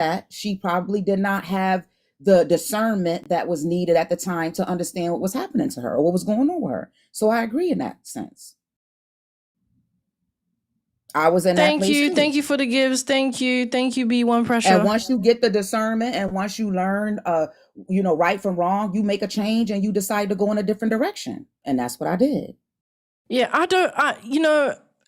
that she probably did not have the discernment that was needed at the time to understand what was happening to her or what was going on with her. So I agree in that sense. I was in that Thank place you. too. Thank you for the gives. Thank you. Thank you, B1 And Pressure. once you get the discernment and once you learn right from wrong, you make a change and you decide to go in a different direction. And that's what I did. Yeah,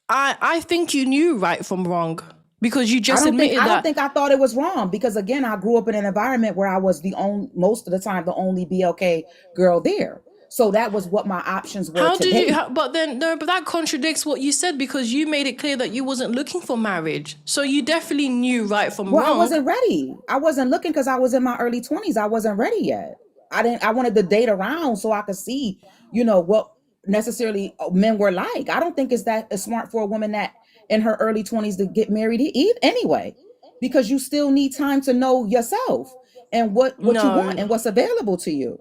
I think you knew right from wrong because you just admitted I don't that. think I thought it was wrong because again, I grew up in an environment where I was the only most of the time the only BLK girl there. So that was what my options were How to did you? date. But then no, but that contradicts what you said because you made it clear that you wasn't looking for marriage. So you definitely knew right from Well, I wrong. wasn't ready. I wasn't looking because I was in my early 20s. I wasn't ready yet. I wanted to date around so I could see, what necessarily men were like. I don't think it's that smart for a woman that in her early 20s to get married anyway, because you still need time to know yourself and what you want No, and what's available to you.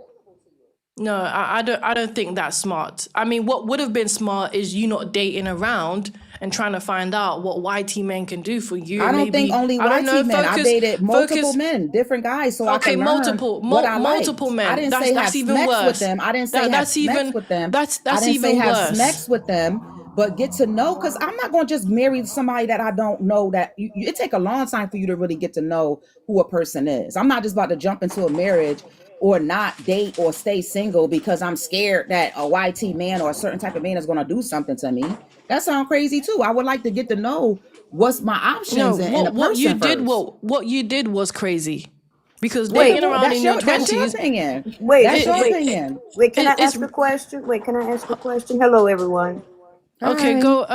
no, I don't think that's smart. I mean, what would have been smart is you not dating around and trying to find out what YT men can do for you. I don't think Maybe only I don't know. YT men. I dated multiple Focus. men, different guys, so I Okay, could learn what I multiple liked. I men. didn't say have That's even sex with worse. them. I didn't say have sex with them. I That's didn't say even have worse. sex with them, but get to know. Because I'm not going to just marry somebody that I don't know. That it take a long time for you to really get to know who a person is. I'm not just about to jump into a marriage or not date or stay single because I'm scared that a YT man or a certain type of man is going to do something to me. That sounds crazy too. I would like to get to know what's my No, options and a person first. what you did was crazy, because Okay, dating Wait, well, around in your that's your twenties, opinion. wait, That's it, your it, wait, it, opinion. wait. Can I it's ask a question? Wait, can I ask a question? Hello, everyone. okay. Hi. Go.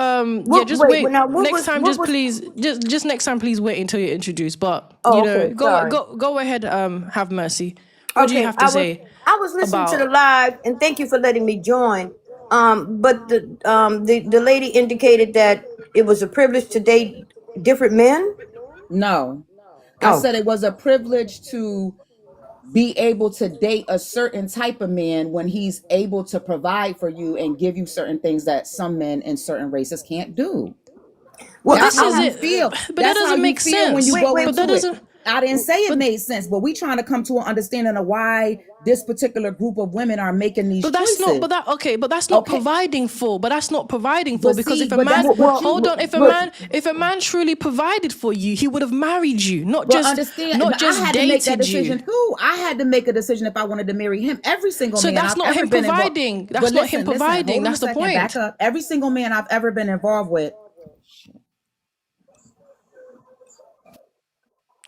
Yeah, just Wait. Well, wait. now, Next time, what just was? please, just next time, please wait until you're introduced. But Oh, okay. Sorry. go ahead. Have mercy. What do you Okay, have to say I was listening to the about? live, and thank you for letting me join. But the lady indicated that it was a privilege to date different men. No, I Oh, said it was a privilege to be able to date a certain type of man when he's able to provide for you and give you certain things that some men in certain races can't do. well, But That's this how is you it. feel. But that That's how doesn't you make feel when you sense. wait, go wait. But that into it. doesn't. I didn't say it But made sense, but we trying to come to an understanding of why this particular group of women are making these But that's not. choices. But that okay. But that's not Okay, providing for. But that's not providing for, but because see, if a but man, that's but you hold on, But if a man truly provided for you, he would have married you, but understand. not But I just had to make that dated you. decision too. I had to make a decision if I wanted to marry him. Every single So man that's I've not ever him been involved. providing. But That's not him listen, providing. hold on a That's the second, back point. up. Every single man I've ever been involved with.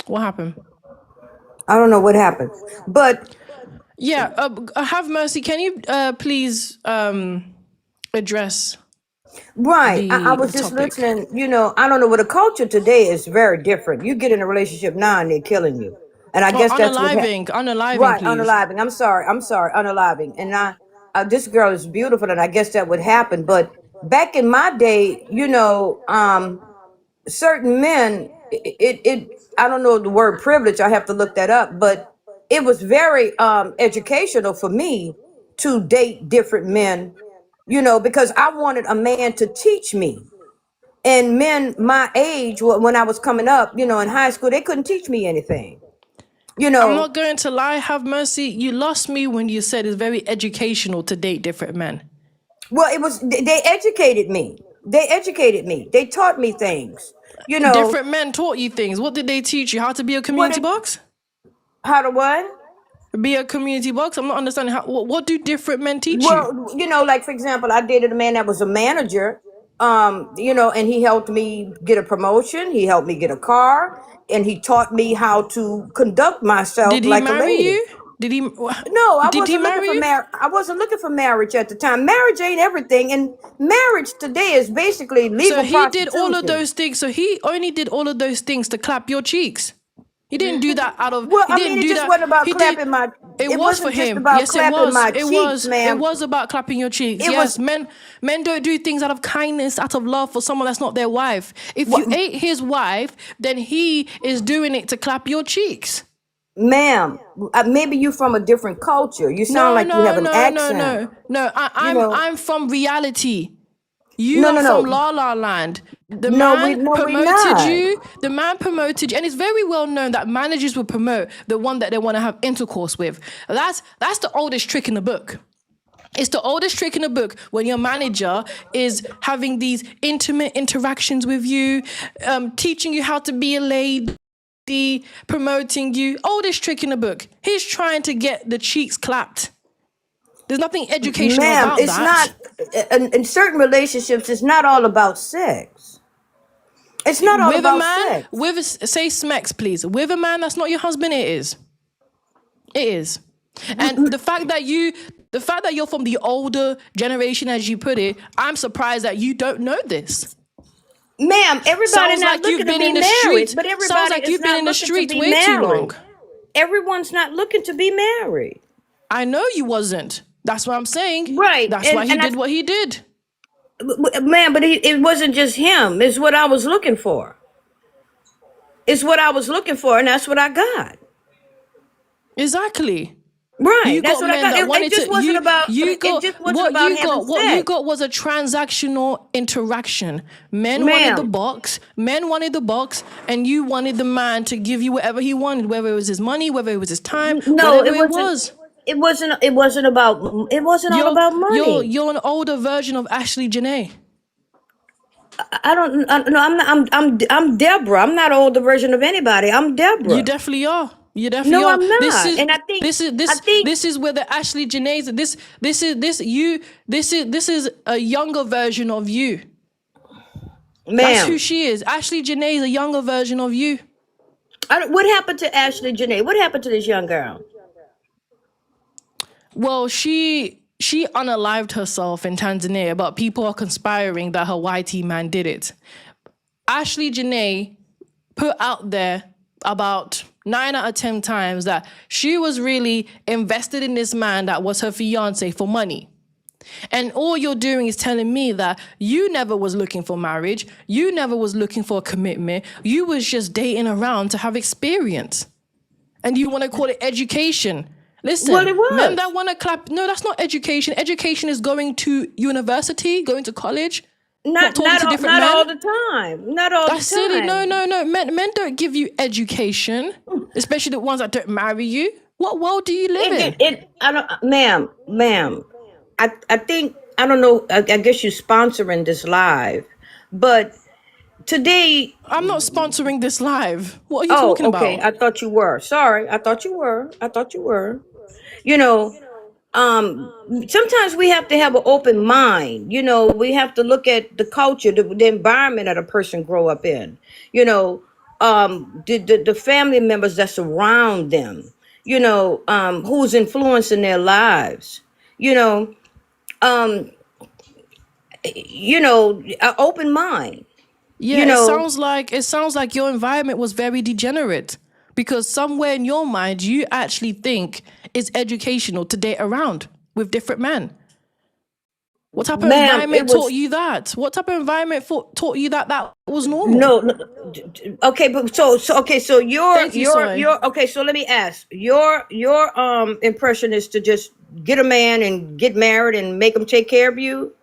What happened? I don't know what happened. But Yeah. Have mercy. Can you please address right, I the was just topic? listening. I don't know. What the culture today is very different. You get in a relationship now, and they're killing you. And I Oh, guess that's what happened. unaliving, Right, please. unaliving. I'm sorry, unaliving. And this girl is beautiful, and I guess that would happen. But back in my day, certain men, I don't know the word privilege. I have to look that up. But it was very educational for me to date different men. Because I wanted a man to teach me. And men my age, when I was coming up, in high school, they couldn't teach me anything. You I'm know, not going to lie. Have mercy. You lost me when you said it's very educational to date different men. Well, it was they educated me. They educated me. They taught me things. You know Different men taught you things. What did they teach you? How to be a what? community box? How to what? Be a community box? I'm not understanding how. What do different men teach you? Well, like for example, I dated a man that was a manager. And he helped me get a promotion. He helped me get a car, and he taught me how to conduct myself Did he like a marry lady. you? Did he? No, I Did he wasn't looking marry for you? I wasn't looking for marriage at the time. Marriage ain't everything, and marriage today is basically So legal he did all of prostitution. those things. So he only did all of those things to clap your cheeks. He didn't do that out of. Well, He I mean, didn't it do just that. wasn't about He did. clapping my. It It was for wasn't just him. about Yes, it clapping was. my cheeks, It ma'am. was about clapping your cheeks. It Yes, was men don't do things out of kindness, out of love for someone that's not their wife. If what, you ate his wife, then he is doing it to clap your cheeks. ma'am. Maybe you from a different culture. You sound No, like you have no, an no, no, accent. no, no. You know, I'm from reality. You No, are no, from no. La La Land. The No, man we promoted not. you. The man promoted you, and it's very well known that managers will promote the one that they want to have intercourse with. That's the oldest trick in the book. It's the oldest trick in the book when your manager is having these intimate interactions with you, teaching you how to be a lady, promoting you. Oldest trick in the book. He's trying to get the cheeks clapped. There's nothing educational Ma'am, about it's that. not, in certain relationships, it's not all about sex. It's not all With a about man, sex. say smex, please. With a man that's not your husband, it is. It is. And the fact that you're from the older generation, as you put it, I'm surprised that you don't know this. Ma'am, everybody Sounds not like you've looking to been be in the married, streets. but Sounds everybody like is you've been not in the looking to streets be way too long. married. Everyone's not looking to be married. I know you wasn't. That's what I'm saying. Right. That's why he did what he did. Ma'am, but it wasn't just him. It's what I was looking for. It's what I was looking for, and that's what I got. Exactly. Right. You That's got what I men got. that wanted It just to. wasn't about. You It got just wasn't about having what you sex. got was a transactional interaction. Men wanted the Ma'am. box. Men wanted the box, and you wanted the man to give you whatever he wanted, whether it was his money, whether it was his time, No, whatever it it wasn't. was. It wasn't about. It wasn't all about money. You're an older version of Ashlee Janae. I don't. No, I'm not. I'm Deborah. I'm not an older version of anybody. I'm You Deborah. definitely are. You definitely No, are. I'm This not. is And I think. I think, this is where the Ashlee Janae's this is a younger version of you. That's who ma'am. she is. Ashlee Janae is a younger version of you. What happened to Ashlee Janae? What happened to this young girl? Well, she unalived herself in Tanzania, but people are conspiring that her YT man did it. Ashlee Janae put out there about 9 out of 10 times that she was really invested in this man that was her fiance for money. And all you're doing is telling me that you never was looking for marriage. You never was looking for a commitment. You was just dating around to have experience. And you want to call it education. Listen, Well, it men was. that want to clap, no, that's not education. Education is going to university, going to college, not talking to different Not men. all the time. Not all That's the time. silly. No. Men don't give you education, especially the ones that don't marry you. What world do you live in? I don't, ma'am. I think, I don't know. I guess you're sponsoring this live, but today. I'm not sponsoring this live. What are you Oh, talking okay. about? I thought you were. Sorry. I thought you were. You know, sometimes we have to have an open mind. We have to look at the culture, the environment that a person grow up in. The family members that surround them. Who's influencing their lives. You know, um, an open mind. Yeah, You know, it sounds like your environment was very degenerate because somewhere in your mind you actually think it's educational to date around with different men. What type of ma'am, it environment taught was. you that? What type of environment taught you that was normal? No, okay, but okay, so Thank you, Soy. okay, so let me ask. Your impression is to just get a man and get married and make him take care of you?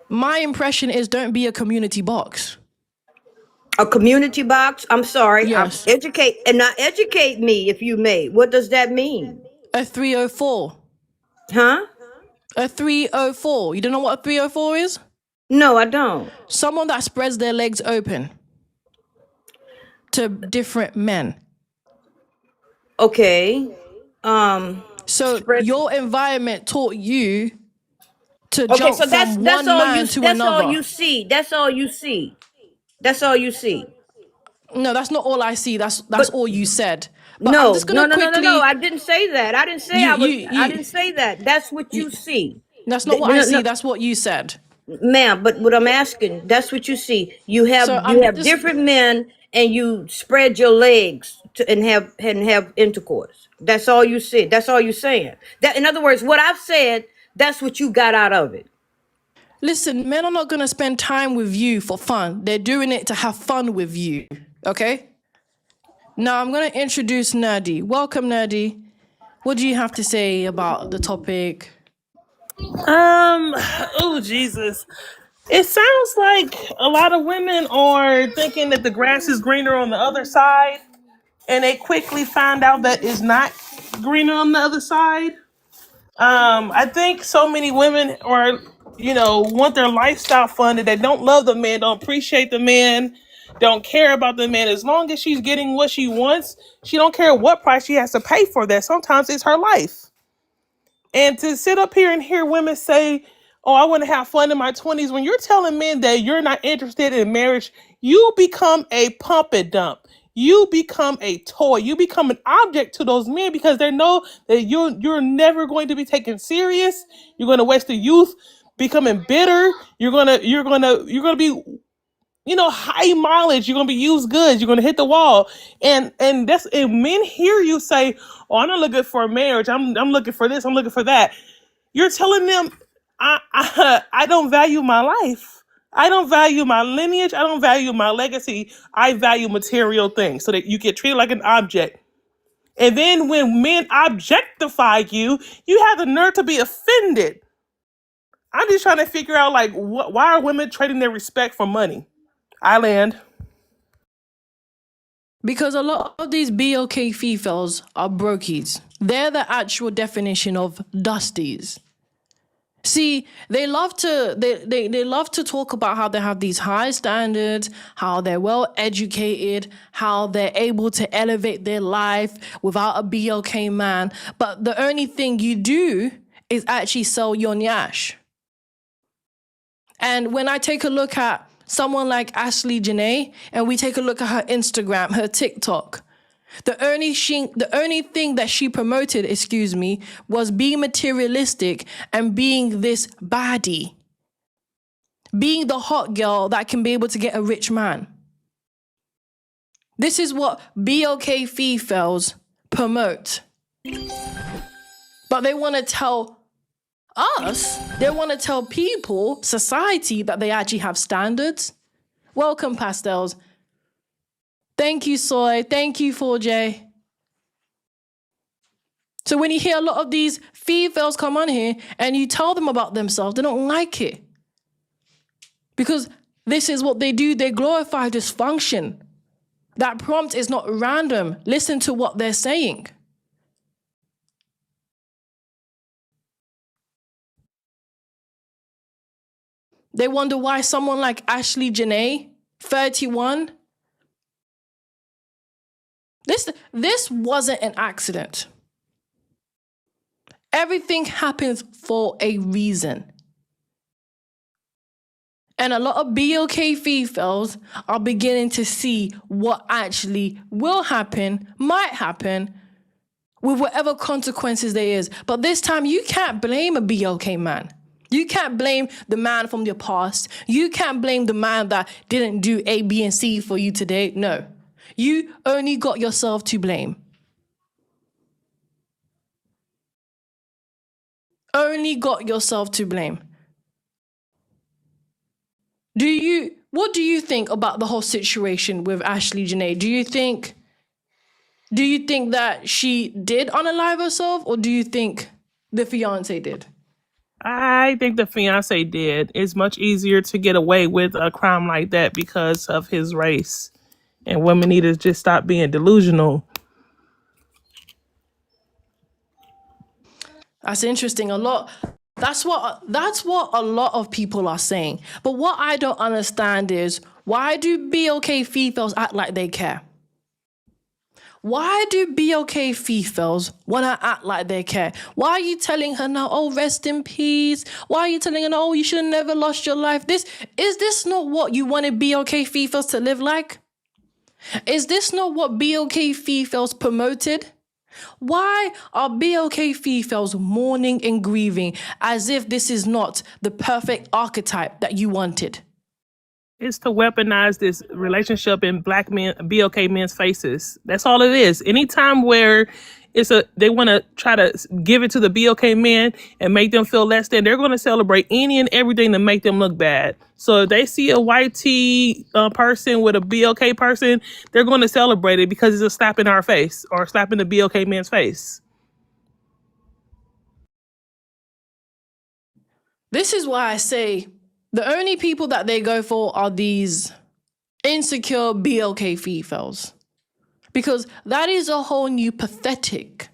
My impression is don't be a community box. A community box? I'm sorry. Yes. Educate me if you may. What does that mean? A 304. Huh? A 304. You don't know what a 304 is? No, I don't. Someone that spreads their legs open to different men. Okay. So Spread. your environment taught you to Okay, jump so that's from that's one all man you to that's all another. you see. That's all you see. That's all you see. No, that's not all I see. That's But all you said. But I'm no, just no, gonna no, no, no, no. quickly. I didn't say that. I didn't say I didn't say that. That's what you see. That's not what I No, see. no, That's what you said. ma'am. But what I'm asking, that's what you see. So You I'm have just. different men, and you spread your legs and have intercourse. That's all you see. That's all you're saying. That, in other words, what I've said, that's what you got out of it. Listen, men are not gonna spend time with you for fun. They're doing it to have fun with you. Okay. Now I'm gonna introduce Nerdy. Welcome, Nerdy. What do you have to say about the topic? Oh Jesus. It sounds like a lot of women are thinking that the grass is greener on the other side, and they quickly find out that it's not greener on the other side. I think so many women are, want their lifestyle funded. They don't love the man, don't appreciate the man, don't care about the man. As long as she's getting what she wants, she don't care what price she has to pay for that. Sometimes it's her life. And to sit up here and hear women say, "Oh, I want to have fun in my 20s," when you're telling men that you're not interested in marriage, you become a pump and dump. You become a toy. You become an object to those men because they know that you're never going to be taken serious. You're going to waste the youth becoming bitter. You're gonna be high mileage. You're gonna be used goods. You're gonna hit the wall, and men hear you say, "Oh, I'm not looking for a marriage. I'm looking for this. I'm looking for that." You're telling them, I don't value my life. I don't value my lineage. I don't value my legacy. I value material things, so that you get treated like an object. And then when men objectify you, you have the nerve to be offended. I'm just trying to figure out, like, why are women trading their respect for money? I land. Because a lot of these BOK Fefails are brokies. They're the actual definition of dusties. See, they love to talk about how they have these high standards, how they're well educated, how they're able to elevate their life without a BOK man. But the only thing you do is actually sell your nyash. And when I take a look at someone like Ashlee Janae, and we take a look at her Instagram, her TikTok, the only thing that she promoted, was being materialistic and being this baddie, being the hot girl that can be able to get a rich man. This is what BOK Fefails promote. But they want to tell us, they want to tell people, society, that they actually have standards. Welcome, Pastels. Thank you, Soy. Thank you, 4J. So when you hear a lot of these females come on here and you tell them about themselves, they don't like it. Because this is what they do. They glorify dysfunction. That prompt is not random. Listen to what they're saying. They wonder why someone like Ashlee Janae, 31, this wasn't an accident. Everything happens for a reason. And a lot of BOK females are beginning to see what actually will happen, might happen, with whatever consequences there is. But this time, you can't blame a BOK man. You can't blame the man from your past. You can't blame the man that didn't do A, B, and C for you today. No. You only got yourself to blame. Only got yourself to blame. What do you think about the whole situation with Ashlee Janae? Do you think that she did unalive herself, or do you think the fiance did? I think the fiance did. It's much easier to get away with a crime like that because of his race. And women need to just stop being delusional. That's interesting. That's what a lot of people are saying. But what I don't understand is, why do BOK females act like they care? Why do BOK females want to act like they care? Why are you telling her now, oh, rest in peace? Why are you telling her, oh, you should have never lost your life? Is this not what you wanted BOK females to live like? Is this not what BOK females promoted? Why are BOK females mourning and grieving as if this is not the perfect archetype that you wanted? It's to weaponize this relationship in black men, BOK men's faces. That's all it is. Anytime where they want to try to give it to the BOK men and make them feel less than, they're going to celebrate any and everything to make them look bad. So if they see a white tee person with a BOK person, they're going to celebrate it because it's a slap in our face or a slap in the BOK man's face. This is why I say The only people that they go for are these insecure BLK Fefails. Because that is a whole new pathetic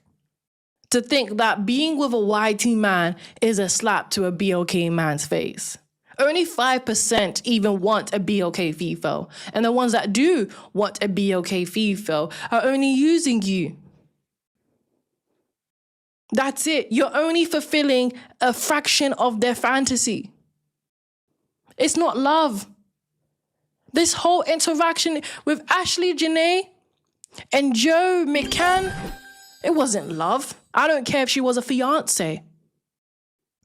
to think that being with a YT man is a slap to a BLK man's face. Only 5% even want a BLK Fefail. And the ones that do want a BLK Fefail are only using you. That's it. You're only fulfilling a fraction of their fantasy. It's not love. This whole interaction with Ashlee Janae and Joe McCann, it wasn't love. I don't care if she was a fiance.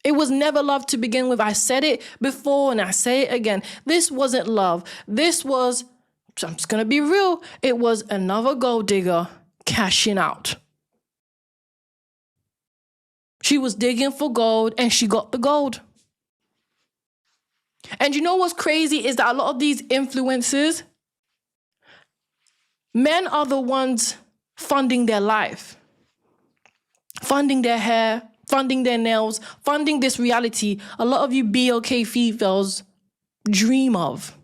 It was never love to begin with. I said it before and I say it again. This wasn't love. This was, I'm just going to be real, it was another gold digger cashing out. She was digging for gold and she got the gold. And you know what's crazy is that a lot of these influencers, men are the ones funding their life, funding their hair, funding their nails, funding this reality a lot of you BLK Fefails dream of.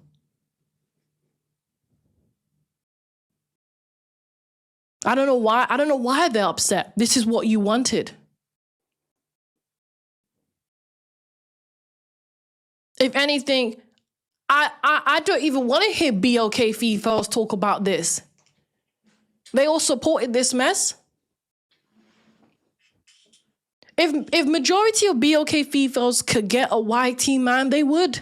I don't know why they're upset. This is what you wanted. If anything, I don't even want to hear BLK Fefails talk about this. They all supported this mess. If majority of BLK Fefails could get a YT man, they would.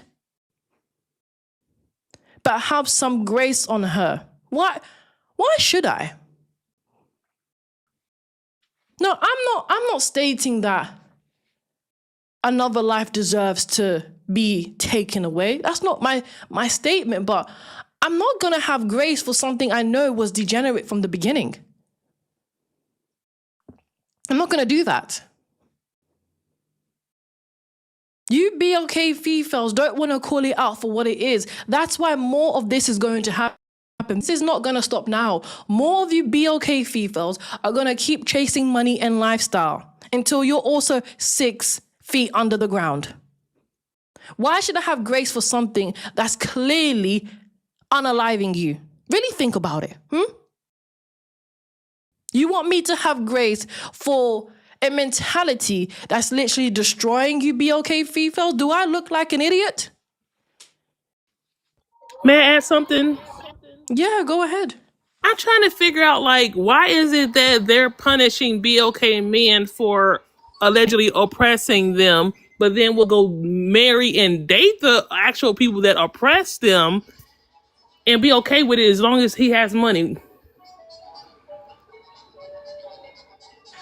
But have some grace on her. Why should I? No, I'm not stating that another life deserves to be taken away. That's not my statement, but I'm not going to have grace for something I know was degenerate from the beginning. I'm not going to do that. You BLK Fefails don't want to call it out for what it is. That's why more of this is going to happen. This is not going to stop now. More of you BLK Fefails are going to keep chasing money and lifestyle until you're also 6 feet under the ground. Why should I have grace for something that's clearly unaliving you? Really think about it. You want me to have grace for a mentality that's literally destroying you BLK Fefails? Do I look like an idiot? May I add something? Yeah, go ahead. I'm trying to figure out, like, why is it that they're punishing BLK men for allegedly oppressing them, but then will go marry and date the actual people that oppress them and be okay with it as long as he has money?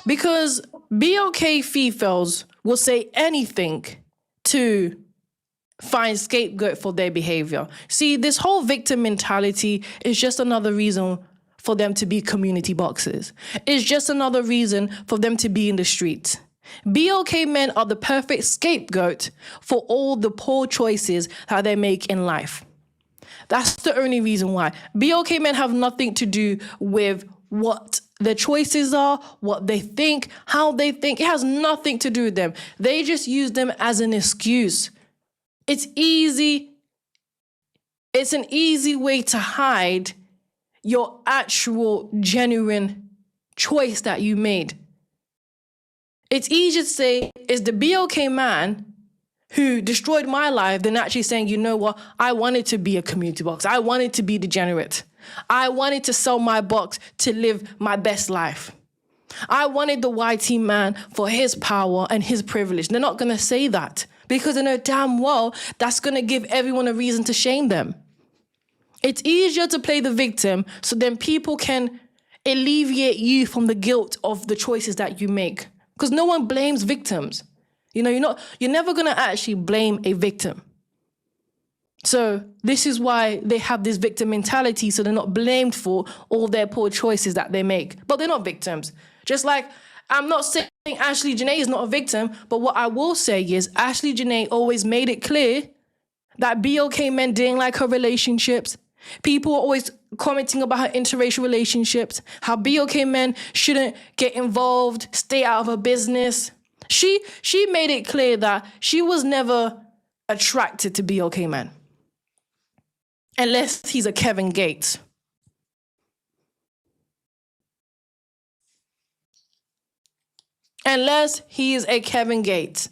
Because BLK Fefails will say anything to find scapegoat for their behavior. See, this whole victim mentality is just another reason for them to be community boxers. It's just another reason for them to be in the streets. BLK men are the perfect scapegoat for all the poor choices that they make in life. That's the only reason why. BLK men have nothing to do with what their choices are, what they think, how they think. It has nothing to do with them. They just use them as an excuse. It's easy. It's an easy way to hide your actual genuine choice that you made. It's easier to say, it's the BLK man who destroyed my life than actually saying, you know what, I wanted to be a community box. I wanted to be degenerate. I wanted to sell my box to live my best life. I wanted the YT man for his power and his privilege. They're not going to say that because they know damn well that's going to give everyone a reason to shame them. It's easier to play the victim so then people can alleviate you from the guilt of the choices that you make. Because no one blames victims. You know, you're never going to actually blame a victim. So this is why they have this victim mentality, so they're not blamed for all their poor choices that they make. But they're not victims. Just like, I'm not saying Ashlee Janae is not a victim, but what I will say is Ashlee Janae always made it clear that BLK men didn't like her relationships. People are always commenting about her interracial relationships, how BLK men shouldn't get involved, stay out of her business. She made it clear that she was never attracted to BOK men. Unless he's a Kevin Gates. Unless he is a Kevin Gates.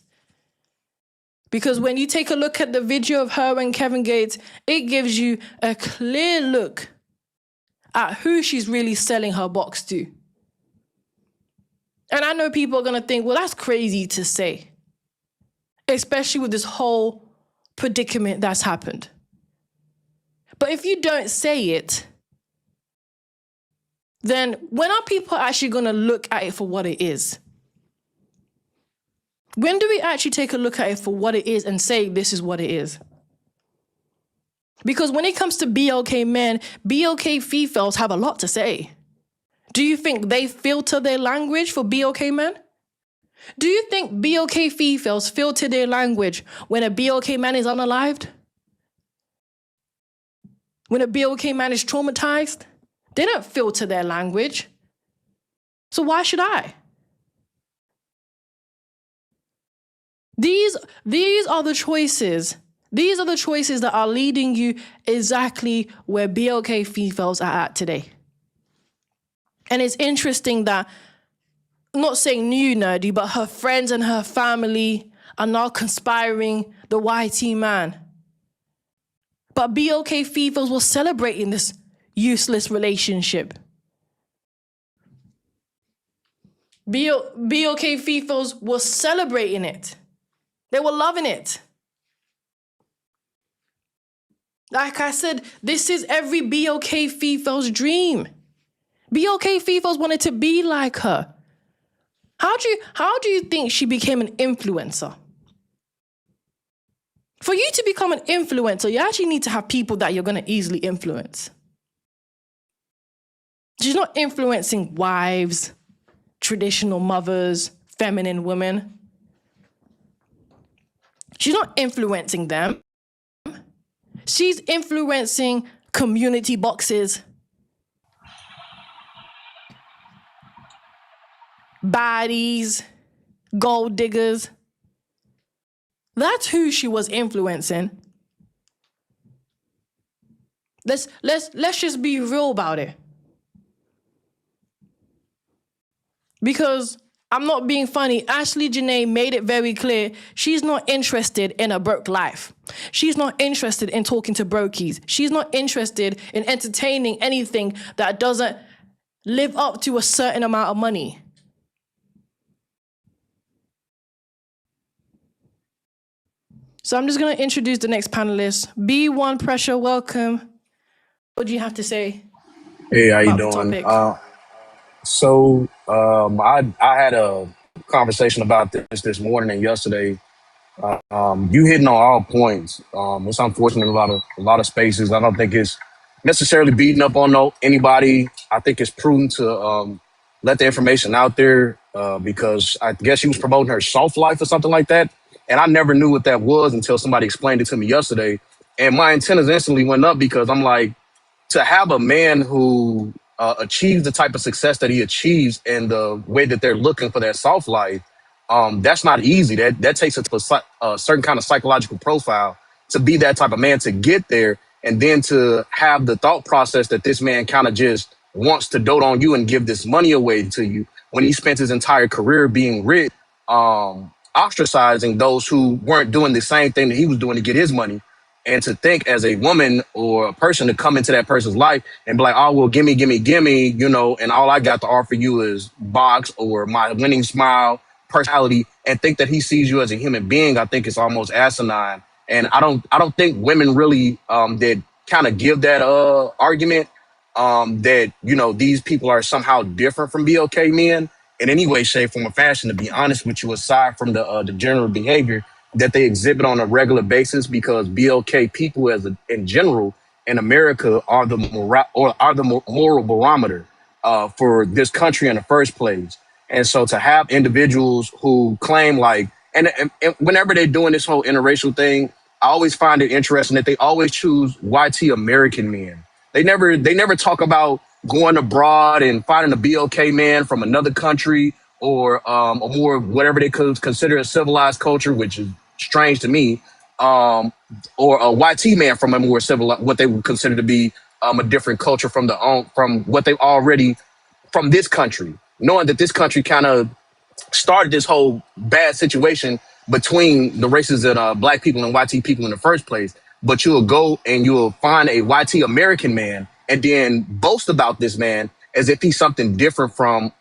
Because when you take a look at the video of her and Kevin Gates, it gives you a clear look at who she's really selling her box to. And I know people are going to think, well, that's crazy to say. Especially with this whole predicament that's happened. But if you don't say it, then when are people actually going to look at it for what it is? When do we actually take a look at it for what it is and say this is what it is? Because when it comes to BLK men, BLK Fefails have a lot to say. Do you think they filter their language for BLK men? Do you think BLK Fefails filter their language when a BLK man is unalived? When a BLK man is traumatized? They don't filter their language. So why should I? These are the choices. These are the choices that are leading you exactly where BLK Fefails are at today. And it's interesting that, I'm not saying new nerdy, but her friends and her family are now conspiring the YT man. But BLK Fefails was celebrating this useless relationship. BLK Fefails was celebrating it. They were loving it. Like I said, this is every BLK Fefails dream. BLK Fefails wanted to be like her. How do you think she became an influencer? For you to become an influencer, you actually need to have people that you're going to easily influence. She's not influencing wives, traditional mothers, feminine women. She's not influencing them. She's influencing community boxes, baddies, gold diggers. That's who she was influencing. Let's just be real about it. Because I'm not being funny. Ashlee Janae made it very clear she's not interested in a broke life. She's not interested in talking to brokies. She's not interested in entertaining anything that doesn't live up to a certain amount of money. So I'm just going to introduce the next panelist. B1 Pressure, welcome. What do you have to say? Hey, how you about the doing? topic? I had a conversation about this morning and yesterday. You hitting on all points. It's unfortunate in a lot of spaces. I don't think it's necessarily beating up on anybody. I think it's prudent to let the information out there because I guess she was promoting her soft life or something like that, and I never knew what that was until somebody explained it to me yesterday, and my antennas instantly went up because I'm like, to have a man who achieves the type of success that he achieves and the way that they're looking for that soft life, that's not easy. That takes a certain kind of psychological profile to be that type of man, to get there, and then to have the thought process that this man kind of just wants to dote on you and give this money away to you when he spent his entire career being rich, ostracizing those who weren't doing the same thing that he was doing to get his money. And to think as a woman or a person to come into that person's life and be like, oh, well, gimme, and all I got to offer you is box or my winning smile, personality, and think that he sees you as a human being, I think it's almost asinine. And I don't think women really that kind of give that argument that, these people are somehow different from BLK men in any way, shape, form, or fashion, to be honest with you, aside from the general behavior that they exhibit on a regular basis, because BLK people in general in America are the moral barometer for this country in the first place. And so to have individuals who claim like, and whenever they're doing this whole interracial thing, I always find it interesting that they always choose YT American men. They never talk about going abroad and finding a BLK man from another country or a more whatever they could consider a civilized culture, which is strange to me. um, or a YT man from a more civil, what they would consider to be a different culture from from what they already from this country, knowing that this country kind of started this whole bad situation between the races that black people and YT people in the first place. But you'll go and you'll find a YT American man and then boast about this man as if he's something different from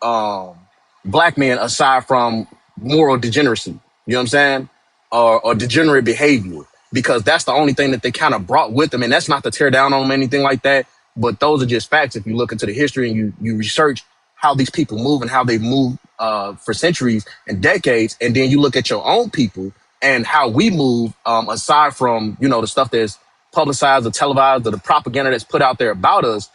black men aside from moral degeneracy. You know what I'm saying? Or degenerate behavior. Because that's the only thing that they kind of brought with them. And that's not to tear down on them, anything like that. But those are just facts. If you look into the history and you research how these people move and how they move for centuries and decades, and then you look at your own people and how we move, aside from, you know, the stuff that's publicized or televised or the propaganda that's put out there about us,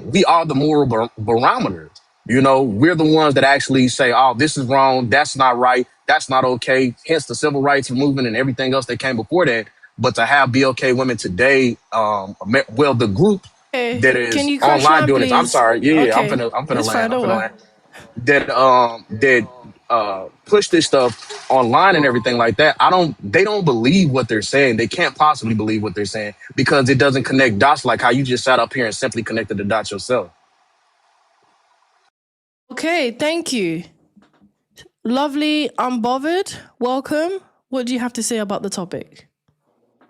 we are the moral barometers. You know, we're the ones that actually say, oh, this is wrong, that's not right, that's not okay, hence the civil rights movement and everything else that came before that. But to have BLK women today, well, the group Okay, that can is you crash online land, doing this, I'm please? sorry, I'm Okay, finna it's fine, land, don't worry. that push this stuff online and everything like that. They don't believe what they're saying. They can't possibly believe what they're saying because it doesn't connect dots like how you just sat up here and simply connected the dots yourself. Okay, thank you. Lovely, unbothered, welcome. What do you have to say about the topic?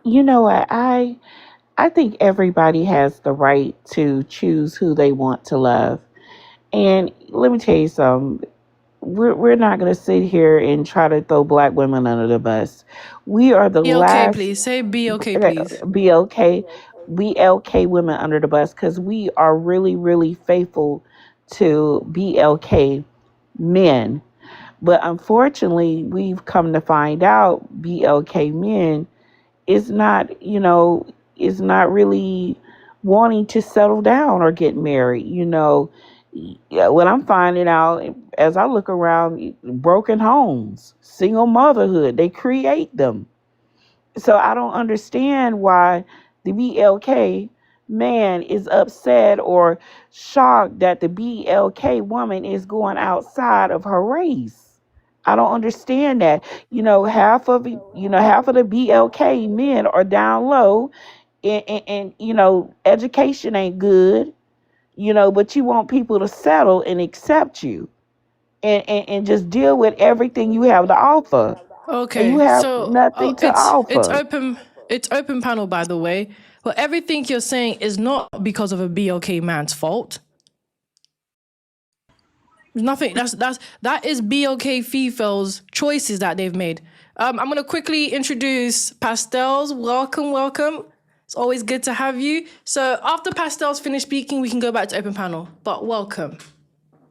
You know what? I think everybody has the right to choose who they want to love. And let me tell you something. We're not going to sit here and try to throw black women under the bus. We are the Be okay, last please. Say be okay, please. BLK, BLK women under the bus because we are really, really faithful to BLK men. But unfortunately, we've come to find out BLK men is not, is not really wanting to settle down or get married. Yeah, what I'm finding out as I look around, broken homes, single motherhood, they create them. So I don't understand why the BLK man is upset or shocked that the BLK woman is going outside of her race. I don't understand that. Half of the BLK men are down low, and education ain't good. But you want people to settle and accept you, and just deal with everything you have to offer, and you Okay, have so nothing to it's offer. open panel, by the way. Well, everything you're saying is not because of a BLK man's fault. Nothing. That is BLK Fefails choices that they've made. I'm gonna quickly introduce Pastels. Welcome, welcome. It's always good to have you. So after Pastels finish speaking, we can go back to open panel. But welcome.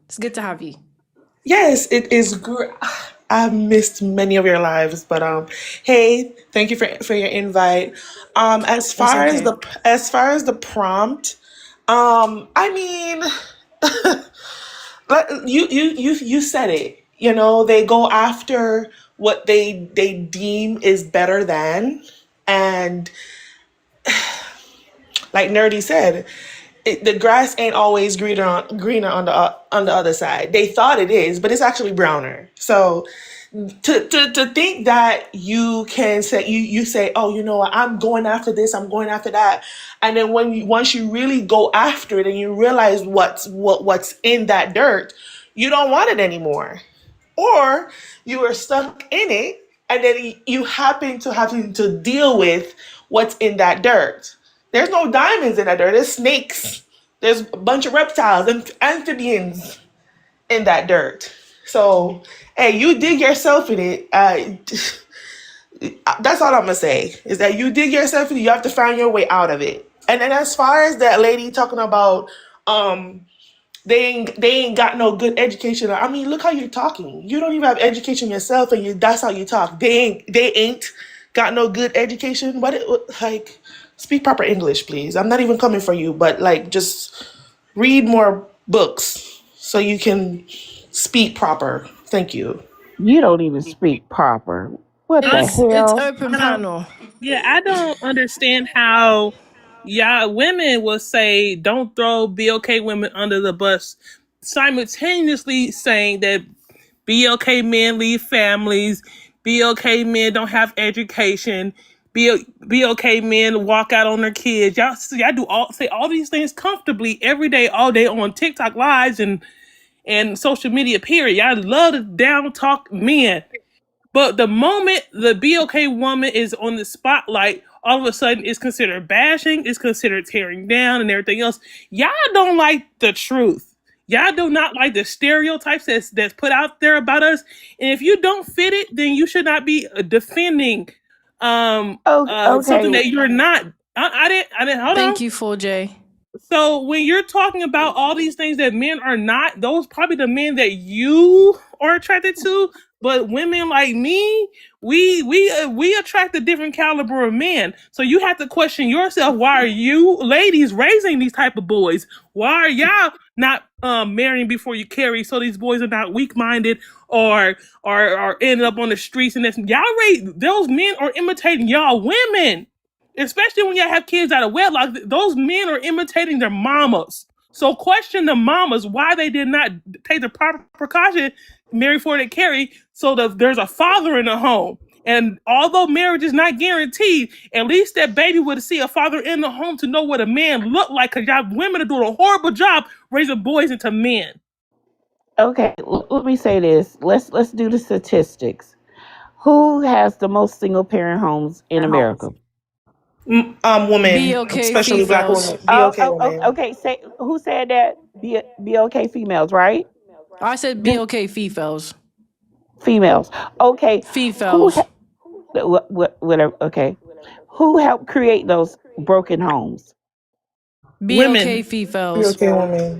It's good to have you. Yes, it is great. I've missed many of your lives, but hey, thank you for your invite. As It's far as okay. the prompt, I mean, you said it. They go after what they deem is better than, and like Nerdy said, the grass ain't always greener on the other side. They thought it is, but it's actually browner. So to think that you can say you say, oh, you know what, I'm going after this, I'm going after that, and then once you really go after it and you realize what's in that dirt, you don't want it anymore, or you are stuck in it, and then you happen to having to deal with what's in that dirt. There's no diamonds in that dirt. There's snakes. There's a bunch of reptiles and amphibians in that dirt. So, hey, you dig yourself in it. That's all I'm gonna say is that you dig yourself in it. You have to find your way out of it. And then as far as that lady talking about, they ain't got no good education. I mean, look how you're talking. You don't even have education yourself, and that's how you talk. They ain't got no good education. Like, speak proper English, please. I'm not even coming for you, but like, just read more books so you can speak proper. Thank you. You don't even speak proper. What the It's hell? open panel. Yeah, I don't understand how y'all women will say don't throw BLK women under the bus, simultaneously saying that BLK men leave families, BLK men don't have education, Be okay men walk out on their kids. Y'all do say all these things comfortably every day, all day on TikTok lives and social media. Period. Y'all love to down talk men. But the moment the BOK woman is on the spotlight, all of a sudden it's considered bashing, it's considered tearing down, and everything else. Y'all don't like the truth. Y'all do not like the stereotypes that's put out there about us. And if you don't fit it, then you should not be defending Oh, okay. something that you're not. I didn't hold Thank on. you, 4J. So when you're talking about all these things that men are not, those probably the men that you are attracted to. But women like me, we attract a different caliber of men. So you have to question yourself: why are you ladies raising these type of boys? Why are y'all not marrying before you carry? So these boys are not weak minded or ending up on the streets and this. Y'all raise those men are imitating y'all women. Especially when y'all have kids out of wedlock, those men are imitating their mamas. So question the mamas why they did not take the proper precaution, marry before they carry, so that there's a father in the home. And although marriage is not guaranteed, at least that baby would see a father in the home to know what a man looked like. Because y'all women are doing a horrible job raising boys into men. Okay, let me say this. Let's do the statistics. Who has the most single parent homes in America? Women, BOK especially black Fefails. women, BOK women. Okay. Say who said that? Be okay, females, right? I said BOK Fefails. Females. Okay. Who? Fefails. Whatever. Okay. Who helped create those broken homes? BOK Women, Fefails. BOK women.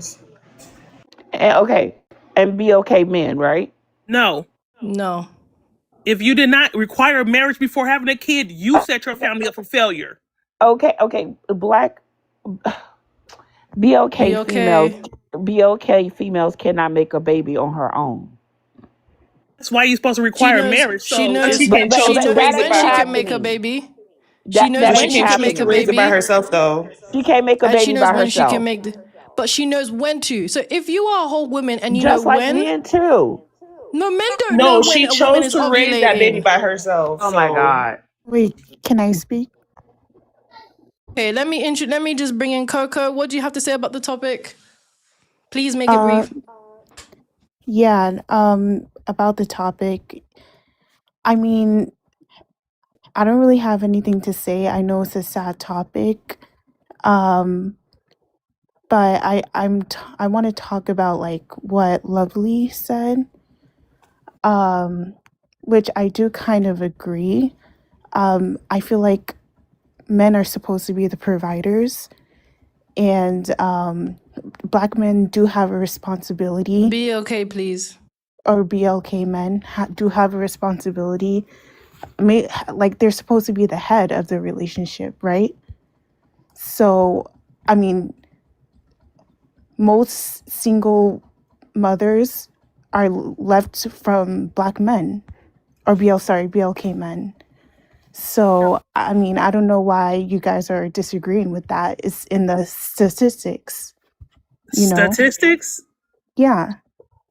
Okay. And be okay, men, right? No. No. If you did not require marriage before having a kid, you set your family up for failure. Okay. Black. Be okay, females. BOK. Be okay, females cannot make a baby on her own. That's why you're supposed to She require knows marriage she so she knows can choose to knows That raise it ain't when by she her can make a own. happening. baby. She knows But That she when ain't she can can choose make to a happening. raise it by baby. herself though. She can't make a And she baby knows by when she can herself. make but she knows when to. So if you are a whole woman and you know Just like when, men too. no, men don't know No, when she a woman chose is to raise that baby ovulating. by herself. Oh my So God. Wait, can I speak? Okay, let me just bring in Coco. What do you have to say about the topic? Please make it Uh, brief. yeah, about the topic. I mean, I don't really have anything to say. I know it's a sad topic. Um, but I want to talk about like what Lovely said. Which I do kind of agree. I feel like men are supposed to be the providers, and black men do have a responsibility, Be okay, please. or BLK men do have a responsibility. Like they're supposed to be the head of the relationship, right? So, I mean, most single mothers are left from black men, or BLK men. So, I mean, I don't know why you guys are disagreeing with that. It's in the statistics, you know? statistics. Yeah.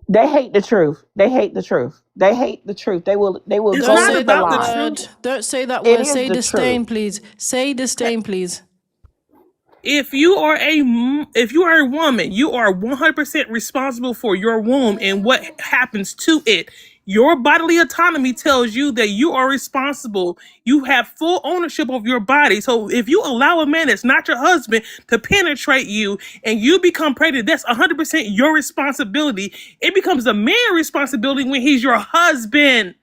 They hate the truth. They hate the truth. They hate the truth. They will It's Don't go not say with the that about the lie. word. truth. Don't say that It word. is Say the truth. disdain, please. Say disdain, please. If you are a woman, you are 100% responsible for your womb and what happens to it. Your bodily autonomy tells you that you are responsible. You have full ownership of your body. So if you allow a man that's not your husband to penetrate you and you become pregnant, that's 100% your responsibility. It becomes a man's responsibility when he's your husband.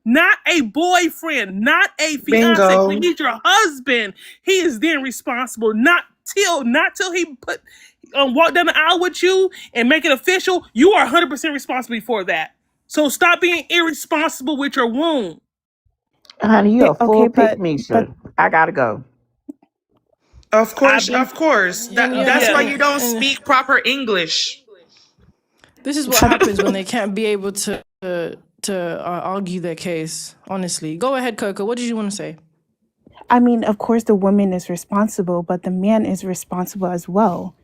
Not a boyfriend, not a fiance. Bingo. When he's your husband, he is then responsible. Not till he walk down the aisle with you and make it official. You are 100% responsible for that. So stop being irresponsible with your womb. Honey, you Okay, a okay, full pick, but Misha. I gotta go. Of I've course, been, of course. That's why yeah. you don't And speak proper English. this is what happens when they can't be able to argue their case. Honestly, go ahead, Coco. What did you want to say? I mean, of course, the woman is responsible, but the man is responsible as well.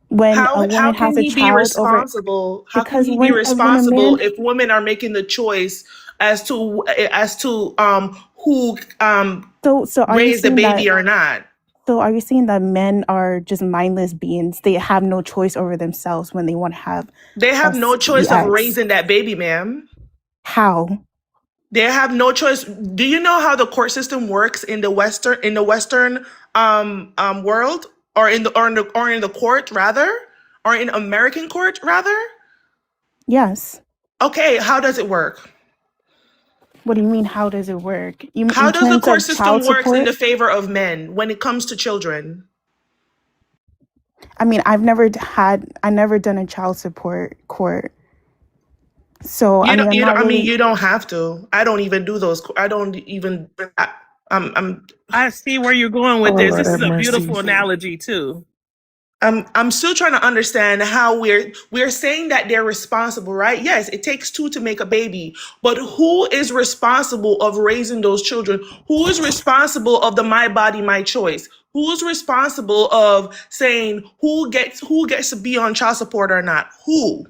When a How woman can has a he be child over, responsible? How can because he be when a responsible man, if women are making the choice who So are you raised the saying baby that? or not. So are you saying that men are just mindless beings? They have no choice over themselves when they want to have They a have no choice of sex. raising that baby, ma'am. How? They have no choice. Do you know how the court system works in the Western world, or in the court rather, or in American court rather? Yes. Okay, how does it work? What do you mean? How does it work? You mean How in does the terms court of system child works in the support? favor of men when it comes to children? I mean, I never done a child support court. So I mean, I'm not really. You don't have to. I don't even do those. I don't even. I'm I see where you're going Oh with this. Lord This is have a mercy. beautiful analogy too. I'm still trying to understand how we're saying that they're responsible, right? Yes, it takes two to make a baby, but who is responsible of raising those children? Who is responsible of the my body, my choice? Who is responsible of saying who gets to be on child support or not? Who?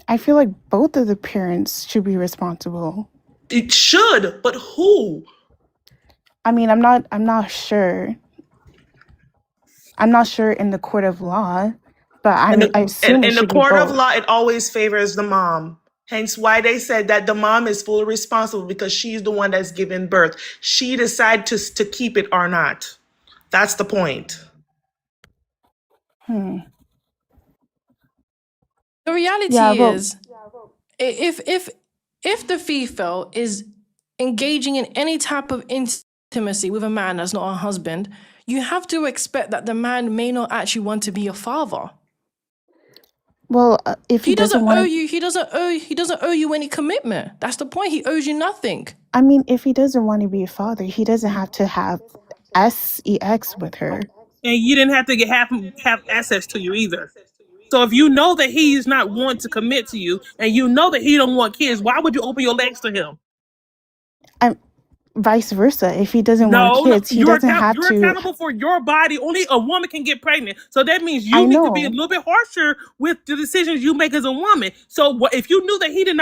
I feel like both of the parents should be responsible. It should, but who? I mean, I'm not sure. I'm not sure in the court of law, but I And mean, the, I and assume it in the should be court of both. law, it always favors the mom. Hence why they said that the mom is fully responsible because she's the one that's given birth. She decides to keep it or not. That's the point. Hmm. The Yeah, reality but is, if the female is engaging in any type of intimacy with a man that's not her husband, you have to expect that the man may not actually want to be a father. well, if he He doesn't doesn't want owe to, you. He doesn't owe you any commitment. That's the point. He owes you nothing. I mean, if he doesn't want to be a father, he doesn't have to have sex with her. And you didn't have to have access to you either. So if you know that he is not want to commit to you, and you know that he don't want kids, why would you open your legs to him? I'm vice versa. If he doesn't want No, no, kids, he doesn't have you're to. accountable for your body. Only a woman can get pregnant. So that means I you need to be a know, little bit harsher with the decisions you make as a woman. So if you knew that he did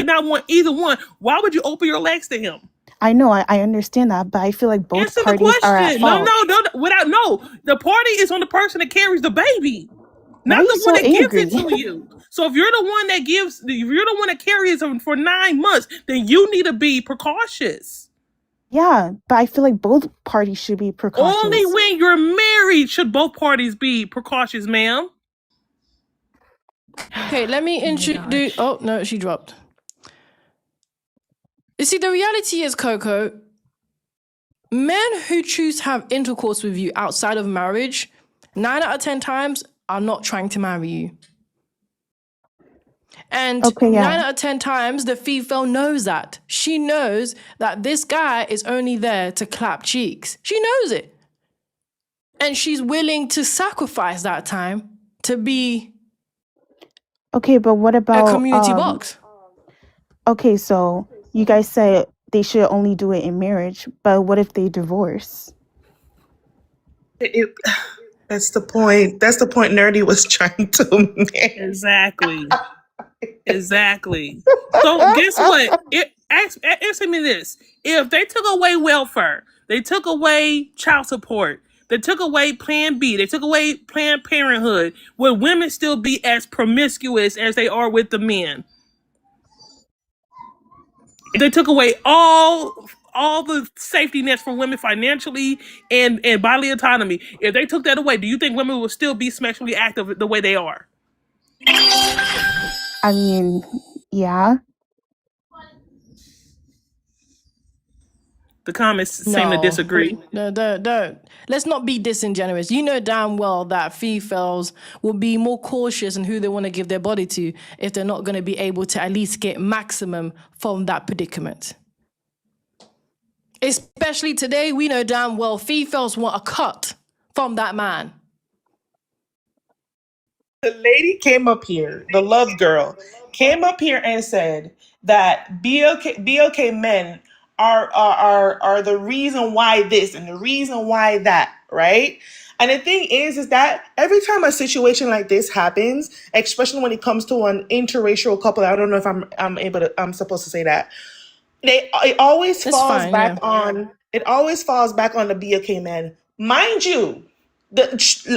not want either one, why would you open your legs to him? I understand that, but I feel like both Answer the parties are at question. No, fault. no, no. Without no, the party is on the person that carries the baby, Why are not you the one so that gives angry? it to you. So if you're the one that if you're the one that carries them for 9 months, then you need to be precautious. Yeah, but I feel like both parties should be Only precautious. when you're married should both parties be precautious, ma'am. Okay, let me Oh my introduce. gosh. Oh no, she dropped. You see, the reality is, Coco, men who choose to have intercourse with you outside of marriage, 9 out of 10 times are not trying to marry you. And Okay, 9 yeah. out of 10 times, the female knows that. She knows that this guy is only there to clap cheeks. She knows it. And she's willing to sacrifice that time to be Okay, but what a about community box. okay, so you guys said they should only do it in marriage, but what if they divorce? That's the point. That's the point Nerdy was trying to make. Exactly. Exactly. So guess what? Answer me this: if they took away welfare, they took away child support, they took away Plan B, they took away Planned Parenthood, would women still be as promiscuous as they are with the men? If they took away all the safety nets for women financially and bodily autonomy, if they took that away, do you think women would still be sexually active the way they are? I mean, yeah. The comments seem to No, disagree. no, don't. Let's not be disingenuous. You know damn well that females will be more cautious in who they want to give their body to if they're not going to be able to at least get maximum from that predicament. Especially today, we know damn well females want a cut from that man. The lady came up here, the love girl, came up here and said that BLK men are the reason why this and the reason why that, right? And the thing is that every time a situation like this happens, especially when it comes to an interracial couple, I don't know if I'm supposed to say that. It always It's falls fine, back yeah. on the BOK men. Mind you,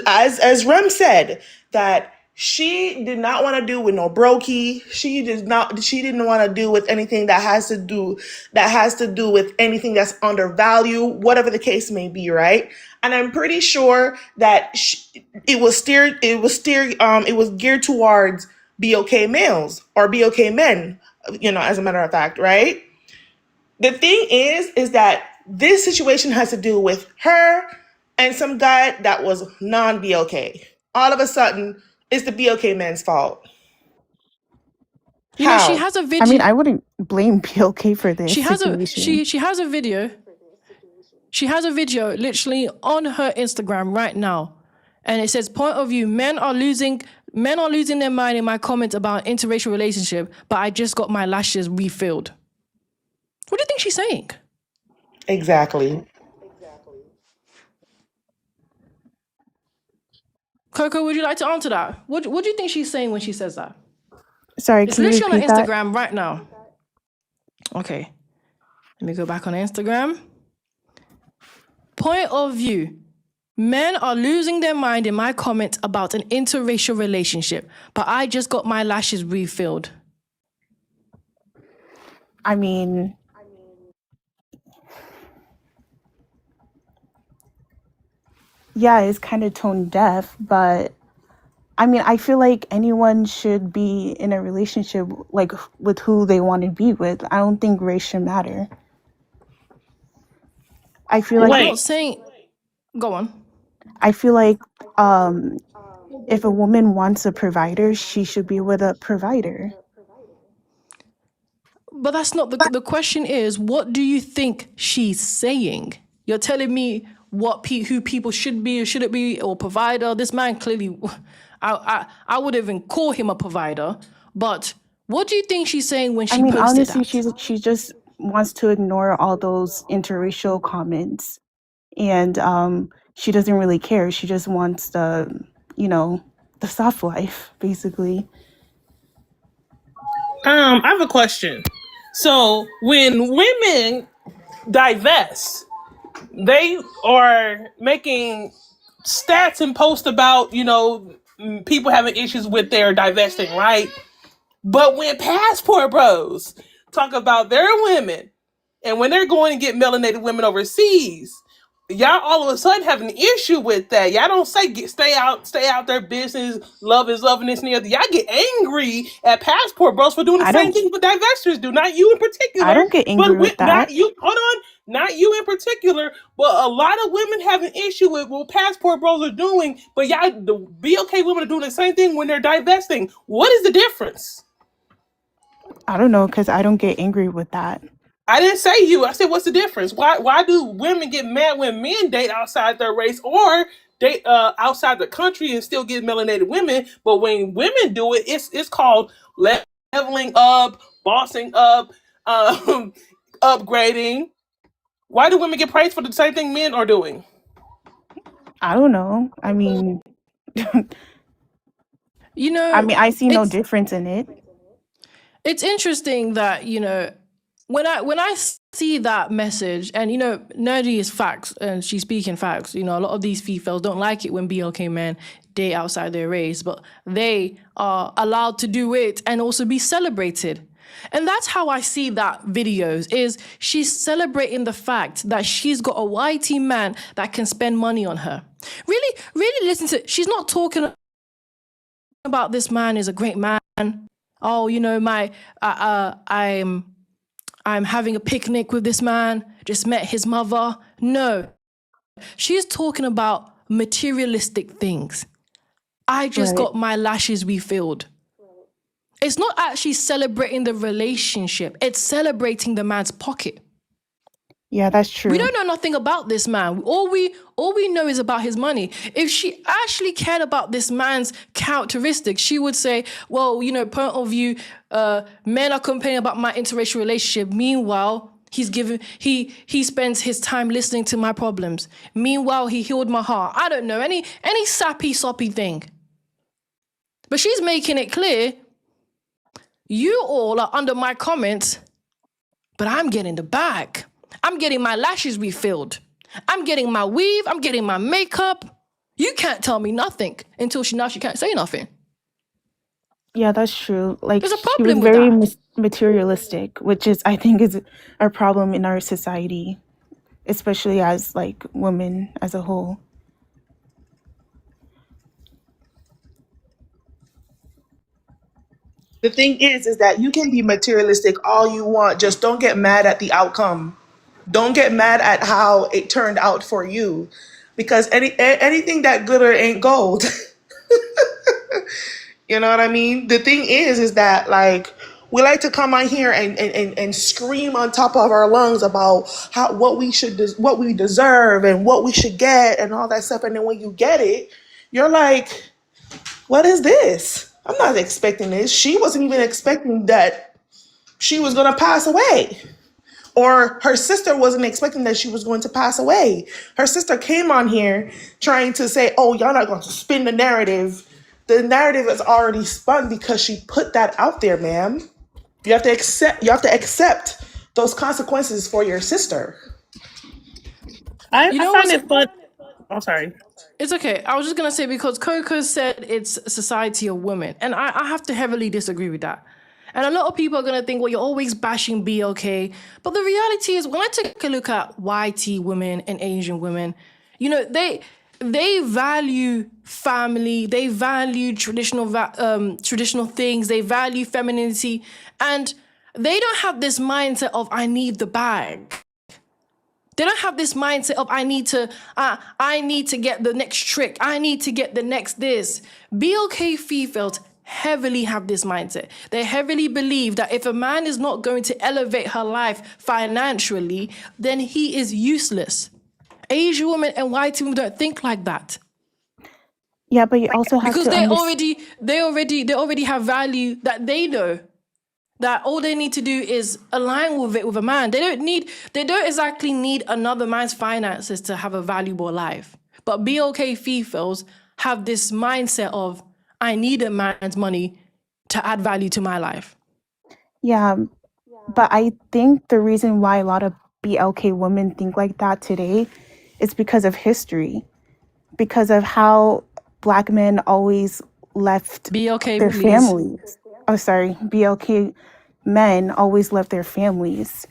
as Rem said, that she did not want to do with no brokey. She didn't want to do with anything that has to do with anything that's undervalued, whatever the case may be, right? And I'm pretty sure that it was geared towards BOK males or BOK men, as a matter of fact, right? The thing is that this situation has to do with her and some guy that was non-BOK. All of a sudden, it's the BOK man's fault. You know, she How? has a I mean, video. I wouldn't blame PLK for this She has a situation. she has a video. She has a video literally on her Instagram right now, and it says, "Point of view: men are losing their mind in my comments about interracial relationship, but I just got my lashes refilled." What do you think she's saying? Exactly. Coco, would you like to answer that? What do you think she's saying when she says that? Sorry, It's can you literally on her repeat that? Instagram right now. Okay, let me go back on Instagram. Point of view: men are losing their mind in my comments about an interracial relationship, but I just got my lashes refilled. I mean, yeah, it's kind of tone deaf, but I mean, I feel like anyone should be in a relationship like with who they want to be with. I don't think race should matter. I feel like I'm Wait, not saying. Go on. I feel like um if a woman wants a provider, she should be with a provider. But that's not the question. Is what do you think she's saying? You're telling me who people should be or shouldn't be, or provider. This man clearly, I would even call him a provider. But what do you think she's saying when I she mean, posted honestly, that? she just wants to ignore all those interracial comments, and she doesn't really care. She just wants you know, the soft life, basically. I have a question. So when women divest, they are making stats and posts about, people having issues with their divesting, right? But when passport bros talk about their women, and when they're going to get melanated women overseas, y'all all of a sudden have an issue with that. Y'all don't say stay out their business. Love is loving this and the other. Y'all get angry at passport bros for doing the I same don't thing but divestors do. Not you in I particular, don't get angry but with not that. you. Hold on, not you in particular, but a lot of women have an issue with what passport bros are doing. But y'all, the BLK women are doing the same thing when they're divesting. What is the difference? I don't know, because I don't get angry with that. I didn't say you. I said, what's the difference? Why do women get mad when men date outside their race or date outside the country and still get melanated women? But when women do it, it's called leveling up, bossing up, um, upgrading. Why do women get praised for the same thing men are doing? I don't know. I mean, You know, I see no it's difference in it. it's interesting that when I see that message, and Nerdy is facts and she's speaking facts. A lot of these females don't like it when BLK men date outside their race, but they are allowed to do it and also be celebrated. And that's how I see that videos is she's celebrating the fact that she's got a YT man that can spend money on her. Really, really listen to it. She's not talking about this man is a great man. Oh, I'm having a picnic with this man, just met his mother. No, she's talking about materialistic things. I just Right. got my lashes refilled. It's not actually celebrating the relationship. It's celebrating the man's pocket. Yeah, that's We true. don't know nothing about this man. All we know is about his money. If she actually cared about this man's characteristics, she would say, well, point of view, men are complaining about my interracial relationship. Meanwhile, He spends his time listening to my problems. Meanwhile, he healed my heart. I don't know, any sappy soppy thing. But she's making it clear, you all are under my comments, but I'm getting the bag. I'm getting my lashes refilled. I'm getting my weave. I'm getting my makeup. You can't tell me nothing until she can't say nothing. Yeah, that's true. Like, There's a she was problem with very that. materialistic, which I think is a problem in our society, especially as like women as a whole. The thing is that you can be materialistic all you want. Just don't get mad at the outcome. Don't get mad at how it turned out for you, because anything that glitter ain't gold. You know what I mean? The thing is that like we like to come on here and scream on top of our lungs about how what we deserve and what we should get and all that stuff. And then when you get it, you're like, what is this? I'm not expecting this. She wasn't even expecting that she was gonna pass away. Or her sister wasn't expecting that she was going to pass away. Her sister came on here trying to say, oh, y'all not going to spin the narrative. The narrative is already spun because she put that out there, ma'am. You have to accept those consequences for your sister. I You know find what's it fun. I'm sorry. It's okay. I was just going to say, because Coco said it's a society of women. And I have to heavily disagree with that. And a lot of people are going to think, well, you're always bashing BLK. But the reality is, when I take a look at YT women and Asian women, you know, they value family. They value traditional things. They value femininity. And they don't have this mindset of, I need the bag. They don't have this mindset of I need to get the next trick. I need to get the next this. BLK Fefails heavily have this mindset. They heavily believe that if a man is not going to elevate her life financially, then he is useless. Asian women and white women don't think like that. Yeah, but you also have Because to they already have value that they know. That all they need to do is align with it with a man. They don't exactly need another man's finances to have a valuable life. But BLK Fefails have this mindset of, I need a man's money to add value to my life. Yeah, but I think the reason why a lot of BLK women think like that today is because of history, because of how Black men always left BLK, their please. families. Oh, sorry, BLK men always left their families,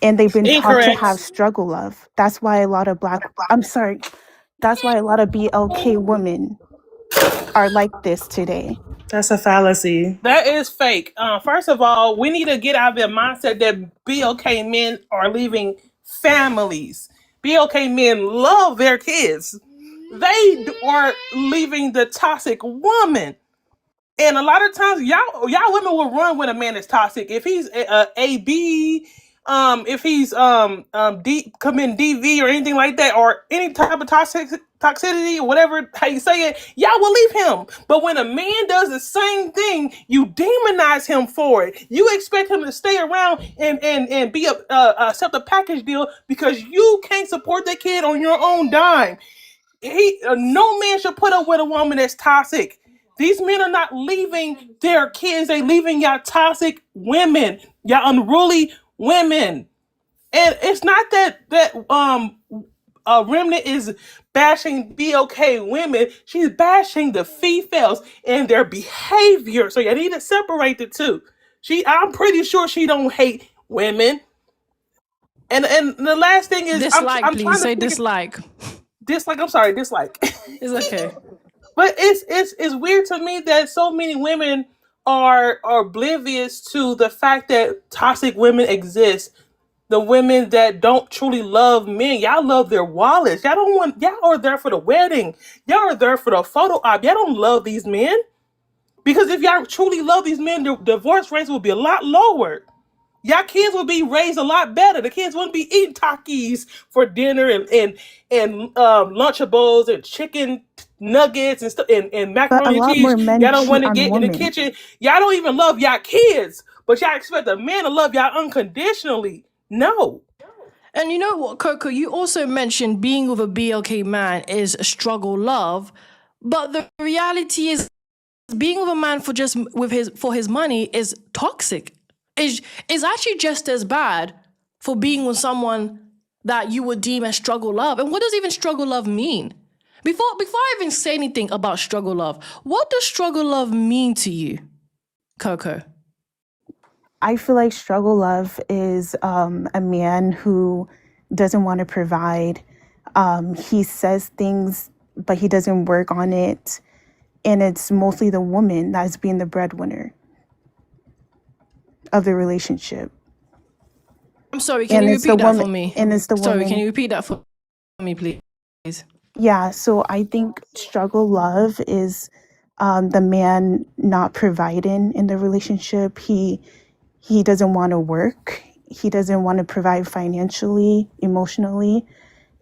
and they've been taught to have Incorrect. struggle love. That's why a lot of that's why a lot of BLK women are like this today. That's a fallacy. That is fake. First of all, we need to get out of the mindset that BLK men are leaving families. BLK men love their kids. They are leaving the toxic woman. And a lot of times, y'all women will run when a man is toxic. If he's AB, if he's committing DV or anything like that, or any type of toxicity or whatever how you say it, y'all will leave him. But when a man does the same thing, you demonize him for it. You expect him to stay around and be accept a package deal because you can't support the kid on your own dime. No man should put up with a woman that's toxic. These men are not leaving their kids. They leaving y'all toxic women, y'all unruly women. And it's not that Remnant is bashing BLK women. She's bashing the Fefails and their behavior. So you need to separate the two. I'm pretty sure she don't hate women. And the last thing is, Dislike, I'm please. trying to Say figure, dislike. dislike. I'm sorry, dislike. It's okay. But it's weird to me that so many women are oblivious to the fact that toxic women exist. The women that don't truly love men, y'all love their wallets. Y'all are there for the wedding. Y'all are there for the photo op. Y'all don't love these men. Because if y'all truly love these men, the divorce rates will be a lot lower. Y'all kids will be raised a lot better. The kids wouldn't be eating Takis for dinner and Lunchables and chicken nuggets and stuff and But a macaroni and lot more cheese. men Y'all don't cheat want to on get in the women. kitchen. Y'all don't even love y'all kids, but y'all expect a man to love y'all unconditionally. No. And you know what, Coco? You also mentioned being with a BLK man is a struggle love, but the reality is being with a man for his money is toxic. Is actually just as bad for being with someone that you would deem as struggle love. And what does even struggle love mean? Before I even say anything about struggle love, what does struggle love mean to you, Coco? I feel like struggle love is a man who doesn't want to provide. He says things, but he doesn't work on it. And it's mostly the woman that's being the breadwinner of the relationship. I'm sorry, can you repeat that for me? And it's the Sorry, woman. can you repeat that for me, please? Yeah, so I think struggle love is the man not providing in the relationship. He doesn't want to work. He doesn't want to provide financially, emotionally.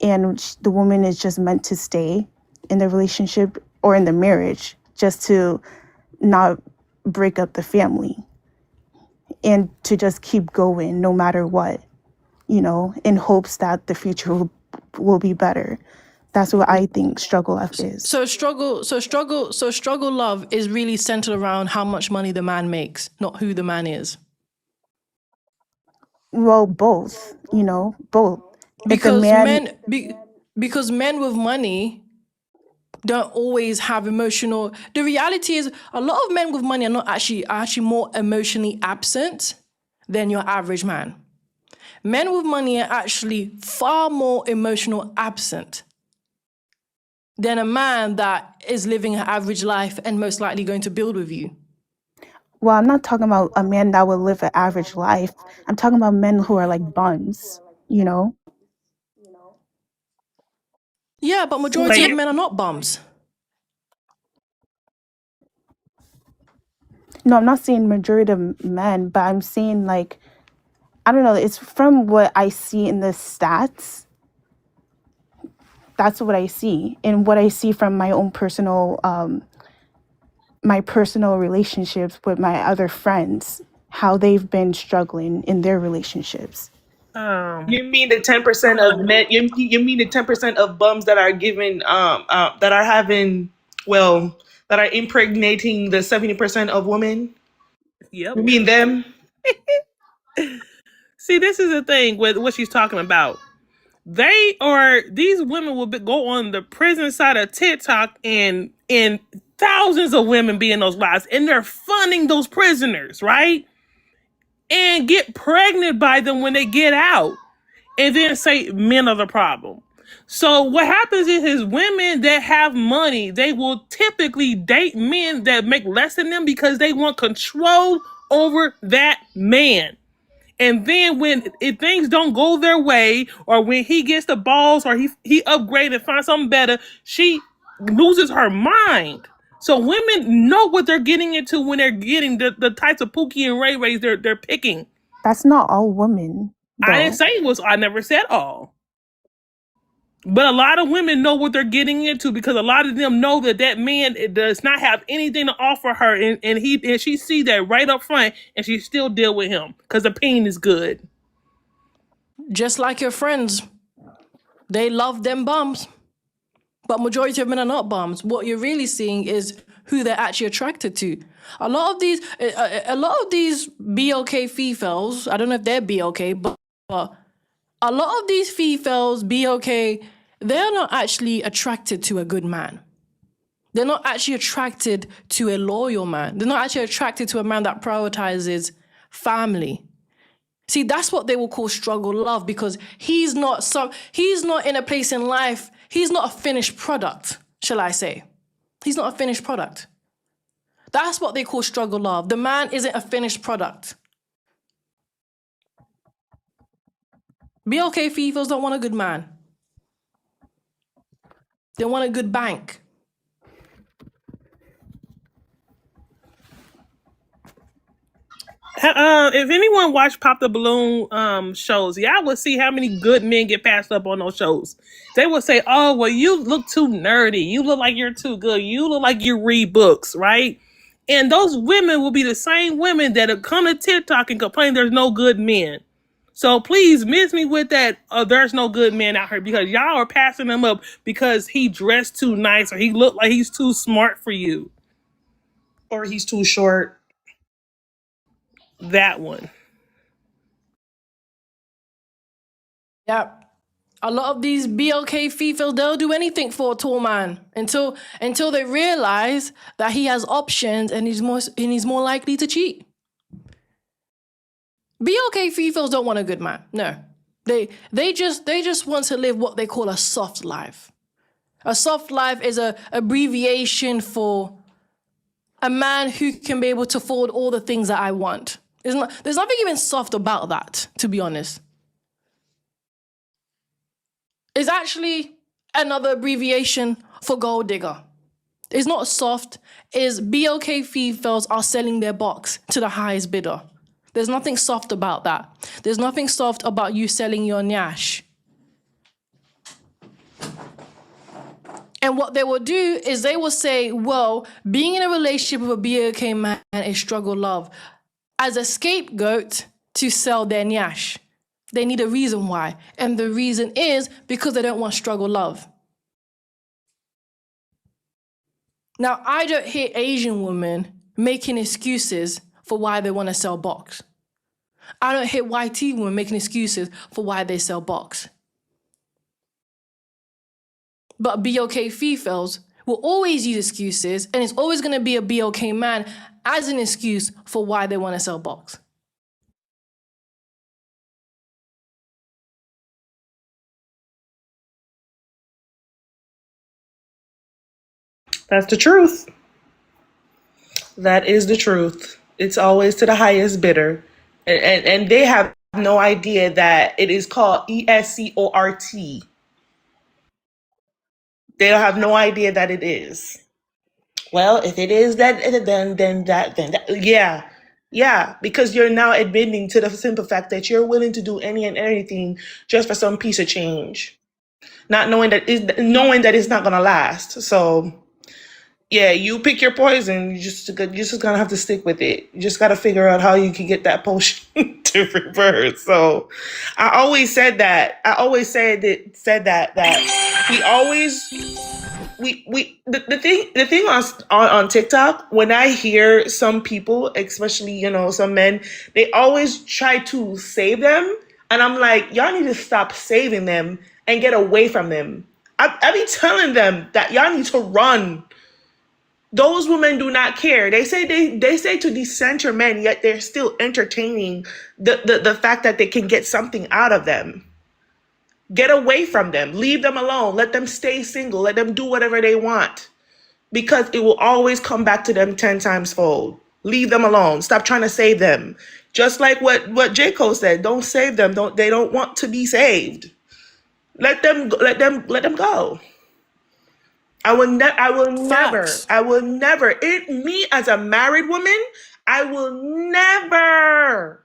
And the woman is just meant to stay in the relationship or in the marriage just to not break up the family and to just keep going no matter what, in hopes that the future will be better. That's what I think struggle love is. So struggle love is really centered around how much money the man makes, not who the man is. Well, both, both. Because because men with money don't always have emotional. The reality is a lot of men with money are actually more emotionally absent than your average man. Men with money are actually far more emotional absent than a man that is living an average life and most likely going to build with you. Well, I'm not talking about a man that would live an average life. I'm talking about men who are like bums, Yeah, but majority of men are not bums. No, I'm not saying majority of men, but I'm saying like, I don't know, it's from what I see in the stats. That's what I see. And what I see from my own personal relationships with my other friends, how they've been struggling in their relationships. You mean the 10% of men? You mean the 10% of bums that are given that are having that are impregnating the 70% of women? Yep. You mean them? See, this is the thing with what she's talking about. These women will go on the prison side of TikTok and thousands of women be in those lives, and they're funding those prisoners, right? And get pregnant by them when they get out, and then say men are the problem. So what happens is women that have money, they will typically date men that make less than them because they want control over that man. And then when things don't go their way, or when he gets the balls, or he upgrades and finds something better, she loses her mind. So women know what they're getting into when they're getting the types of Pookie and Ray Rays they're picking. That's not all women, though. I didn't say it was. I never said all. But a lot of women know what they're getting into, because a lot of them know that man does not have anything to offer her, and she see that right up front, and she still deal with him because the pain is good. Just like your friends, they love them bums, but majority of men are not bums. What you're really seeing is who they're actually attracted to. A lot of these BLK Fefails, I don't know if they're BLK, but a lot of these Fefails, BLK, they're not actually attracted to a good man. They're not actually attracted to a loyal man. They're not actually attracted to a man that prioritizes family. See, that's what they will call struggle love, because he's not in a place in life. He's not a finished product, shall I say. He's not a finished product. That's what they call struggle love. The man isn't a finished product. BLK Fefails don't want a good man. They want a good bank. If anyone watched Pop the Balloon shows, y'all would see how many good men get passed up on those shows. They would say, "Oh, well, you look too nerdy. You look like you're too good. You look like you read books, right?" And those women will be the same women that come to TikTok and complain there's no good men. So please miss me with that. There's no good men out here, because y'all are passing him up because he dressed too nice, or he looked like he's too smart for you, or he's too short. That one. Yeah. A lot of these BLK females, they'll do anything for a tall man until they realize that he has options and he's more likely to cheat. BLK females don't want a good man. No. They just want to live what they call a soft life. A soft life is a abbreviation for a man who can be able to afford all the things that I want. There's nothing even soft about that, to be honest. It's actually another abbreviation for gold digger. It's not soft. It's BLK females are selling their box to the highest bidder. There's nothing soft about that. There's nothing soft about you selling your nyash. And what they will do is they will say, well, being in a relationship with a BLK man is struggle love, as a scapegoat to sell their nyash. They need a reason why. And the reason is because they don't want struggle love. Now, I don't hear Asian women making excuses for why they want to sell box. I don't hear YT women making excuses for why they sell box. But BLK females will always use excuses, and it's always going to be a BLK man as an excuse for why they want to sell box. That's the truth. That is the truth. It's always to the highest bidder. And they have no idea that it is called ESCORT. They don't have no idea that it is. Well, if it is that, then yeah, because you're now admitting to the simple fact that you're willing to do any and anything just for some piece of change, not knowing that it's not gonna last. So yeah, you pick your poison. You're just gonna have to stick with it. You just gotta figure out how you can get that potion to reverse. So I always said that. I always said that we always the thing on TikTok, when I hear some people, especially some men, they always try to save them, and I'm like, y'all need to stop saving them and get away from them. I be telling them that y'all need to run. Those women do not care. They say to decenter men, yet they're still entertaining the fact that they can get something out of them. Get away from them. Leave them alone. Let them stay single. Let them do whatever they want, because it will always come back to them 10 times fold. Leave them alone. Stop trying to save them. Just like what J. Cole said, don't save them. They don't want to be saved. Let them go. I will never. Me as a married woman, I will never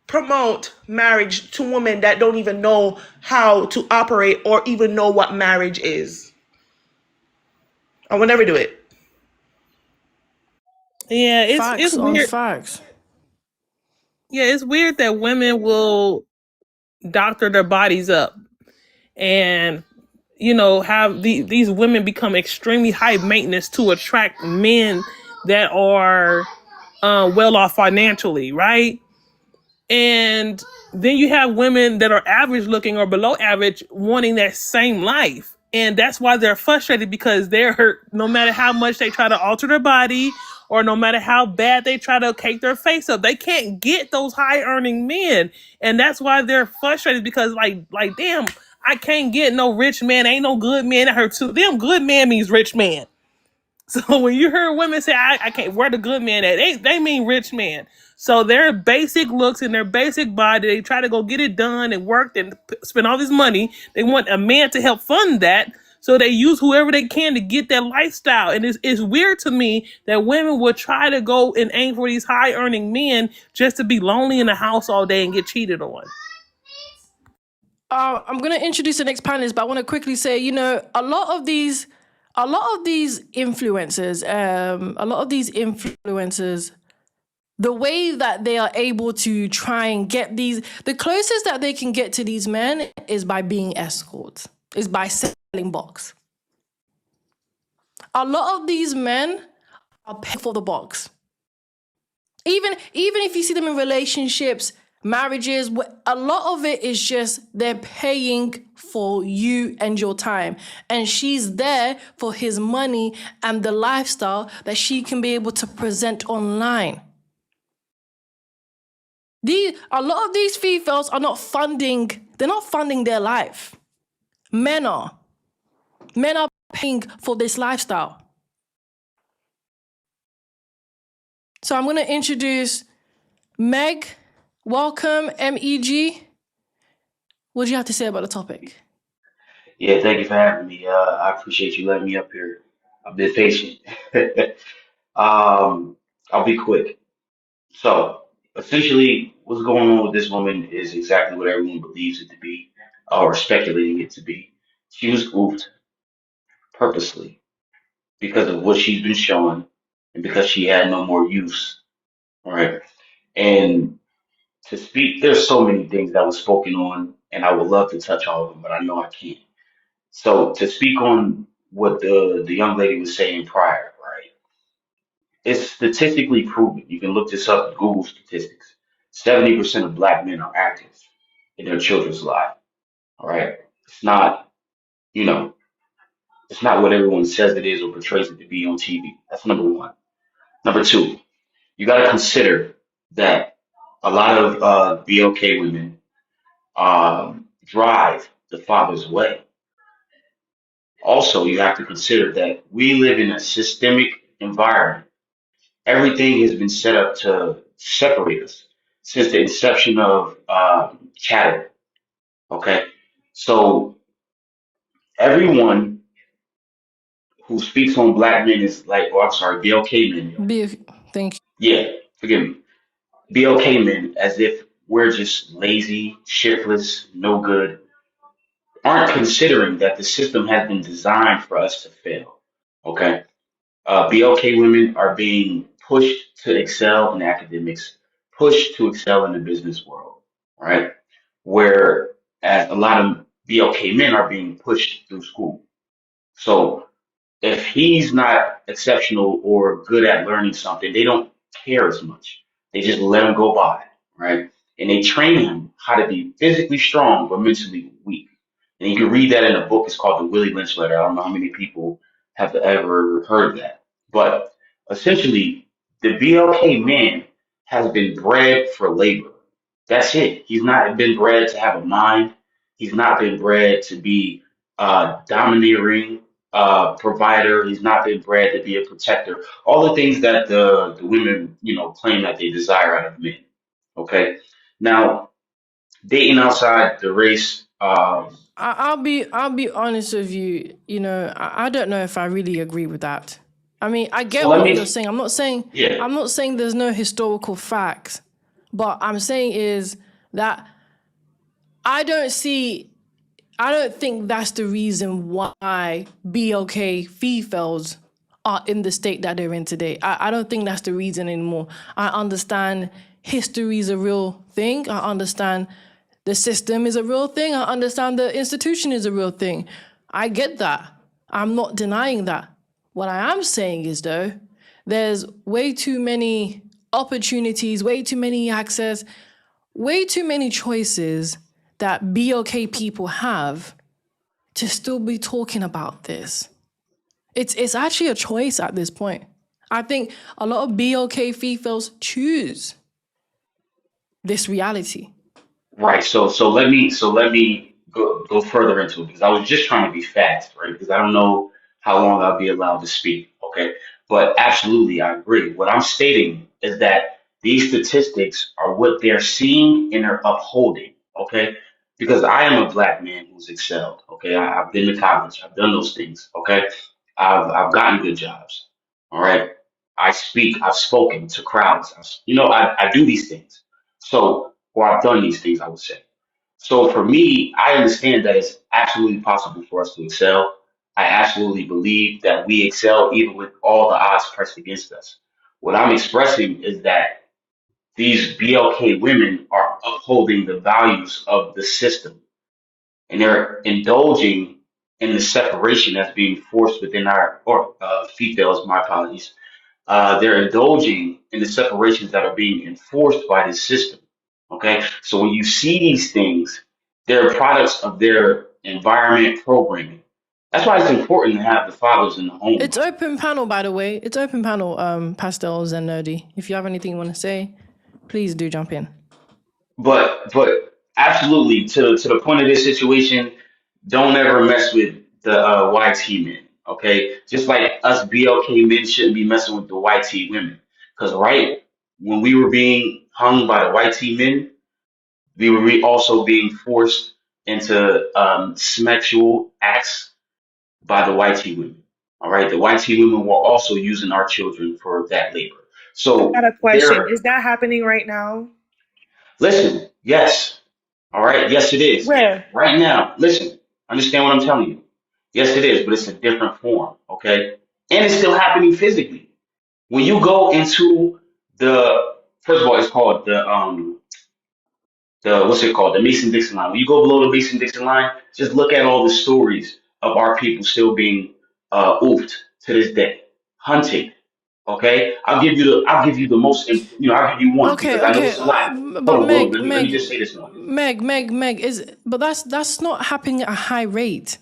promote marriage to women that don't even know how to operate or even know what marriage is. I will never do it. Yeah, it's Facts on weird. facts. Yeah, it's weird that women will doctor their bodies up and have these women become extremely high maintenance to attract men that are well off financially, right? And then you have women that are average looking or below average wanting that same life. And that's why they're frustrated, because they're hurt no matter how much they try to alter their body, or no matter how bad they try to cake their face up. They can't get those high earning men. And that's why they're frustrated, because like damn, I can't get no rich man. Ain't no good man out here too. Them good man means rich man. So when you hear women say, I can't, where the good man at? They mean rich man. So their basic looks and their basic body, they try to go get it done and work and spend all this money. They want a man to help fund that. So they use whoever they can to get that lifestyle. And it's weird to me that women will try to go and aim for these high earning men just to be lonely in the house all day and get cheated on. I'm going to introduce the next panelist, but I want to quickly say, a lot of these influencers, the way that they are able to try and get the closest that they can get to these men is by being escorts, is by selling box. A lot of these men are paying for the box. Even if you see them in relationships, marriages, a lot of it is just they're paying for you and your time. And she's there for his money and the lifestyle that she can be able to present online. A lot of these females are not funding, they're not funding their life. Men are. Men are paying for this lifestyle. So I'm going to introduce Meg. Welcome, MEG. What do you have to say about the topic? Yeah, thank you for having me. I appreciate you letting me up here. I've been patient. um, I'll be quick. So, essentially, what's going on with this woman is exactly what everyone believes it to be, or speculating it to be. She was oofed purposely because of what she's been showing, and because she had no more use. All right, and to speak, there's so many things that was spoken on, and I would love to touch all of them, but I know I can't. So to speak on what the young lady was saying prior, right? It's statistically proven. You can look this up in Google statistics. 70% of black men are active in their children's life. All right. It's not, you know, it's not what everyone says it is or portrays it to be on TV. That's number one. Number two, you got to consider that a lot of BLK women drive the father's way. Also, you have to consider that we live in a systemic environment. Everything has been set up to separate us since the inception of chatter. Okay, so everyone who speaks on black men is like, oh, I'm sorry, BLK men. Thank Yeah, forgive me, BLK men, as if we're just lazy, shiftless, no good, aren't considering that the system has been designed for us to fail. Okay, BLK women are being pushed to excel in academics, pushed to excel in the business world, right? Whereas a lot of BLK men are being pushed through school. So if he's not exceptional or good at learning something, they don't care as much. They just let him go by, right? And they train him how to be physically strong but mentally weak. And you can read that in a book. It's called the Willie Lynch Letter. I don't know how many people have ever heard of that. But essentially, the BLK man has been bred for labor. That's it. He's not been bred to have a mind. He's not been bred to be domineering provider. He's not been bred to be a protector. All the things that the women, claim that they desire out of men. Okay. Now, dating outside the race. I'll be honest with you. I don't know if I really agree with that. I mean, I So get let what you're me, saying. yeah, I'm not saying there's no historical facts, but I'm saying is that I don't think that's the reason why BLK females are in the state that they're in today. I don't think that's the reason anymore. I understand history is a real thing. I understand the system is a real thing. I understand the institution is a real thing. I get that. I'm not denying that. What I am saying is, though, there's way too many opportunities, way too many access, way too many choices that BLK people have to still be talking about this. It's actually a choice at this point. I think a lot of BLK females choose this reality. right. So let me go further into it because I was just trying to be fast, right? Because I don't know how long I'll be allowed to speak. Okay, but absolutely, I agree. What I'm stating is that these statistics are what they're seeing and they're upholding. Okay, because I am a black man who's excelled. Okay, I've been to college. I've done those things. Okay, I've gotten good jobs. All right, I speak. I've spoken to crowds. I do these things. So, or I've done these things, I would say. So for me, I understand that it's absolutely possible for us to excel. I absolutely believe that we excel even with all the odds pressed against us. What I'm expressing is that these BLK women are upholding the values of the system, and they're indulging in the separation that's being forced within Fefails, my apologies. They're indulging in the separations that are being enforced by the system. Okay, so when you see these things, they're products of their environment programming. That's why it's important to have the fathers in the home. It's open panel, by the way. It's open panel, Pastels and Nerdy. If you have anything you want to say, please do jump in. But absolutely, to the point of this situation, don't ever mess with the YT men. Okay, just like us BLK men shouldn't be messing with the YT women, because right when we were being hung by the YT men, we were also being forced into sexual acts by the YT women. All right, the YT women were also using our children for that labor. I So got a question. they're Is that happening right now? listen, yes. All right. Yes, it is. Where? Right now, listen, understand what I'm telling you. Yes, it is, but it's a different form. Okay. And it's still happening physically. When you go into first of all, it's called what's it called? The Mason Dixon line. When you go below the Mason Dixon line, just look at all the stories of our people still being oofed to this day, hunted. Okay. I'll give you the most, I'll give you one Okay, because I know okay, it's a lot. but Hold on, Meg, let me just say this one. Meg but that's not happening at a high rate.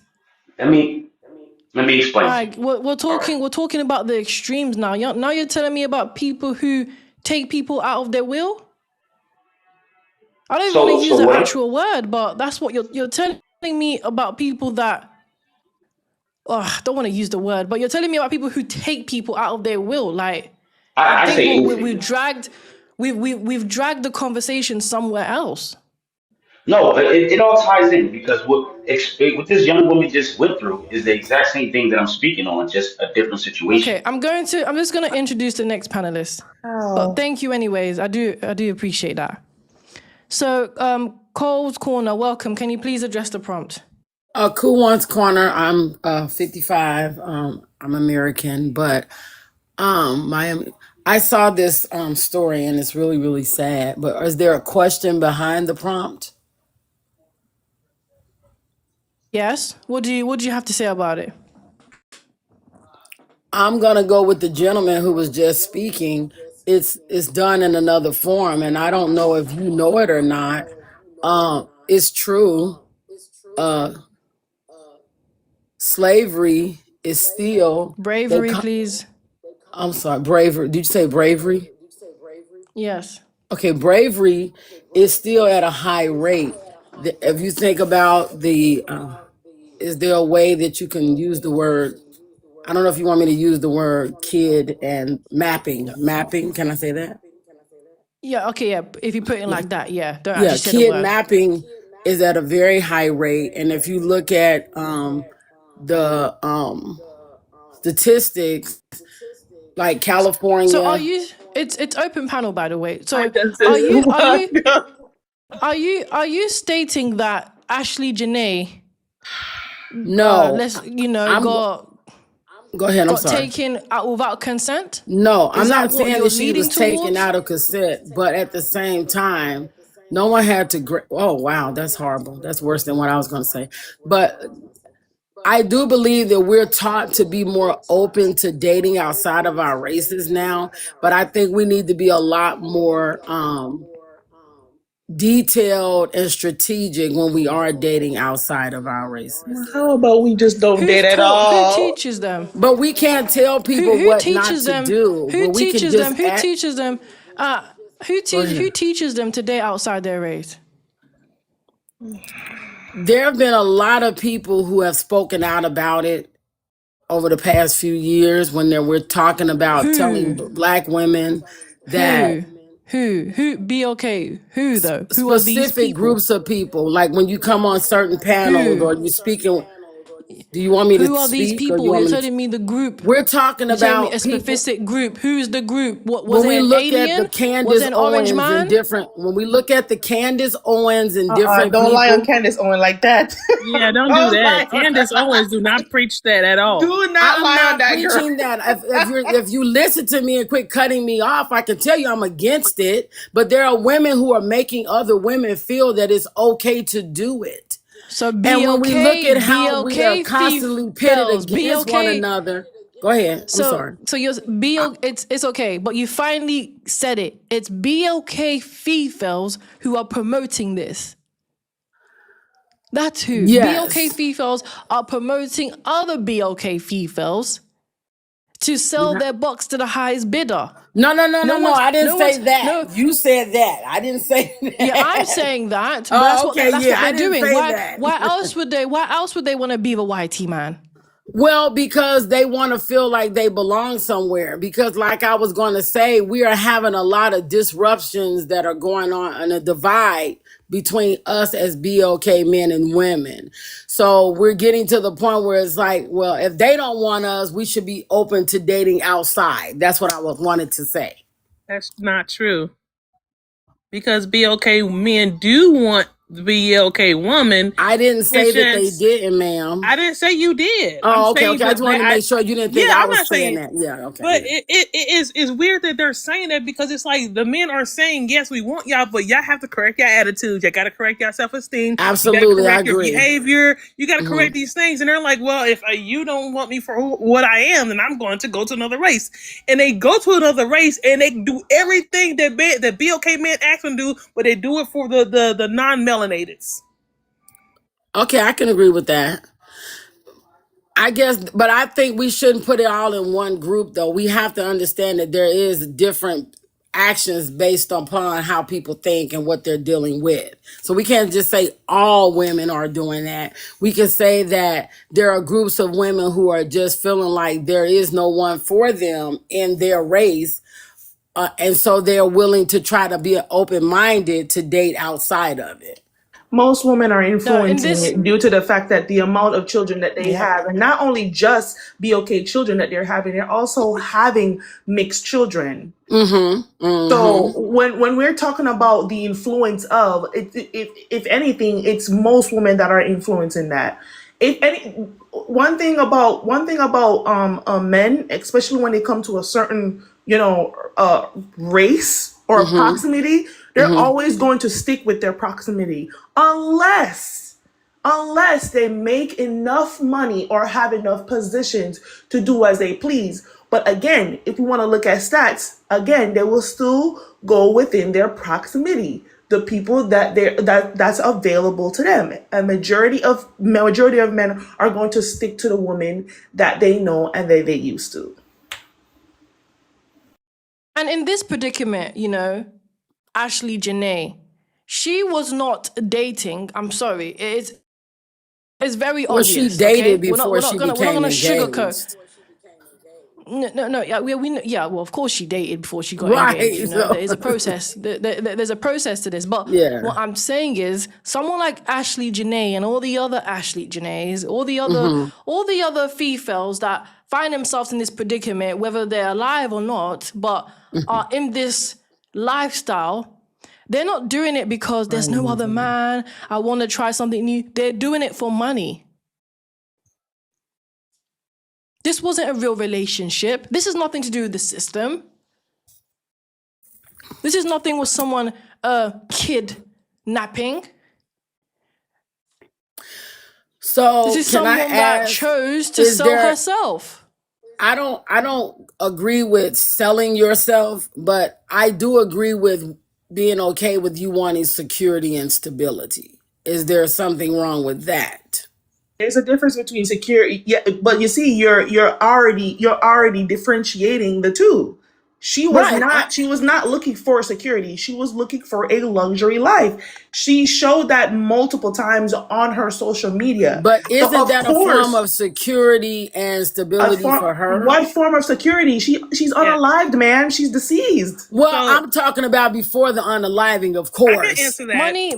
Let me explain to Like you. we're All right. talking about the extremes now. Now you're telling me about people who take people out of their will. I don't even want to use So the what? actual word, but that's what you're telling me about people that. Oh, I don't want to use the word, but you're telling me about people who take people out of their will. Like, I I think say we've oofing. dragged we've dragged the conversation somewhere else. No, it all ties in because what this young woman just went through is the exact same thing that I'm speaking on, just a different situation. Okay, I'm just gonna introduce the next panelist. But How? thank you anyways. I do appreciate that. So, Cole's Corner, welcome. Can you please address the prompt? Cool One's Corner. I'm 55. I'm American, but Miami. I saw this story and it's really really sad. But is there a question behind the prompt? Yes. What do you have to say about it? I'm gonna go with the gentleman who was just speaking. It's done in another form, and I don't know if you know it or not. It's true. Uh, Slavery is still they. Bravery, please. I'm sorry, bravery. Did you say bravery? Yes. Okay, bravery is still at a high rate. If you think about is there a way that you can use the word? I don't know if you want me to use the word kid and mapping. Mapping, can I say that? Yeah, okay, yeah. If you put it Yeah. like that, yeah. Don't Yeah, actually say the word. kidnapping is at a very high rate. And if you look at the statistics, like So California, it's open panel by the way. I So just are said, you are what? you are you stating that Ashlee Janae no, let's I'm go ahead, I'm got sorry. taken out without consent? No, I'm Is that not what saying you're that she leading was taken towards? out of cassette, but at the same time, no one had to. Oh wow, that's horrible. That's worse than what I was going to say. But I do believe that we're taught to be more open to dating outside of our races now. But I think we need to be a lot more detailed and strategic when we are dating outside of our races. How about we just don't date at Who all? teaches them? But we can't tell people Who what not teaches to them? do. Who But we can teaches them? just Who act. teaches them? Go Who ahead. teaches them to date outside their race? There have been a lot of people who have spoken out about it over the past few years when we're talking about telling Who? black women that Who? Who? Be okay. Who though? Who are these specific people? groups of people, like when you come on certain panels or Who? you speaking, Do you want me to Who are these speak or you people? want You're me telling me the group. We're talking You're telling me a about people. specific group. Who's the group? What was When it? we An look at the alien? Was Candace it an orange Owens and man? different, when we look at the Candace Owens and different Don't lie on people, Candace Owen like that. Yeah, don't do Don't that. lie on Candace Owens do not preach that at all. Do not I'm lie on not that girl. preaching that. If you listen to me and quit cutting me off, I can tell you I'm against it. But there are women who are making other women feel that it's okay to do it. So And be when we look okay, at be how we are okay, constantly pitted Fefails. Be against one okay. another, go ahead. I'm sorry. So you're it's okay, but you finally said it. It's be okay, Fefails who are promoting this. That's who. BOK Yes. Fefails are promoting other BOK Fefails to sell their box to the highest bidder. No. I didn't No say one's that. no. You said that. I didn't say that. Yeah, I'm saying that, but Oh, okay. that's Yeah, what I they're didn't doing. say Why that. why else would they want to be the YT man? Well, because they want to feel like they belong somewhere. Because, like I was going to say, we are having a lot of disruptions that are going on and a divide between us as BOK men and women. So we're getting to the point where it's like, well, if they don't want us, we should be open to dating outside. That's what I wanted to say. That's not true. Because BOK men do want the BLK woman. I didn't say It's that they just, didn't, ma'am. I didn't say you did. I'm Oh, okay. saying I just wanted to make sure you didn't think I I'm was not saying saying that. Yeah, okay. But Yeah. it's weird that they're saying that because it's like the men are saying, yes, we want y'all, but y'all have to correct your attitudes. Y'all got to correct your self-esteem. Absolutely, you got to I correct your agree. behavior. You got to correct these things. And they're like, well, if you don't want me for what I am, then I'm going to go to another race. And they go to another race and they do everything that BOK men ask them to do, but they do it for the non-melanateds. Okay, I can agree with that. I guess, but I think we shouldn't put it all in one group, though. We have to understand that there is different actions based upon how people think and what they're dealing with. So we can't just say all women are doing that. We can say that there are groups of women who are just feeling like there is no one for them in their race. And so they're willing to try to be open-minded to date outside of it. Most women are No, in influencing this, it due to the fact that the amount of children that they yeah. have, and not only just BOK children that they're also having mixed children. So when we're talking about the influence of, if anything, it's most women that are influencing that. If any, one thing about men, especially when they come to a certain race or proximity, they're always going to stick with their proximity unless they make enough money or have enough positions to do as they please. But again, if we want to look at stats, again, they will still go within their proximity, the people that's available to them. A majority of men are going to stick to the women that they know and that they used to. And in this predicament, Ashlee Janae, she was not dating. I'm sorry, it's very Well, she obvious. dated Okay, before she we're not became gonna sugarcoat. engaged. No. Yeah, yeah. Well, of course she dated before she got Right. engaged. So, There is a process. There's a process to this. But yeah. what I'm saying is, someone like Ashlee Janae and all the other Ashlee Janaes, all the other Fefails that find themselves in this predicament, whether they're alive or not, but are in this lifestyle. They're not doing it because there's no other man. I want to try something new. They're doing it for money. This wasn't a real relationship. This has nothing to do with the system. This is nothing with someone kidnapping. So This is can someone I that ask, chose to sell herself. I don't agree with selling yourself, but I do agree with being okay with you wanting security and stability. Is there something wrong with that? There's a difference between security, yeah, but you see, you're already differentiating the two. She was Right. not looking for security. She was looking for a luxury life. She showed that multiple times on her social media. But So isn't of that a form course, of security and stability for her? what form of security? She's unalived, man. She's deceased. Well, So- I'm talking about before the unaliving, of I can course. answer that. Money.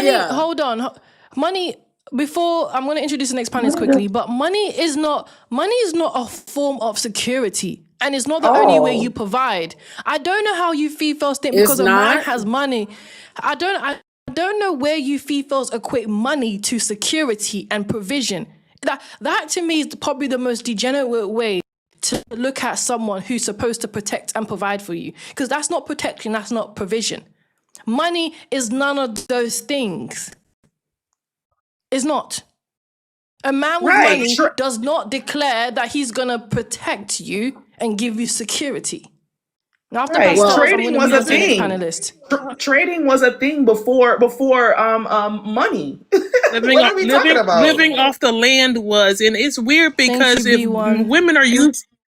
Yeah. Hold on. Money. before I'm going to introduce the next panelist quickly, but money is not a form of security, and it's not the only way you Oh, provide. I don't know how you females think It's because a man not. has money. I don't know where you females equate money to security and provision. That to me is probably the most degenerate way to look at someone who's supposed to protect and provide for you, because that's not protection, that's not provision. Money is none of those things. It's not. A man with Right. money does not declare that he's going to protect you and give you security. Now, after Right. Pastel, I'm Trading going to was move a on to the next thing. panelist. Trading was a thing before money. Living What off are we talking about? living off the land was, and it's weird Thank you, because B1.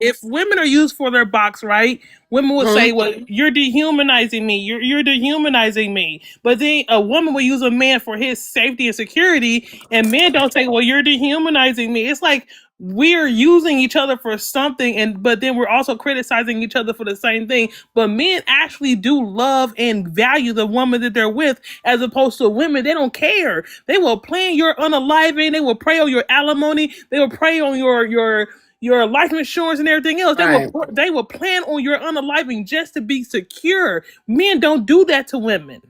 if women are used for their box, right? Women would say, "Well, you're dehumanizing me. You're dehumanizing me." But then a woman will use a man for his safety and security, and men don't say, "Well, you're dehumanizing me." It's like we're using each other for something, but then we're also criticizing each other for the same thing. But men actually do love and value the woman that they're with, as opposed to women. They don't care. They will plan your unaliving. They will prey on your alimony. They will prey on your life insurance and everything else. Right. They will plan on your unaliving just to be secure. Men don't do that to women.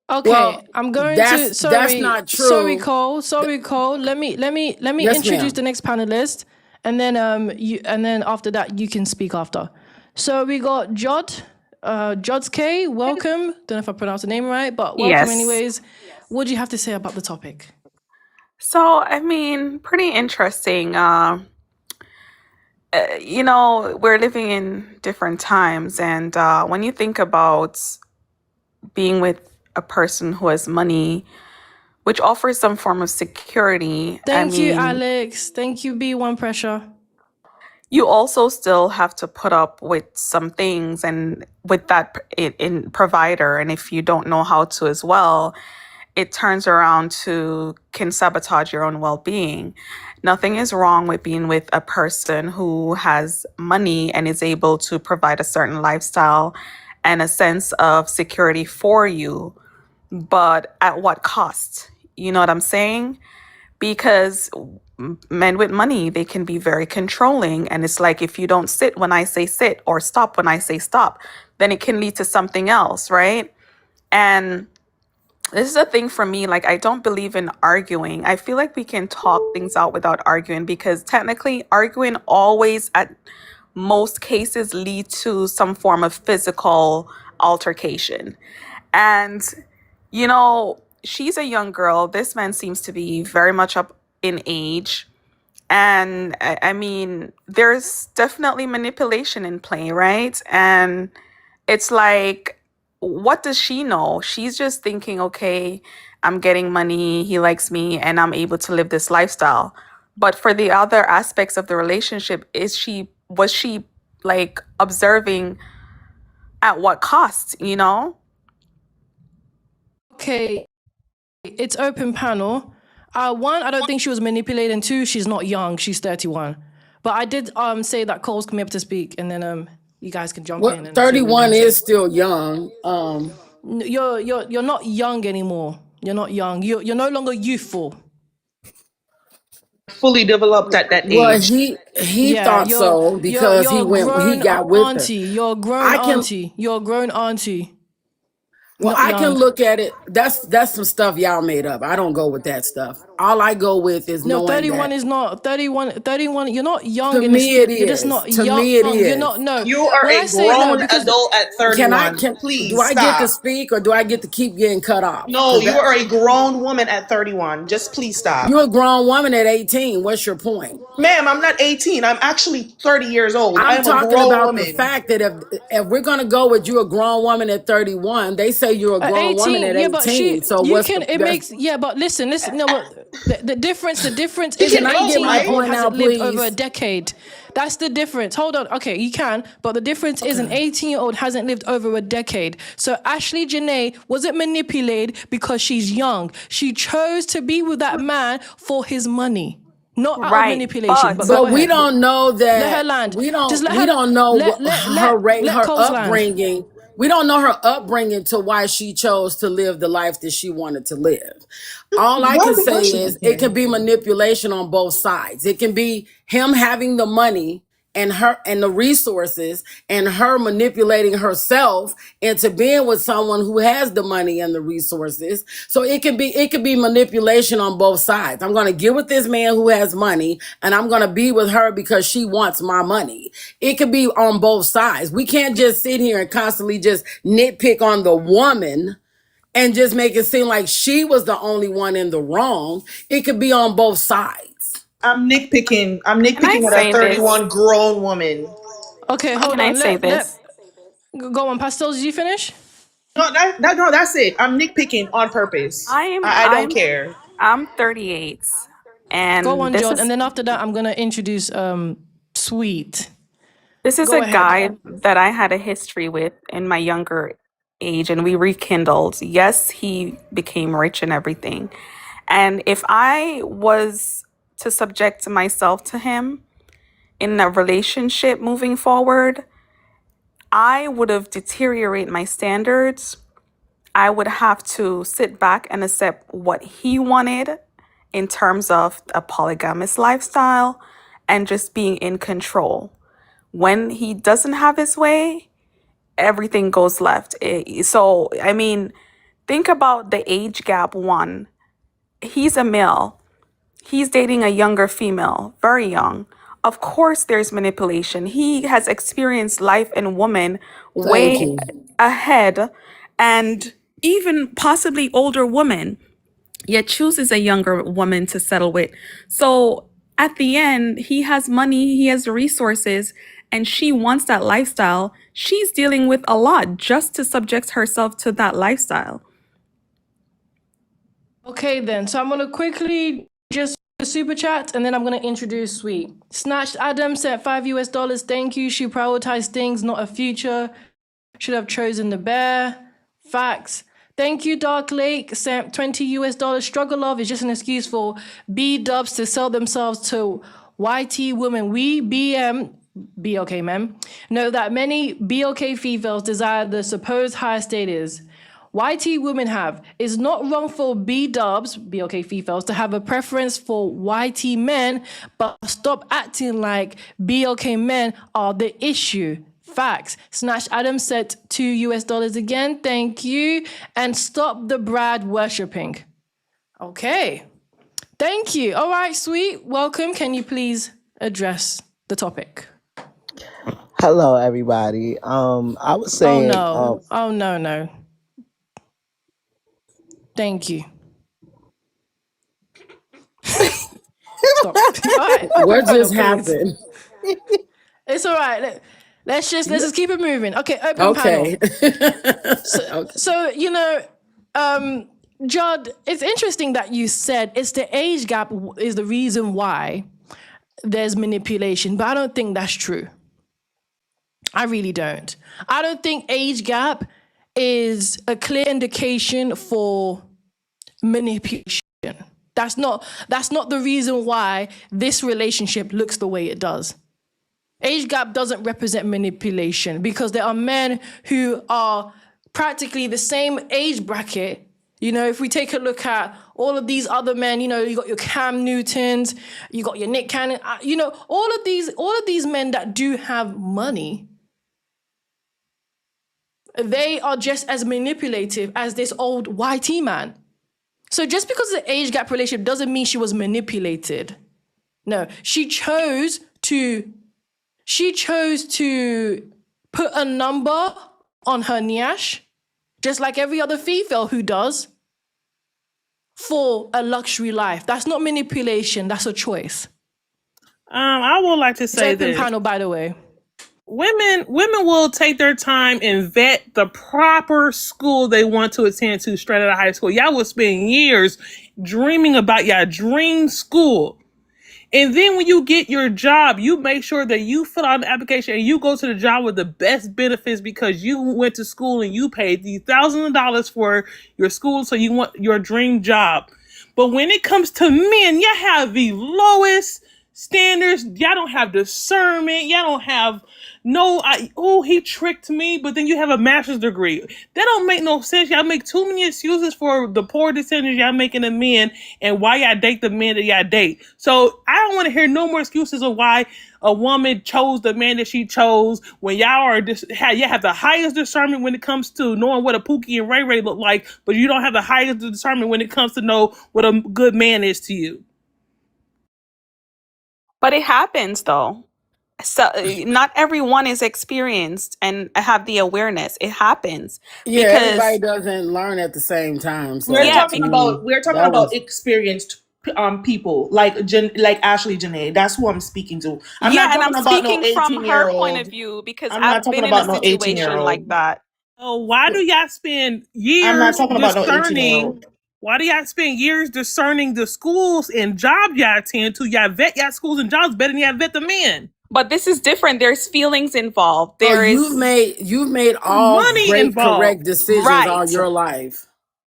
Okay, Well, I'm going to. that's Sorry, not true. Sorry, Cole. Let me Yes, introduce ma'am. the next panelist, and then after that you can speak after. So we got Jods K. Welcome. Don't know if I pronounced the name right, but welcome Yes. anyways. What do you have to say about the topic? So, I mean, pretty interesting. We're living in different times, and when you think about being with a person who has money, which offers some form of security, Thank you, Alex. Thank you, B1 Pressure. you also still have to put up with some things and with that in provider. And if you don't know how to as well, it turns around to can sabotage your own well-being. Nothing is wrong with being with a person who has money and is able to provide a certain lifestyle and a sense of security for you, but at what cost? You know what I'm saying? Because men with money, they can be very controlling. And it's like, if you don't sit when I say sit or stop when I say stop, then it can lead to something else, right? And this is a thing for me. Like, I don't believe in arguing. I feel like we can talk things out without arguing, because technically arguing always at most cases lead to some form of physical altercation. And, she's a young girl. This man seems to be very much up in age. And I mean, there's definitely manipulation in play, right? And it's like, what does she know? She's just thinking, okay, I'm getting money, he likes me, and I'm able to live this lifestyle. But for the other aspects of the relationship, was she like observing at what cost, Okay, it's open panel. One, I don't think she was manipulated, and two, she's not young. She's 31. But I did say that Cole's coming up to speak, and then you guys can jump in and say what you're 31 gonna say. is still young. You're not young anymore. You're not young. You're no longer youthful. Fully developed at that Well, age. he Yeah, thought so because you're he grown got with her. auntie. You're grown I can auntie. You're grown auntie. well, Not I can young. look at it. That's some stuff y'all made up. I don't go with that stuff. All I go with is No, knowing 31 that is not 31. You're not young to in this. me it You're just is. not To young. me it You're is. not. No. You are When I a say no, grown because adult at Can 31. do Please I get to stop. speak or do I get to keep getting cut off? No, Because you are a grown woman at 31. Just please stop. you're a grown woman at 18. What's your point? Ma'am, I'm not 18. I'm actually 30 years old. I I'm am a talking grown about the woman. fact that if we're gonna go with you a grown woman at 31, they say you're a grown woman 18, at yeah, but 18. So you what's can. the It that's makes. Yeah, but listen. No, but the difference He is an Can can I get go, my 18-year-old right? point hasn't out, lived over a please? decade. That's the difference. Hold on. Okay, you can, but the difference is an Okay. 18-year-old hasn't lived over a decade. So Ashlee Janae wasn't manipulated because she's young. She chose to be with that man for his money. Not out of right? manipulation, But but go But we ahead. don't know Let her that land. Just we don't know what her let Coles land. upbringing. We don't know her upbringing to why she chose to live the life that she wanted to live. All I can What say was she is it can thinking? be manipulation on both sides. It can be him having the money and her and the resources and her manipulating herself into being with someone who has the money and the resources. So it could be manipulation on both sides. I'm going to get with this man who has money and I'm going to be with her because she wants my money. It could be on both sides. We can't just sit here and constantly just nitpick on the woman and just make it seem like she was the only one in the wrong. It could be on both sides. I'm nitpicking. I'm Can I nitpicking at a say this? 31 grown woman. Okay, hold Can I on. say Let this? go on. Pastels, did you finish? No, no, that's it. I'm nitpicking on purpose. I'm I don't I'm care. I'm 38, Go and on, John. And then after that, I'm gonna introduce Sweet. this is Go a ahead. guy that I had a history with in my younger age, and we rekindled. Yes, he became rich and everything. And if I was to subject myself to him in a relationship moving forward, I would have deteriorated my standards. I would have to sit back and accept what he wanted in terms of a polygamous lifestyle and just being in control. When he doesn't have his way, everything goes left. So, I mean, think about the age gap one. He's a male, he's dating a younger female, very young. Of course, there's manipulation. He has experienced life and woman Thank way you. ahead, and even possibly older woman, yet chooses a younger woman to settle with. So at the end, he has money, he has the resources, and she wants that lifestyle. She's dealing with a lot just to subject herself to that lifestyle. Okay, then. So I'm gonna quickly just super chat, and then I'm gonna introduce Sweet. Snatched Adam sent $5 US. Thank you. She prioritized things, not a future. Should have chosen the bear. Facts. Thank you, Dark Lake. Sent $20 US. Struggle love is just an excuse for B dubs to sell themselves to YT women. We BOK men know that many BOK females desire the supposed higher status YT women have. It's not wrong for B dubs, BOK females, to have a preference for YT men, but stop acting like BOK men are the issue. Facts. Snatch Adam said $2 again. Thank you. And stop the Brad worshipping. Okay. Thank you. All right, Sweet. Welcome. Can you please address the topic? Hello, everybody. I was Oh saying, no. Oh no. Thank you. Stop. All right, open What panel, just please. happened? It's all right. Let's just keep it moving. Okay, open panel. Okay. Okay. So Judd, it's interesting that you said it's the age gap is the reason why there's manipulation, but I don't think that's true. I really don't. I don't think age gap is a clear indication for manipulation. That's not the reason why this relationship looks the way it does. Age gap doesn't represent manipulation because there are men who are practically the same age bracket. You know, if we take a look at all of these other men, you know, you got your Cam Newtons, you got your Nick Cannon, you know, all of these men that do have money, they are just as manipulative as this old YT man. So just because it's an age gap relationship doesn't mean she was manipulated. No, she chose to put a number on her niash, just like every other female who does, for a luxury life. That's not manipulation, that's a choice. I would like to say It's open this. panel, by the way. Women will take their time and vet the proper school they want to attend to straight out of high school. Y'all will spend years dreaming about y'all dream school. And then when you get your job, you make sure that you fill out an application and you go to the job with the best benefits because you went to school and you paid these thousands of dollars for your school, so you want your dream job. But when it comes to men, you have the lowest standards. Y'all don't have discernment. Y'all don't have he tricked me, but then you have a master's degree. That don't make no sense. Y'all make too many excuses for the poor decisions y'all making in men and why y'all date the men that y'all date. So I don't want to hear no more excuses of why a woman chose the man that she chose when y'all have the highest discernment when it comes to knowing what a Pookie and Ray Ray look like, but you don't have the highest discernment when it comes to know what a good man is to you. But it happens though. So not everyone is experienced and have the awareness. It happens Yeah, everybody because doesn't learn at the same time. We're So yeah, talking I about mean, that was experienced people like like Ashlee Janae. That's who I'm speaking to. I'm not yeah, and I'm talking about no speaking from 18 her year point of old. view because I'm not I've talking been in a about no 18 year situation like old. that. Oh, why do y'all spend I'm not years talking about no 18 year discerning? old. Why do y'all spend years discerning the schools and jobs y'all attend to? Y'all vet y'all schools and jobs better than y'all vet the men. But this is different. There's feelings involved. so There is you've made all Money great involved. correct decisions all right. your life.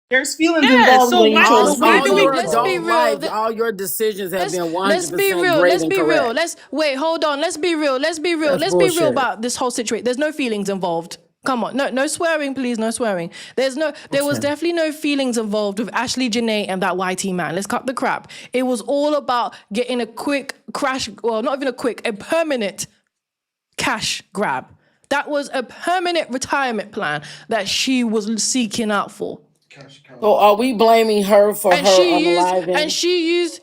There's feelings Yeah. involved So when you why chose All to be why with all do we your Let's be someone. adult real. life, all your decisions have been Let's be 100% real. great Let's and be real. correct. Let's wait. Hold on. Let's be real. Let's be real. That's Let's be real bullshit. about this whole situation. There's no feelings involved. Come on, no swearing, please, no swearing. There was Okay. definitely no feelings involved with Ashlee Janae and that YT man. Let's cut the crap. It was all about getting a quick crash, well, not even a permanent cash grab. That was a permanent retirement plan that she was seeking out for. So are we blaming her for And her and unaliving? she used,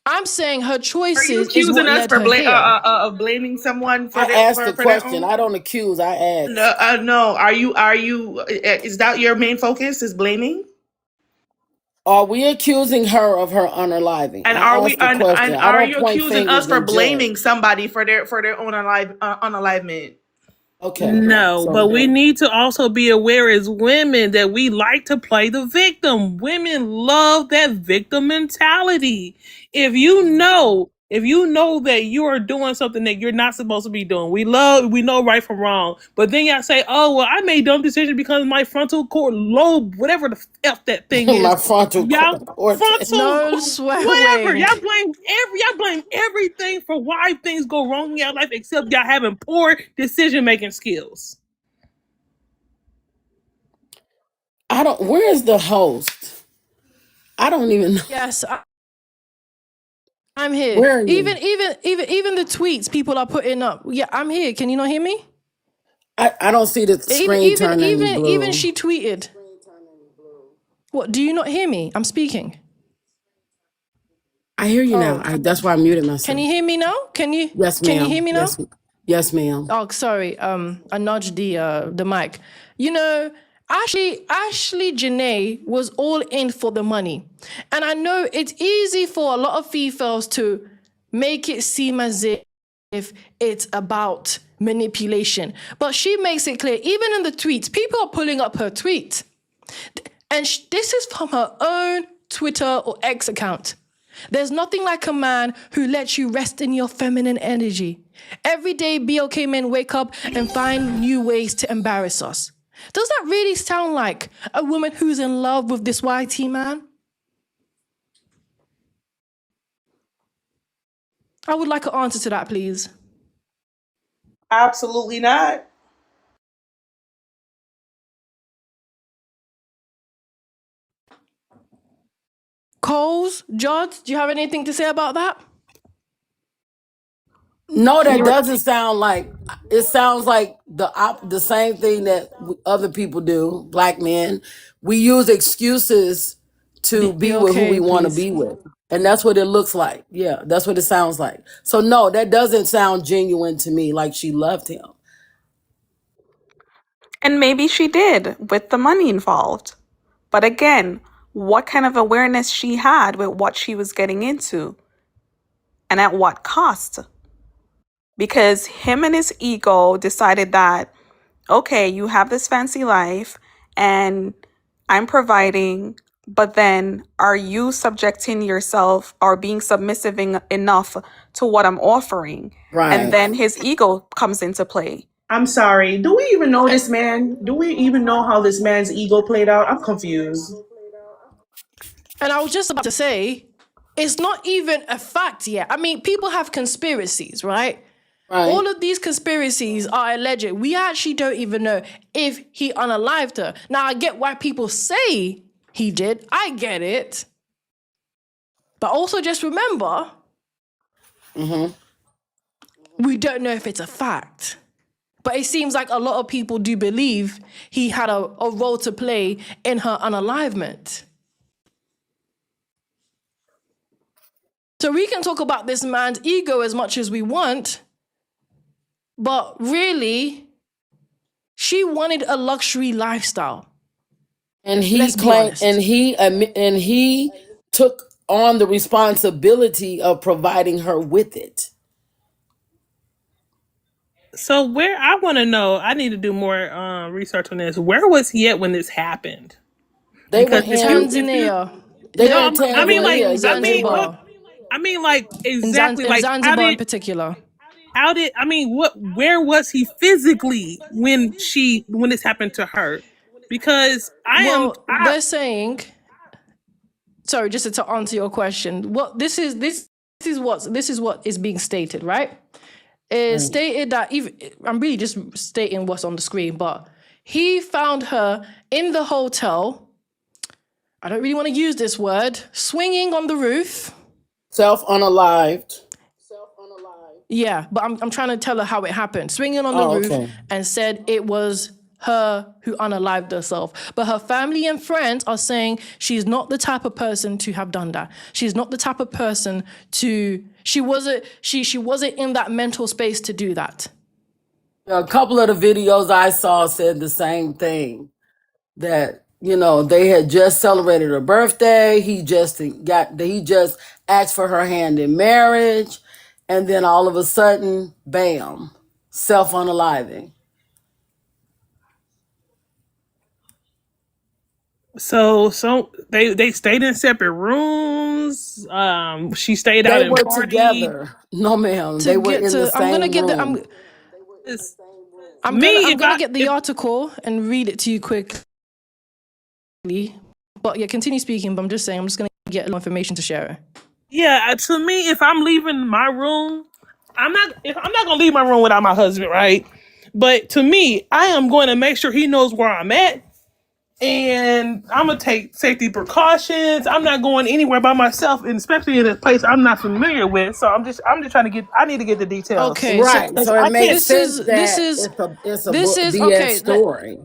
I'm saying her Are you choices is accusing what us led for her here. of blaming someone I for asked a for their question. own? I don't accuse, I ask. No, no. Are you? Is that your main focus? Is blaming? Are we accusing her of her unaliving? And I are we asked a question. and I are don't you point accusing us fingers for and judge. blaming somebody for their own unalivement? Okay. No, but So we need to also be aware as women that we like to play the victim. Women love that victim mentality. If you know that you are doing something that you're not supposed to be doing, we know right from wrong. But then y'all say, "Oh, well, I made dumb decisions because my frontal cord lobe, whatever the f that thing is." my frontal Y'all cortex. frontal No whatever. swearing. Y'all blame everything for why things go wrong in your life except y'all having poor decision making skills. I don't where's the host? I don't even know. Yes, I'm here. Where are you? Even the tweets people are putting up. Yeah, I'm here. Can you not hear me? I don't see the screen turning Even blue. she tweeted. What? Do you not hear me? I'm speaking. I hear you now. Oh, That's why I muted can you myself. hear me now? Yes, Can you hear ma'am. me now? Yes, ma'am. Oh, sorry. I nudged the mic. You know, Ashlee Janae was all in for the money, and I know it's easy for a lot of Fefails to make it seem as if it's about manipulation, but she makes it clear. Even in the tweets, people are pulling up her tweet, and this is from her own Twitter or X account. There's nothing like a man who lets you rest in your feminine energy. Every day, BOK men wake up and find new ways to embarrass us. Does that really sound like a woman who's in love with this YT man? I would like an answer to that, please. Absolutely not. Coles, Judd, do you have anything to say about that? No, that You're doesn't sound like. It sounds like the same thing that other people do. Black men, we use excuses to be be with who we okay, want to please. be with, and that's what it looks like. Yeah, that's what it sounds like. So no, that doesn't sound genuine to me. Like she loved him. And maybe she did with the money involved. But again, what kind of awareness she had with what she was getting into and at what cost? Because him and his ego decided that, okay, you have this fancy life and I'm providing, but then are you subjecting yourself or being submissive enough to what I'm offering? And Right. then his ego comes into play. I'm sorry. Do we even know this man? Do we even know how this man's ego played out? I'm confused. And I was just about to say, it's not even a fact yet. I mean, people have conspiracies, right? Right. All of these conspiracies are alleged. We actually don't even know if he unalived her. Now, I get why people say he did. I get it. But also just remember, we don't know if it's a fact. But it seems like a lot of people do believe he had a role to play in her unalivement. So we can talk about this man's ego as much as we want, but really, she wanted a luxury lifestyle. And he Let's be claimed, honest. and he took on the responsibility of providing her with it. So where I want to know, I need to do more research on this. Where was he at when this happened? They were Because in Tanzania. they were no, in I mean like, Tanzania. Yeah, they were. Zanzibar. Exactly In like Zanzibar in particular. where was he physically when this happened to her? Because Well, they're saying, sorry, just to answer your question. What this is what is being stated, right? It's stated that I'm really just stating what's on the screen, but he found her in the hotel. I don't really want to use this word, swinging on the roof. Self-unalived. Yeah, but I'm trying to tell her how it happened. Swinging on the roof, Okay. and said it was her who unalived herself. But her family and friends are saying she's not the type of person to have done that. She's not the type of person she wasn't in that mental space to do that. A couple of the videos I saw said the same thing. That, they had just celebrated her birthday. He just asked for her hand in marriage, and then all of a sudden, bam, self-unaliving. So they stayed in separate rooms. She stayed out They and were party. together. No, ma'am. To They were get in the to, I'm gonna same get the room. I'm gonna get the article and read it to you quickly. But yeah, continue speaking. But I'm just gonna get a little information to share. Yeah, to me, if I'm leaving my room, I'm not gonna leave my room without my husband, right? But to me, I am going to make sure he knows where I'm at, and I'm gonna take safety precautions. I'm not going anywhere by myself, and especially in a place I'm not familiar with. So I'm just trying to get. I need to get the details. Okay, Right. So it I makes can't. sense that it's a BS story.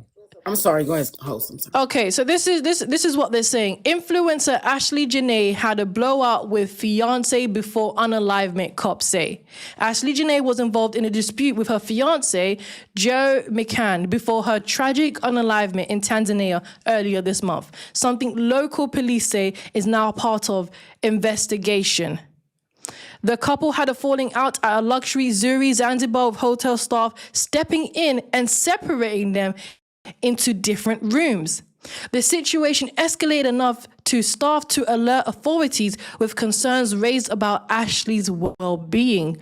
I'm sorry. Go ahead, host. I'm sorry. Okay, so this is what they're saying. Influencer Ashlee Janae had a blowout with fiance before unalivement, cops say. Ashlee Janae was involved in a dispute with her fiance, Joe McCann, before her tragic unalivement in Tanzania earlier this month. Something local police say is now part of investigation. The couple had a falling out at a luxury Zuri Zanzibar with hotel staff stepping in and separating them into different rooms. The situation escalated enough to staff to alert authorities with concerns raised about Ashlee's well-being,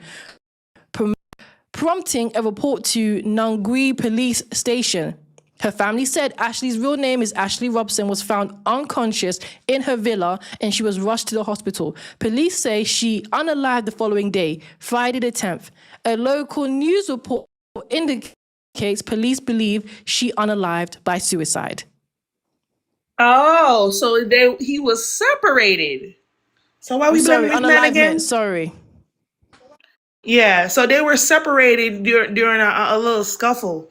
prompting a report to Nangui police station. Her family said Ashlee's real name is Ashlee Robson, was found unconscious in her villa and she was rushed to the hospital. Police say she unalived the following day, Friday the 10th. A local news report indicates police believe she unalived by suicide. Oh, so he was separated. So why are we blaming this man again? Sorry. Yeah, so they were separated during a little scuffle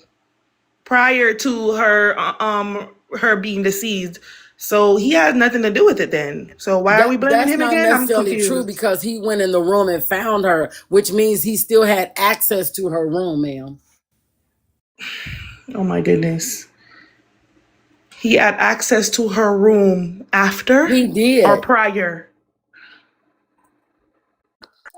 prior to her being deceased. So he has nothing to do with it then. So why are we blaming him again? I'm necessarily confused. true because he went in the room and found her, which means he still had access to her room, ma'am. Oh my goodness. He had access to her room after? He did. Or prior?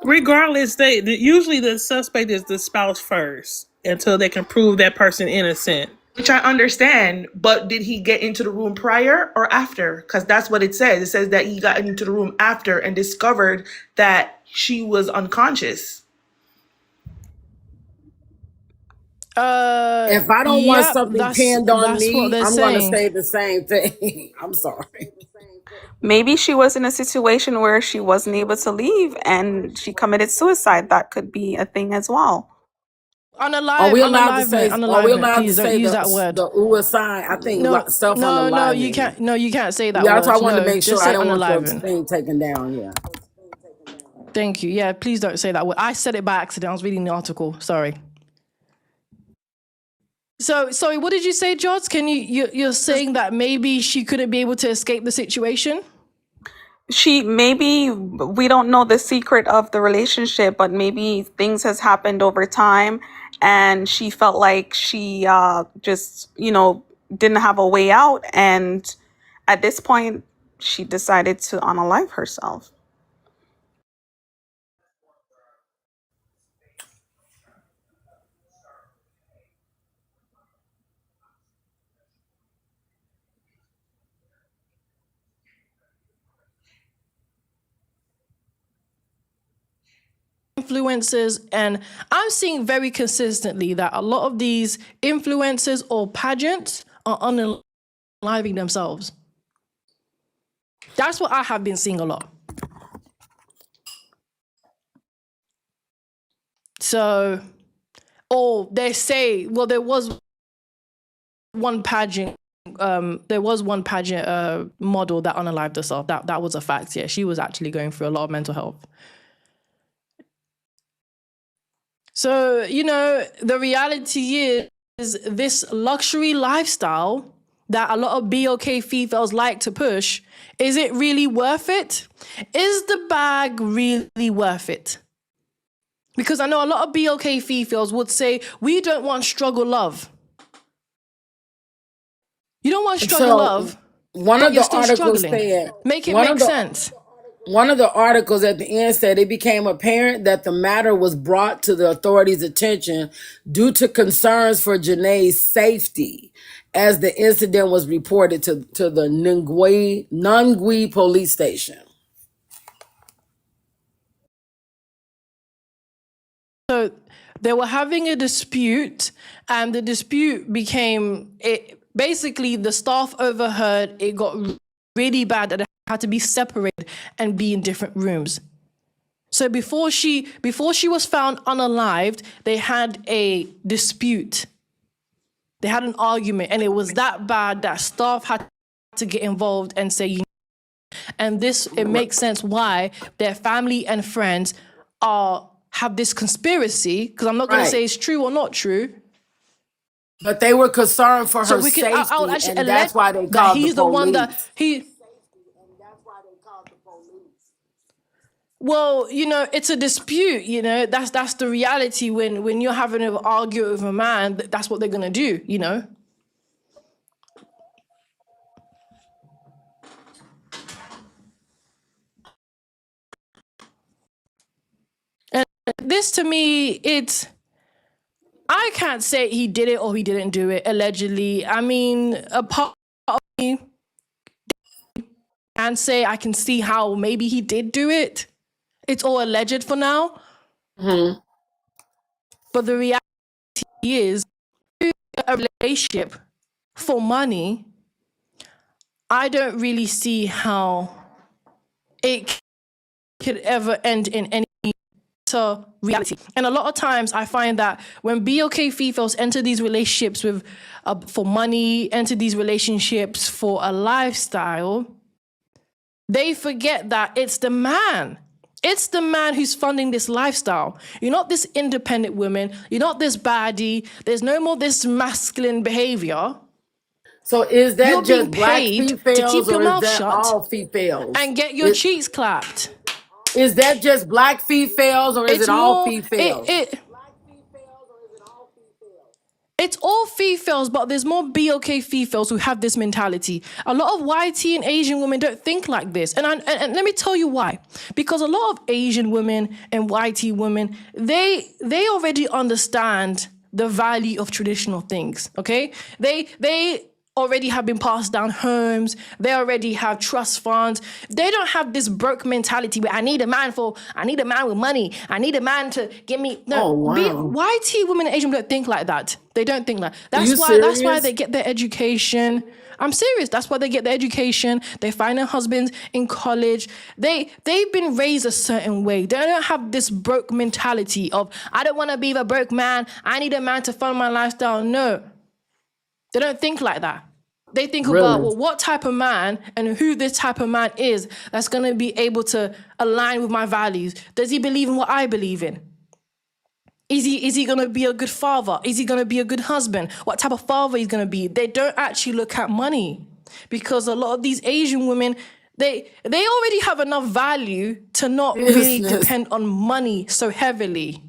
Regardless, usually the suspect is the spouse first until they can prove that person innocent. Which I understand, but did he get into the room prior or after? Because that's what it says. It says that he got into the room after and discovered that she was unconscious. If I don't want something pinned on me, I'm going to say the same thing. I'm sorry. Maybe she was in a situation where she wasn't able to leave and she committed suicide. That could be a thing as well. Are we Unalivement. allowed to Please don't say use that word. the ooh sign? I think No, self no, you unaliving. can't. No, you can't say that Yeah, that's why I word. wanted to No, make sure. just I say don't want the unaliving. thing taken down. Yeah. Thank you. Yeah, please don't say that word. I said it by accident. I was reading the article. Sorry. So, sorry, what did you say, Jods? You're saying that maybe she couldn't be able to escape the situation? Maybe we don't know the secret of the relationship, but maybe things has happened over time and she felt like she just, didn't have a way out. And at this point, she decided to unalive herself. Influencers, and I'm seeing very consistently that a lot of these influencers or pageants are unaliving themselves. That's what I have been seeing a lot. So, they say, well, there was one pageant model that unalived herself. That was a fact. Yeah, she was actually going through a lot of mental health. So, the reality is this luxury lifestyle that a lot of BOK Fefails like to push, is it really worth it? Is the bag really worth it? Because I know a lot of BOK Fefails would say, we don't want struggle love. You don't want struggle love, One but of you're the still articles struggling. said Make it make sense. one of the articles at the end said it became apparent that the matter was brought to the authorities' attention due to concerns for Janae's safety as the incident was reported to the Nungwi police station. So they were having a dispute, and the dispute became, basically the staff overheard, it got really bad that it had to be separated and be in different rooms. So before she was found unalived, they had a dispute. They had an argument, and it was that bad that staff had to get involved and say, and it makes sense why their family and friends have this conspiracy, because I'm not going to say it's true or not true. But they were concerned for her safety, I'll actually and that's why they that called he's the the one police. that he. Well, it's a dispute. That's the reality when you're having an argument with a man. That's what they're gonna do. And this, to me, I can't say he did it or he didn't do it, allegedly. I mean, a part of me can say I can see how maybe he did do it. It's all alleged for now. Mm-hmm. But the reality is, a relationship for money, I don't really see how it could ever end in any reality. And a lot of times I find that when BOK Fefails enter these relationships with for money, enter these relationships for a lifestyle, they forget that it's the man. It's the man who's funding this lifestyle. You're not this independent woman. You're not this baddie. There's no more this masculine behavior. So is that You're being just black paid to females, keep your or is mouth that shut all females? and get your cheeks clapped. Is that just black females, or is It's it all more females? It's all Fefails, but there's more BOK Fefails who have this mentality. A lot of YT and Asian women don't think like this. And let me tell you why. Because a lot of Asian women and YT women, they already understand the value of traditional things, okay? They already have been passed down homes. They already have trust funds. They don't have this broke mentality where I need a man with money. I need a man to give me. Oh No, wow. YT women and Asian don't think like that. They don't think like Are that's you why serious? they get their education. I'm serious. That's why they get their education. They find their husbands in college. They've been raised a certain way. They don't have this broke mentality of I don't want to be the broke man. I need a man to fund my lifestyle. No, they don't think like that. They think about, Really? well, what type of man and who this type of man is that's going to be able to align with my values. Does he believe in what I believe in? Is he going to be a good father? Is he going to be a good husband? What type of father he's going to be? They don't actually look at money because a lot of these Asian women, they already have enough value to not really Business. depend on money so heavily.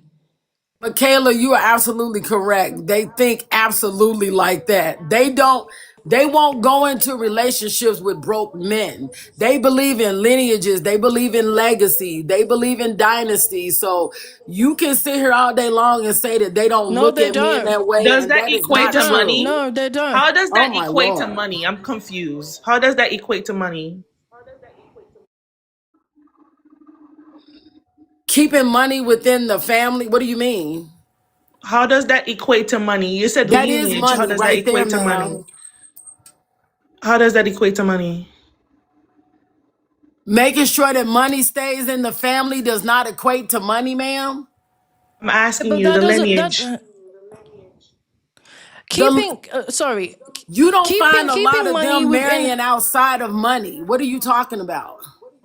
Michaela, you are absolutely correct. They think absolutely like that. They won't go into relationships with broke men. They believe in lineages, they believe in legacy, they believe in dynasty. So you can sit here all day long and say that they don't No, look they at men don't. that way, Does and that that is They equate not to don't. true. money? No, they don't. How does Oh that my equate to Lord. money? I'm confused. How does that equate to money? Keeping money within the family, what do you mean? How does that equate to money? You said That is lineage. How money does that right there, equate to money? ma'am. How does that equate to money? Making sure that money stays in the family does not equate to money, ma'am. I'm asking But you that the doesn't, lineage. The keeping, sorry, You don't keeping, find a lot keeping of money them within. marrying outside of money. What are you talking about?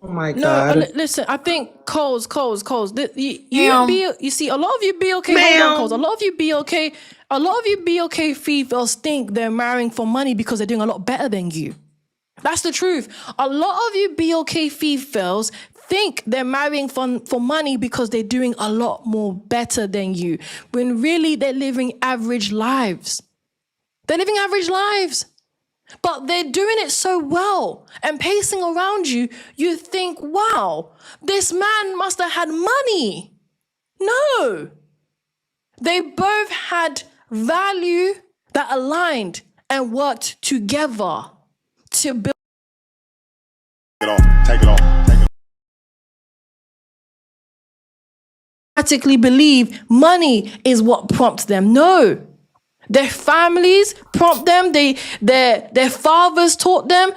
Oh my No, God. listen. I think Coles. Ma'am, You see, a lot of you BOK. Hold on, Coles. A Ma'am. lot of you BOK. A lot of you BOK females think they're marrying for money because they're doing a lot better than you. That's the truth. A lot of you BOK females think they're marrying for money because they're doing a lot more better than you, when really they're living average lives. They're living average lives. But they're doing it so well and pacing around you, you think, wow, this man must have had money. No. They both had value that aligned and worked together to build. Practically believe money is what prompts them. No. Their families prompt them. Their fathers taught them.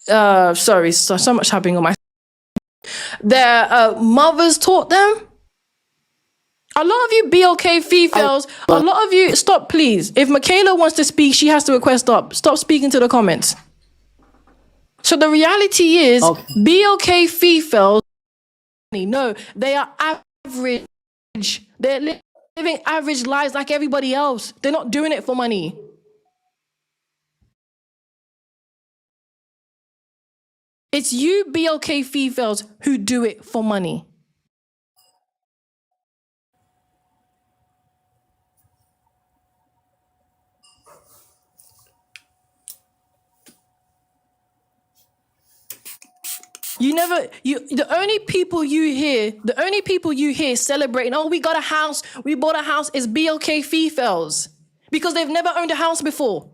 So much happening on my. Their mothers taught them. A lot of you BOK females, a lot of you, stop please. If Michaela wants to speak, she has to request stop. Stop speaking to the comments. So the reality is, okay. BOK females, no, they are average. They're living average lives like everybody else. They're not doing it for money. It's you BOK females who do it for money. The only people you hear celebrating, oh, we got a house, we bought a house, is BOK females. Because they've never owned a house before.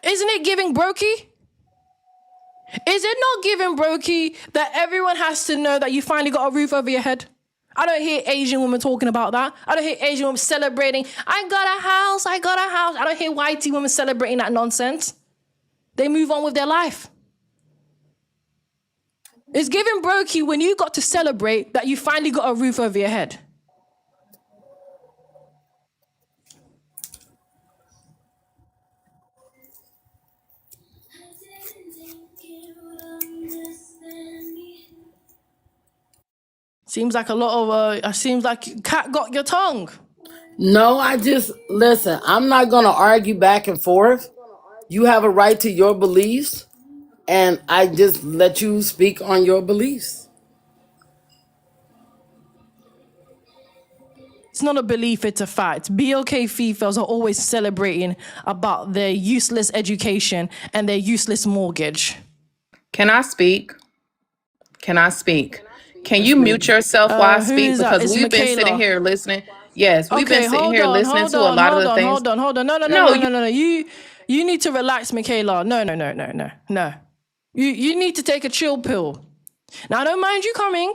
Isn't it giving brokey? Is it not giving brokey that everyone has to know that you finally got a roof over your head? I don't hear Asian women talking about that. I don't hear Asian women celebrating, I got a house. I don't hear YT women celebrating that nonsense. They move on with their life. It's giving brokey when you got to celebrate that you finally got a roof over your head. Seems like cat got your tongue. No, I just listen. I'm not gonna argue back and forth. You have a right to your beliefs, and I just let you speak on your beliefs. It's not a belief, it's a fact. BOK females are always celebrating about their useless education and their useless mortgage. Can I speak? Can I speak? Can Yes, you mute ma'am. yourself while I Who speak? is that? Because It's we've been sitting Michaela. here listening. Yes, we've been Okay, sitting here listening to a lot of the things. hold on. No, you, No. You need to relax, Michaela. No. You need to take a chill pill. Now, I don't mind you coming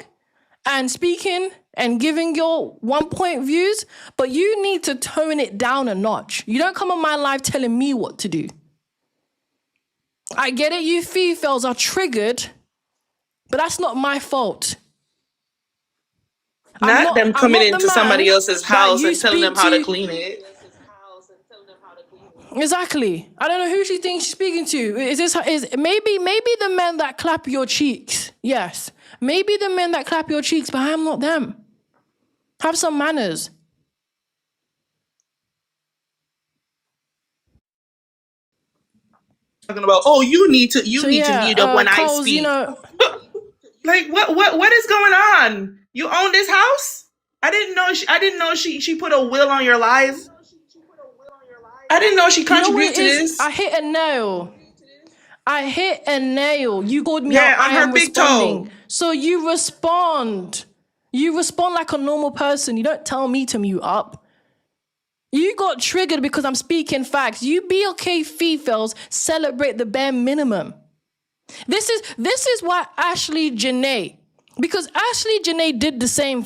and speaking and giving your 1 point views, but you need to tone it down a notch. You don't come on my live telling me what to do. I get it, you Fefails are triggered, but that's not my fault. Not them I'm coming not the into somebody man else's that house you and telling them speak how to to. clean it. Exactly. I don't know who she thinks she's speaking to. Is maybe the men that clap your cheeks? Yes, maybe the men that clap your cheeks, but I'm not them. Have some manners. Talking about, oh, you need So to mute up yeah, when I Coles, speak. Like what is going on? You own this house? I didn't know she put a will on your life. I didn't know she you know what contributed it to is? this. I hit a nail. You called me out. Yeah, on I her am big responding. toe. So you respond. You respond like a normal person. You don't tell me to mute up. You got triggered because I'm speaking facts. You BLK Fefails celebrate the bare minimum. This is why Ashlee Janae, because Ashlee Janae did the same.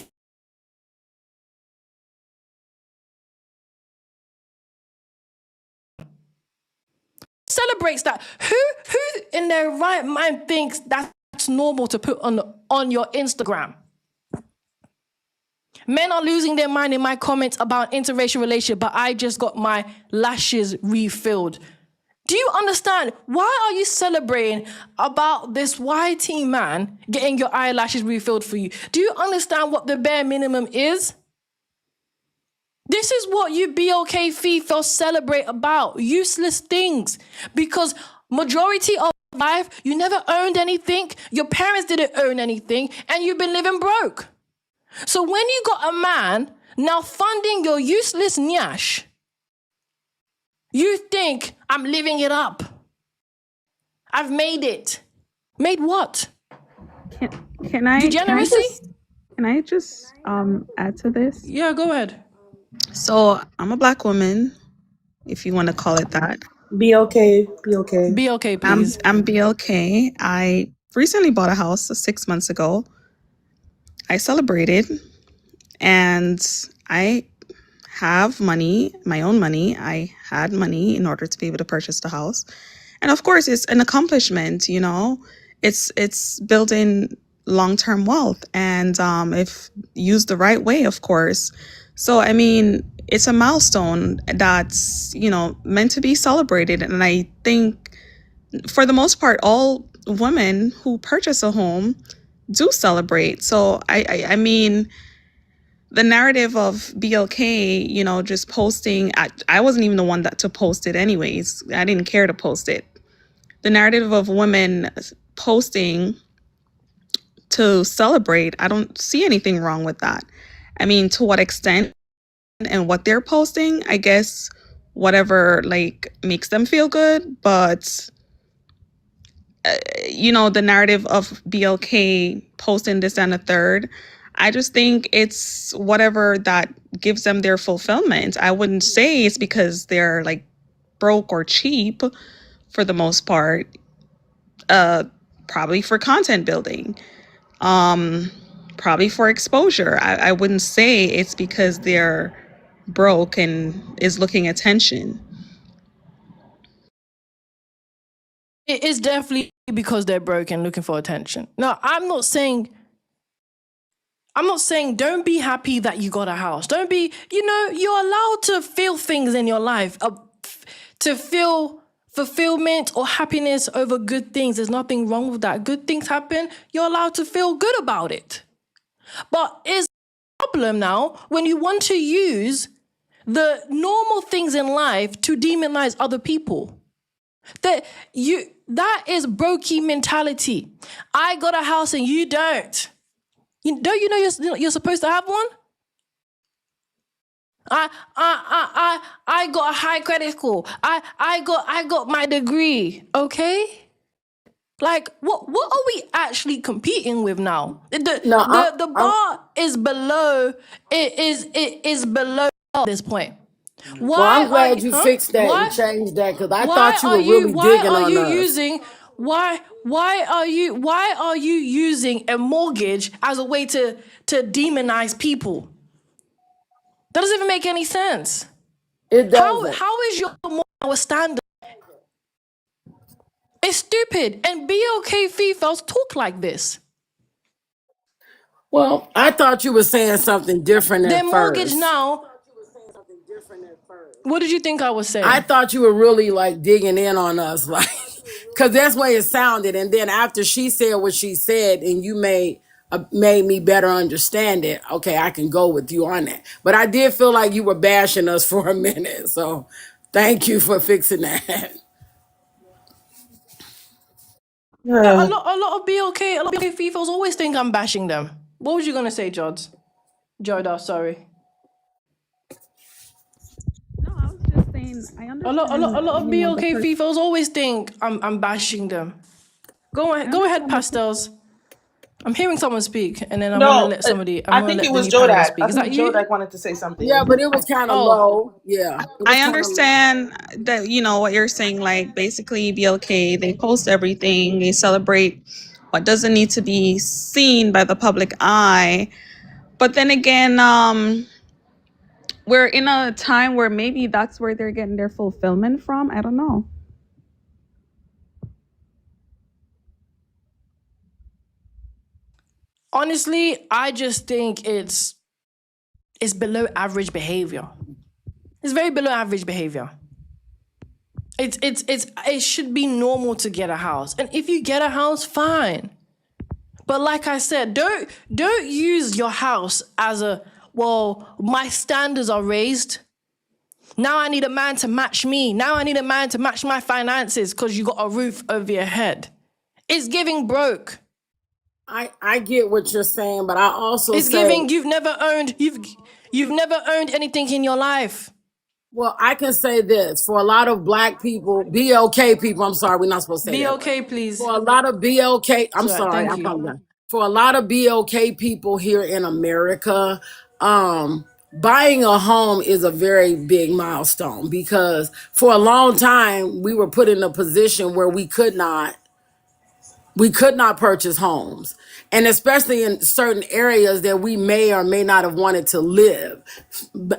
Celebrates that. Who in their right mind thinks that's normal to put on your Instagram? Men are losing their mind in my comments about interracial relationship, but I just got my lashes refilled. Do you understand? Why are you celebrating about this YT man getting your eyelashes refilled for you? Do you understand what the bare minimum is? This is what you BLK Fefails celebrate about. Useless things. Because majority of life, you never owned anything, your parents didn't own anything, and you've been living broke. So when you got a man now funding your useless nyash, you think, I'm living it up. I've made it. Made what? Can I Degeneracy? just add to this? Yeah, go ahead. So I'm a black woman, if you want to call it that. Be okay. Be okay. Be okay, please. I'm BLK. I recently bought a house 6 months ago. I celebrated, and I have money, my own money. I had money in order to be able to purchase the house. And of course, it's an accomplishment, you know. It's building long-term wealth, and if used the right way, of course. So I mean, it's a milestone that's, you know, meant to be celebrated. And I think for the most part, all women who purchase a home do celebrate. So I mean, the narrative of BLK, you know, just posting, I wasn't even the one to post it anyways. I didn't care to post it. The narrative of women posting to celebrate, I don't see anything wrong with that. I mean, to what extent and what they're posting, I guess whatever like makes them feel good. But you know, the narrative of BLK posting this and a third, I just think it's whatever that gives them their fulfillment. I wouldn't say it's because they're like broke or cheap for the most part. Probably for content building, probably for exposure. I wouldn't say it's because they're broke and is looking attention. It is definitely because they're broke and looking for attention. Now, I'm not saying don't be happy that you got a house. Don't be, you know, you're allowed to feel things in your life, to feel fulfillment or happiness over good things. There's nothing wrong with that. Good things happen. You're allowed to feel good about it. But is the problem now when you want to use the normal things in life to demonize other people? That is brokey mentality. I got a house and you don't. Don't you know you're supposed to have one? I got a high credit score. I got my degree. Okay. Like, what are we actually competing with now? No, The bar is below. It is below at this point. well, I'm Why are glad you? you Huh? fixed that and Why? changed that because I Why thought you are were you? really Why digging are on you us. using? Why are you using a mortgage as a way to demonize people? That doesn't even make any sense. It How doesn't. how is your our standard? It's stupid. And BOK Fefails talk like this. Well, I thought you were saying something different Their at mortgage first. now. What did you think I was I saying? thought you were really like digging in on us, like, because that's why it sounded. And then after she said what she said, and you made me better understand it. Okay, I can go with you on that. But I did feel like you were bashing us for a minute, so thank you for fixing that. Yeah, Uh, a lot of BOK Fefails always think I'm bashing them. What was you gonna say, Jods? Joda, sorry. No, I was just saying I A understand, lot of the BOK person. Fefails always think I'm bashing them. I Go ahead, understand the pastels. I'm hearing someone speak, and then no, I'm I gonna think it let the was new panel Jodak. speak. I Is that think you? Jodak wanted to say Yeah, something. but it was kind of Oh, low. Yeah, it was I kind of low. understand that, what you're saying, like basically BLK, they post everything, they celebrate what doesn't need to be seen by the public eye. But then again, we're in a time where maybe that's where they're getting their fulfillment from. I don't know. honestly, I just think it's below average behavior. It's very below average behavior. It should be normal to get a house. And if you get a house, fine. But like I said, don't use your house as a, well, my standards are raised. Now I need a man to match me. Now I need a man to match my finances because you got a roof over your head. It's giving broke. I get what you're saying, but I also It's say, giving you've never earned anything in your life. well, I can say this for a lot of black people, BLK people. I'm sorry, we're not supposed to say Be that. okay, please. For a lot of BLK, I'm So sorry, thank I'm you. probably done. For a lot of BLK people here in America, buying a home is a very big milestone because for a long time we were put in a position where we could not purchase homes, and especially in certain areas that we may or may not have wanted to live,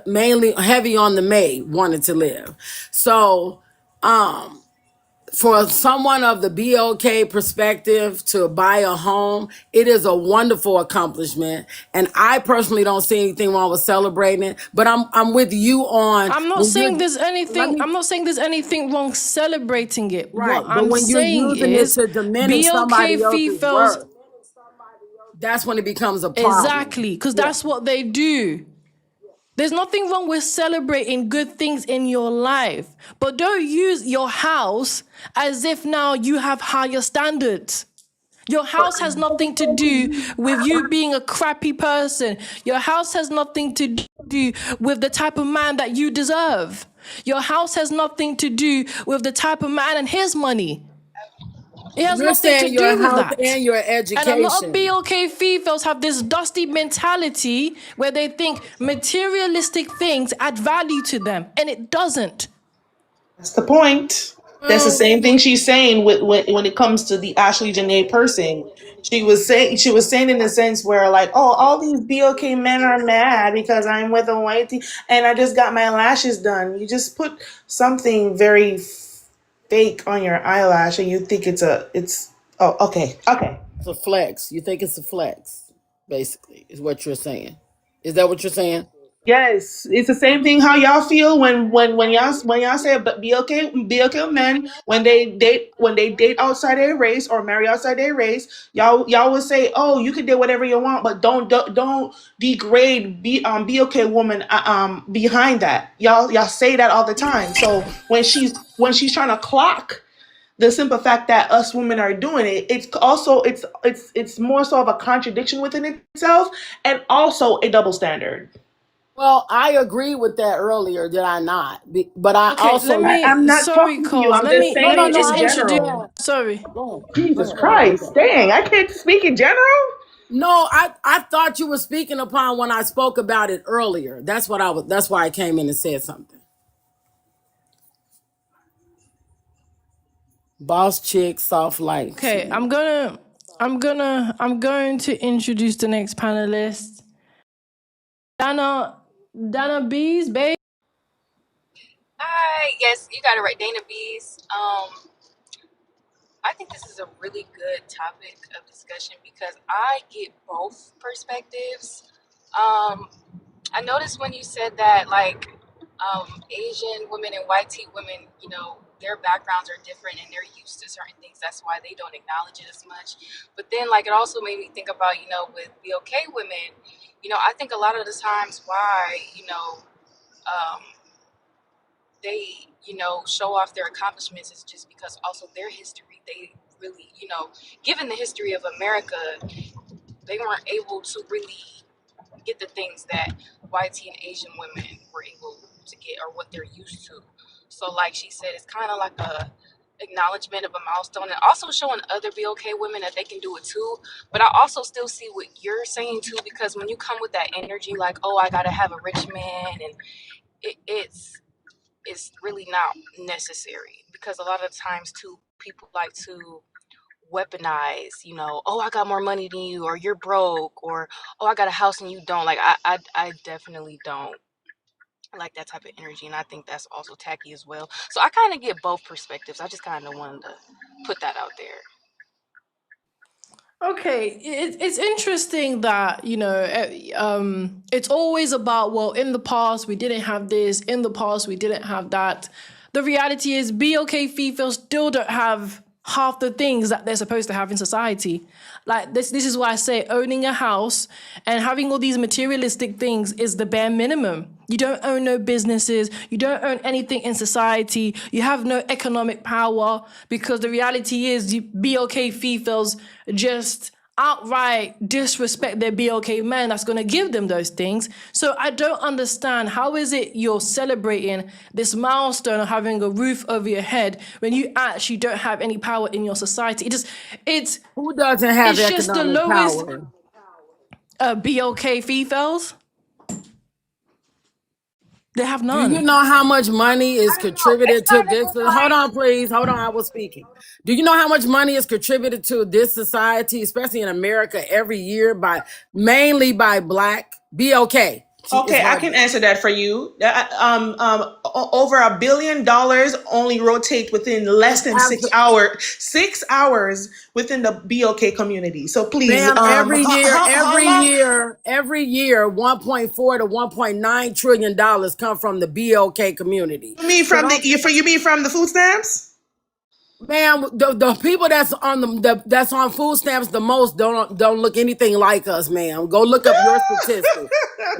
mainly heavy on the may wanted to live. So for someone of the BOK perspective to buy a home, it is a wonderful accomplishment. And I personally don't see anything wrong with celebrating it. But I'm with you on I'm not when you're saying there's let anything. me I'm not saying there's anything wrong celebrating it. What right. But I'm when you're saying using it is, to diminish BOK somebody else's Fefails worth, that's when it becomes a problem. exactly, because Yeah. that's what they do. There's nothing wrong with celebrating good things in your life, but don't use your house as if now you have higher standards. Your house has nothing to do with you being a crappy person. Your house has nothing to do with the type of man that you deserve. Your house has nothing to do with the type of man and his money. It has You're nothing to saying your do with health that. and your And a lot of education. BOK females have this dusty mentality where they think materialistic things add value to them, and it doesn't. That's the point. That's the Well, same thing she's saying with when it comes to the Ashlee Janae person. She was saying in a sense where like, oh, all these BOK men are mad because I'm with a whitey and I just got my lashes done. You just put something very fake on your eyelash and you think it's oh, okay. it's a flex. You think it's a flex, basically, is what you're saying. Is that what you're saying? Yes, it's the same thing. How y'all feel when y'all say but be okay men when they date outside their race or marry outside their race, y'all would say, oh, you can do whatever you want, but don't degrade be okay woman behind that. Y'all say that all the time. So when she's trying to clock the simple fact that us women are doing it, it's also it's more so of a contradiction within itself and also a double standard. Well, I agree with that earlier, did I not? But I Okay, let also me. I'm not Sorry, talking to you. cause I'm let just me no, saying let no, me it no. just in I introduce. general. understand. sorry. Jesus Christ, dang! I can't speak in general. No, I thought you were speaking upon when I spoke about it earlier. That's what I was. That's why I came in and said something. Boss chick, soft light. Okay, I'm going to introduce the next panelist. Dana Bees, babe. Hi, yes, you got it right, Dana Bees. I think this is a really good topic of discussion because I get both perspectives. I noticed when you said that, like, Asian women and white tea women, you know, their backgrounds are different and they're used to certain things. That's why they don't acknowledge it as much. But then, like, it also made me think about, you know, with BOK women, you know, I think a lot of the times why, you know, they, you know, show off their accomplishments is just because also their history, they really, you know, given the history of America, they weren't able to really get the things that white and Asian women were able to get or what they're used to. So like she said, it's kind of like a acknowledgement of a milestone and also showing other BOK women that they can do it too. But I also still see what you're saying too, because when you come with that energy like, oh, I gotta have a rich man, and it's really not necessary, because a lot of times too people like to weaponize, you know, oh, I got more money than you, or you're broke, or oh, I got a house and you don't. Like I definitely don't like that type of energy, and I think that's also tacky as well. So I kind of get both perspectives. I just kind of wanted to put that out there. Okay, it's interesting that, you know, it's always about, well, in the past we didn't have this, in the past we didn't have that. The reality is BOK females still don't have half the things that they're supposed to have in society. Like this is why I say owning a house and having all these materialistic things is the bare minimum. You don't own no businesses, you don't own anything in society, you have no economic power, because the reality is you BOK females just outright disrespect their BOK man that's going to give them those things. So I don't understand, how is it you're celebrating this milestone of having a roof over your head when you actually don't have any power in your society? It's Who doesn't have it's just the economic lowest power? BOK females. They have Do you none. know how much money is I don't know. It's contributed to kind of this? Hold like, on, please. Hold on. I was speaking. Do you know how much money is contributed to this society, especially in America, every year mainly by Black BOK? It's Okay, I by can answer that for you. Over $1 billion only rotate within less it's than absolutely. 6 hours. 6 hours within the BOK community. So please, Ma'am, every year, 1.4 to 1.9 trillion dollars come from the BOK community. you mean So from don't, you mean from the food stamps? ma'am, the people that's on that's on food stamps the most don't look anything like us, ma'am. Go look up your statistics.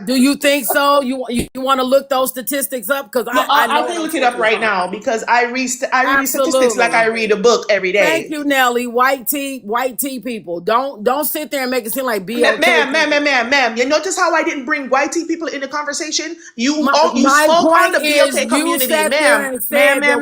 Do you think so? You want to look those statistics up? Because No, I I know what can I'm look it up talking right about. now because I read statistics like I Absolutely. read a book every Thank day. you, Nelly. White tea people. Don't sit there and make it seem like BOK people. Ma'am. You notice how I didn't bring white tea people in the conversation? You My spoke on point the is, BLK you community, sat there ma'am. and said that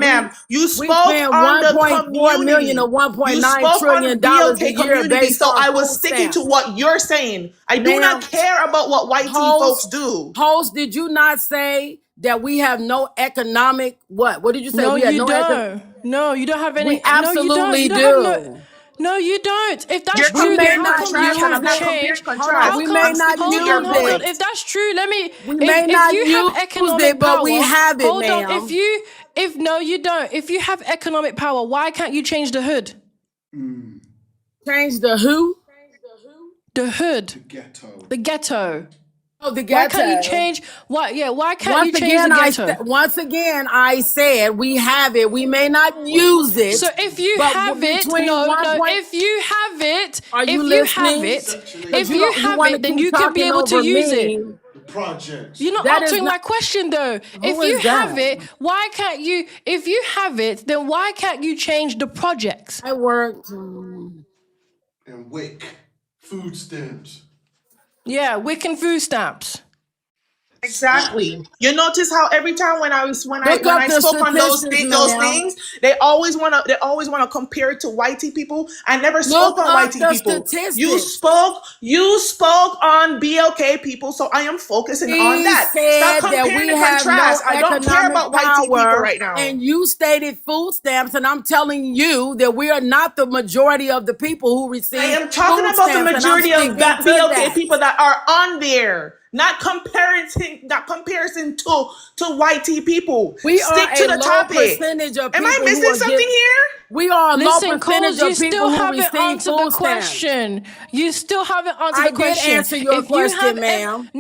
You we spoke spend on the 1.4 million or community. You 1.9 spoke on trillion dollars a BLK year community, based so on I was food sticking to stamps. what you're saying. I do not Ma'am, care about what white tea folks host, do. did you not say that we have no economic what? What did you say? No, We had you no don't. No, you don't have we any. No, you don't. You absolutely don't have no. do. No, you don't. If You're that's We true, may then comparing how not come you contrast, and use I'm can't not it. comparing change? Hold on, contrast. How we come? may I'm not sticking to Hold your on, use hold on. it. point. If that's true, let me. We may If not you have use economic it, but we power, have it, hold on. If ma'am. you, if no, you don't. If you have economic power, why can't you change the hood? Change the who? The hood. The ghetto. Oh, the Why can't you ghetto. change? Why? Yeah. Why can't you change the ghetto? Once again, I said we have it. We may not use So it, if you but have it, between no, one no, point, if you have it, are you if you have listening? it, Because if you you have want to it, then keep you can be talking able to over use it. me. You're not That is answering not. my question though. Who If you is have that? it, why can't you, if you have it, then why can't you change the projects? I worked. And WIC, food stamps. Yeah, WIC and food stamps. Exactly. You notice how every time when Look when up I the spoke on statistics, those ma'am. things, they always wanna compare it to white people. I never spoke Look on up white the people. statistics. You spoke on BLK people, so I am focusing on He that. Stop said that comparing we and have no contrast. I don't care economic about white people power, right now. and you stated food stamps, and I'm telling you that we are not the majority of the people who I receive am talking food about the stamps, and I'm majority of speaking that to BLK that. people that are on there, not comparison to white people. We are Stick to a the low topic. percentage of Am I people who missing are something getting. here? We are a low Listen, percentage Coles, you of people still who haven't receive answered the food stamps. question. You still haven't answered I the did question. answer your If you have, question, ma'am.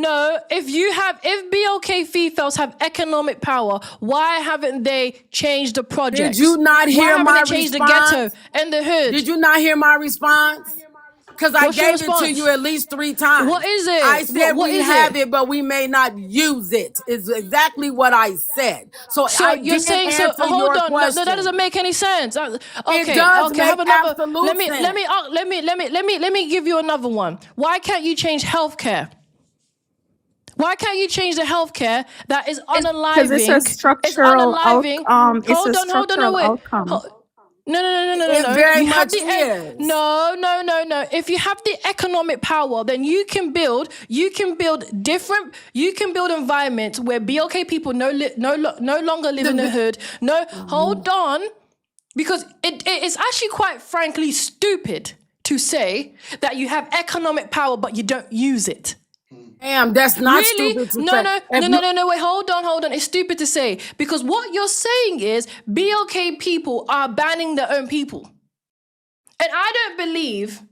if BOK Fefails have economic power, why haven't they changed the Did you projects? not Why hear haven't my they changed the ghetto response? and the hood? Did you not hear my response? Because I What's your gave it to you response? at least 3 What times. is I it? said What we is have it? it, but we may not use it. Is exactly what I said. So So I you're did saying so? answer Hold your on, no, that question. doesn't make any sense. It Okay, does okay. Have make another. absolute sense. Let me give you another one. Why can't you change healthcare? Why can't you change the healthcare that is Because it's a unaliving? It's structural unaliving. it's a Hold on, no, structural wait. outcome. It No. very You have much the is. no. If you have the economic power, then you can build environments where BLK people no longer live in the hood. No, hold on, because it's actually quite frankly stupid to say that you have economic power but you don't use it. Damn, that's not Really? stupid to say. Wait, hold on. It's stupid to say. Because what you're saying is BLK people are banning their own people. And I don't believe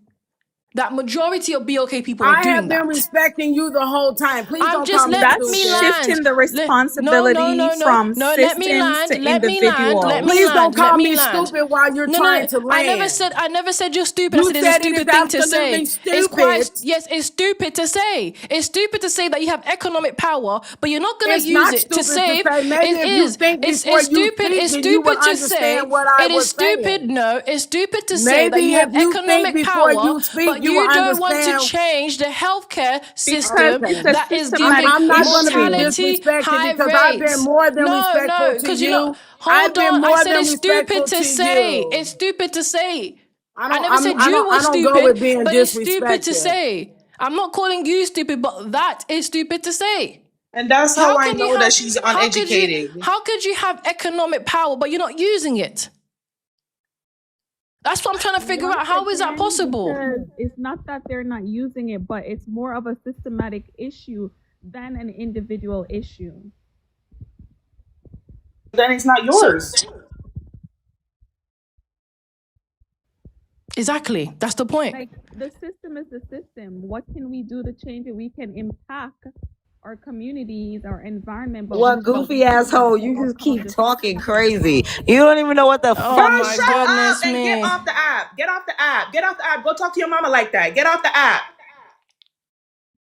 that majority of BLK people are I have doing been that. respecting you the whole time. Please I'm don't just call me let That's me stupid. land. shifting the responsibility from Let me systems land. to individuals. Please don't Let call me me land. stupid while you're trying to land. I never said you're stupid. I You said it's a said it is stupid thing to absolutely say. It's quite, stupid. yes, it's stupid to say. It's stupid to say that you have economic power, but you're not going to It's use not it to stupid to save. say. Maybe It if you is. think before you speak, It's then you would stupid to say. understand what I It is was stupid. saying. No, it's stupid to say that Maybe you if have you think economic before power, you speak, but you will you don't want to understand. change the healthcare Because system it's Okay. a that is giving systematic I'm not going to be issue. mortality disrespected high because I've been rates. more than No, respectful to because you know, you. I've hold been on. I more said than it's stupid respectful to to say. you. It's stupid to say. I I don't. never said you were I don't go stupid, with being but it's stupid to disrespected. say. I'm not calling you stupid, but that is stupid to say. And that's how How I can you know that have she's uneducated. how could you have economic power but you're not using it? That's what I'm trying to figure Once out. How is that again, possible? because it's not that they're not using it, but it's more of a systematic issue than an individual issue. Then it's not So yours. exactly. That's the point. Like, the system is the system. What can we do to change it? We can impact our communities, our environment, What but we goofy can't be asshole? the You just outcome of keep the talking system. crazy. You don't even know what the Oh fuck Girl, you my shut talking. up goodness and get me. off the app. Get off the app. Get off the app. Go talk to your mama like that. Get off the app.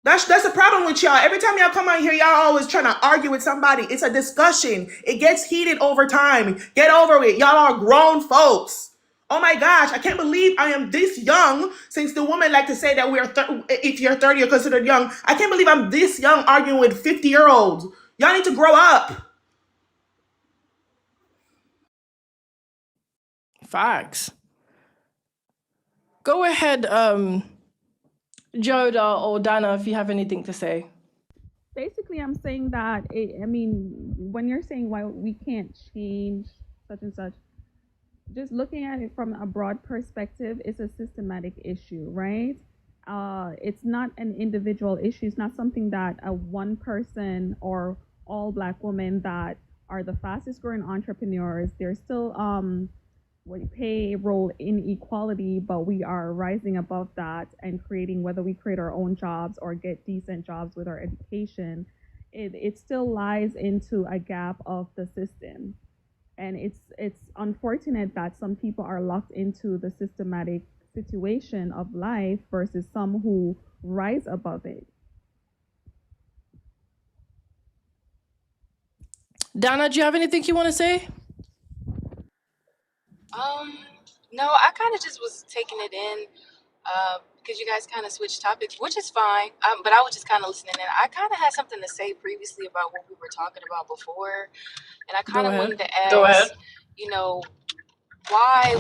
That's the problem with y'all. Every time y'all come out here, y'all always trying to argue with somebody. It's a discussion. It gets heated over time. Get over it. Y'all are grown folks. Oh my gosh, I can't believe I am this young. Since the women like to say that if you're 30, you're considered young. I can't believe I'm this young arguing with 50-year-olds. Y'all need to grow up. Facts. Go ahead, Joda or Dana, if you have anything to say. Basically, I'm saying that I mean, when you're saying why we can't change such and such, just looking at it from a broad perspective, it's a systematic issue, right? It's not an individual issue. It's not something that a one person or all Black women that are the fastest growing entrepreneurs. There's still payroll inequality, but we are rising above that and creating, whether we create our own jobs or get decent jobs with our education, it still lies into a gap of the system. And it's unfortunate that some people are locked into the systematic situation of life versus some who rise above it. Dana, do you have anything you want to say? No, I kind of just was taking it in because you guys kind of switched topics, which is fine. But I was just kind of listening, and I kind of had something to say previously about what we were talking about before, and I kind Go of ahead. wanted to ask, you know, why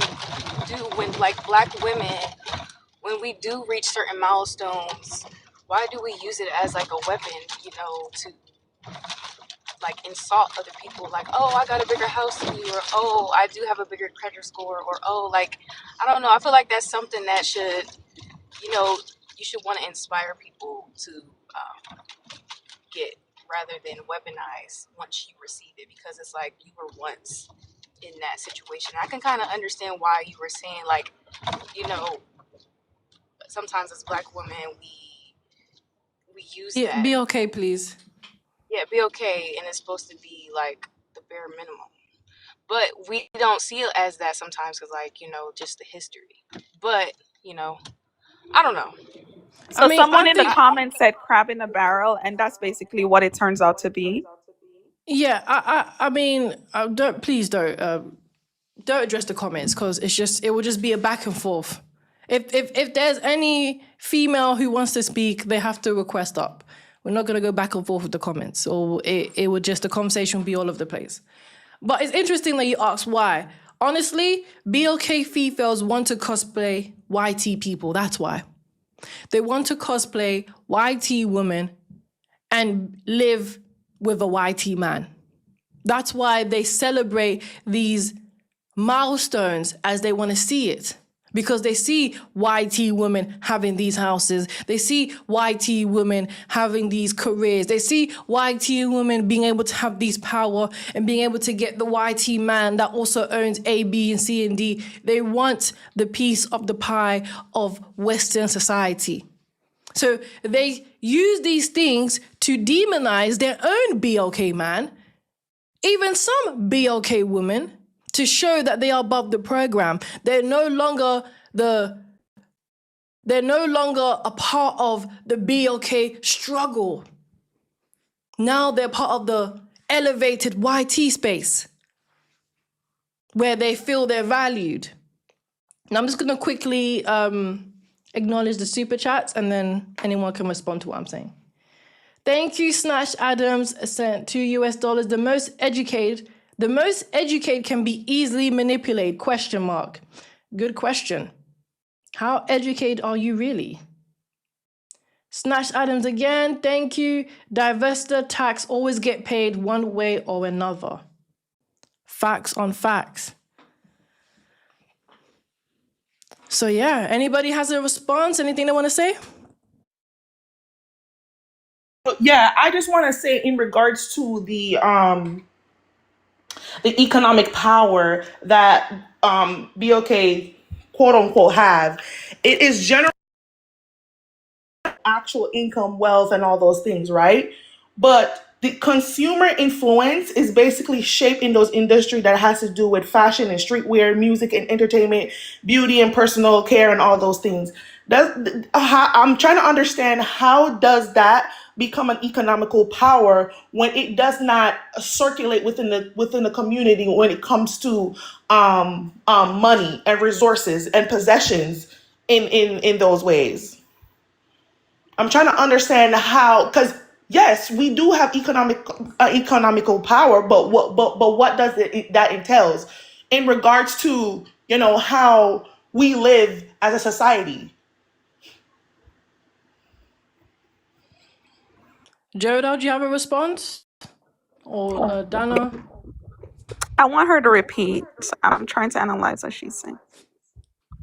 do when like Black women, when we do reach certain milestones, why do we use it as like a weapon, you know, to like insult other people, like, oh, I got a bigger house than you, or oh, I do have a bigger credit score, or oh, like, I don't know. I feel like that's something that should, you know, you should want to inspire people to get, rather than weaponize once you receive it, because it's like you were once in that situation. I can kind of understand why you were saying, like, you know, sometimes as Black women we use Yeah, that. be okay, please. Yeah, be okay, and it's supposed to be like the bare minimum. But we don't see it as that sometimes because, like, you know, just the history. But, you know, I don't know. I So mean, someone I in the think, comments said crab in a barrel, and that's basically what it turns out to be. yeah, I mean, don't address the comments, because it will just be a back and forth. If there's any female who wants to speak, they have to request up. We're not gonna go back and forth with the comments, or it would just, the conversation will be all over the place. But it's interesting that you asked why. Honestly, BLK Fefails want to cosplay YT people. That's why. They want to cosplay YT women and live with a YT man. That's why they celebrate these milestones as they want to see it. Because they see YT women having these houses. They see YT women having these careers. They see YT women being able to have these power and being able to get the YT man that also owns A, B, and C, and D. They want the piece of the pie of Western society. So they use these things to demonize their own BLK man, even some BLK women, to show that they are above the program. They're no longer a part of the BLK struggle. Now they're part of the elevated YT space where they feel they're valued. Now I'm just going to quickly acknowledge the super chats, and then anyone can respond to what I'm saying. Thank you, Snatch Adams, sent $2. The most educated can be easily manipulated, ? Good question. How educated are you really? Snatch Adams again, thank you. Divestor tax always get paid one way or another. Facts on facts. So yeah, anybody has a response? Anything they want to say? Yeah, I just want to say in regards to the economic power that BOK quote unquote have, it is generally actual income, wealth, and all those things, right? But the consumer influence is basically shaping those industry that has to do with fashion and streetwear, music and entertainment, beauty and personal care, and all those things. I'm trying to understand, how does that become an economical power when it does not circulate within the community when it comes to money and resources and possessions in those ways? I'm trying to understand how, because yes, we do have economical power, but what does that entails in regards to, how we live as a society? Jodo, do you have a response? Or Dana? I want her to repeat. I'm trying to analyze what she's saying.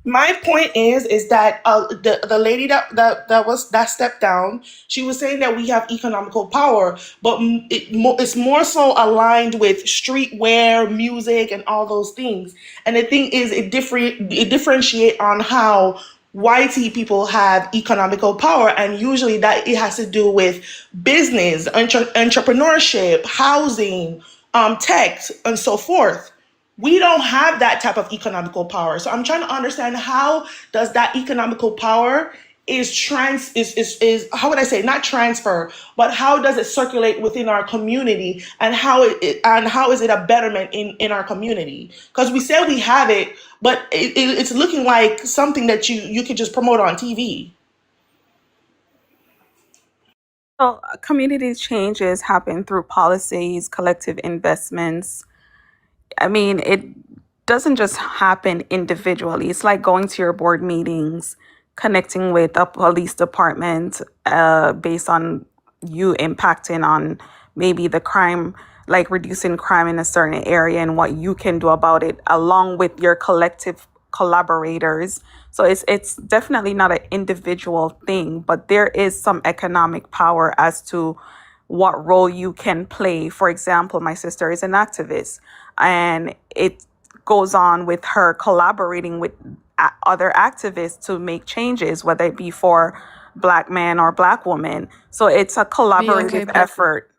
My point is that the lady that stepped down, she was saying that we have economical power, but it's more so aligned with streetwear, music, and all those things. And the thing is, it differentiate on how YT people have economical power, and usually that it has to do with business, entrepreneurship, housing, tech, and so forth. We don't have that type of economical power. So I'm trying to understand, how does that economical power is how would I say, not transfer, but how does it circulate within our community, and how is it a betterment in our community? Because we say we have it, but it's looking like something that you could just promote on TV. So, community changes happen through policies, collective investments. I mean, it doesn't just happen individually. It's like going to your board meetings, connecting with a police department based on you impacting on maybe the crime, like reducing crime in a certain area and what you can do about it, along with your collective collaborators. So it's definitely not an individual thing, but there is some economic power as to what role you can play. For example, my sister is an activist, and it goes on with her collaborating with other activists to make changes, whether it be for Black men or Black women. So it's a BLK, collaborative Black. effort.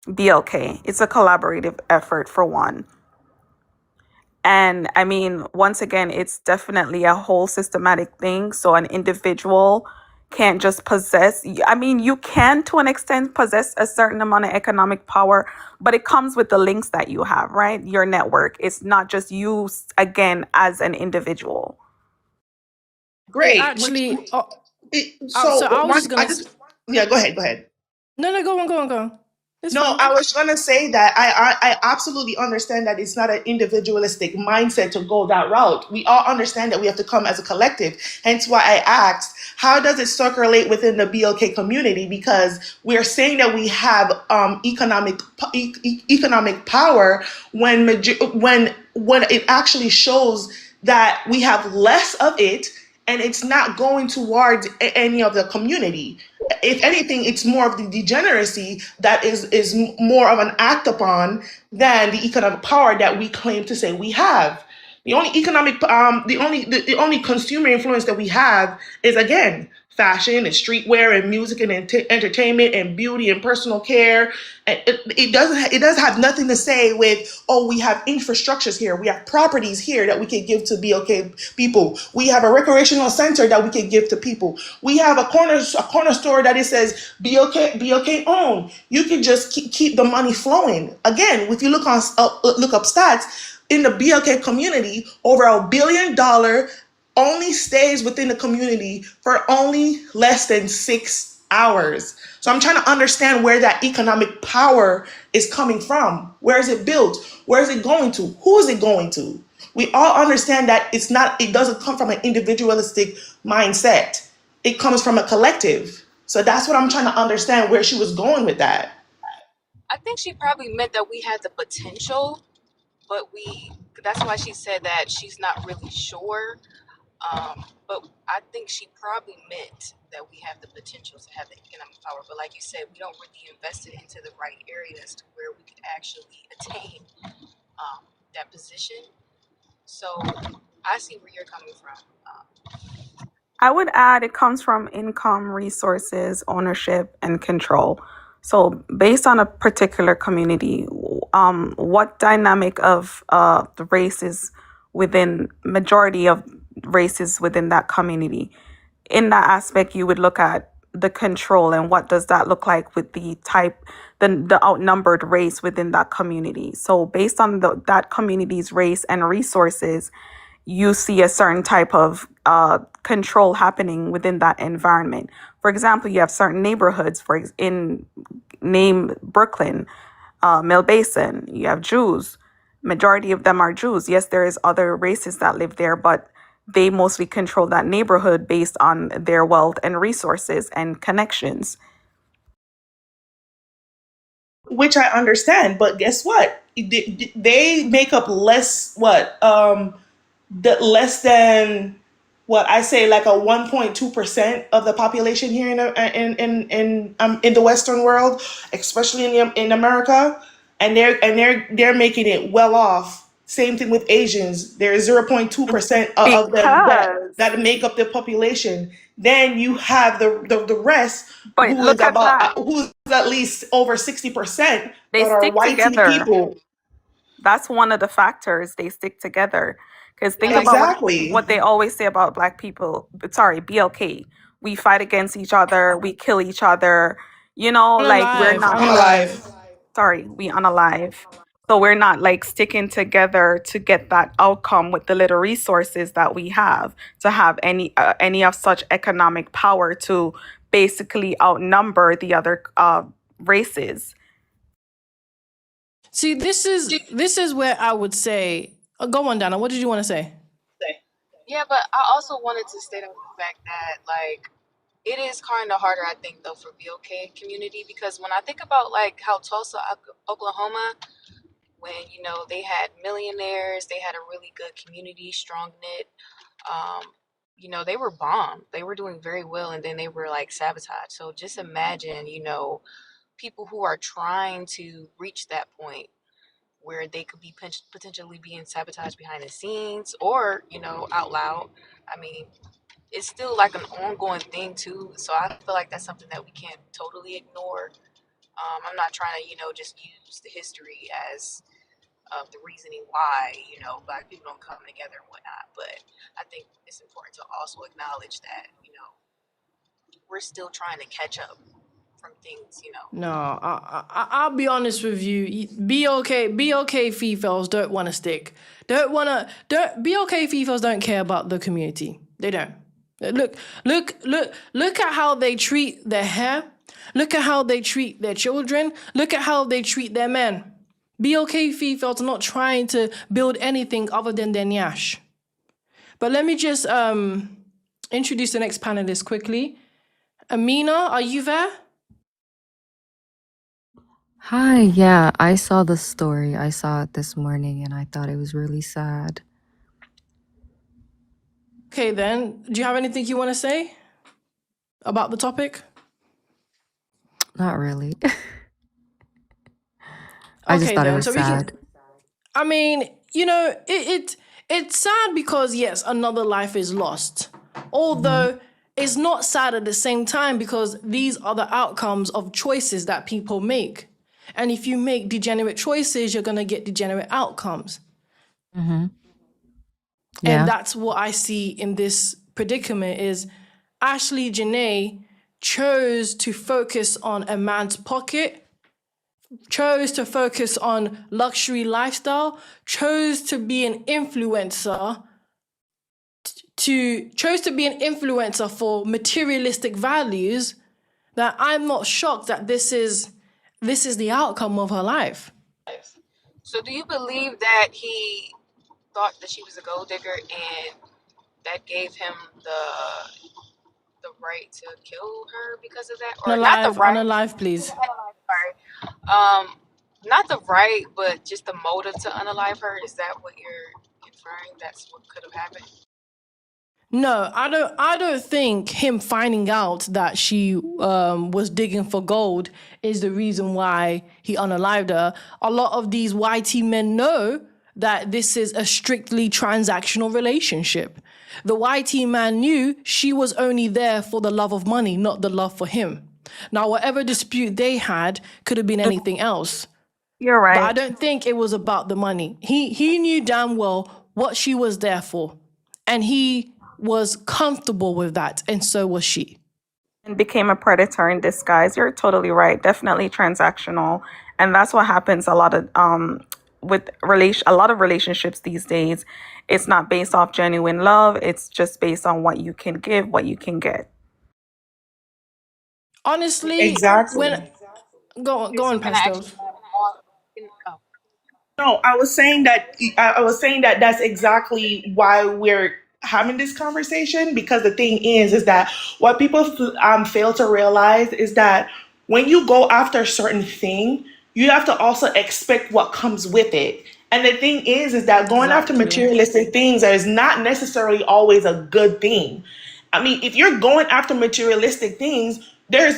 BLK. It's a collaborative effort for one. And I mean, once again, it's definitely a whole systematic thing. So an individual can't just possess, I mean, you can to an extent possess a certain amount of economic power, but it comes with the links that you have, right? Your network. It's not just you, again, as an individual. Great. Actually, so So I was one, just I gonna. just, yeah, go ahead, go ahead. No, go on, go on, go on. It's No, fine. I was gonna say that I absolutely understand that it's not an individualistic mindset to go that route. We all understand that we have to come as a collective. Hence why I asked, how does it circulate within the BLK community? Because we're saying that we have economic power when when it actually shows that we have less of it and it's not going towards any of the community. If anything, it's more of the degeneracy that is more of an act upon than the economic power that we claim to say we have. The only the only consumer influence that we have is again fashion and streetwear and music and entertainment and beauty and personal care. And it does have nothing to say with, oh, we have infrastructures here, we have properties here that we can give to BOK people, we have a recreational center that we can give to people, we have a corner store that it says BOK owned. You can just keep the money flowing. Again, if you look up stats in the BLK community, over $1 billion only stays within the community for only less than 6 hours. So I'm trying to understand where that economic power is coming from. Where is it built? Where is it going to? Who is it going to? We all understand that it doesn't come from an individualistic mindset. It comes from a collective. So that's what I'm trying to understand where she was going with that. I think she probably meant that we had the potential, but that's why she said that she's not really sure. But I think she probably meant that we have the potential to have the economic power. But like you said, we don't really invest it into the right areas to where we could actually attain that position. So I see where you're coming from. I would add it comes from income, resources, ownership, and control. So, based on a particular community, what dynamic of the races within majority of races within that community? In that aspect, you would look at the control and what does that look like with the outnumbered race within that community. So, based on that community's race and resources, you see a certain type of control happening within that environment. For example, you have certain neighborhoods, in name Brooklyn, Mill Basin. You have Jews. Majority of them are Jews. Yes, there is other races that live there, but they mostly control that neighborhood based on their wealth and resources and connections. Which I understand, but guess what? They make up less than what I say, like a 1.2% of the population here in the Western world, especially in America, and they're making it well off. Same thing with Asians. There's 0.2% of them Because, that make up the population. Then you have the rest but look at that. who's at least over 60% They that are stick white together. people. That's one of the factors. They stick together. Because think Like about Exactly. what they always say about Black people. Sorry, BLK. We fight against each other. We kill each other. Like we're Unalive, not. I'm alive. unalive. Sorry, we unalive. So we're not like sticking together to get that outcome with the little resources that we have to have any of such economic power to basically outnumber the other races. See, this is where I would say, go on, Dana. What did you want to say? Yeah, but I also wanted to state on the fact that like it is kind of harder, I think, though, for BOK community because when I think about like how Tulsa, Oklahoma, when they had millionaires, they had a really good community, strong knit. Um, they were bombed. They were doing very well, and then they were like sabotaged. So just imagine, people who are trying to reach that point where they could be potentially being sabotaged behind the scenes or out loud. I mean, it's still like an ongoing thing too. So I feel like that's something that we can't totally ignore. I'm not trying to just use the history as the reasoning why black people don't come together and whatnot. But I think it's important to also acknowledge that we're still trying to catch up from things. No, I'll be honest with you. BOK Fefails don't want to stick. BOK Fefails don't care about the community. They don't. Look at how they treat their hair. Look at how they treat their children. Look at how they treat their men. BOK Fefails are not trying to build anything other than their nyash. But let me just introduce the next panelist quickly. Amina, are you there? Hi, yeah, I saw the story. I saw it this morning and I thought it was really sad. Okay, then. Do you have anything you want to say about the topic? Not really. I just Okay, thought it then. was So we can. sad. I mean, it's sad because yes, another life is lost. Although it's not sad at the same time because these are the outcomes of choices that people make. And if you make degenerate choices, you're gonna get degenerate outcomes. Mm-hmm. And Yeah. that's what I see in this predicament is Ashlee Janae chose to focus on a man's pocket, chose to focus on luxury lifestyle, chose to be an influencer, for materialistic values, that I'm not shocked that this is the outcome of her life. So do you believe that he thought that she was a gold digger and that gave him the right to kill her because of that, or not the right? Unalive, please. Sorry, not the right, but just the motive to unalive her. Is that what you're inferring? That's what could have happened. No, I don't think him finding out that she was digging for gold is the reason why he unalived her. A lot of these YT men know that this is a strictly transactional relationship. The YT man knew she was only there for the love of money, not the love for him. Now, whatever dispute they had could have been anything else. You're But I right. don't think it was about the money. He knew damn well what she was there for. And he was comfortable with that, and so was she. And became a predator in disguise. You're totally right. Definitely transactional, and that's what happens a lot of with a lot of relationships these days. It's not based off genuine love. It's just based on what you can give, what you can get. Honestly, Exactly. when go Okay, so on, can I actually Pastels. oh, No, I was saying that that's exactly why we're having this conversation, because the thing is that what people fail to realize is that when you go after a certain thing, you have to also expect what comes with it. And the thing is that going after Exactly. materialistic things is not necessarily always a good thing. I mean, if you're going after materialistic things, there's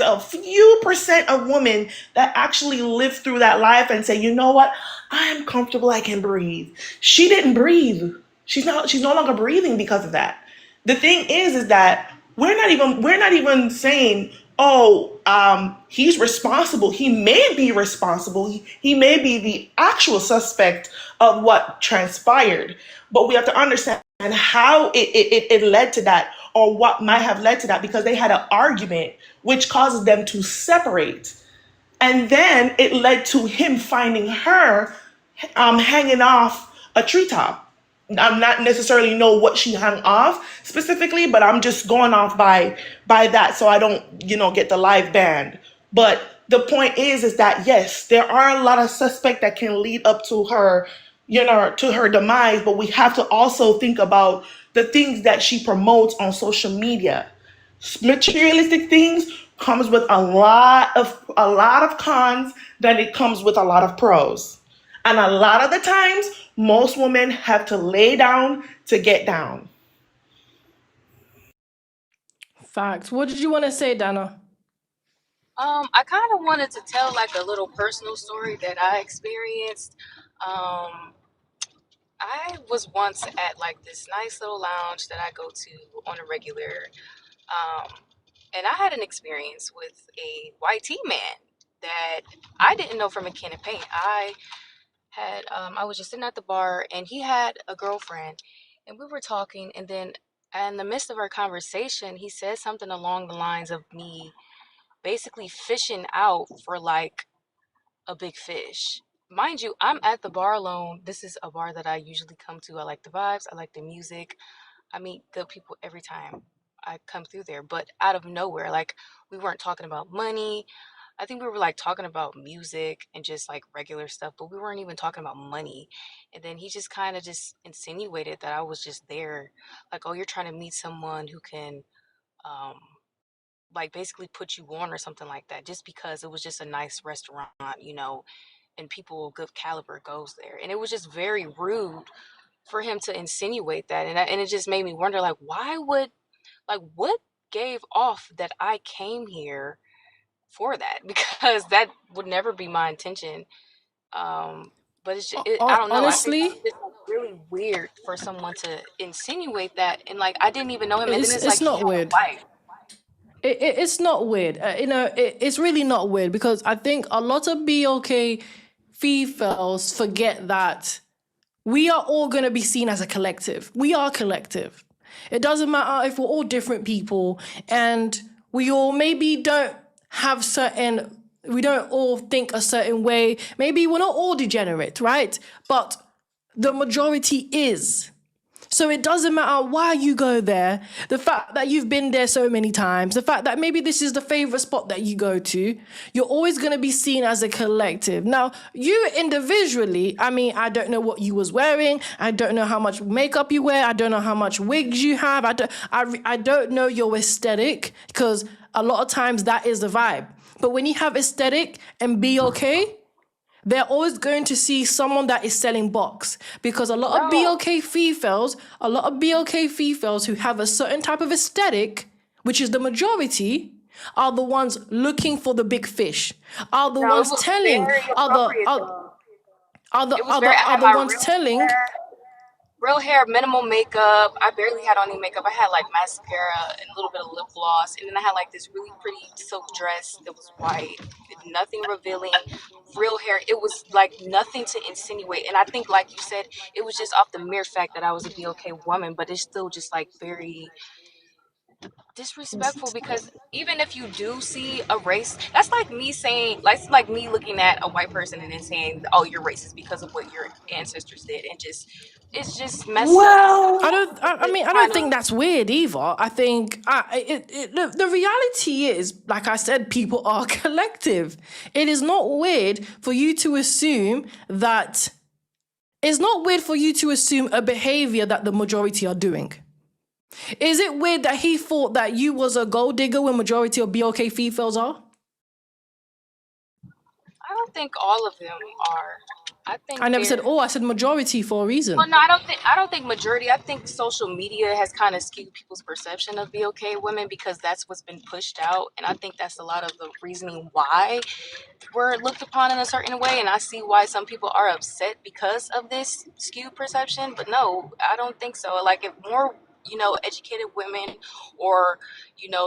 a few percent of women that actually live through that life and say, you know what, I'm comfortable, I can breathe. She didn't breathe. She's no longer breathing because of that. The thing is that we're not even saying, oh, he's responsible. He may be responsible. He may be the actual suspect of what transpired. But we have to understand how it led to that, or what might have led to that, because they had an argument which causes them to separate. And then it led to him finding her hanging off a treetop. I'm not necessarily know what she hung off specifically, but I'm just going off by that, so I don't get the live band. But the point is that yes, there are a lot of suspects that can lead up to her, to her demise. But we have to also think about the things that she promotes on social media. Materialistic things comes with a lot of cons, then it comes with a lot of pros. And a lot of the times, most women have to lay down to get down. Facts. What did you want to say, Dana? I kind of wanted to tell like a little personal story that I experienced. Um, I was once at like this nice little lounge that I go to on a regular, um, and I had an experience with a white tea man that I didn't know from a can of paint. I was just sitting at the bar, and he had a girlfriend, and we were talking, and then in the midst of our conversation, he said something along the lines of me basically fishing out for like a big fish. Mind you, I'm at the bar alone. This is a bar that I usually come to. I like the vibes, I like the music. I meet good people every time I come through there. But out of nowhere, like we weren't talking about money. I think we were like talking about music and just like regular stuff, but we weren't even talking about money. And then he just kind of just insinuated that I was just there, like, oh, you're trying to meet someone who can um like basically put you on or something like that, just because it was just a nice restaurant, and people of good caliber goes there. And it was just very rude for him to insinuate that. And it just made me wonder, like, what gave off that I came here for that? Because that would never be my intention. But I don't know. I think Honestly, it's just like really weird for someone to insinuate that. And like, I didn't even know him. And then it's it's like he not had a weird. wife. It's not weird. It's really not weird because I think a lot of BOK females forget that we are all going to be seen as a collective. We are collective. It doesn't matter if we're all different people and we all maybe we don't all think a certain way. Maybe we're not all degenerate, right? But the majority is. So it doesn't matter why you go there, the fact that you've been there so many times, the fact that maybe this is the favorite spot that you go to, you're always going to be seen as a collective. Now, you individually, I mean, I don't know what you was wearing. I don't know how much makeup you wear. I don't know how much wigs you have. I don't know your aesthetic because a lot of times that is the vibe. But when you have aesthetic and be okay, they're always going to see someone that is selling box because a lot of No, BOK females who have a certain type of aesthetic, which is the majority, are the ones looking for the big fish. Are the no, it ones was telling very are the appropriate are, though. are the It was are very. the I are had the my ones telling. real hair, minimal makeup. I barely had on any makeup. I had like mascara and a little bit of lip gloss, and then I had like this really pretty silk dress that was white, nothing revealing. Real hair. It was like nothing to insinuate, and I think, like you said, it was just off the mere fact that I was a BOK woman. But it's still just like very disrespectful because even if you do see a race, that's like me saying, like me looking at a white person and then saying, "Oh, you're racist because of what your ancestors did," and just it's just messed up. I Well, don't. I It's mean, I don't kind think of that's weird either. I think the reality is, like I said, people are collective. It is not weird for you to assume that. It's not weird for you to assume a behavior that the majority are doing. Is it weird that he thought that you was a gold digger when majority of BOK females are? I don't think all of them are. I I think never said they're all. I said majority for a well, reason. no, I don't think majority. I think social media has kind of skewed people's perception of BOK women because that's what's been pushed out, and I think that's a lot of the reasoning why we're looked upon in a certain way. And I see why some people are upset because of this skewed perception. But no, I don't think so. Like if more, educated women or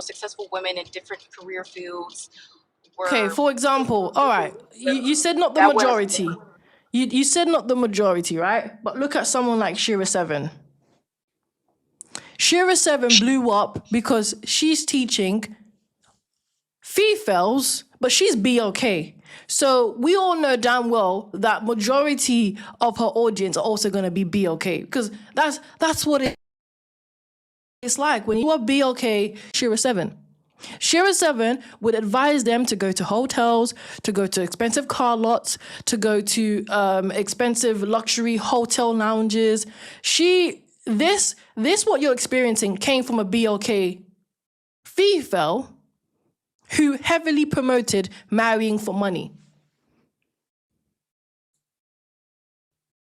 successful women in different career fields Okay, were for put example, all through right, you said not the that wouldn't have been. majority. You said not the majority, right? But look at someone like Shira Seven. Shira Seven blew up because she's teaching females, but she's BOK. So we all know damn well that majority of her audience are also going to be BOK, because that's what it's like when you are BOK Shira 7. Shira 7 would advise them to go to hotels, to go to expensive car lots, to go to expensive luxury hotel lounges. This what you're experiencing came from a BOK Fefail who heavily promoted marrying for money.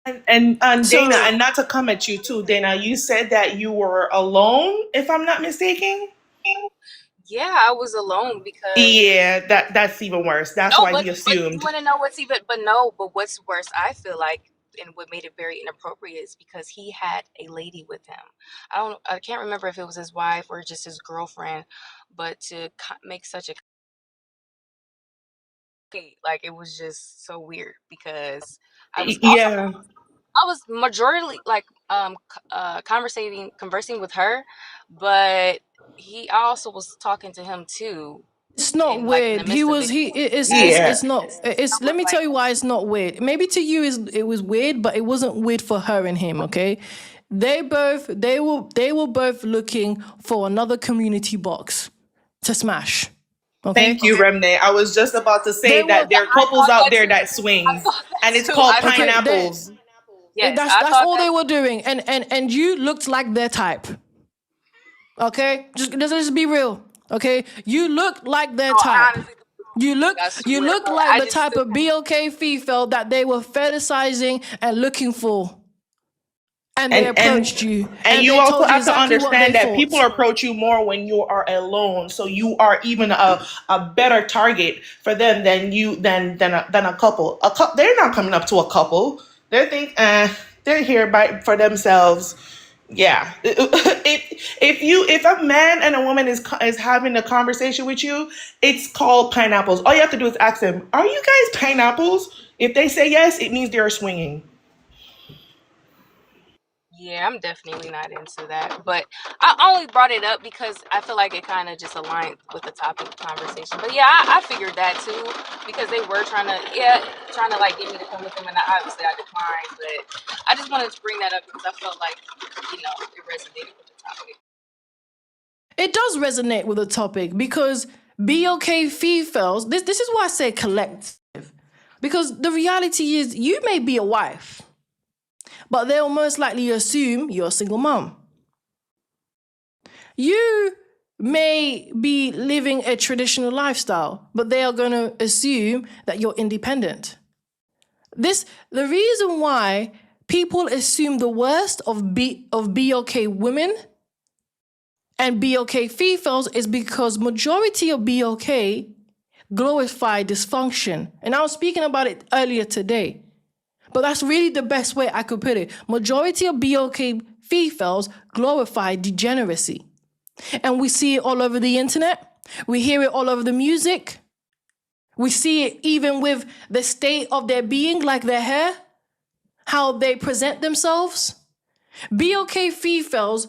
And Dana, So and not to come at you too, Dana, you said that you were alone, if I'm not mistaken. Yeah, I was alone because Yeah, that's even worse. That's no, why but he you assumed. want to know what's even but no, but what's worse, I feel like, and what made it very inappropriate is because he had a lady with him. I can't remember if it was his wife or just his girlfriend, but to make such a like it was just so weird because I was also Yeah. I was majorly like conversing with her, but I also was talking to him too, it's not in like in the weird. midst of it. Yeah. It's not it's let me tell you why it's not weird. Maybe to you it was weird, but it wasn't weird for her and him, okay? They were both looking for another community box to smash. Okay? Thank you, Remne. I was just about to They say were that there are I couples thought out that there too. that I swing, thought that and it's too. called I thought okay, that too. pineapples. Yes, I that's thought all that. they were doing. And you looked like their type. Okay? Just let's be real. Okay? You looked like their No, I type. honestly, I You swear, look but like I the just type still. of BOK female that they were fetishizing and looking for. And they and and approached you and and you they also told you have to exactly what they understand that people thought. approach you more when you are alone, so you are even a better target for them than a couple. They're not coming up to a couple. They're here for themselves. Yeah. If a man and a woman is having a conversation with you, it's called pineapples. All you have to do is ask them, "Are you guys pineapples?" If they say yes, it means they're swinging. Yeah, I'm definitely not into that. But I only brought it up because I feel like it kind of just aligned with the topic of conversation. But yeah, I figured that too because they were trying to like get me to come with them, and obviously I declined. But I just wanted to bring that up because I felt like it resonated with the topic. It does resonate with the topic because BOK females, this is why I say collective. Because the reality is you may be a wife, but they'll most likely assume you're a single mom. You may be living a traditional lifestyle, but they are going to assume that you're independent. The reason why people assume the worst of BOK women and BOK females is because majority of BOK glorify dysfunction. And I was speaking about it earlier today. But that's really the best way I could put it. Majority of BOK females glorify degeneracy. And we see it all over the internet. We hear it all over the music. We see it even with the state of their being, like their hair, how they present themselves. BOK females,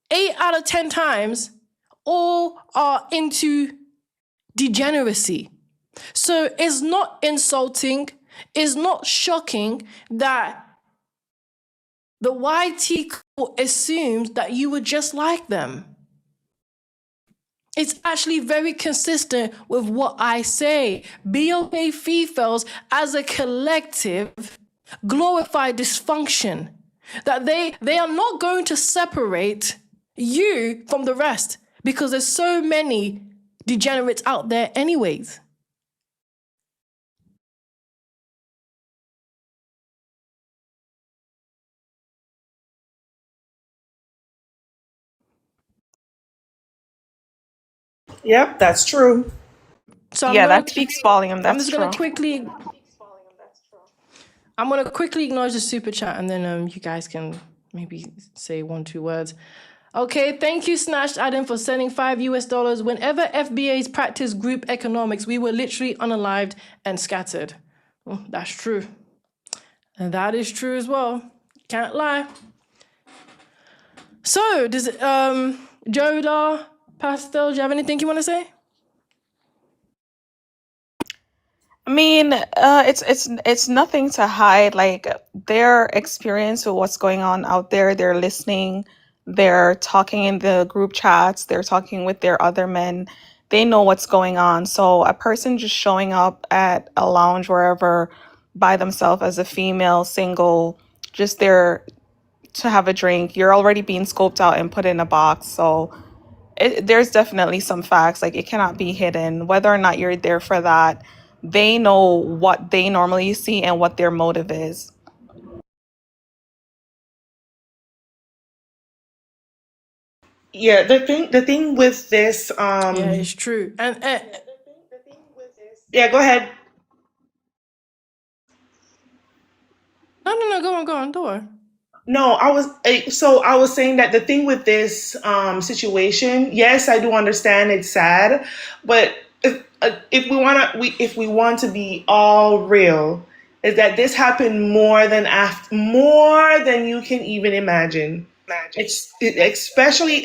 8 out of 10 times, all are into degeneracy. So it's not insulting, it's not shocking that the YT assumes that you were just like them. It's actually very consistent with what I say. BOK females as a collective glorify dysfunction. That they are not going to separate you from the rest because there's so many degenerates out there anyways. Yep, that's true. So Yeah, that speaks volume. I'm That's just gonna true. quickly acknowledge the super chat and then you guys can maybe say 1-2 words. Okay, thank you, Snatched Adam, for sending $5 US. Whenever FBAs practice group economics, we were literally unalived and scattered. Well, that's true. And that is true as well. Can't lie. So, does Joda, Pastel, do you have anything you want to say? I mean, it's nothing to hide. Like their experience with what's going on out there, they're listening, they're talking in the group chats, they're talking with their other men. They know what's going on. So a person just showing up at a lounge wherever by themselves as a female, single, just there to have a drink, you're already being scoped out and put in a box. So there's definitely some facts, like it cannot be hidden whether or not you're there for that. They know what they normally see and what their motive is. Yeah, the thing with this, Yeah, it's true. And yeah, go ahead. no, go on, don't worry. No, I was saying that the thing with this situation, yes, I do understand it's sad, but if we want to be all real, is that this happened more than you can even imagine. Especially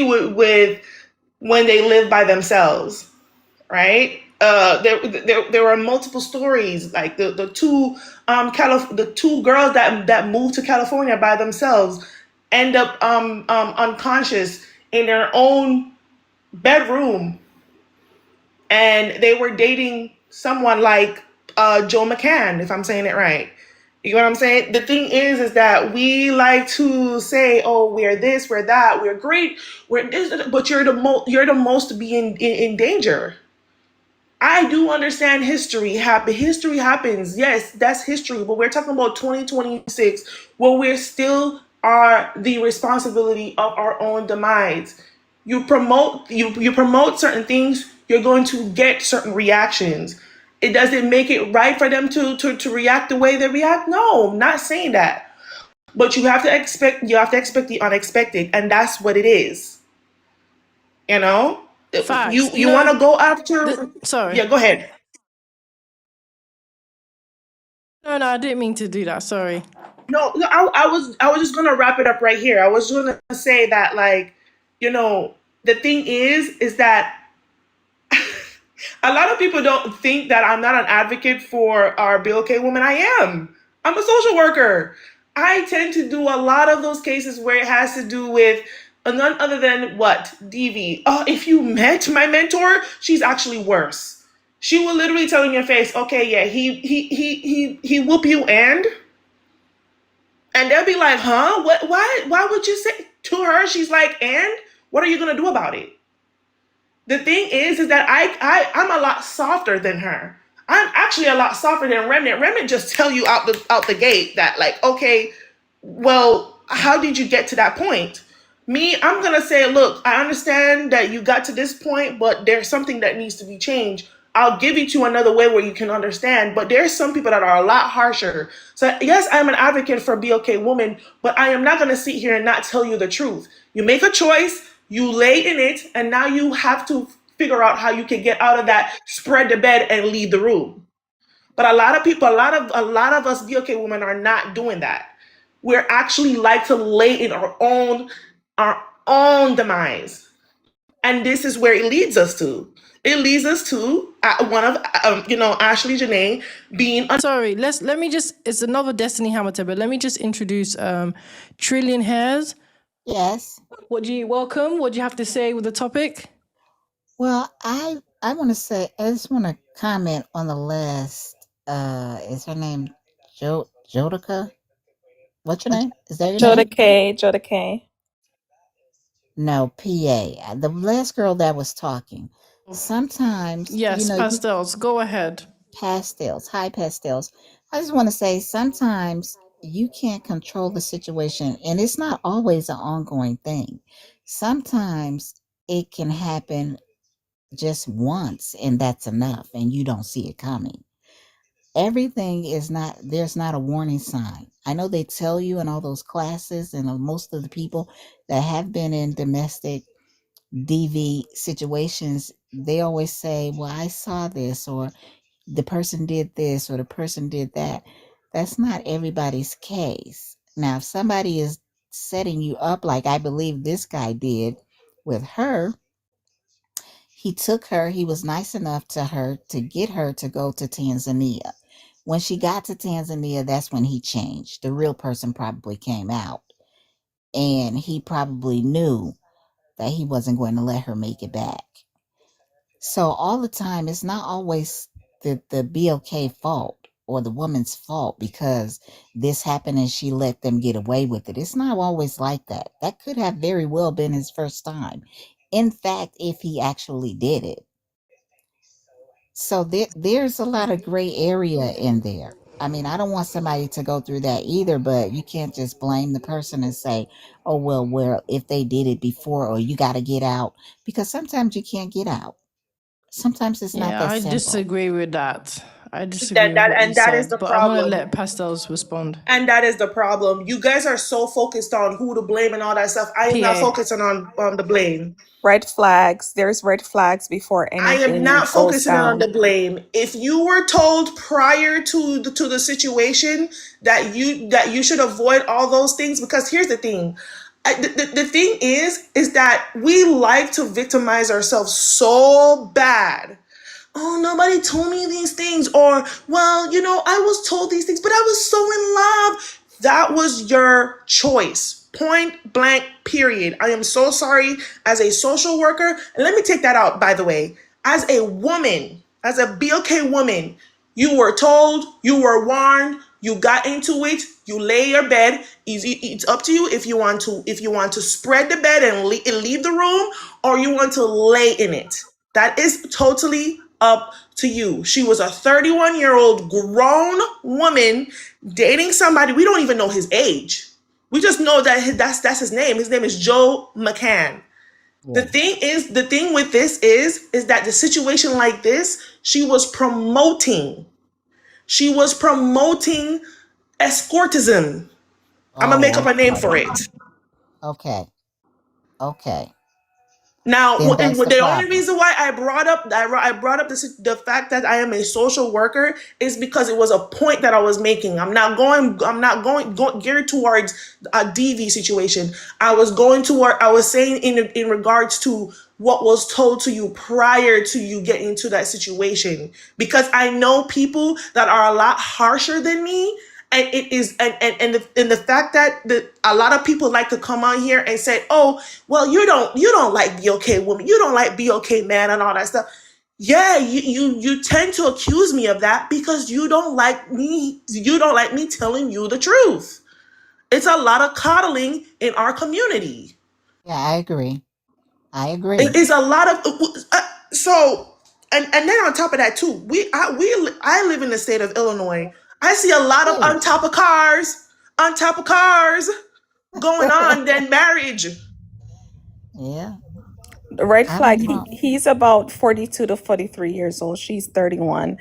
with when they live by themselves, right? There were multiple stories, like the two the two girls that moved to California by themselves end up unconscious in their own bedroom, and they were dating someone like Joe McCann, if I'm saying it right. You know what I'm saying? The thing is that we like to say, "Oh, we're this, we're that, we're great, we're this," but you're the most to be in danger. I do understand history happens. Yes, that's history. But we're talking about 2026, where we're still are the responsibility of our own demise. You promote certain things, you're going to get certain reactions. It doesn't make it right for them to react the way they react. No, I'm not saying that. But you have to expect the unexpected, and that's what it is. You know? Facts. You want to go after. Sorry. Yeah, go ahead. No, I didn't mean to do that. Sorry. No, I was just gonna wrap it up right here. I was gonna say that, like, you know, the thing is that a lot of people don't think that I'm not an advocate for our BLK women. I am. I'm a social worker. I tend to do a lot of those cases where it has to do with none other than what DV. Oh, if you met my mentor, she's actually worse. She will literally tell in your face, okay, yeah, he whoop you and they'll be like, huh? What? Why would you say to her? She's like, and what are you gonna do about it? The thing is that I'm a lot softer than her. I'm actually a lot softer than Remnant. Remnant just tell you out the gate that, like, okay, well, how did you get to that point? Me, I'm gonna say, look, I understand that you got to this point, but there's something that needs to be changed. I'll give it to you another way where you can understand. But there's some people that are a lot harsher. So yes, I'm an advocate for BLK women, but I am not gonna sit here and not tell you the truth. You make a choice, you lay in it, and now you have to figure out how you can get out of that, spread the bed, and leave the room. But a lot of people, a lot of us BLK women are not doing that. We're actually like to lay in our own demise, and this is where it leads us to. It leads us to one of Ashlee Janae being. Sorry. Let me just. It's another Destiny Hamilton, but let me just introduce Trillion Hairs. Yes. Welcome? What do you have to say with the topic? Well, I want to say I just want to comment on the list. Is her name Jodica? What's your name? Is that your name? Joda K. No, PA. The last girl that was talking. Sometimes, Yes, you pastels. Go ahead. pastels, high pastels. I just want to say sometimes you can't control the situation, and it's not always an ongoing thing. Sometimes it can happen just once, and that's enough, and you don't see it coming. Everything is not, there's not a warning sign. I know they tell you in all those classes, and most of the people that have been in domestic DV situations, they always say, well, I saw this, or the person did this, or the person did that. That's not everybody's case. Now, if somebody is setting you up like I believe this guy did with her, He took her, he was nice enough to her to get her to go to Tanzania. When she got to Tanzania, that's when he changed. The real person probably came out. And he probably knew that he wasn't going to let her make it back. So all the time, it's not always the BLK fault or the woman's fault because this happened and she let them get away with it. It's not always like that. That could have very well been his first time. In fact, if he actually did it. So there's a lot of gray area in there. I mean, I don't want somebody to go through that either, but you can't just blame the person and say, oh, well, if they did it before, or you got to get out, because sometimes you can't get out. Sometimes it's not Yeah, that I simple. disagree with that. I disagree That with that what you and that is said, the but I'm gonna problem. let Pastels respond. And that is the problem. You guys are so focused on who to blame and all that stuff. I am not PA. focusing on the blame. Red flags. There's red flags before I am anything not goes focusing on down. the blame. If you were told prior to the situation that you should avoid all those things, because here's the thing. The thing is that we like to victimize ourselves so bad. Oh, nobody told me these things, or well, I was told these things, but I was so in love. That was your choice, point blank, period. I am so sorry. As a social worker, and let me take that out, by the way, as a woman, as a BLK woman, you were told, you were warned, you got into it, you lay your bed. It's up to you if you want to spread the bed and leave the room, or you want to lay in it. That is totally up to you. She was a 31-year-old grown woman dating somebody. We don't even know his age. We just know that that's his name. His name is Joe McCann. Yeah. The thing with this is that the situation like this, she was promoting. She was promoting escortism. I'm gonna make Oh, up a name okay. for it. Okay. Okay. Now, Then that's the the only problem. reason why I brought up the fact that I am a social worker is because it was a point that I was making. I'm not going geared towards a DV situation. I was saying in regards to what was told to you prior to you getting into that situation, because I know people that are a lot harsher than me. And it is, and the fact that a lot of people like to come on here and say, oh, well, you don't like BOK woman, you don't like BOK man, and all that stuff. Yeah, you tend to accuse me of that because you don't like me. You don't like me telling you the truth. It's a lot of coddling in our community. Yeah, I agree. I It agree. is a lot of so, and then on top of that too, I live in the state of Illinois. I see a lot of Hey. on top of cars going on than marriage. Yeah. The red I don't flag, know. he's about 42 to 43 years old. She's 31.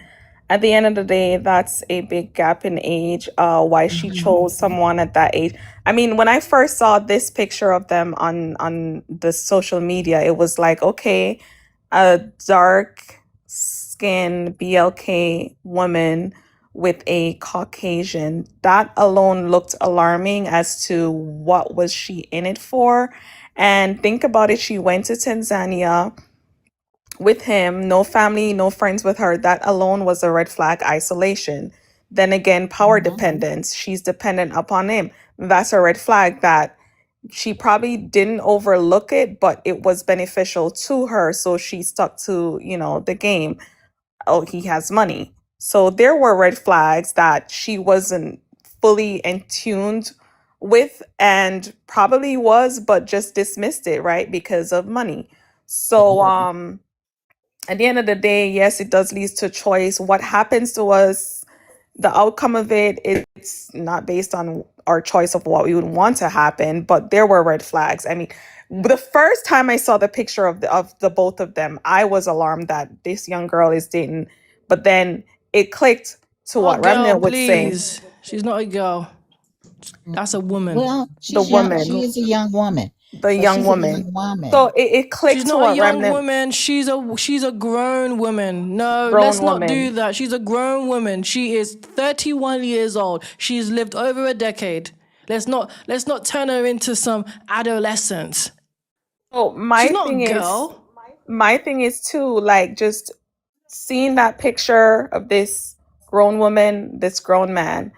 At the end of the day, that's a big gap in age. Why she Hmm. chose someone at that age. I mean, when I first saw this picture of them on the social media, it was like, okay, a dark skinned BLK woman with a Caucasian. That alone looked alarming as to what was she in it for. And think about it, she went to Tanzania with him, no family, no friends with her. That alone was a red flag. Isolation. Then again, power Hmm. dependence. She's dependent upon him. That's a red flag that she probably didn't overlook it, but it was beneficial to her. So she stuck to, the game. Oh, he has money. So there were red flags that she wasn't fully in tuned with and probably was, but just dismissed it, right? Because of money. So, Yeah. at the end of the day, yes, it does lead to choice. What happens to us, the outcome of it, it's not based on our choice of what we would want to happen, but there were red flags. I mean, the first time I saw the picture of the both of them, I was alarmed that this young girl is dating, but then it clicked to Oh, what girl, Remnant would say, please. She's not a girl. That's a woman. Well, the she's young. She woman, is a young woman, the but young she's a woman. young So woman. it She's clicked to not a what young Remnant, woman. She's a grown woman. No, grown let's not do woman. that. She's a grown woman. She is 31 years old. She's lived over a decade. Let's not turn her into some adolescent. So She's my not a thing is, girl. My thing is too, like, just seeing that picture of this grown woman, this grown man,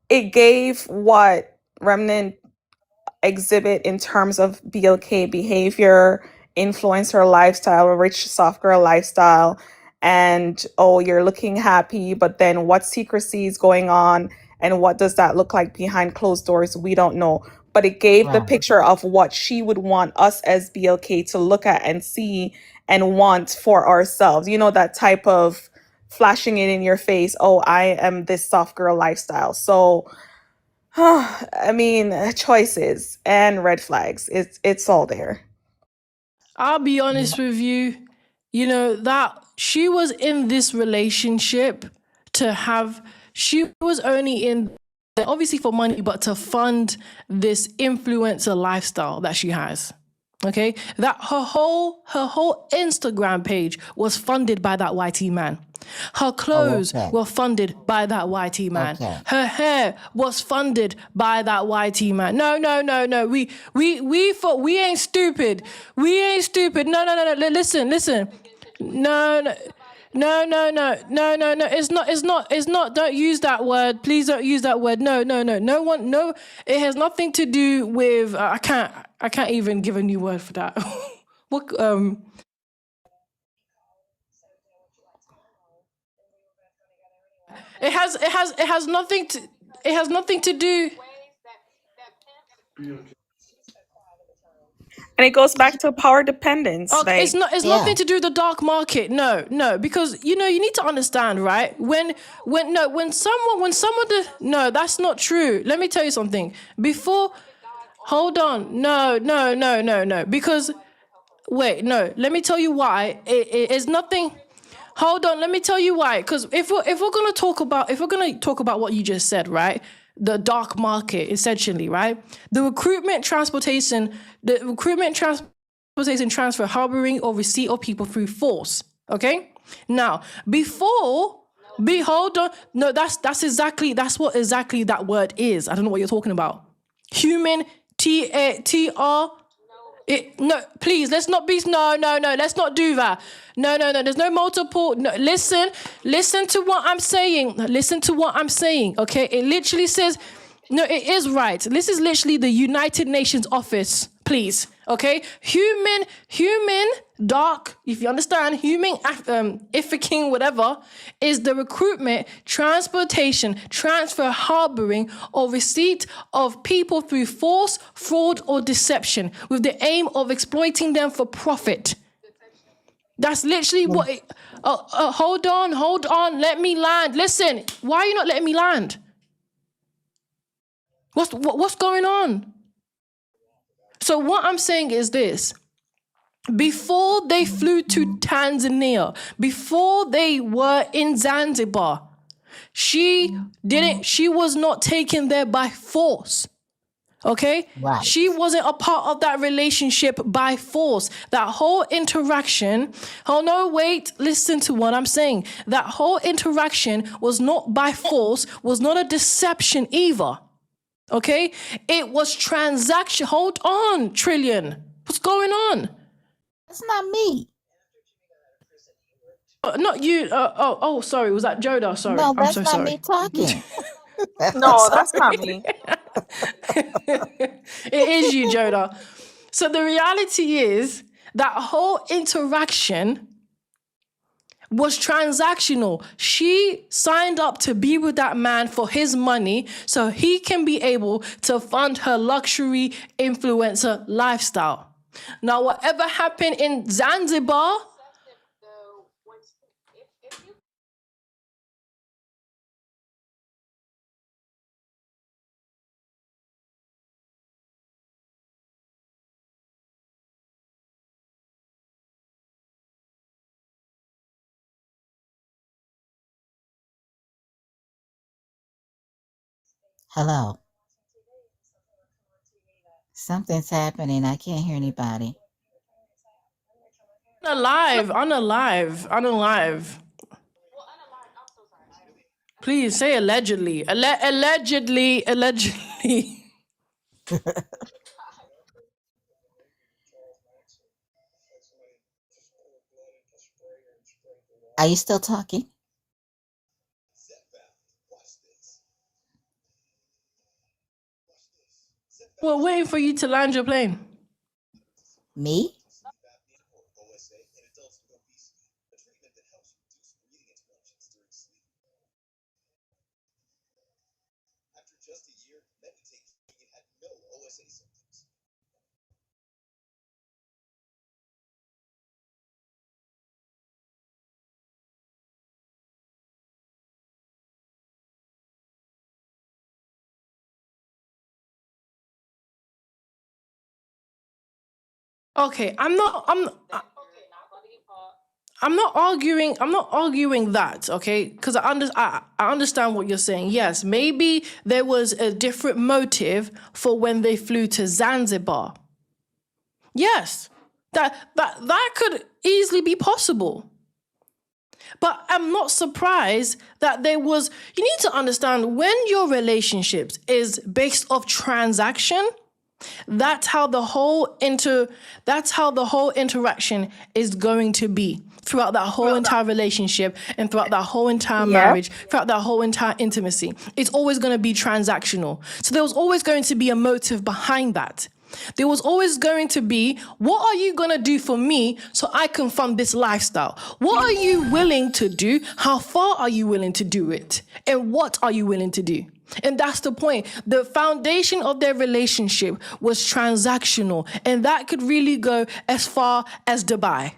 it gave what Remnant exhibit in terms of BLK behavior, influencer lifestyle, rich soft girl lifestyle, and oh, you're looking happy, but then what secrecy is going on and what does that look like behind closed doors? We don't know. But it gave the Right. picture of what she would want us as BLK to look at and see and want for ourselves. You know, that type of flashing it in your face, oh, I am this soft girl lifestyle. So I mean, choices and red flags. It's all there. I'll be Yeah. honest with you, you know, that she was in this relationship to have, she was only in, obviously for money, but to fund this influencer lifestyle that she has. Okay, that her whole Instagram page was funded by that YT man. Her Oh, clothes okay. were funded by that YT man. Okay. Her hair was funded by that YT man. No, no, no, no. We thought we ain't stupid. We ain't stupid. No, no, no, no. Listen, listen. No, no. No, no, no, no, no, no. It's not. Don't use that word. Please don't use that word. No, no, no. No one, no. It has nothing to do with, I can't even give a new word for that. What, it has nothing to do. And it goes back to power dependence. Okay, Like, it's Yeah. nothing to do with the dark market. No, no, because you know you need to understand, right? No, that's not true. Let me tell you something. Before, hold on, no, no, no, no, no, because wait, no, let me tell you why. It is nothing. Hold on, let me tell you why. Because if we're gonna talk about what you just said, right? The dark market, essentially, right? The recruitment transportation, transfer, harboring, or receipt of people through force. Okay. Now, hold on. No, that's what exactly that word is. I don't know what you're talking about. Human TR. No, please, let's not be, no, let's not do that. No, there's no multiple, no, listen to what I'm saying, okay? It literally says, no, it is right. This is literally the United Nations office, please, okay? Human, dark, if you understand, Ifiking, whatever, is the recruitment, transportation, transfer, harboring, or receipt of people through force, fraud, or deception with the aim of exploiting them for profit. That's literally what it, hold on, let me land. Listen, why are you not letting me land? What's going on? So what I'm saying is this. Before they flew to Tanzania, before they were in Zanzibar, she was not taken there by force. Okay? Right. She wasn't a part of that relationship by force. That whole interaction, oh no, wait, listen to what I'm saying. That whole interaction was not by force, was not a deception either. Okay? It was transaction. Hold on, Trillion. What's going on? That's not me. Not you. Sorry. Was that Joda? Sorry. No, I'm that's so not sorry. me talking. I'm no, that's not sorry. me. It is you, Joda. So the reality is that whole interaction was transactional. She signed up to be with that man for his money so he can be able to fund her luxury influencer lifestyle. Now, whatever happened in Zanzibar, Hello. Something's happening. I can't hear anybody. unalive. Please say allegedly. Allegedly. Are you still talking? We're waiting for you to land your plane. Me? Okay, I'm not arguing. I'm not arguing that, okay? Because I understand what you're saying. Yes, maybe there was a different motive for when they flew to Zanzibar. Yes, that could easily be possible. But I'm not surprised that there was. You need to understand when your relationships is based off transaction. That's how the whole interaction is going to be throughout that whole entire relationship and throughout that whole entire Yep. marriage, throughout that whole entire intimacy. It's always going to be transactional. So there was always going to be a motive behind that. There was always going to be, what are you going to do for me so I can fund this lifestyle? What are you willing to do? How far are you willing to do it? And what are you willing to do? And that's the point. The foundation of their relationship was transactional. And that could really go as far as Dubai.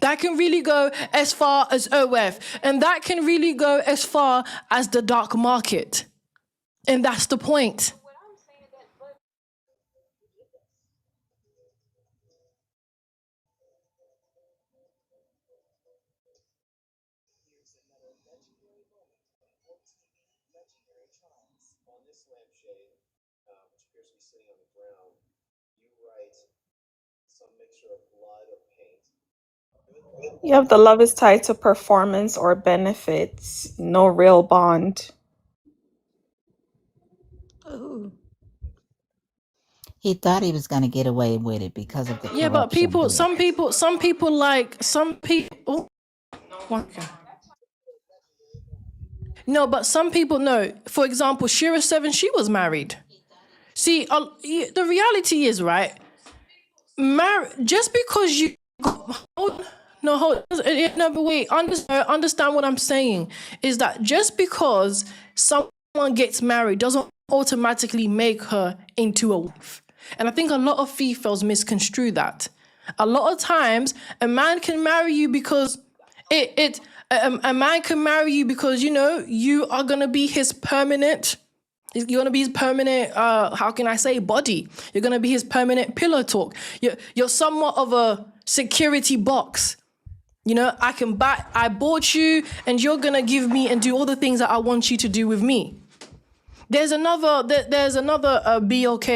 That can really go as far as OF. And that can really go as far as the dark market. And that's the point. Yep, the love is tied to performance or benefits, no real bond. Ooh. He thought he was going to get away with it because of the Yeah, but corruption. But some people like, some people, okay. No, but some people know. For example, Shira Seven, she was married. See, the reality is, right? Just because you hold, no, hold, no, but wait, understand what I'm saying is that just because someone gets married doesn't automatically make her into a wife. And I think a lot of females misconstrue that. A lot of times, a man can marry you because a man can marry you because, you know, you are gonna be his permanent. You're gonna be his permanent. How can I say, body? You're gonna be his permanent pillow talk. You're somewhat of a security box. You know, I bought you, and you're gonna give me and do all the things that I want you to do with me. There's another BOK.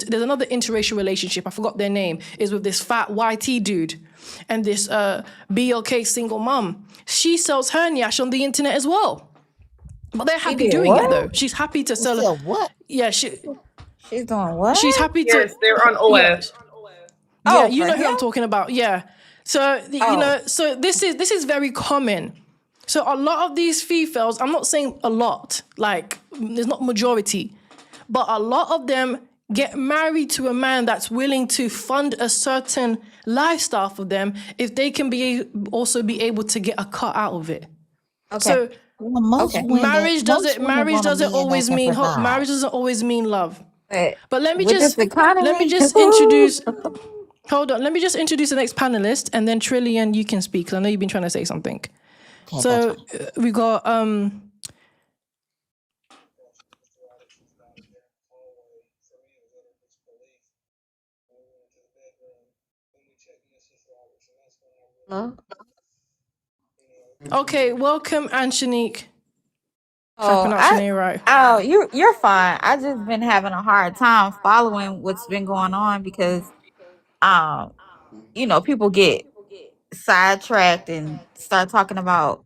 There's another interracial relationship. I forgot their name. Is with this fat YT dude, and this BOK single mom. She sells her nyash on the internet as well. But they're happy did doing it what? though. She's happy to She sell. said what? Yeah, She's doing what? she's happy to. Yes, they're on Yeah, OF. yeah. Oh, You for know who him? I'm talking about. Yeah. So you Oh, know, so this is very common. So a lot of these females, I'm not saying a lot, like there's not majority, but a lot of them get married to a man that's willing to fund a certain lifestyle for them if they can also be able to get a cut out of it. okay. So Well, most Okay. women, marriage most doesn't women marriage want a doesn't man that always can mean provide. marriage doesn't always mean love. But But with this let me economy, just introduce. Hold on, let me just introduce the next panelist, and then Trillian, you can speak. 'Cause I know you've been trying to say something. okay, that's So fine. we got Hello? okay, welcome Anshanique. If I Oh, pronounce your name right. you're fine. I just been having a hard time following what's been going on because um, people get sidetracked and start talking about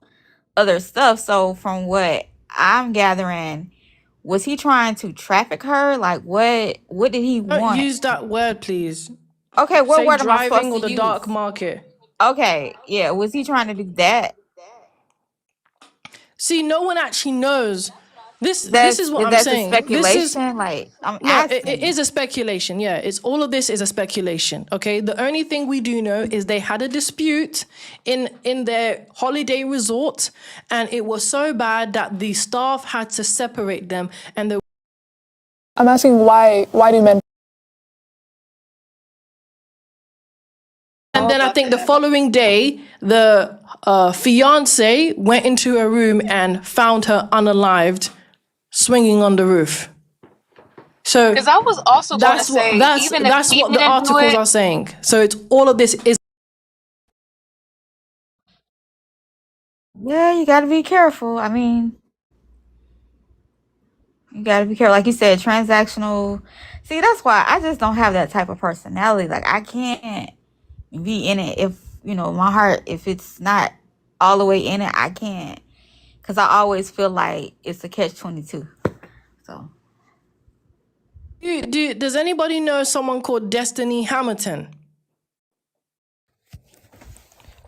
other stuff. So from what I'm gathering, was he trying to traffic her? Like what did he Don't want? use that word, please. Okay, what Say word am I supposed driving to or the use? dark market. Okay, yeah, was he trying to do that? See, no one actually knows. This is what I'm That's a saying. This is speculation. Like I'm no, it asking. is a speculation. Yeah, it's all of this is a speculation. Okay, the only thing we do know is they had a dispute in their holiday resort, and it was so bad that the staff had to separate them, and the I'm asking why do men? and then I think the following day, the fiance went into her room and found her unalived, swinging on the roof. So Because I was also going to that's what say, even if he the didn't do articles it, are saying. So it's all of this is. Yeah, you got to be careful. I mean, you got to be careful. Like you said, transactional. See, that's why I just don't have that type of personality. Like I can't be in it if my heart, if it's not all the way in it, I can't, because I always feel like it's a catch-22. So Does anybody know someone called Destiny Hamilton?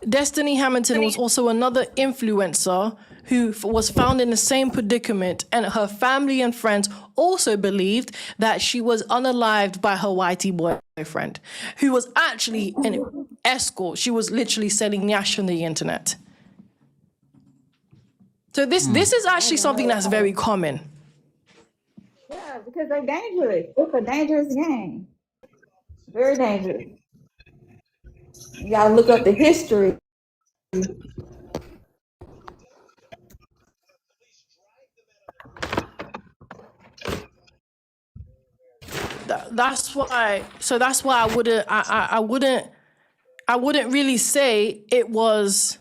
Destiny Hamilton was also another influencer who was found in the same predicament, and her family and friends also believed that she was unalived by her whitey boyfriend, who was actually an escort. She was literally selling Nyash on the internet. So this is actually something that's very common. yeah, because they're dangerous. It's a dangerous game. Very dangerous. You gotta look up the history. That's why. So that's why I wouldn't really say it was.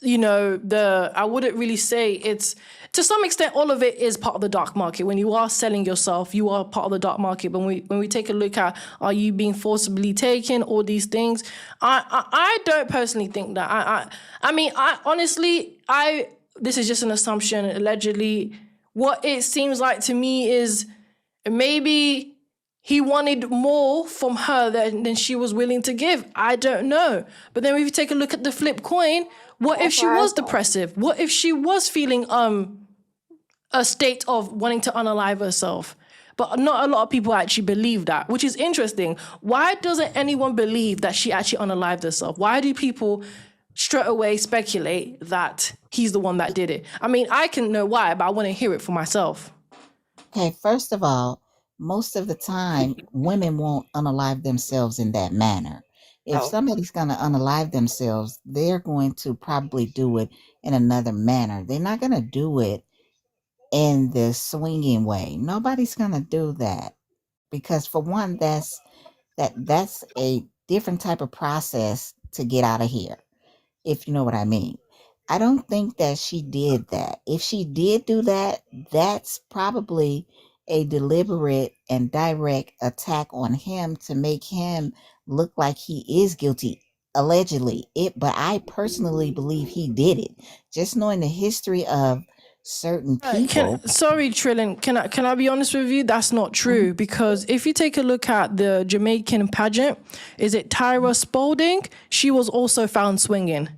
I wouldn't really say it's, to some extent, all of it is part of the dark market. When you are selling yourself, you are part of the dark market. But when we take a look at, are you being forcibly taken, all these things, I don't personally think that. I mean, I honestly, this is just an assumption, allegedly. What it seems like to me is maybe he wanted more from her than she was willing to give. I don't know. But then if you take a look at the flip coin, what if she was depressive? What if she was feeling a state of wanting to unalive herself? But not a lot of people actually believe that, which is interesting. Why doesn't anyone believe that she actually unalived herself? Why do people straight away speculate that he's the one that did it? I mean, I can know why, but I want to hear it for myself. Okay, first of all, most of the time, women won't unalive themselves in that manner. If No. somebody's going to unalive themselves, they're going to probably do it in another manner. They're not going to do it in the swinging way. Nobody's going to do that because, for one, that's a different type of process to get out of here, if you know what I mean. I don't think that she did that. If she did do that, that's probably a deliberate and direct attack on him to make him look like he is guilty, allegedly. But I personally believe he did it. Just knowing the history of certain people. Sorry, Trillin. Can I be honest with you? That's not true, because if you take a look at the Jamaican pageant, is it Tyra Spalding? She was also found swinging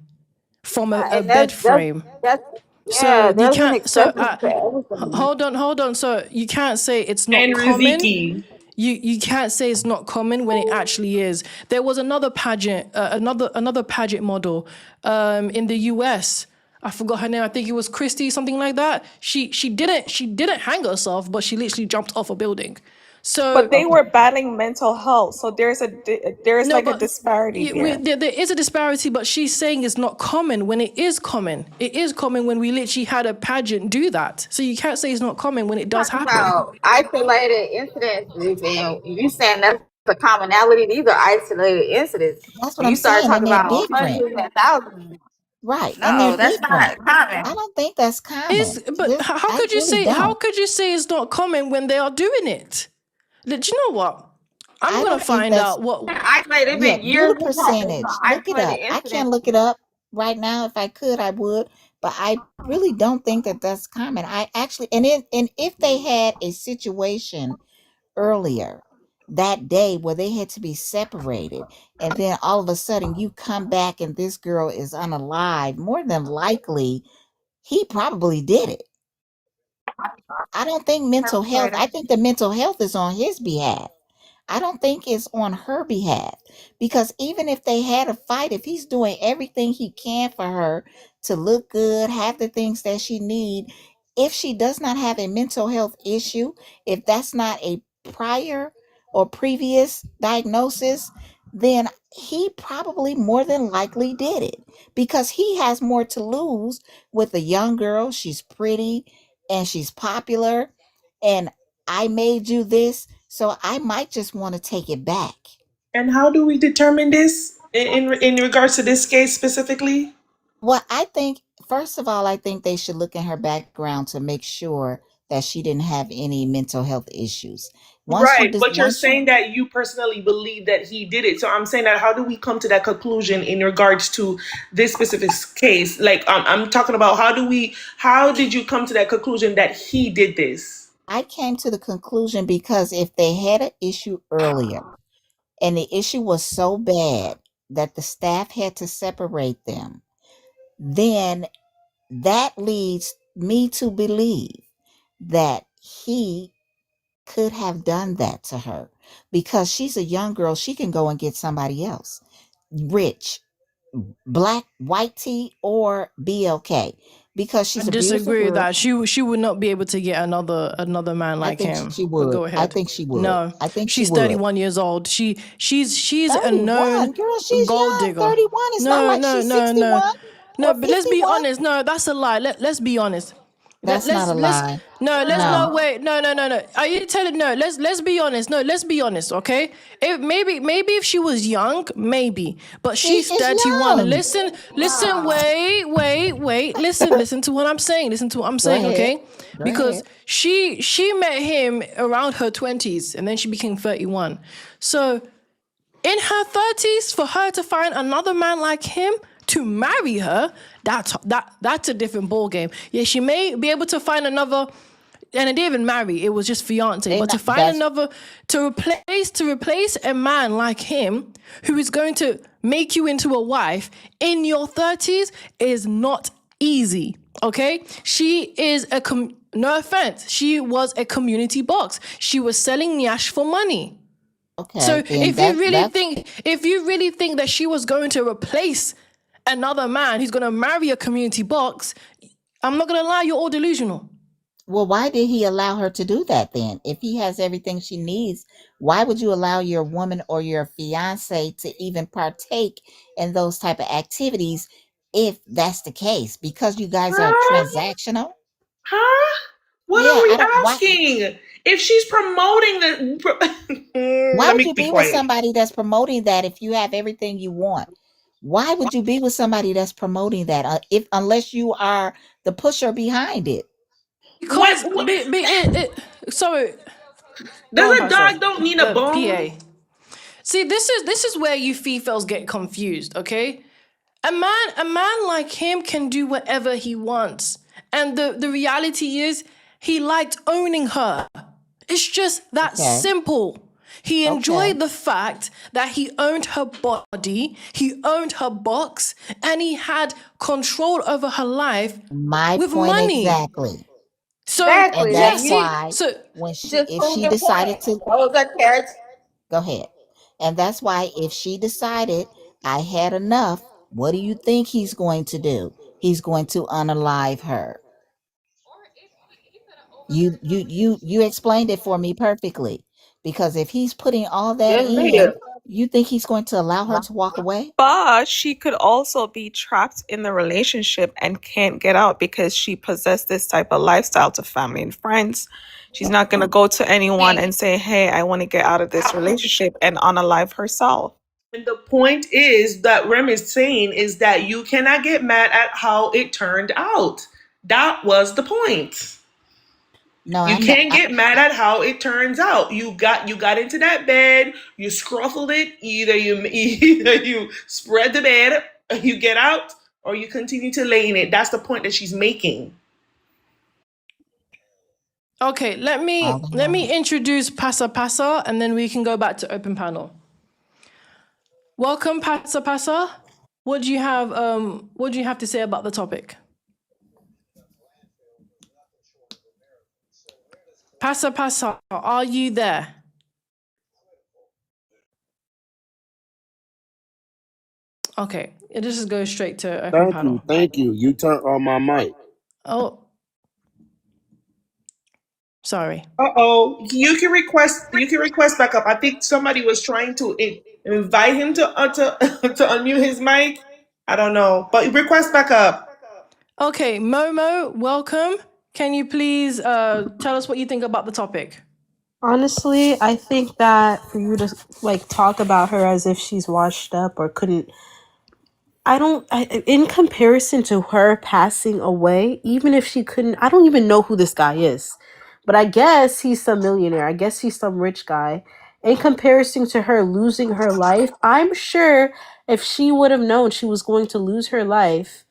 from a And bed frame. that's So you there's an can't. So acceptance to everything. hold on. So you can't say it's not And common. Riziki. You can't say it's not common when it actually is. There was another pageant, another pageant model, in the U.S. I forgot her name. I think it was Christy, something like that. She didn't hang herself, but she literally jumped off a building. But So they were battling mental health, so there's no, like a but disparity there. there is a disparity. But she's saying it's not common when it is common. It is common when we literally had a pageant do that. So you can't say it's not common when it does Talking happen. about isolated incidents, and you saying that's a commonality. These are isolated incidents. That's what When I'm you start saying, and talking they're about different. hundreds and thousands, Right, and they're no, that's different. not common. I don't think that's common. But how I could you really say don't. it's not common when they are doing it? Do you know what? I'm I gonna don't think find that's out what. Isolated. It's Yeah, been do years the of practice. percentage. Look it Isolated up. I can't incidents. look it up right now. If I could, I would. But I really don't think that that's common. I actually, and if they had a situation earlier that day where they had to be separated, and then all of a sudden you come back and this girl is unalive, more than likely he probably did it. I don't think mental health, I think the mental health is on his behalf. I don't think it's on her behalf, because even if they had a fight, if he's doing everything he can for her to look good, have the things that she need, if she does not have a mental health issue, if that's not a prior or previous diagnosis, then he probably more than likely did it, because he has more to lose with a young girl. She's pretty and she's popular, and I made you this, so I might just want to take it back. And how do we determine this in regards to this case specifically? Well, I think, first of all, I think they should look at her background to make sure that she didn't have any mental health issues. Right, but you're Once you saying that you personally believe that he did it. So I'm saying that how do we come to that conclusion in regards to this specific case? Like I'm talking about how did you come to that conclusion that he did this? I came to the conclusion because if they had an issue earlier and the issue was so bad that the staff had to separate them, then that leads me to believe that he could have done that to her, because she's a young girl. She can go and get somebody else, rich, black, white tea, or BLK, because I she's a beautiful disagree with girl. that she would not be able to get another man I like think him. she But would. go I ahead. think she would. No, I think she she's would. 31 years old. She's a known 31, girl, she's gold young. digger. 31. It's not No, like no, she's no, no. 61 No, or but let's be 51. honest. No, that's a lie. Let's be honest. That's not a Let's lie. let's No, no wait no. Are you telling no? Let's be honest. No, let's be honest. Okay, if maybe if she was young, maybe, but she she's is 31. young. Listen. Wait. Listen to what I'm saying. Listen to what I'm Go saying. ahead. Okay, Go because ahead. she met him around her 20s and then she became 31. So in her 30s, for her to find another man like him to marry her, that's a different ball game. Yeah, she may be able to find another, and they didn't even marry, it was just fiance, They but to not. find That's another, to replace a man like him who is going to make you into a wife in your 30s is not easy. Okay, she is no offense, she was a community box. She was selling Nyash for money. So okay. Then that's if you really think that she was going to replace another man who's going to marry a community box, I'm not going to lie, you're all delusional. well. Why did he allow her to do that then? If he has everything she needs, why would you allow your woman or your fiance to even partake in those type of activities? If that's the case, because you guys are Huh? transactional. Huh? What are Yeah, we I don't. asking? If she's promoting Why let would me you be be with quiet. somebody that's promoting that if you have everything you want? Why would you be with somebody that's promoting that, if unless you are the pusher behind it? Because sorry, go Does on, a Pastor. dog don't need a bone? PA. See, this is where you females get confused, okay? A man like him can do whatever he wants. And the reality is he liked owning her. It's just that Okay. simple. He Okay. enjoyed the fact that he owned her body, he owned her box, and he had control over her life My with point money. exactly. So And yeah, that's see, why so when if she decided to go ahead. And that's why if she decided I had enough, what do you think he's going to do? He's going to unalive her. You explained it for me perfectly. Because if he's putting all that in, you think he's going to allow her to walk away? But she could also be trapped in the relationship and can't get out because she possessed this type of lifestyle to family and friends. She's not going to go to anyone and say, hey, I want to get out of this relationship and unalive herself. And the point is that Rem is saying is that you cannot get mad at how it turned out. That was the point. No, You I'm not. can't get mad at how it turns out. You got into that bed, you scruffled it. Either you spread the bed, you get out, or you continue to lay in it. That's the point that she's making. Okay, let All me in let me all. introduce Pasa Pasa, and then we can go back to open panel. Welcome, Pasa Pasa. What do you have? What do you have to say about the topic? Pasa Pasa, are you there? Okay, it just goes straight to open Thank you, panel. thank you. You turned on my mic. Oh, sorry. Uh-oh. You can request back up. I think somebody was trying to invite him to to unmute his mic. I don't know. But request back up. Okay, Momo, welcome. Can you please tell us what you think about the topic? Honestly, I think that for you to like talk about her as if she's washed up or couldn't, in comparison to her passing away, even if she couldn't, I don't even know who this guy is. But I guess he's some millionaire. I guess he's some rich guy. In comparison to her losing her life, I'm sure if she would have known she was going to lose her life,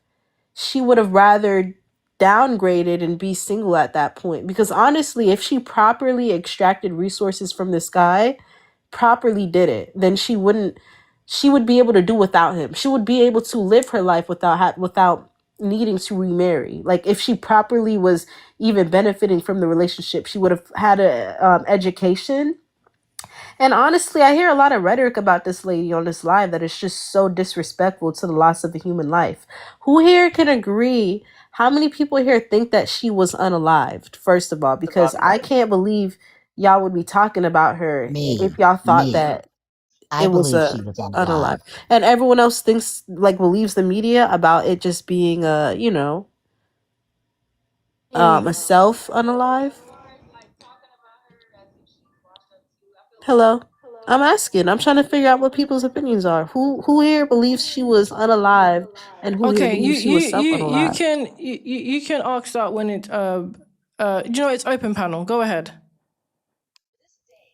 she would have rather downgraded and be single at that point. Because honestly, if she properly extracted resources from this guy, properly did it, then she would be able to do without him. She would be able to live her life without needing to remarry. Like if she properly was even benefiting from the relationship, she would have had a education. And honestly, I hear a lot of rhetoric about this lady on this live that is just so disrespectful to the loss of a human life. Who here can agree? How many people here think that she was unalived, first of all? Because I can't believe y'all would be talking about her if y'all thought Me. that I it was believe a she was unalive. unalive. And everyone else thinks, like, believes the media about it just being a, a self unalive. Hello. I'm asking. I'm trying to figure out what people's opinions are. Who here believes she was unalived, and who here Okay, believes she was self you unalived? can you can ask that when it it's open panel. Go ahead.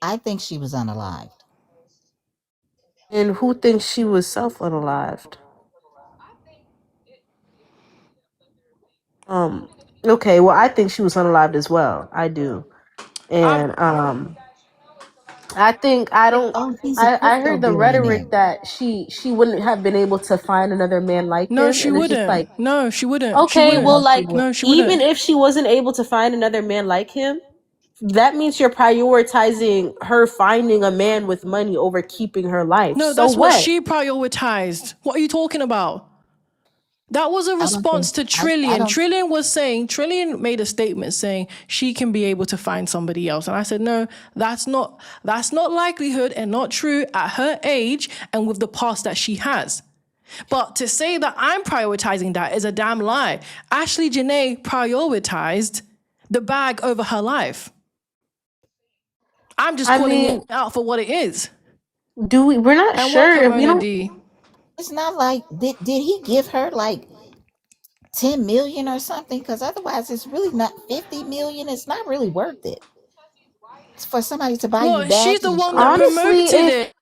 I think she was unalived. And who thinks she was self unalived? Um. Okay. Well, I think she was unalived as well. I do. I And I think I don't. Oh, he's a I crypto heard the billionaire. rhetoric that she wouldn't have been able to find another man like No, him, she and it's just wouldn't. like, No, she wouldn't. She okay, wouldn't. well, Yes, she like would. No, she even wouldn't. if she wasn't able to find another man like him, that means you're prioritizing her finding a man with money over keeping her life. No, So that's what what? she prioritized. What are you talking about? That was a I don't think response to I Trillian. don't Trillian made a statement saying she can be able to find somebody else. And I said, no, that's not likelihood and not true at her age and with the past that she has. But to say that I'm prioritizing that is a damn lie. Ashlee Janae prioritized the bag over her life. I'm just I calling it mean, out for what it is. we're not And sure welcome, if we Mona don't. D. it's not like did he give her like 10 million or something? Because otherwise it's really not 50 million. It's not really worth it. It's for somebody to buy you Well, she's bags the and one that shoes. Honestly, promoted if it.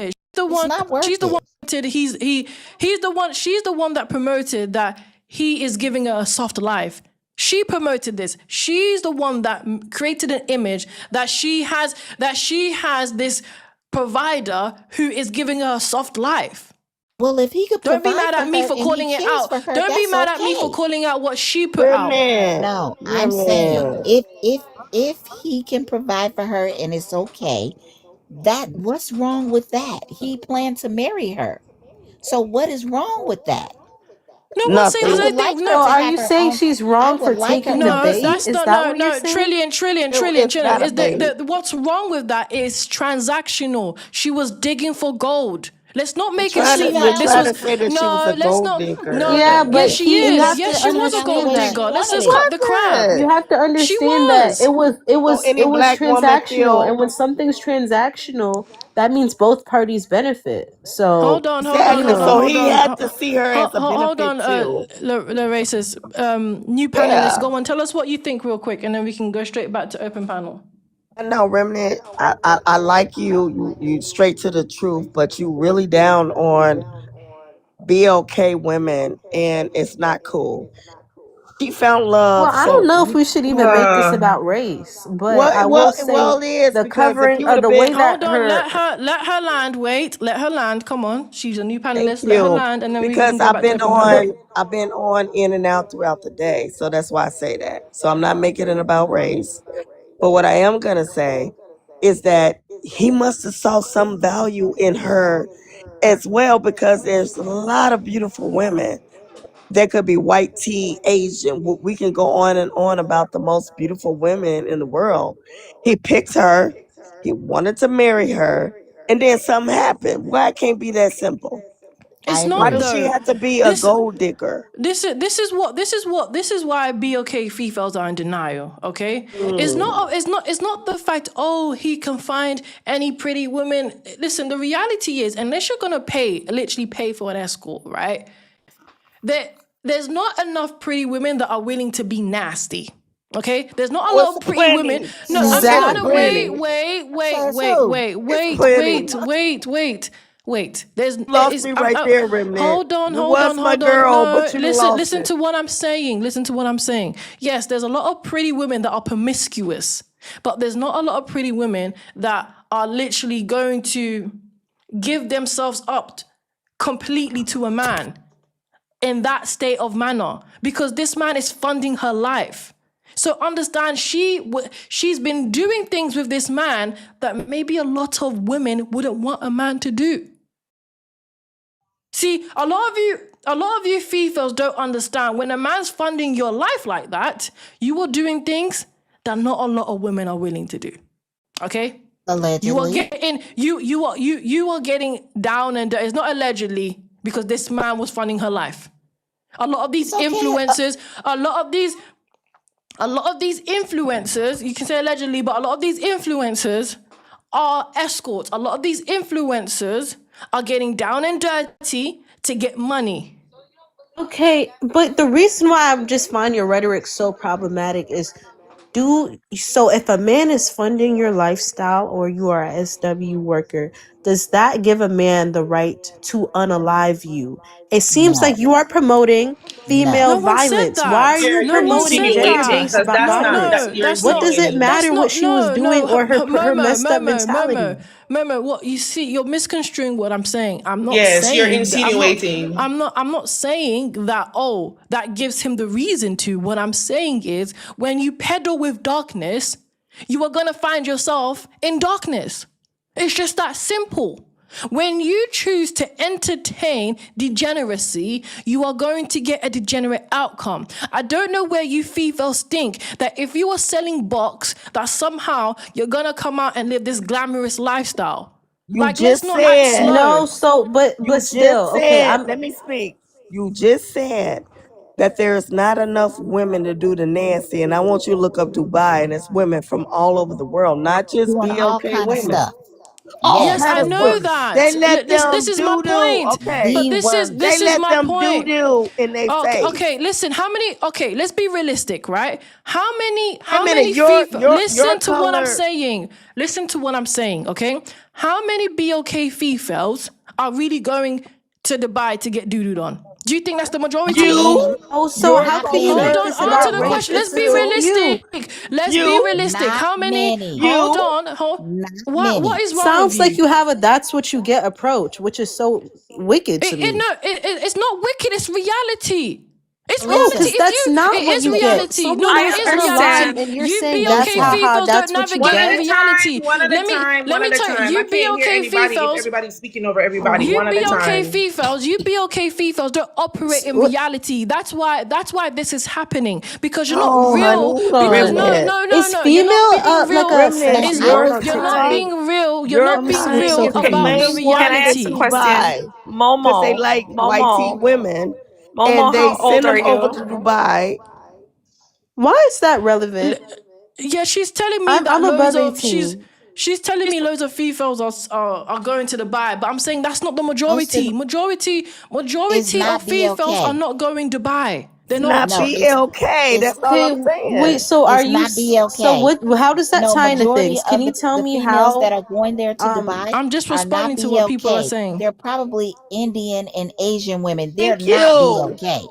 She's the It's one. not She's worth the one. it. He's the one. She's the one that promoted that he is giving her a soft life. She promoted this. She's the one that created an image that she has. That she has this provider who is giving her a soft life. Well, if he could Don't be provide mad for at me her for and he calling it cares out. for her, Don't be that's mad at me for okay. calling out what she put out. Remnant, No, I'm saying remnant. if he can provide for her and it's okay, that what's wrong with that? He planned to marry her. So what is wrong with that? No one saying I there's Nothing. would like anything. her so, No, to are have you her saying own. she's I wrong would for like her taking the to no, bait? that's be. Is not. that No, what you're no. saying? Trillion. It's Is not a bait. what's wrong with that is transactional. She was digging for gold. Let's not You're make it trying to seem you're like this trying was to say that she was no. a Let's gold not. digger. No, Yeah, yes, but she you is. have Yes, to she was a That's the gold understand way she that digger. Let's wanted just it. cut the crap. you Wasn't. have to She understand that was. Don't any it was black woman transactional, and feel when something's transactional, that means both parties benefit. Hold So, on, hold on, you exactly? hold on, So know, hold he on. had to see her as a Hold benefit on, too. the racist. New panelists, Yeah. go on. Tell us what you think real quick, and then we can go straight back to open panel. I know, Remnant. I like you. You straight to the truth, but you really down on BLK women, and it's not cool. She found Well, love. I don't So know if we should even make this Uh, about race, but I well, will well, say well, it is the because if covering, you would have the been, way that Hold on, her. let her land. Wait, let her land. Come on, she's a new thank panelist. Let her you, land, and then we because can go back to but everybody. I've been on in and out throughout the day, so that's why I say that. So I'm not making it about race, but what I am gonna say is that he must have saw some value in her as well, because there's a lot of beautiful women. There could be white tea, Asian. We can go on about the most beautiful women in the world. He picked her. He wanted to marry her, and then something happened. Why it can't be that simple? I It's Why not agree. does she though. have to be a This gold digger? this is why BOK females are in denial. Okay, Mm. it's not the fact. Oh, he can find any pretty women. Listen, the reality is, unless you're gonna literally pay for an escort, right? There, there's not enough pretty women that are willing to be nasty. Okay, there's not a Oh, lot it's of pretty women. plenty. No, I okay, said no, no, wait, Exactly. plenty. wait, wait, Says wait, who? wait, It's wait, wait, plenty. wait, wait, wait. You lost me right there, Remnant. Hold on, You hold was on, my hold on. girl, No, but you listen, lost listen it. to what I'm saying. Listen to what I'm saying. Yes, there's a lot of pretty women that are promiscuous, but there's not a lot of pretty women that are literally going to give themselves up completely to a man in that state of manner, because this man is funding her life. So understand, she's been doing things with this man that maybe a lot of women wouldn't want a man to do. See, a lot of you females don't understand, when a man's funding your life like that, you are doing things that not a lot of women are willing to do. Okay? You are Allegedly. getting you are getting down and dirty. It's not allegedly, because this man was funding her life. A lot of these It's okay. influencers, a lot of these influencers, you can say allegedly, but a lot of these influencers are escorts. A lot of these influencers are getting down and dirty to get money. Okay, but the reason why I just find your rhetoric so problematic is so if a man is funding your lifestyle or you are a SW worker, does that give a man the right to unalive you? It seems like No. you are promoting No. female No one said violence. Why are that. you you're No one promoting said gender insinuating that. based because that's No, not violence? that no, you're that's What does not. it insinuating. matter That's what not. she was No, doing no, or her messed up Momo. mentality? Momo, what you see, you're misconstruing what I'm saying. I'm not Yes, you're saying that. insinuating. I'm not saying that. Oh, that gives him the reason to. What I'm saying is, when you peddle with darkness, you are gonna find yourself in darkness. It's just that simple. When you choose to entertain degeneracy, you are going to get a degenerate outcome. I don't know where you females think that if you are selling box, that somehow you're gonna come out and live this glamorous lifestyle. You Like, let's just not act said, slow. No, so but you just still, okay, said, let me speak. You just said that there's not enough women to do the nasty. And I want you to look up Dubai, and it's women from all over the world, not just Doing all BLK kind of women. stuff. All Yes, kind Yes. I of know women. They that. let This them is my do do. point. Okay. But The They this worst. is let my them do point. do in their Okay, face. okay, listen, okay, let's be realistic, right? Wait a How minute, many FIFA, your listen to what I'm color, saying. Listen to what I'm saying, okay? How many BOK females are really going to Dubai to get doo-dooed on? Do you think that's the Not majority? you, many. oh, so your how Not can you Hold make many. color, on, this answer about the race? question. This Let's be is so you, few. realistic. Let's be you, realistic. Not How many? many. Hold you. on. Not What many. is wrong with Sounds like you? you have a that's what you get approach, which is so wicked to me. It's not wicked. It's reality. It's No, reality. Listen. because that's not It what is you get. reality. Some No, women no, are it I is unalived, reality. understand. and you're You saying that's BOK Listen. how females don't that's what you One navigate at in a get. time, reality. one at a time, Let one me at a tell you, time. I you can't hear BOK anybody if females, everybody's speaking over everybody. Oh, you One at a BOK time. females, you BOK females don't operate in reality. That's why this is happening, because you're not Oh, honey, real. hold Because on. no, remnant, no, no, Is no, you're not female being like real. a remnant. Now Is fancy I You're word will for you're tell not you. TikTok? being real. You're You're not I'm being still buying. so real You're about your confused. main Can I woman ask a in reality. question? Dubai because they Momo, like white tea Momo, women, and Momo, they how old send are them over to you? Dubai. Why is that relevant? Yeah, she's telling me I'm that above loads of eighteen. she's telling me loads of females are going to Dubai, but I'm saying that's not the Most of majority. it's Majority of not females are BLK. not going Dubai. They're It's not not. No, BLK. it's That's all Okay, I'm wait. saying. So are it's you? not So BLK. what? How does that No, tie into majority things? Can of you tell the me females that how? are going there to Um, Dubai I'm just are not responding to what people are BLK. saying. They're probably Indian and Asian women. They're Thank not you. BLK.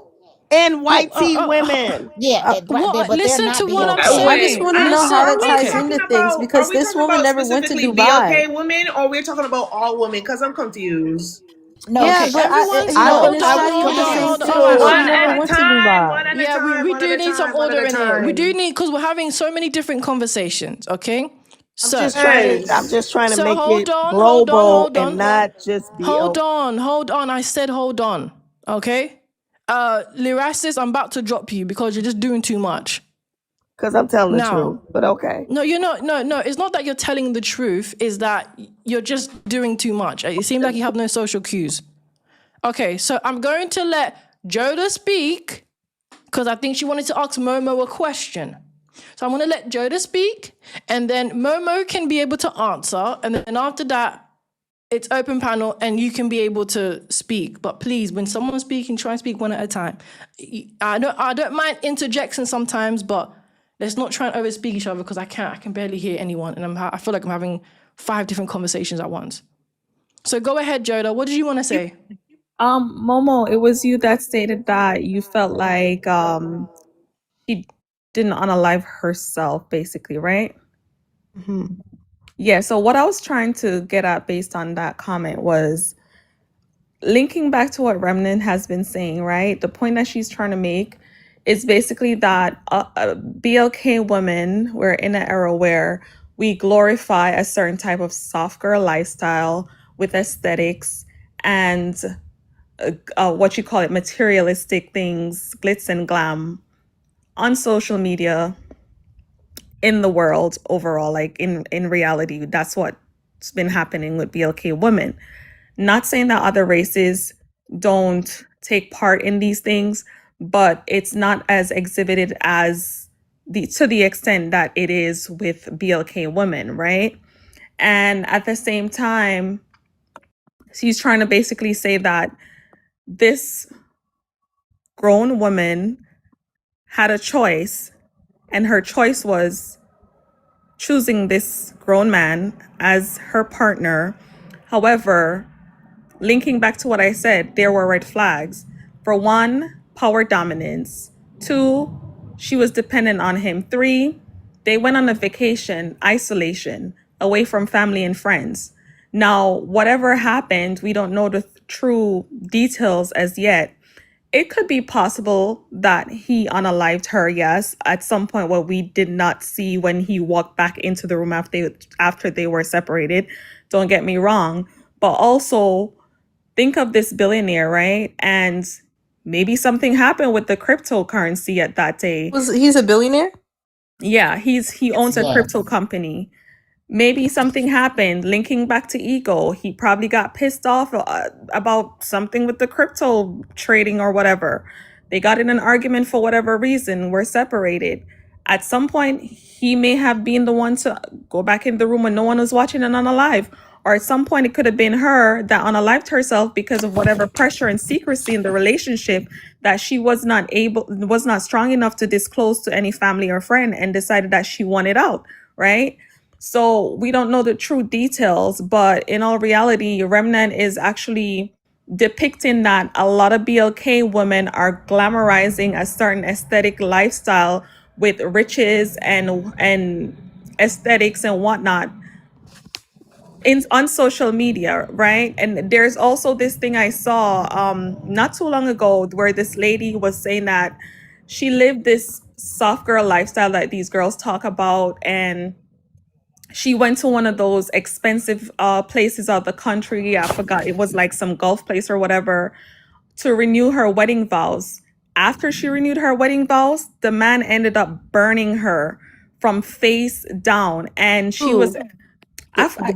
and You, white tea women. Yeah, what? but they're Listen not to what I'm BLK. I just saying. Wait, want to know how Listen, that are we ties okay. into talking things about are because we this talking woman about never went to specifically Dubai. BLK women, or we're talking about all women? Because I'm confused. No, Yeah, Okay, but everyone's I in hold was I on, Australia was you hold did the on, same hold confused on. All too, right, and hold she One on, never hold at on. a went to time, Dubai. one at a Yeah, time, we one at do a need some time, one at order a in here. We do time. need, because we're having so many different conversations. Okay, I'm so just trying to I'm Yes. just trying to so make hold it on, hold on, global hold and on, not just be hold okay. on, hold on. I said hold on. Okay, Lyrasis, I'm about to drop you because you're just doing too much. Because I'm telling the truth. Now, But okay. no, you're not. No, no, it's not that you're telling the truth. Is that you're just doing too much. It seems like you have no social cues. Okay, so I'm going to let Joda speak because I think she wanted to ask Momo a question. So I'm going to let Joda speak, and then Momo can be able to answer, and then after that, it's open panel, and you can be able to speak. But please, when someone's speaking, try and speak one at a time. I don't mind interjecting sometimes, but let's not try and overspeak each other because I can barely hear anyone, and I feel like I'm having 5 different conversations at once. So go ahead, Joda. What did you want to say? Momo, it was you that stated that you felt like she didn't unalive herself, basically, right? Mhm. Yeah, so what I was trying to get at based on that comment was linking back to what Remnant has been saying, right? The point that she's trying to make is basically that BLK women, we're in an era where we glorify a certain type of soft girl lifestyle with aesthetics and what you call it, materialistic things, glitz and glam on social media, in the world overall, like in reality. That's what's been happening with BLK women. Not saying that other races don't take part in these things, but it's not as exhibited as the extent that it is with BLK women, right? And at the same time, she's trying to basically say that this grown woman had a choice, and her choice was choosing this grown man as her partner. However, linking back to what I said, there were red flags. For one, power dominance. Two, she was dependent on him. Three, they went on a vacation, isolation, away from family and friends. Now, whatever happened, we don't know the true details as yet. It could be possible that he unalived her, yes, at some point where we did not see when he walked back into the room after they were separated. Don't get me wrong. But also, think of this billionaire, right? And maybe something happened with the cryptocurrency at that day. He's a billionaire? Yeah, he owns a crypto Yes. company. Maybe something happened linking back to ego. He probably got pissed off about something with the crypto trading or whatever. They got in an argument for whatever reason, were separated. At some point, he may have been the one to go back in the room when no one was watching and unalive. Or at some point, it could have been her that unalived herself because of whatever pressure and secrecy in the relationship that she was not strong enough to disclose to any family or friend, and decided that she wanted out, right? So we don't know the true details, but in all reality, Remnant is actually depicting that a lot of BLK women are glamorizing a certain aesthetic lifestyle with riches and aesthetics and whatnot in on social media, right? And there's also this thing I saw not too long ago where this lady was saying that she lived this soft girl lifestyle that these girls talk about, and she went to one of those expensive places out the country. I forgot, it was like some golf place or whatever, to renew her wedding vows. After she renewed her wedding vows, the man ended up burning her from face down. And she was, Who? The, I,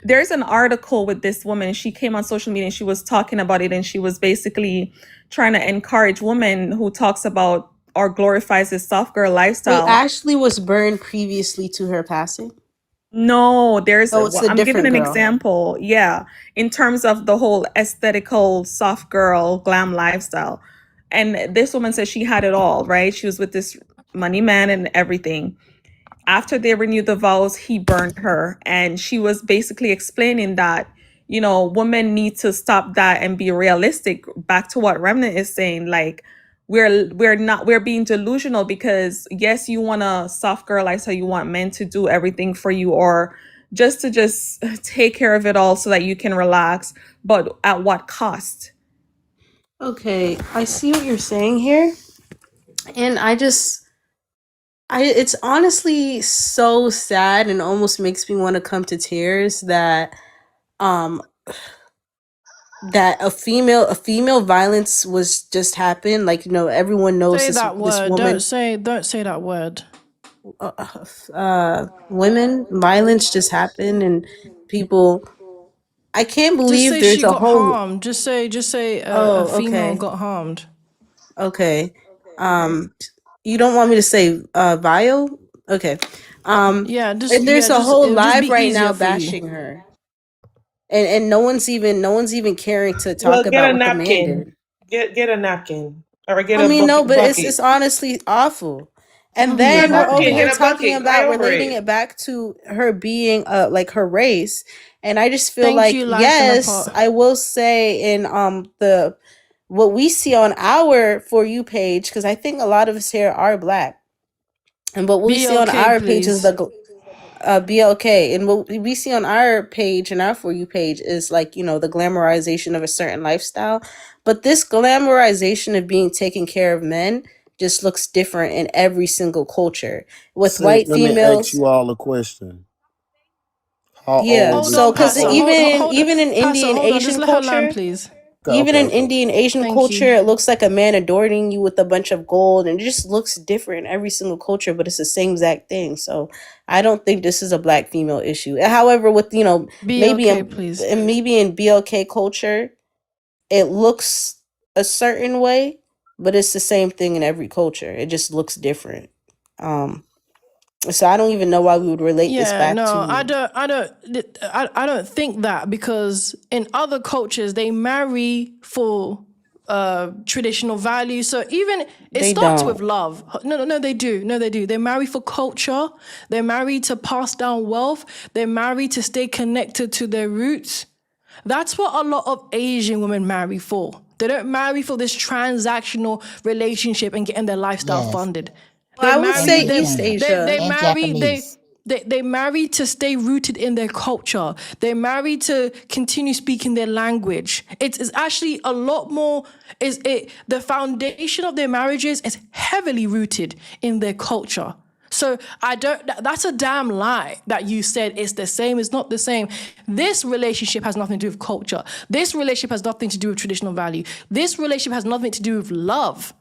there's an article with this woman. She came on social media and she was talking about it. And she was basically trying to encourage women who talks about or glorifies this soft girl wait, lifestyle. Ashley was burned previously to her passing? No, Oh, it's well, a I'm giving different an girl. example. Yeah, in terms of the whole aesthetical soft girl glam lifestyle. And this woman says she had it all, right? She was with this money man and everything. After they renewed the vows, he burned her. And she was basically explaining that, women need to stop that and be realistic. Back to what Remnant is saying, like, we're being delusional because yes, you want a soft girl life, so you want men to do everything for you or just take care of it all so that you can relax, but at what cost? Okay, I see what you're saying here, and it's honestly so sad and almost makes me want to come to tears that um that a female violence was just happened. Like, everyone knows Say that this word. woman. Don't say that word. Women violence just happened, and people. I can't Just believe say there's she a got whole. harmed. Just say a Oh, female okay, got harmed. okay. Um, you don't want me to say vile? Okay. And there's a whole It'll just be live right now easier for you. bashing her, and no one's even caring to talk Well, get about a what the man napkin. did. Get a napkin or get I a mean, no, but it's bucket. it's honestly awful. And Oh my Get a then we're over napkin. here god. Get a talking bucket. Cry about over relating it. it back to her being like her race. And I just feel Thank like, you, life in a yes, pot. I will say in the what we see on our For You page, because I think a lot of us here are black. And what we Be see on okay, our page is please. the BLK. And what we see on our page and our For You page is like, the glamorization of a certain lifestyle. But this glamorization of being taken care of men just looks different in every single culture. With So white let me ask females, you all a question. How yeah. old Hold is So, on, how because Pastor. old? even in Pastor, Indian hold on. Just Asian let her land, culture, please. Okay, even okay, in okay. Indian Asian Thank you. culture, it looks like a man adorning you with a bunch of gold, and it just looks different in every single culture, but it's the same exact thing. So I don't think this is a black female issue. However, with Be maybe okay, in please. maybe in BLK culture, it looks a certain way, but it's the same thing in every culture. It just looks different. Um, so I don't even know why we would relate this Yeah, back no, to. I don't think that because in other cultures they marry for traditional values. So even it They starts with don't. love. No, they do. No, they do. They marry for culture. They marry to pass down wealth. They marry to stay connected to their roots. That's what a lot of Asian women marry for. They don't marry for this transactional relationship and getting their lifestyle Yes, funded. Well, They I would and marry say they East Indian they Asia. and marry Japanese. they marry to stay rooted in their culture. They marry to continue speaking their language. It's actually a lot more. Is it the foundation of their marriages is heavily rooted in their culture. So I don't. That's a damn lie that you said it's the same. It's not the same. This relationship has nothing to do with culture. This relationship has nothing to do with traditional value. This relationship has nothing to do with love.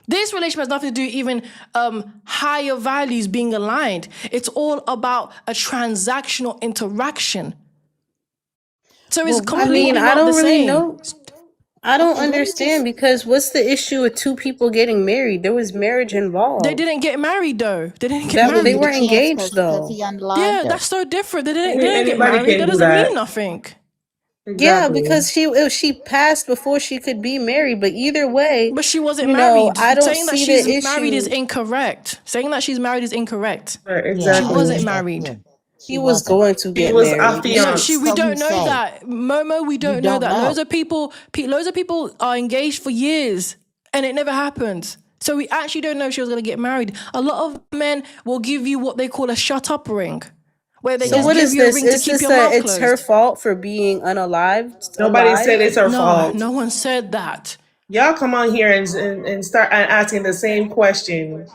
This relationship has nothing to do with even higher values being aligned. It's all about a transactional interaction. So it's Well, I you mean, completely I not the don't really same. know. I don't okay? Let me understand just. because what's the issue with two people getting married? There was marriage They involved. didn't get married though. They didn't get He They didn't get married. a were chance engaged because though. he unlived Yeah, her. that's so different. They didn't get Anybody married. can That do doesn't mean that. nothing. Yeah, Exactly. because she passed before she could be married. But either way, But she wasn't married. I don't Saying that see she's the married is issue. incorrect. Saying that she's married is incorrect. Right, Yeah, She I wasn't exactly. said that married. too. She He was wasn't. going to He get was married. No, affianced. we So he don't know say. that. Momo, we You don't know don't that. know. Loads of people are engaged for years and it never happens. So we actually don't know if she was going to get married. A lot of men will give you what they call a shut up ring, where they So just what Yes. give is you a this? ring to Is keep this your mouth it's her closed. fault for being unalived Nobody alive? said it's her No, fault. no one said that. Y'all come on here and start asking the same question.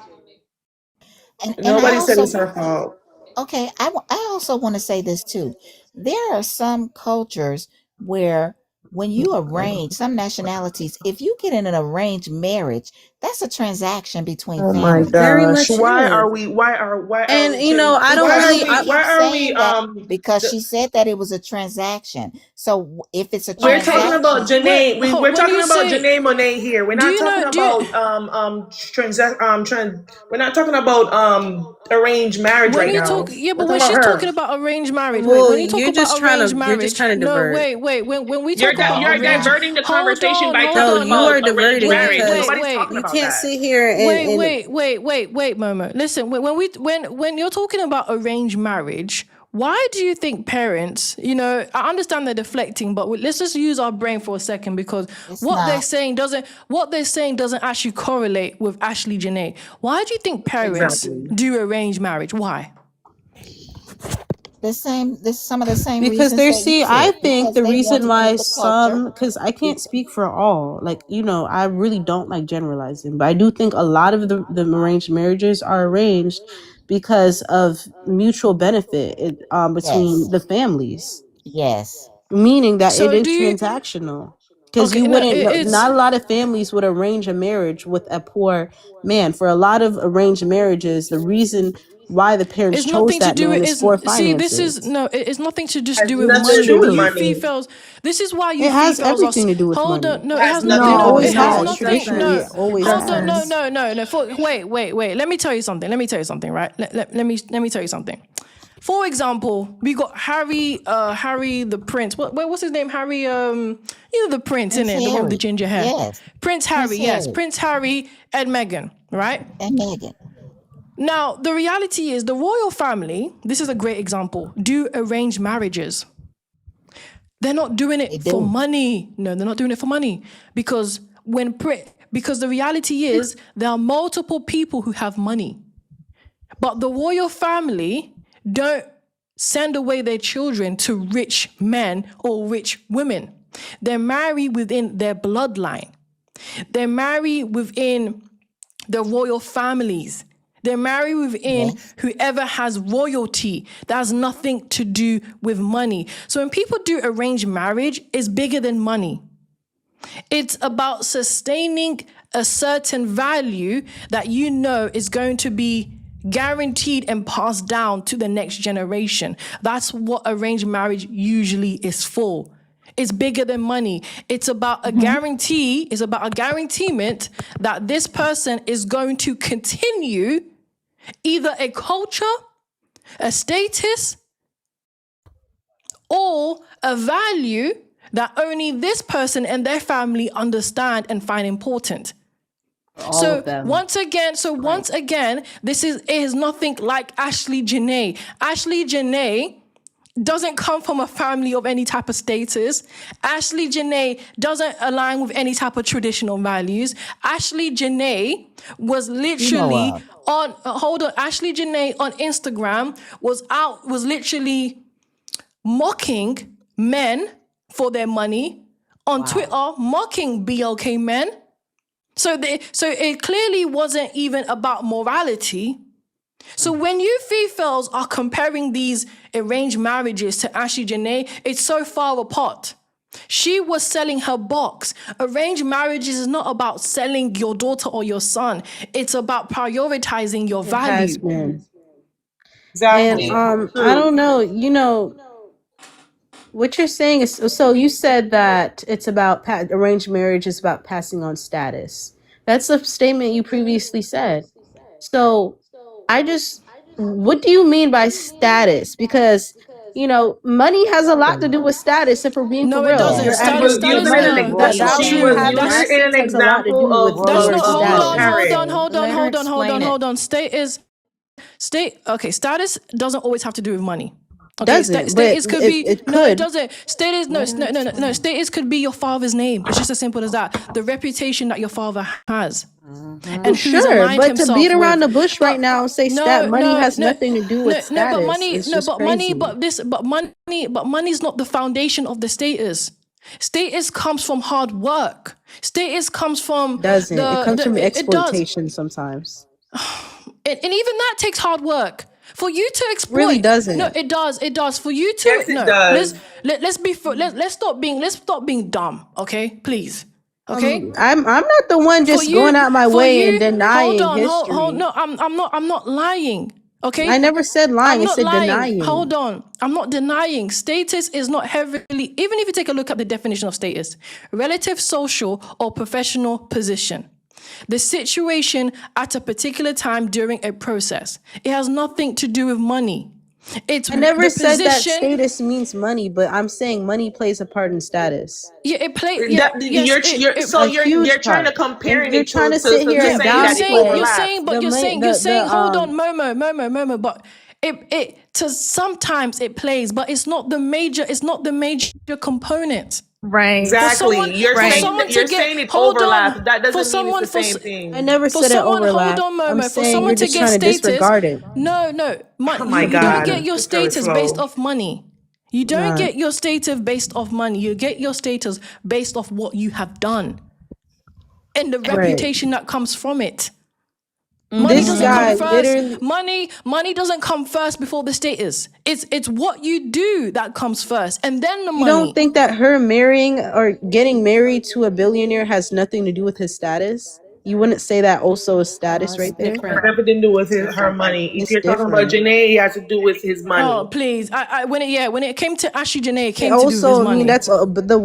And I Nobody said it's also her fault. okay. I also want to say this too. There are some cultures where when you arrange some nationalities, if you get in an arranged marriage, that's a transaction between Oh my families. Very gosh. much is. Why are And we change I don't why Because are really. she we why keeps are we saying that because the, she said that it was a transaction. So if it's a we're talking about transaction, Janae. We're When talking you about say, Janae Monet here. We're do not you talking know, do you, about we're not talking about arranged marriage when right you talk, now. yeah, We're but when talking about she's talking her. about arranged marriage, wait, Well, when you talk about arranged you're just marriage, trying to no, divert. wait, when we talk about You're arranged, diverting the hold conversation on, by hold No, talking on, you hold, are about arranged diverting wait, marriage. because wait, Nobody's wait, talking you about can't that. sit here and wait, Momo. Listen, when you're talking about arranged marriage, why do you think parents, I understand they're deflecting, but let's just use our brain for a second, because It's what they're not. saying doesn't actually correlate with Ashlee Janae. Why do you think parents Exactly. do arranged marriage? Why? This some of the same Because reasons there's, that you see, I said, think because the they want reason to keep why the culture. some, because I can't speak for all, like, I really don't like generalizing, but I do think a lot of the arranged marriages are arranged because of mutual benefit between Yes. the families, Yes. meaning that it So is do you, transactional. Because you okay, no, wouldn't, it's, not a lot of families would arrange a marriage with a poor man. For a lot of arranged marriages, the reason why the parents it's chose nothing to that do man with, is is for see, this is finances. no, it's nothing to just Has do with nothing It's to money. do with You true. money. females, this is why you It has females are, everything to do with hold money. on, no, It it has has No, nothing, nothing to no, do always it with has money. has. Stress nothing, that. Traditionally, no, it always hold on, no, has. no, no, no, wait, let me tell you something, right? Let me tell you something. For example, we got Harry the Prince. What's his name? Harry, the Prince, Prince innit? The one with the Harry. ginger hair. Yes. Prince Harry, Prince yes. Harry Prince Harry and Meghan, right? and Meghan. Now, the reality is the royal family, this is a great example, do arrange marriages. They're not doing They it for do. money. No, they're not doing it for money. Because because the reality is there are multiple people who have money. But the royal family don't send away their children to rich men or rich women. They marry within their bloodline. They marry within the royal families. They marry within Yes. whoever has royalty. That has nothing to do with money. So when people do arranged marriage, it's bigger than money. It's about sustaining a certain value that is going to be guaranteed and passed down to the next generation. That's what arranged marriage usually is for. It's bigger than money. It's about a Hmm. guarantee. It's about a guarantee that this person is going to continue either a culture, a status, or a value that only this person and their family understand and find important. All of So them. once again, this is nothing like Ashlee Janae. Ashlee Janae doesn't come from a family of any type of status. Ashlee Janae doesn't align with any type of traditional values. Ashlee Janae was You know literally of. Ashlee Janae on Instagram was literally mocking men for their money, on Wow. Twitter mocking BLK men. So it clearly wasn't even about morality. So when you Fefails are comparing these arranged marriages to Ashlee Janae, it's so far apart. She was selling her box. Arranged marriages is not about selling your daughter or your son. It's about prioritizing your It has value. been. And Exactly. I True. don't know, what you're saying is, so you said that it's about arranged marriage is about passing on status. That's a statement you previously said. So I just, what do you mean by status? Because money has a lot to do with status. If we're being for No, it real, doesn't. your Yes. Status, average, Using status, money, an no, the that's Royal not value she you was true. have in status. using That's an assets has a lot to do example with that's your not. of Hold a on, status. hold parent. on, hold on, Let her hold on, hold on, explain it. hold on. Okay, status doesn't always have to do with money. Okay, Doesn't, but status could be it no, it could. doesn't. Status no, Let her no. explain. Status could be your father's name. It's just as simple as that. The reputation that your father has Well, and Mm-hmm. who he's sure, aligned but to beat himself around with. the bush right But now and say that no, money no, has no, nothing to do with no. But status money, is just crazy. but money's not the foundation of the status. Status comes from hard work. Status comes from Doesn't. It comes from it does. exploitation sometimes. And even that takes hard work for you to Really exploit. No, doesn't. it does for you to Yes, it no. does. Let's stop being dumb, okay, please, okay. I'm not the one For just going you, out my for way and you, hold denying on, hold. history. No, I'm not lying, I okay. never said I'm lying. I not said lying. denying. Hold on. I'm not denying. Status is not heavily, even if you take a look at the definition of status, relative social or professional position. The situation at a particular time during a process. It has nothing to do with money. It's I never the said that position. status means money, but I'm saying money plays a part in status. Yeah, it play. Yeah, That yes. A you're huge trying to part. And comparing you're it trying to to, sit here Yeah, and but saying you're that it saying, downplay you're overlaps. saying, but the you're money saying, you're saying. Hold the on, Momo. But to sometimes it plays, but it's not the major component. Right. For Exactly. someone, You're for Right. saying someone that to you're get, saying it hold overlap. on, That for doesn't mean it's someone, the same I thing. never for said it someone, hold overlap. on, I'm Momo, for saying you're someone to just get trying to status, disregard it. no, Oh my you don't get God. your It's very status based slow. off money. You don't Nah. get your status based off money. You get your status based off what you have done and the Right. reputation that comes from it. Money This doesn't come guy Mm-hmm. first. literally. Money doesn't come first before the status. It's what you do that comes first, and then the You don't money. think that her marrying or getting married to a billionaire has nothing to do with his status? You wouldn't say that also a No, status it's right there? Has different. everything to do with It's her different. money. If It's you're talking about different. Janae, it has to do with his Oh money. please! When it came to Ashlee Janae, it It came to do with his also, I mean, money. that's but the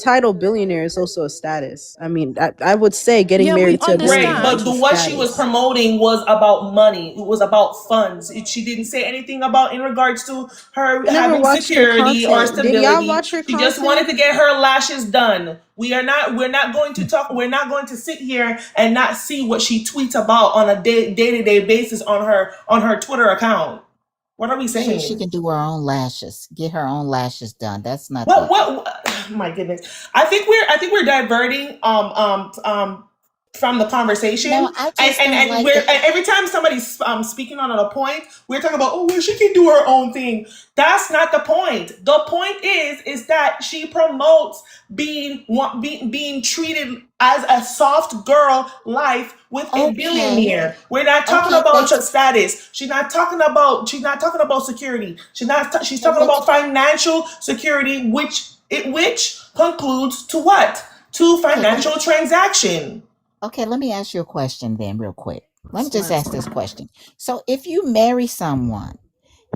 title billionaire is also a status. I mean, I would say getting Yeah, we married to a Right, billionaire but is understand. a what she was status. promoting was about money. It was about funds. She didn't say anything about in regards to her I never having watched her security or content. Did y'all stability. watch her She just wanted content? to get her lashes done. We're not going to talk. We're not going to sit here and not see what she tweets about on a day-to-day basis on her Twitter account. What are we She saying? can do her own lashes, get her own lashes done. That's not the My goodness. I think we're diverting from the conversation, no. I just don't and like we're the and every time somebody's speaking on a point, we're talking about, oh well, she can do her own thing. That's not the point. The point is that she promotes being treated as a soft girl life with a okay, billionaire. We're not talking okay. about your status. She's not talking about security. She's So talking what? about financial security, which concludes to what? To Okay, financial transaction. okay. Let me ask you a question then, real quick. Let me just Smart. ask this question. So, if you marry someone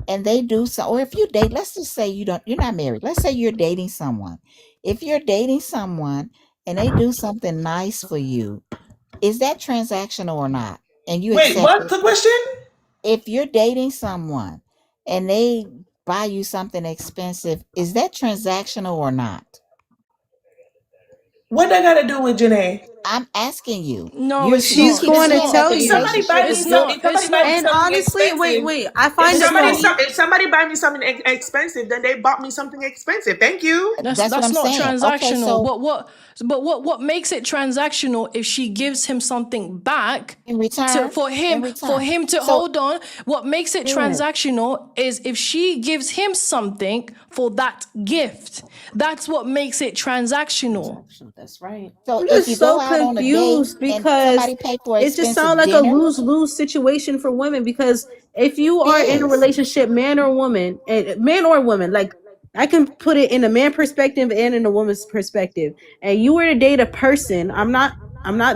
and they do so, or if you date, let's just say you're not married. Let's say you're dating someone. If you're dating someone and they do something nice for you, is that transactional or not? And you Wait, accept what's it. the question? If you're dating someone and they buy you something expensive, is that transactional or not? What that got to do with Janae? I'm asking you. No, You it's you She's not. keep It's going to saying that not. tell the If you. somebody buy me It's relationship some, not. if It's somebody buy me not. And something honestly, wait, expensive, wait. I find it funny. if somebody buy me something expensive, then they bought me something expensive. Thank you. that's what That's I'm not saying. Okay, transactional. so What makes it transactional if she gives him something back in to return, in for return. him to So hold on. What makes it Yeah. transactional is if she gives him something for that gift. That's what makes it transactional. That's right. so I'm if you just go so out on a date confused and because somebody pay for it just sounds expensive like a dinner, lose-lose situation for women. Because if you it are in a is. relationship, man or woman, man or woman, like I can put it in a man perspective and in a woman's perspective, and you were to date a person, I'm not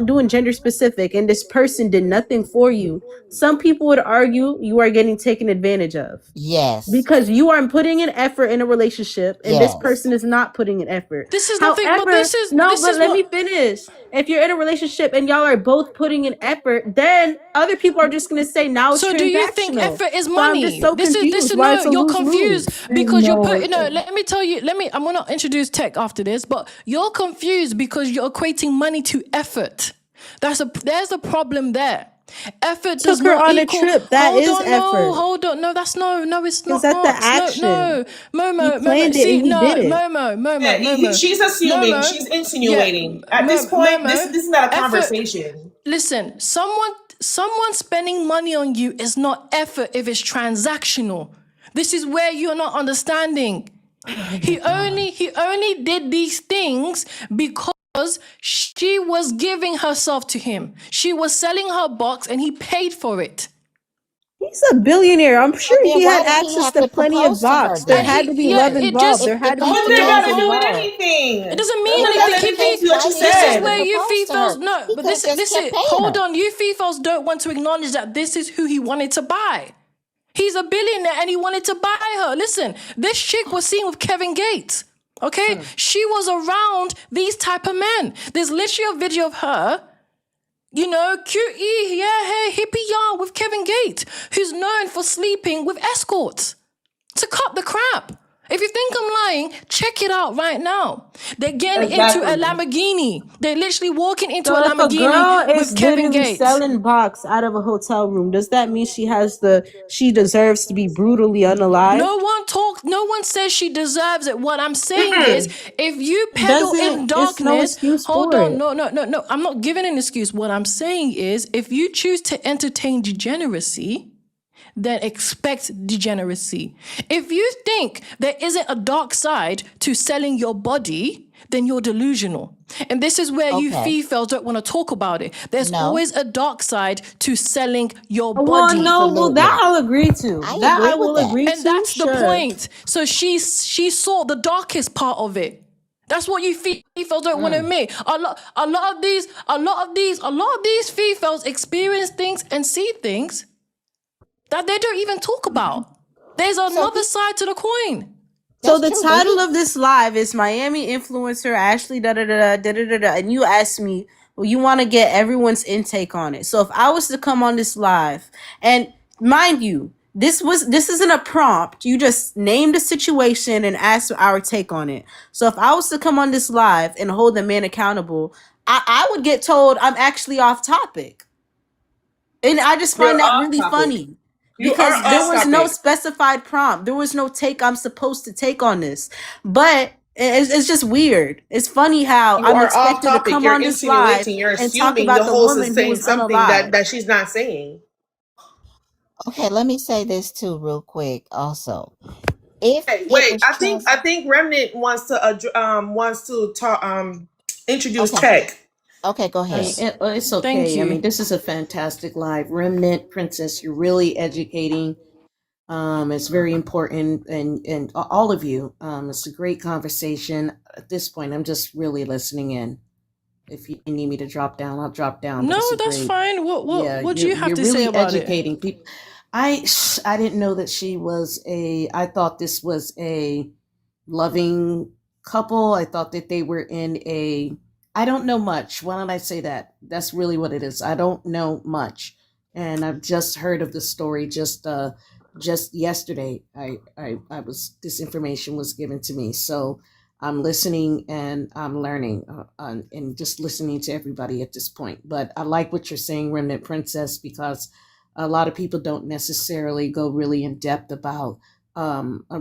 doing gender specific, and this person did nothing for you. Some people would argue you are getting taken advantage of Yes. because you are putting an effort in a relationship and this Yes. person is not putting an effort. This is nothing. But However, no, this but is let me what. finish. If you're in a relationship and y'all are both putting an effort, then other people are just going to say now it's So do you think transactional. effort is So I'm just money? so This confused is why no. it's a You're lose-lose. confused because you're putting. No, let me tell you. I'm gonna introduce tech after this, but you're confused because you're equating money to effort. There's a problem there. Effort does Took her not on a equal. trip. That Hold is on, no, effort. hold on, no. That's no. It's Because not. that's the Not no, action. no. He Momo. planned it See, and he did no, it. Yeah, she's assuming, Momo. she's Yeah, insinuating. At this point, Momo. this is not a Effort. conversation. Listen, someone spending money on you is not effort if it's transactional. This is where you're not understanding. He only did these things because she was giving herself to him. She was selling her box and he paid for it. He's a billionaire. I'm Well, sure then he why had did he access have to to plenty of propose to her box. There And then? had to be yeah, love it involved. just There had to be If What the they feelings got case to do with involved. it anything? doesn't mean What if does that's anything. the anything case, to what why you did he This is have to where said? you propose to her? females no, He but could have just kept paying hold her. on. You females don't want to acknowledge that this is who he wanted to buy. He's a billionaire and he wanted to buy her. Listen, this chick was seen with Kevin Gates. Okay? She was around these type of men. There's literally a video of her, QE, yeah, hey, hippie yarn with Kevin Gates, who's known for sleeping with escorts to cut the crap. If you think I'm lying, check it out right now. They're getting into a Exactly. Lamborghini. They're literally walking into So a if a Lamborghini girl is with Kevin literally Gates. selling box out of a hotel room, does that mean she deserves to be brutally unalived? No one says she deserves it. What I'm saying is, if you peddle in It's no darkness, excuse hold for on, it. no. I'm not giving an excuse. What I'm saying is, if you choose to entertain degeneracy, then expect degeneracy. If you think there isn't a dark side to selling your body, then you're delusional. And this is where you Okay. females don't want to talk about it. There's No, always a dark side to selling your Well, body. no, well that absolutely. I'll agree to. I That I agree with will that. agree And to. that's the Sure. point. So she saw the darkest part of it. That's what you females don't want to admit. A lot of these females experience things and see things that they don't even talk about. There's So another side to the coin. So that's the true, but title of this live is Miami influencer Ashley da da da da da da da, and you asked me, well, you want to get everyone's intake on it. So if I was to come on this live, and mind you, this isn't a prompt. You just named a situation and asked our take on it. So if I was to come on this live and hold the man accountable, I would get told I'm actually off topic. And I just find You're that off really topic. funny You are because there off was no topic. specified prompt. There was no take I'm supposed to take on this. But it's just weird. It's funny how You I'm are off expected to topic. come You're on this live insinuating. You're and talk assuming the about the host is woman who saying is something unalive. that she's not saying. okay, let me say this too real quick also. If Hey, it wait. was trans I think Remnant wants to talk introduce okay, Tech. okay, go ahead. It's Thank okay. I mean, you. this is a fantastic live. Remnant Princess, you're really educating. It's very important, and all of you. It's a great conversation. At this point, I'm just really listening in. If you need me to drop down, I'll drop down. But No, it's a that's great, fine. yeah. What do you have You're to say really about it? educating people. I didn't know that she was a. I thought this was a loving couple. I thought that they were in a. I don't know much. Why don't I say that? That's really what it is. I don't know much, and I've just heard of the story just yesterday. I was this information was given to me, so I'm listening and I'm learning and just listening to everybody at this point. But I like what you're saying, Remnant Princess, because a lot of people don't necessarily go really in depth about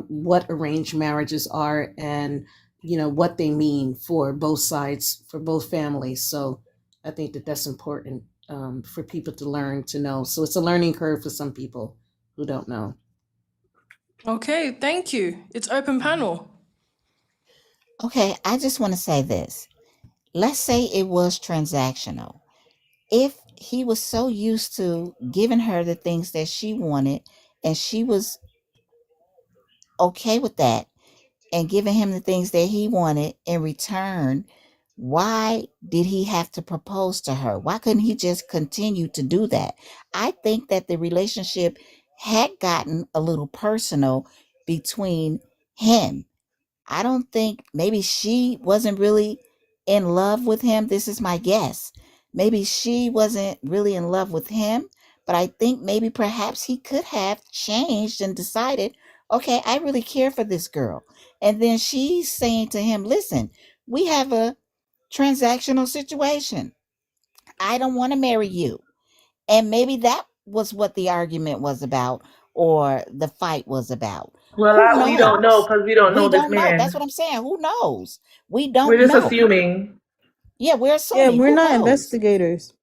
what arranged marriages are and what they mean for both sides, for both families. So I think that that's important for people to learn to know. So it's a learning curve for some people who don't know. Okay, thank you. It's open panel. Okay, I just want to say this. Let's say it was transactional. If he was so used to giving her the things that she wanted and she was okay with that and giving him the things that he wanted in return, why did he have to propose to her? Why couldn't he just continue to do that? I think that the relationship had gotten a little personal between him. I don't think, maybe she wasn't really in love with him. This is my guess. Maybe she wasn't really in love with him, but I think maybe perhaps he could have changed and decided, okay, I really care for this girl. And then she's saying to him, listen, we have a transactional situation. I don't want to marry you. And maybe that was what the argument was about or the fight was about. Well, Who we don't know knows? because we don't We know this don't know. That's man. what I'm saying. Who knows? We don't We're just know. assuming. Yeah, we're Yeah, assuming. we're Who not knows? investigators.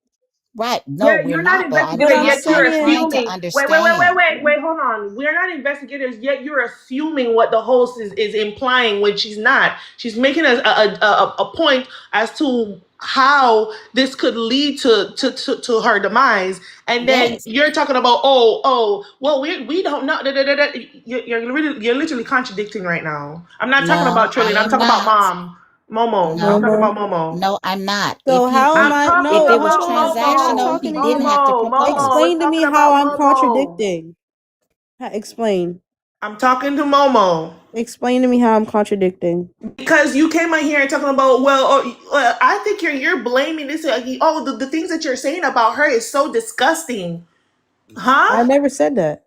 Right. Yeah, No, we're you're not not. But But investigator I'm yet. You're I'm saying, trying to assuming. understand. Wait. Hold on. We're not investigators yet. You're assuming what the host is implying when she's not. She's making a point as to how this could lead to her demise, and then Yes. you're talking about well we don't know. Da, da, da, da. You're literally contradicting right now. I'm not talking No, about I Trillian. I'm am talking about not. Momo. I'm No, talking Momo. about Momo. no, I'm not. So how am I'm I? talking If No, it was hold about on. We're not transactional, Momo. he talking didn't anymore. have to Momo. propose. We're Explain to me talking how about I'm Momo. contradicting. Explain. I'm talking to Momo Explain to me how I'm contradicting. because you came in here and talking about I think you're blaming this. The things that you're saying about her is so disgusting, I huh? never said that.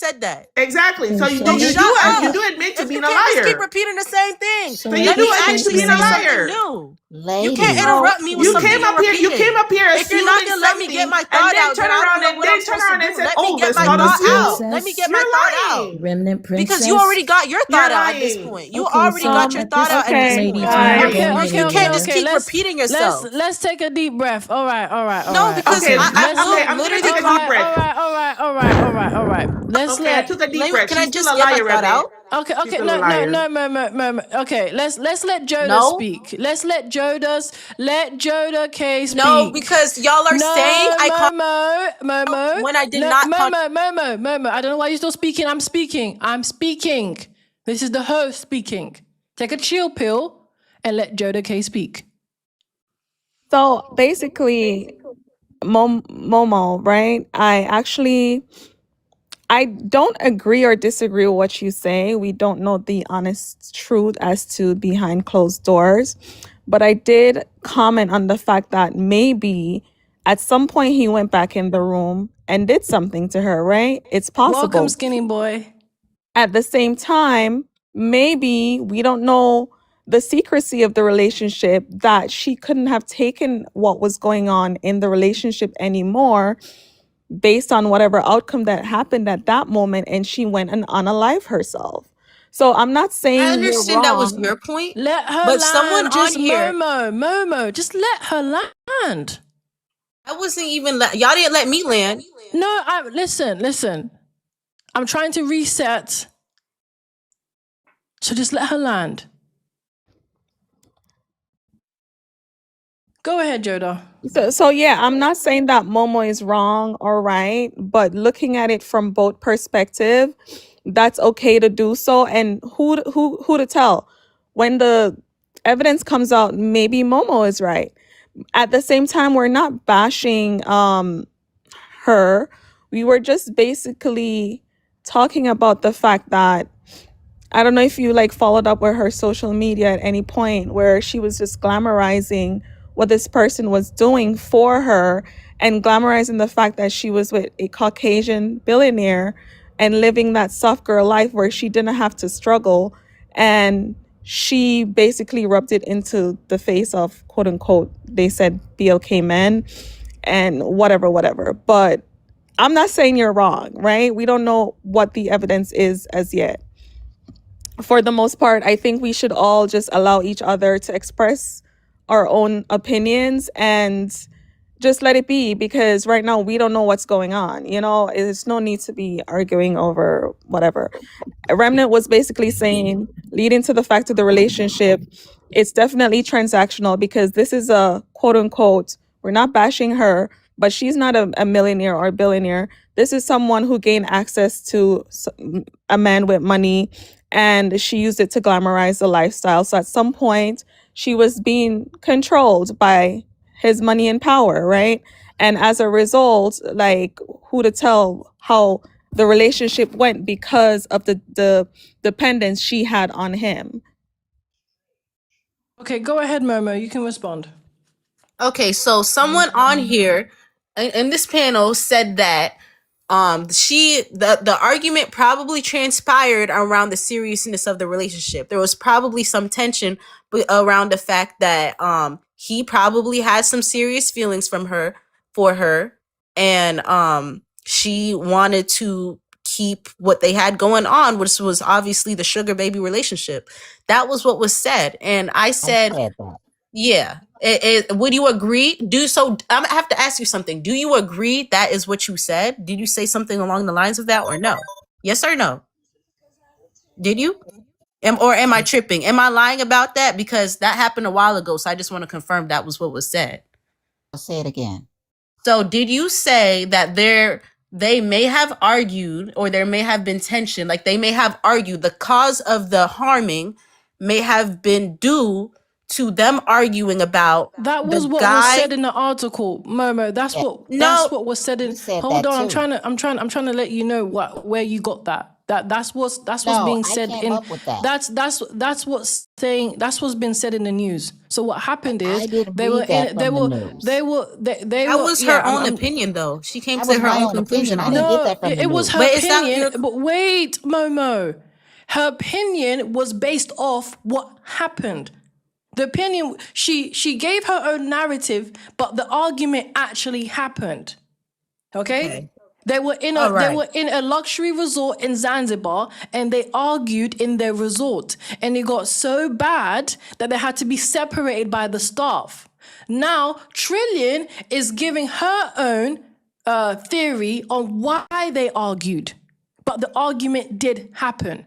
said that. Exactly. So Okay, you so do So you let's shut do you up. do admit to If you being a can't just keep liar. repeating the same thing, so So you let do me let's admit to actually being a say continue. something liar. new. You can't Ladies, No, interrupt me with you something came ladies. you're up here. You came repeating. up here If you're not assuming gonna let me get something, my and thought then out, then turn I don't around know and what I'm then turn supposed to around and do. said, Let me "Oh, get let's my call the thought spill." out. Let me Princess, get my You're thought out. lying. remnant Because you princess. already got your You're thought out at this lying. point. You Okay, already got so your at thought this out at point, this Okay, point. ladies, we're not guys. Okay, going You can't okay, just anywhere. okay. keep repeating yourself. Let's take a deep breath. All right, all right, all No, right, because Okay, okay. I Let's okay. will I'm gonna literally take all a deep right, call. all breath. right, all right, all right, all right, all right. Let's Okay, I let took a deep breath. Can I She's still just a get my liar, thought Remy. out? Okay, She's okay, still a no, no, liar. no, Mo. Okay, let's let Joda No, speak. Let Joda K no, speak. because y'all are saying No, I called Momo, when I did no, not call. Momo. I don't know why you're still speaking. I'm speaking. This is the host speaking. Take a chill pill and let Joda K speak. So basically, Momo, right? I don't agree or disagree with what you say. We don't know the honest truth as to behind closed doors. But I did comment on the fact that maybe at some point he went back in the room and did something to her, right? It's Welcome, possible. skinny boy. At the same time, maybe we don't know the secrecy of the relationship, that she couldn't have taken what was going on in the relationship anymore based on whatever outcome that happened at that moment, and she went and unalive herself. So I'm not I saying you're understand that was wrong. your point, Let her but someone land. on Just here, Momo. Just let her land. I wasn't even y'all didn't let me land. No, listen. I'm trying to reset. So just let her land. Go ahead, Joda. So yeah, I'm not saying that Momo is wrong or right, but looking at it from both perspective, that's okay to do so. And who to tell? When the evidence comes out, maybe Momo is right. At the same time, we're not bashing her. We were just basically talking about the fact that, I don't know if you like followed up with her social media at any point, where she was just glamorizing what this person was doing for her, and glamorizing the fact that she was with a Caucasian billionaire and living that soft girl life where she didn't have to struggle. And she basically rubbed it into the face of, quote unquote, they said BLK men and whatever. But I'm not saying you're wrong, right? We don't know what the evidence is as yet. For the most part, I think we should all just allow each other to express our own opinions and just let it be, because right now we don't know what's going on. There's no need to be arguing over whatever. Remnant was basically saying, leading to the fact of the relationship, it's definitely transactional, because this is a quote unquote, we're not bashing her, but she's not a millionaire or a billionaire. This is someone who gained access to a man with money, and she used it to glamorize the lifestyle. So at some point, she was being controlled by his money and power, right? And as a result, like, who to tell how the relationship went because of the dependence she had on him. Okay, go ahead, Momo. You can respond. Okay, so someone on here in this panel said that the argument probably transpired around the seriousness of the relationship. There was probably some tension around the fact that he probably had some serious feelings for her, and she wanted to keep what they had going on, which was obviously the sugar baby relationship. That was what was said, and I I said, said that. yeah. Would you agree? I'm gonna have to ask you something. Do you agree that is what you said? Did you say something along the lines of that, or no? Yes or no? Did you? Or am I tripping? Am I lying about that? Because that happened a while ago, so I just want to confirm that was what was said. I'll say it again. So did you say that they may have argued, or there may have been tension, like they may have argued the cause of the harming may have been due to them arguing about That the was what was guy? said in the article, Momo. Yeah, No, that's what was said you in. said Hold that on, too. I'm trying to let you know where you got that. That's what's No, being I said came in. up with that. That's what's been said in the news. So what happened I is didn't read that from the news. they that were was yeah. her own opinion, though. She came That to was her my own own conclusion opinion. I on didn't it. get No, that from the it was news. her But is that opinion. your? But wait, Momo, her opinion was based off what happened. The opinion, she gave her own narrative, but the argument actually happened. Okay? Okay. They were in All right. a luxury resort in Zanzibar, and they argued in their resort, and it got so bad that they had to be separated by the staff. Now Trillian is giving her own theory on why they argued, but the argument did happen.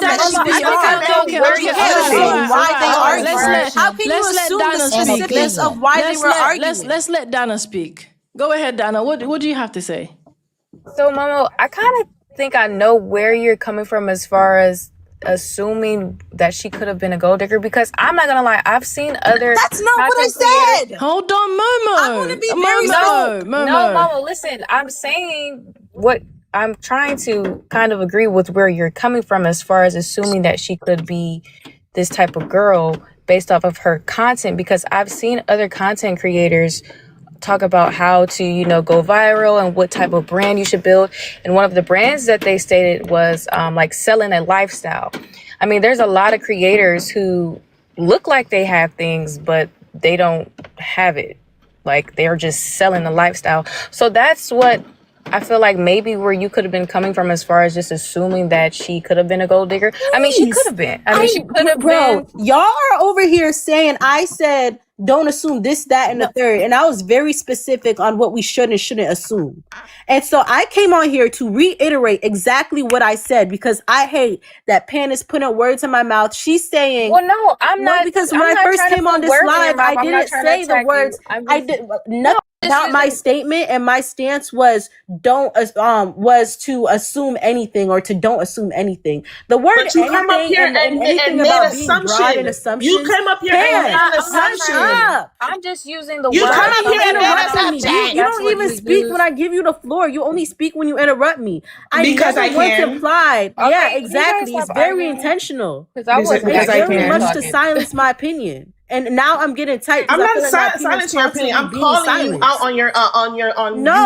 assume that Dana she was speak. with Okay, him. okay, okay, But okay. you All can't right, all assume right, all why right, they all right. arguing. How can you Let's let assume the Dana An speak. specifics opinion. of why they were arguing? Let's let Dana speak. Go ahead, Dana. What do you have to say? So, Momo, I kind of think I know where you're coming from as far as assuming that she could have been a gold digger, because I'm not gonna lie, I've seen other That's not what I content creators. said. Hold on, I want to Momo. be very Momo. No, Momo. Momo, listen, I'm saying what I'm trying to kind of agree with where you're coming from as far as assuming that she could be this type of girl based off of her content, because I've seen other content creators talk about how to, go viral and what type of brand you should build. And one of the brands that they stated was like selling a lifestyle. I mean, there's a lot of creators who look like they have things, but they don't have it. Like they're just selling the lifestyle. So that's what I feel like maybe where you could have been coming from as far as just assuming that she could have been a gold digger. I mean, she could have been. I mean, she could have Bro, been. y'all are over here saying I said don't assume this, that, and the third. And I was very specific on what we should and shouldn't assume. And so I came on here to reiterate exactly what I said because I hate that Pan is putting words in my mouth. She's saying, Well, no, I'm no, not. because when I'm I not first trying to came on put this words in your live, mouth. I I'm not didn't trying to say the attack you. words. I'm I just did no. nothing Just about my using. statement, and my stance was was to assume anything or to don't assume anything. The word But you come up anything here and anything and made about being broad and assumption. You assumptions. came up here and made Pan, an I'm not hush trying to. assumption. up. I'm just using the You word Why come are up you here and assumption. made I interrupting don't me? think You assumption that's don't what even you speak when use. I give you the floor. You only speak when you interrupt me. I because never I once can. implied. Yeah, Okay, you guys exactly. It's stop very arguing intentional. because I wasn't Because It's I actually very finished can. much to talking. silence my opinion. And now I'm getting tight because I'm I not feel like my opinion is silencing your opinion. constantly I'm being calling you out silenced. on you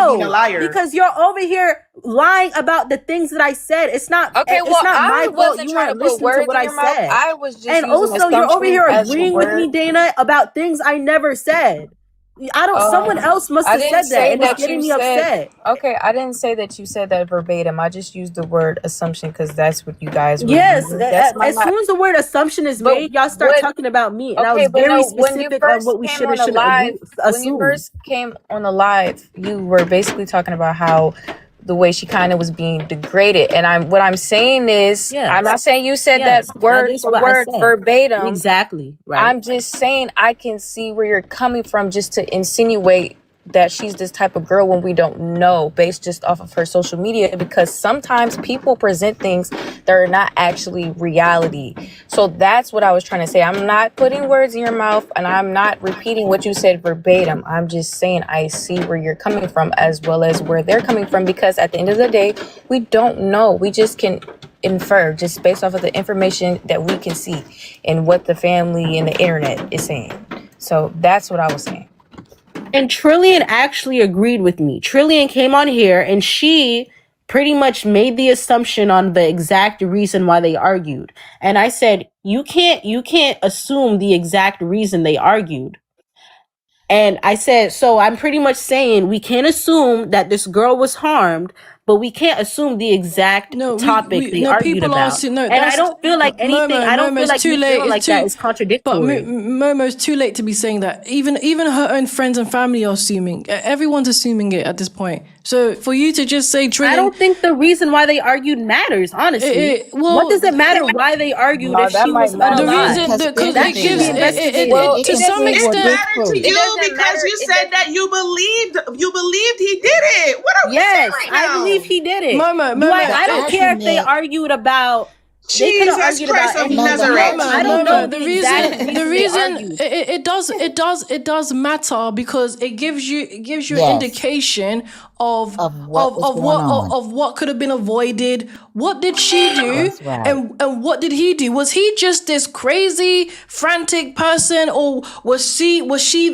being a No, liar. because you're over here lying about the things that I said. Okay, It's well, not my I fault wasn't you trying to weren't put listening to words what in I your mouth. said. I was just And using also you're over assumption here as a agreeing with word. me, Dana, about things I never said. Someone Um, else must I have didn't said that say and it's that getting you me said. upset. Okay, I didn't say that you said that verbatim. I just used the word assumption because that's what you guys were Yes, using. That's my as not. soon as the word assumption is But made, y'all start what? talking about me. And I Okay, was but very no. When you specific on first what we came should and on the shouldn't live, when you assume. first came on the live, you were basically talking about how the way she kind of was being degraded. And what I'm saying is, I'm not Yes, saying you said that yes, that word is for what I word said. verbatim. Exactly, right? I'm just saying I can see where you're coming from just to insinuate that she's this type of girl when we don't know based just off of her social media, because sometimes people present things that are not actually reality. So that's what I was trying to say. I'm not putting words in your mouth and I'm not repeating what you said verbatim. I'm just saying I see where you're coming from as well as where they're coming from, because at the end of the day, we don't know. We just can infer just based off of the information that we can see and what the family and the internet is saying. So that's what I was saying. And Trillian actually agreed with me. Trillian came on here and she pretty much made the assumption on the exact reason why they argued. And I said, you can't assume the exact reason they argued. And I said, so I'm pretty much saying we can't assume that this girl was harmed, but we can't assume the exact No, topic they no, argued people are about. no. And I That's don't feel like anything. I don't Momo. feel It's like too me late. feeling It's like that too. is But contradictory. Momo's too late to be saying that. Even her own friends and family are assuming. Everyone's assuming it at this point. So for you to just say I Trillion, don't think the reason why they argued matters, honestly. What well, does it matter why they argued No, if that she might was matter. the unalive? reason because because That it should gives be anything, investigated. Well, it It it can doesn't doesn't. prove or matter to disprove. It you doesn't because matter. you said that you believed he did it. What are we saying Yes, right I believe now? he did it. The I don't care if they argument, argued about, they could have Jesus argued Christ about of no, anything the Nazareth. else. I don't argument, know Momo, the exact the reason they reason argued. it does matter because it gives you an yes, indication of of what was going what on. of what could have been avoided. What did she do, That's right. and what did he do? Was he just this crazy frantic person, or was she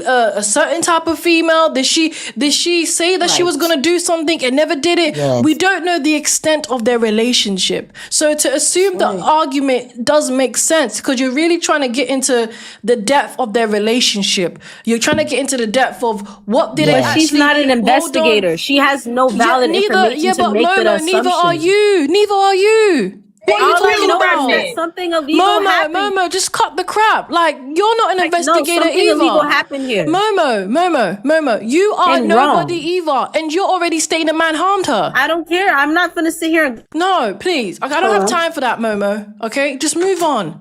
a certain type of female? Did she say that she was Right. gonna do something and never did it? We Yes, don't know the extent of their relationship, so to assume the Right. argument does make sense because you're really trying to get into the depth of their relationship. You're trying to get into the depth of what did it But she's yes. actually. not an Hold on. investigator. She has no Yeah, valid neither. information Yeah, to but make that Momo, neither are assumption. you. Neither are you. What are you All I talking You know is about? that pregnant. something illegal Momo, happened. Momo, just cut the crap. Like, you're not an Like, no, investigator something illegal either. happened here Momo, you are and nobody wrong. either. And you're already stating a man harmed her. I don't care. I'm not going to sit here and. No, please. Okay, I don't have time for that, Momo. Okay, just move on.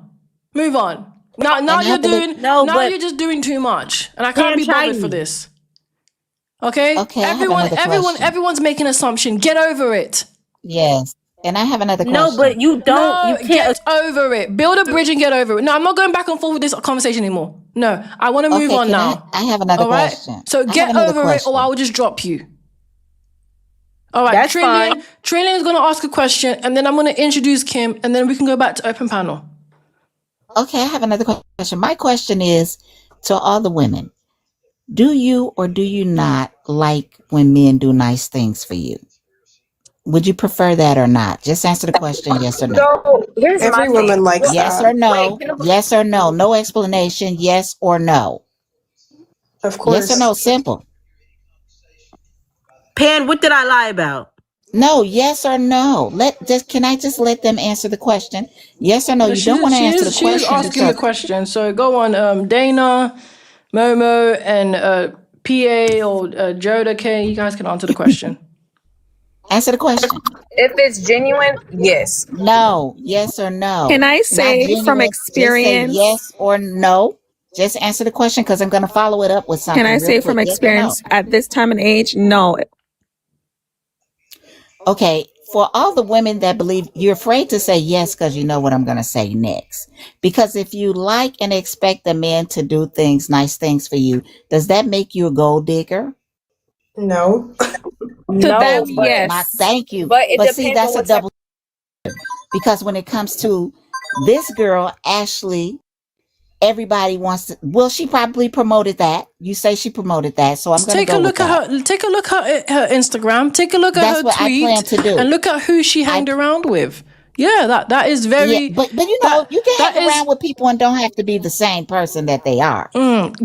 Move on. Now And I believe No, now but you're just doing too much. And I can't Pan be tried bothered for me. this. Okay? Okay, I have another question. Everyone's making an assumption. Get over it. Yes. And I have another No, question. but you don't. No, You can't. get over it. Build a bridge and get over it. No, I'm not going back and forth with this conversation anymore. No, I want to move Okay, on can now. I have another All right? question. So I have get another over it or I question. will just drop you. All right, That's fine. Trillion is going to ask a question and then I'm going to introduce Kim and then we can go back to open panel. Okay, I have another question. My question is to all the women. Do you or do you not like when men do nice things for you? Would you prefer that or not? Just answer the question, yes or no. So here's my Every thing. woman likes Well, Yes that. or no? Yes or no? No explanation. Yes or no? Of Yes or course. no? Simple. Pan, what did I lie about? No, yes or no. Can I just let them answer the question? Yes or no? You don't want to answer the She is question asking the because question. So go on, Dana, Momo, and PA or Joda K. You guys can answer the question. answer the question. if it's genuine, yes. No, yes or Can no. I Not say from genuine. Just say experience? yes or no. Just answer the question because I'm going to follow it up with Can I something real say from quick. Yes or no? experience at this time and age? No. Okay, for all the women that believe, you're afraid to say yes because you know what I'm going to say next. Because if you like and expect a man to do things, nice things for you, does that make you a gold digger? No. To No, them, but yes. Thank you. it But see, depends on that's a what type. double, because when it comes to this girl, Ashley, everybody wants to, well, she probably promoted that. You say she promoted that, so I'm going to Take a go with look at that. her. Take a look at her Instagram. Take a look at That's her what I plan tweet, to do. and look at who she hanged around with. Yeah, that is Yeah, very. but you know, That you can that hang is around with people and don't have to be the same person that they are.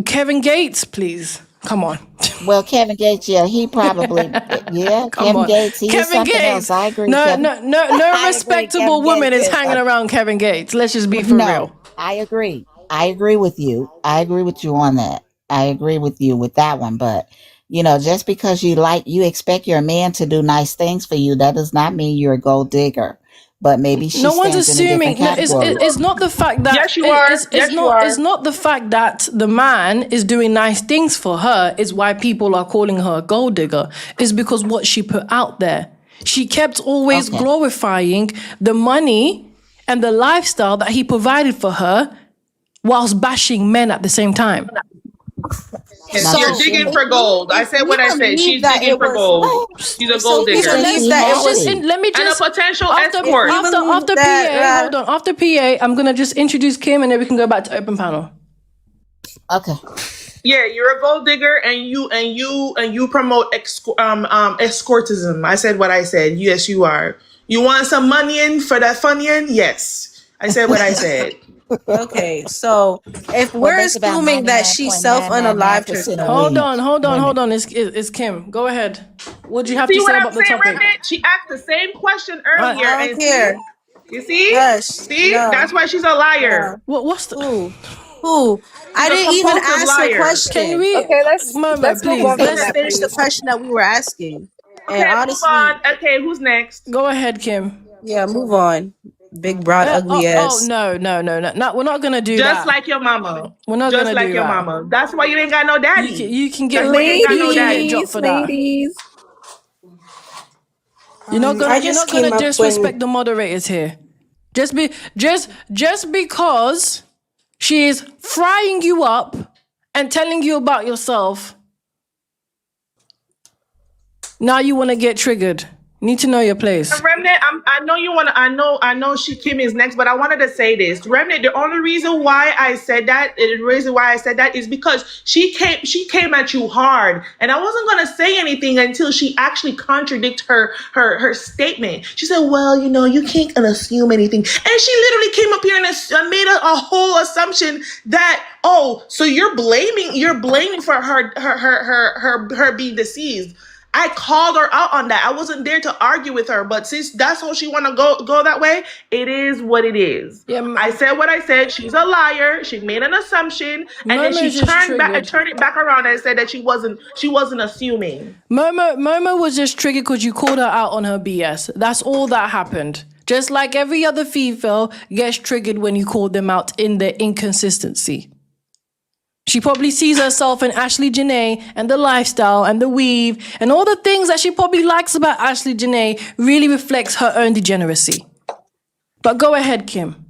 Kevin Gates, please. Come on. Well, Kevin Gates, yeah, he probably, yeah, Come Kevin on. Gates, he is Kevin something else. Gates. I agree, No, Kevin. no, no, no I agree, respectable Kevin woman Gates is is hanging something. around Kevin Gates. Let's just be for No, real. I agree. I agree with you. I agree with you on that. I agree with you with that one. But you know, just because you expect your man to do nice things for you, that does not mean you're a gold digger. But maybe she No one's stands in a different assuming. No, category. it's not the fact that Yes, you are. it's Yes, you not it's are. not the fact that the man is doing nice things for her is why people are calling her a gold digger. It's because what she put out there. She kept always Okay. glorifying the money and the lifestyle that he provided for her, whilst bashing men at the same time. Yes, Now, you're see, So she, digging if for gold. I if said we what I said. believe She's that digging it for was gold. She's a so gold if we she digger. said believe she that it had was to. Let me And a just potential after if escort. we believe after PA. that Hold on. After PA, I'm gonna just introduce Kim, and then we can go back to open panel. Okay. Yeah, you're a gold digger, and you promote escortism. I said what I said. Yes, you are. You want some money in for that funny? Yes, I said what I said. Okay, so if Well, we're that's about assuming that she self unalived 99.999% of herself, women. It's Kim. Go ahead. What do you have to See what say I'm about the saying, topic? Remnant? She asked the same question Uh, earlier, I don't and see, care. you see, Hush. see, No. that's why she's a liar. No. what's the? Who? Who? She's I a didn't even compulsive ask the liar. Can question. we, Okay, Momo, let's move We on please? from didn't that, finish the please. question that we were asking. And Okay, move honestly, on. Okay, who's next? Go ahead, Kim. yeah, move on. Big broad ugly ass. No, no, no, no, no. We're not gonna do Just that. like your mama. We're not Just gonna like do your that. mama. That's why you ain't got no daddy. You can That's why you ain't got no get daddy. dropped Ladies, for that. ladies. I You're just not gonna came up disrespect when the moderators here. Just because she is frying you up and telling you about yourself, now you want to get triggered. You need to know your place. Remnant, I know you want to. I know. She Kim is next, but I wanted to say this. Remnant, the only reason why I said that, is because she came at you hard, and I wasn't gonna say anything until she actually contradicted her statement. She said, "Well, you know, you can't assume anything," and she literally came up here and made a whole assumption that, oh, so you're blaming for her being deceased. I called her out on that. I wasn't there to argue with her, but since that's how she want to go that way, it is what it is. Yeah, I said what I said. She's a liar. She made an assumption, and then she Momo's just turned triggered. it back around and said that she wasn't assuming. Momo was just triggered because you called her out on her BS. That's all that happened. Just like every other female gets triggered when you call them out in their inconsistency. She probably sees herself in Ashlee Janae and the lifestyle and the weave and all the things that she probably likes about Ashlee Janae really reflects her own degeneracy. But go ahead, Kim.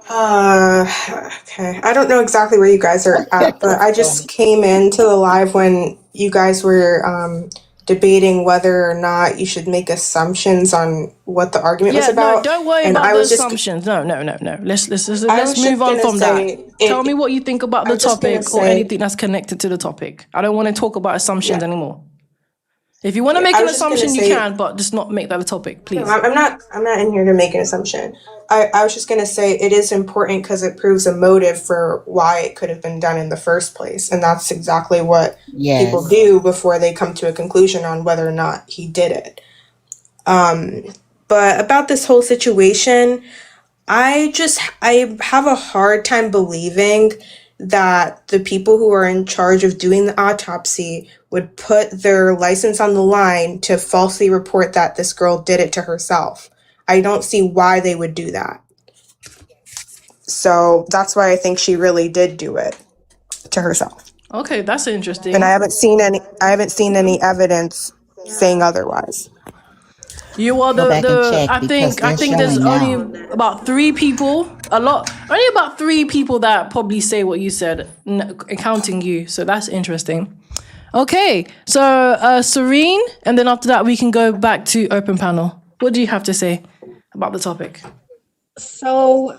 Okay. I don't know exactly where you guys are at, but I just came into the live when you guys were debating whether or not you should make assumptions on what the argument was about. No, don't worry and about I the was just assumptions. No. Let's I was move just on gonna from that. say Tell me it. what you think about I the was just gonna topic or say anything that's connected to the topic. I don't want to talk about assumptions yeah. anymore. If you want to Yeah. make I an was just gonna assumption, you say can, but just not make that a topic, no. please. I'm not. I'm not in here to make an assumption. I was just gonna say it is important because it proves a motive for why it could have been done in the first place, and that's exactly what people Yes. do before they come to a conclusion on whether or not he did it. But about this whole situation, I have a hard time believing that the people who are in charge of doing the autopsy would put their license on the line to falsely report that this girl did it to herself. I don't see why they would do that. So that's why I think she really did do it to herself. Okay, that's And interesting. I haven't seen any evidence saying otherwise. You are Go back and check I because they're think there's showing only now. about 3 people, only about 3 people that probably say what you said, counting you. So that's interesting. Okay, so Serene, and then after that we can go back to open panel. What do you have to say about the topic? So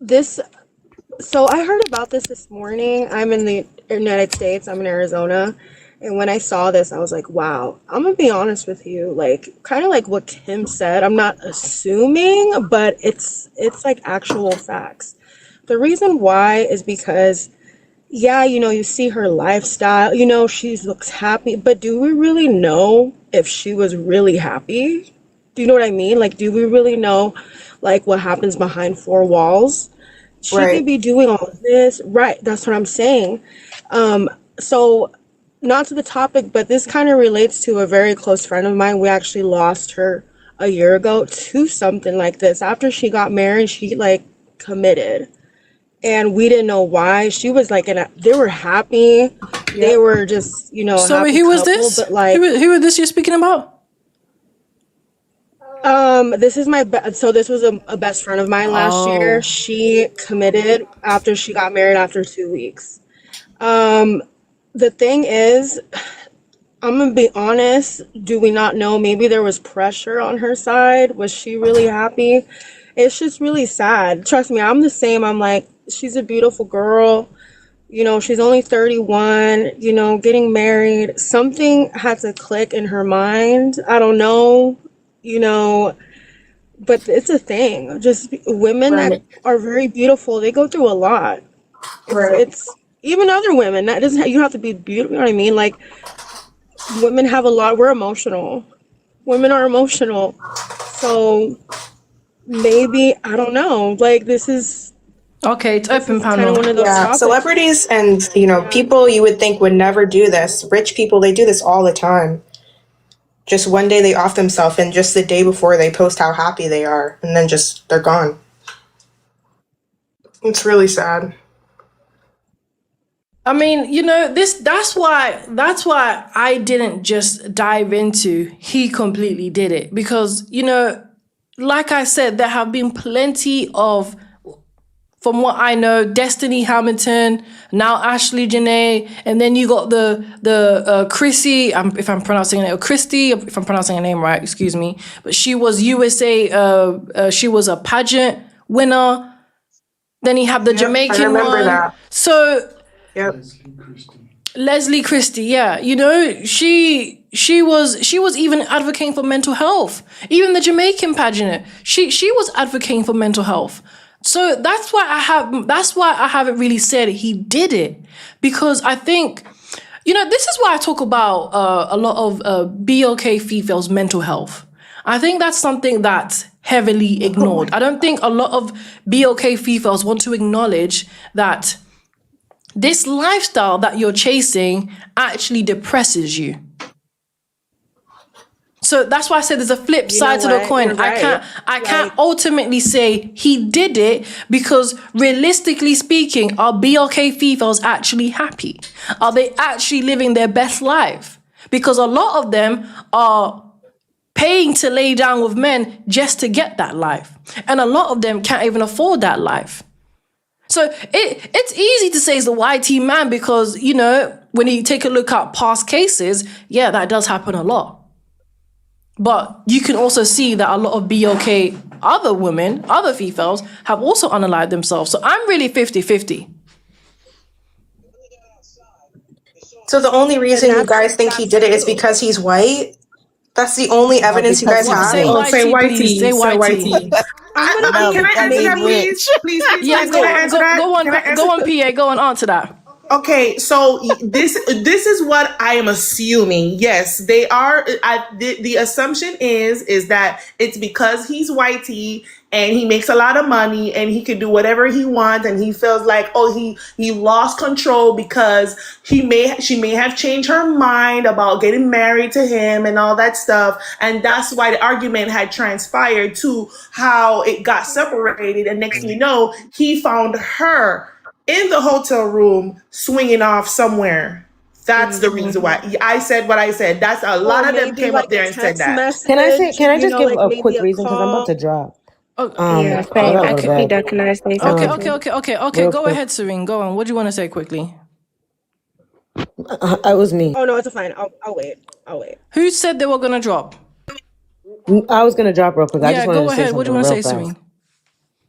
I heard about this morning. I'm in the United States. I'm in Arizona. And when I saw this, I was like, wow, I'm gonna be honest with you, like kind of like what Kim said. I'm not assuming, but it's like actual facts. The reason why is because yeah, you see her lifestyle, she looks happy, but do we really know if she was really happy? Do you know what I mean? Like, do we really know like what happens behind 4 walls? She Right. could be doing all of this. Right, that's what I'm saying. So not to the topic, but this kind of relates to a very close friend of mine. We actually lost her a year ago to something like this. After she got married, she like committed. And we didn't know why. She was like they were happy. They were just, a Sorry, happy who was couple, this? but like Who was this you're speaking about? this is so this was a best friend of mine last year. Oh. She committed after she got married after 2 weeks. The thing is, I'm gonna be honest, do we not know? Maybe there was pressure on her side. Was she really happy? It's just really sad. Trust me, I'm the same. I'm like, she's a beautiful girl. She's only 31, getting married. Something had to click in her mind. I don't know, but it's a thing. Just women that Right. are very beautiful, they go through a lot. Right. It's even other women. That doesn't, you don't have to be beautiful, you know what I mean? Like, women have a lot, we're emotional. Women are emotional. So maybe, I don't know, like this is Okay, it's open kind of panel. one of those Yeah, topics. celebrities and people you would think would never do this. Rich people, they do this all the time. Just one day they off themselves, and just the day before they post how happy they are, and then just they're gone. It's really sad. I mean, that's why I didn't just dive into he completely did it, because like I said, there have been plenty of, from what I know, Destiny Hamilton, now Ashlee Janae, and then you got the Chrissy, if I'm pronouncing it, or Christy, if I'm pronouncing her name right, excuse me, but she was USA, she was a pageant winner. Then you have the Yep, Jamaican I remember one. that. So Yep. Leslie Christie, yeah, she was even advocating for mental health. Even the Jamaican pageant, she was advocating for mental health. So that's why I haven't really said he did it, because I think, this is why I talk about a lot of BLK Fefails' mental health. I think that's something that's heavily ignored. I don't think a lot of BLK Fefails want to acknowledge that this lifestyle that you're chasing actually depresses you. So that's why I said there's a flip You know side to the what? coin. You're right. I can't ultimately say he did it because realistically speaking, are BLK females actually happy? Are they actually living their best life? Because a lot of them are paying to lay down with men just to get that life. And a lot of them can't even afford that life. So it's easy to say it's the YT man because, you know, when you take a look at past cases, yeah, that does happen a lot. But you can also see that a lot of BLK other women, other females, have also unalived themselves. So I'm really 50-50. So the only And reason you guys think he did it is because he's white? That's the only No, evidence you because guys he's What? Say have? rich. Oh, say YT, please. Say YT, say YT. YT. I'm I, gonna No, can be I because answer he's that, maybe. please? rich. Yeah, Can I answer that? go Can I answer? on, PA. Go and answer that. Okay, so this is what I am assuming. Yes, they are. The assumption is that it's because he's whitey and he makes a lot of money and he can do whatever he wants, and he feels like, oh, he lost control because she may have changed her mind about getting married to him and all that stuff, and that's why the argument had transpired to how it got separated, and next thing you know, he found her in the hotel room swinging off somewhere. That's the reason why I said what I said. That's a Or lot of them maybe came up like a there and said text that. message, Can I you just know, give like a maybe quick a reason because I'm about call. to drop. Oh, I Yeah, gotta same. I go to could be bed. done. Can I say okay, something? okay. Real Go quick. ahead, Serene. Go on. What do you want to say quickly? It was me. Oh no, it's fine. I'll wait. I'll wait. Who said they were gonna drop? I was gonna drop real quick. I just Yeah, wanted go to say ahead. What do something you want to real say, fast.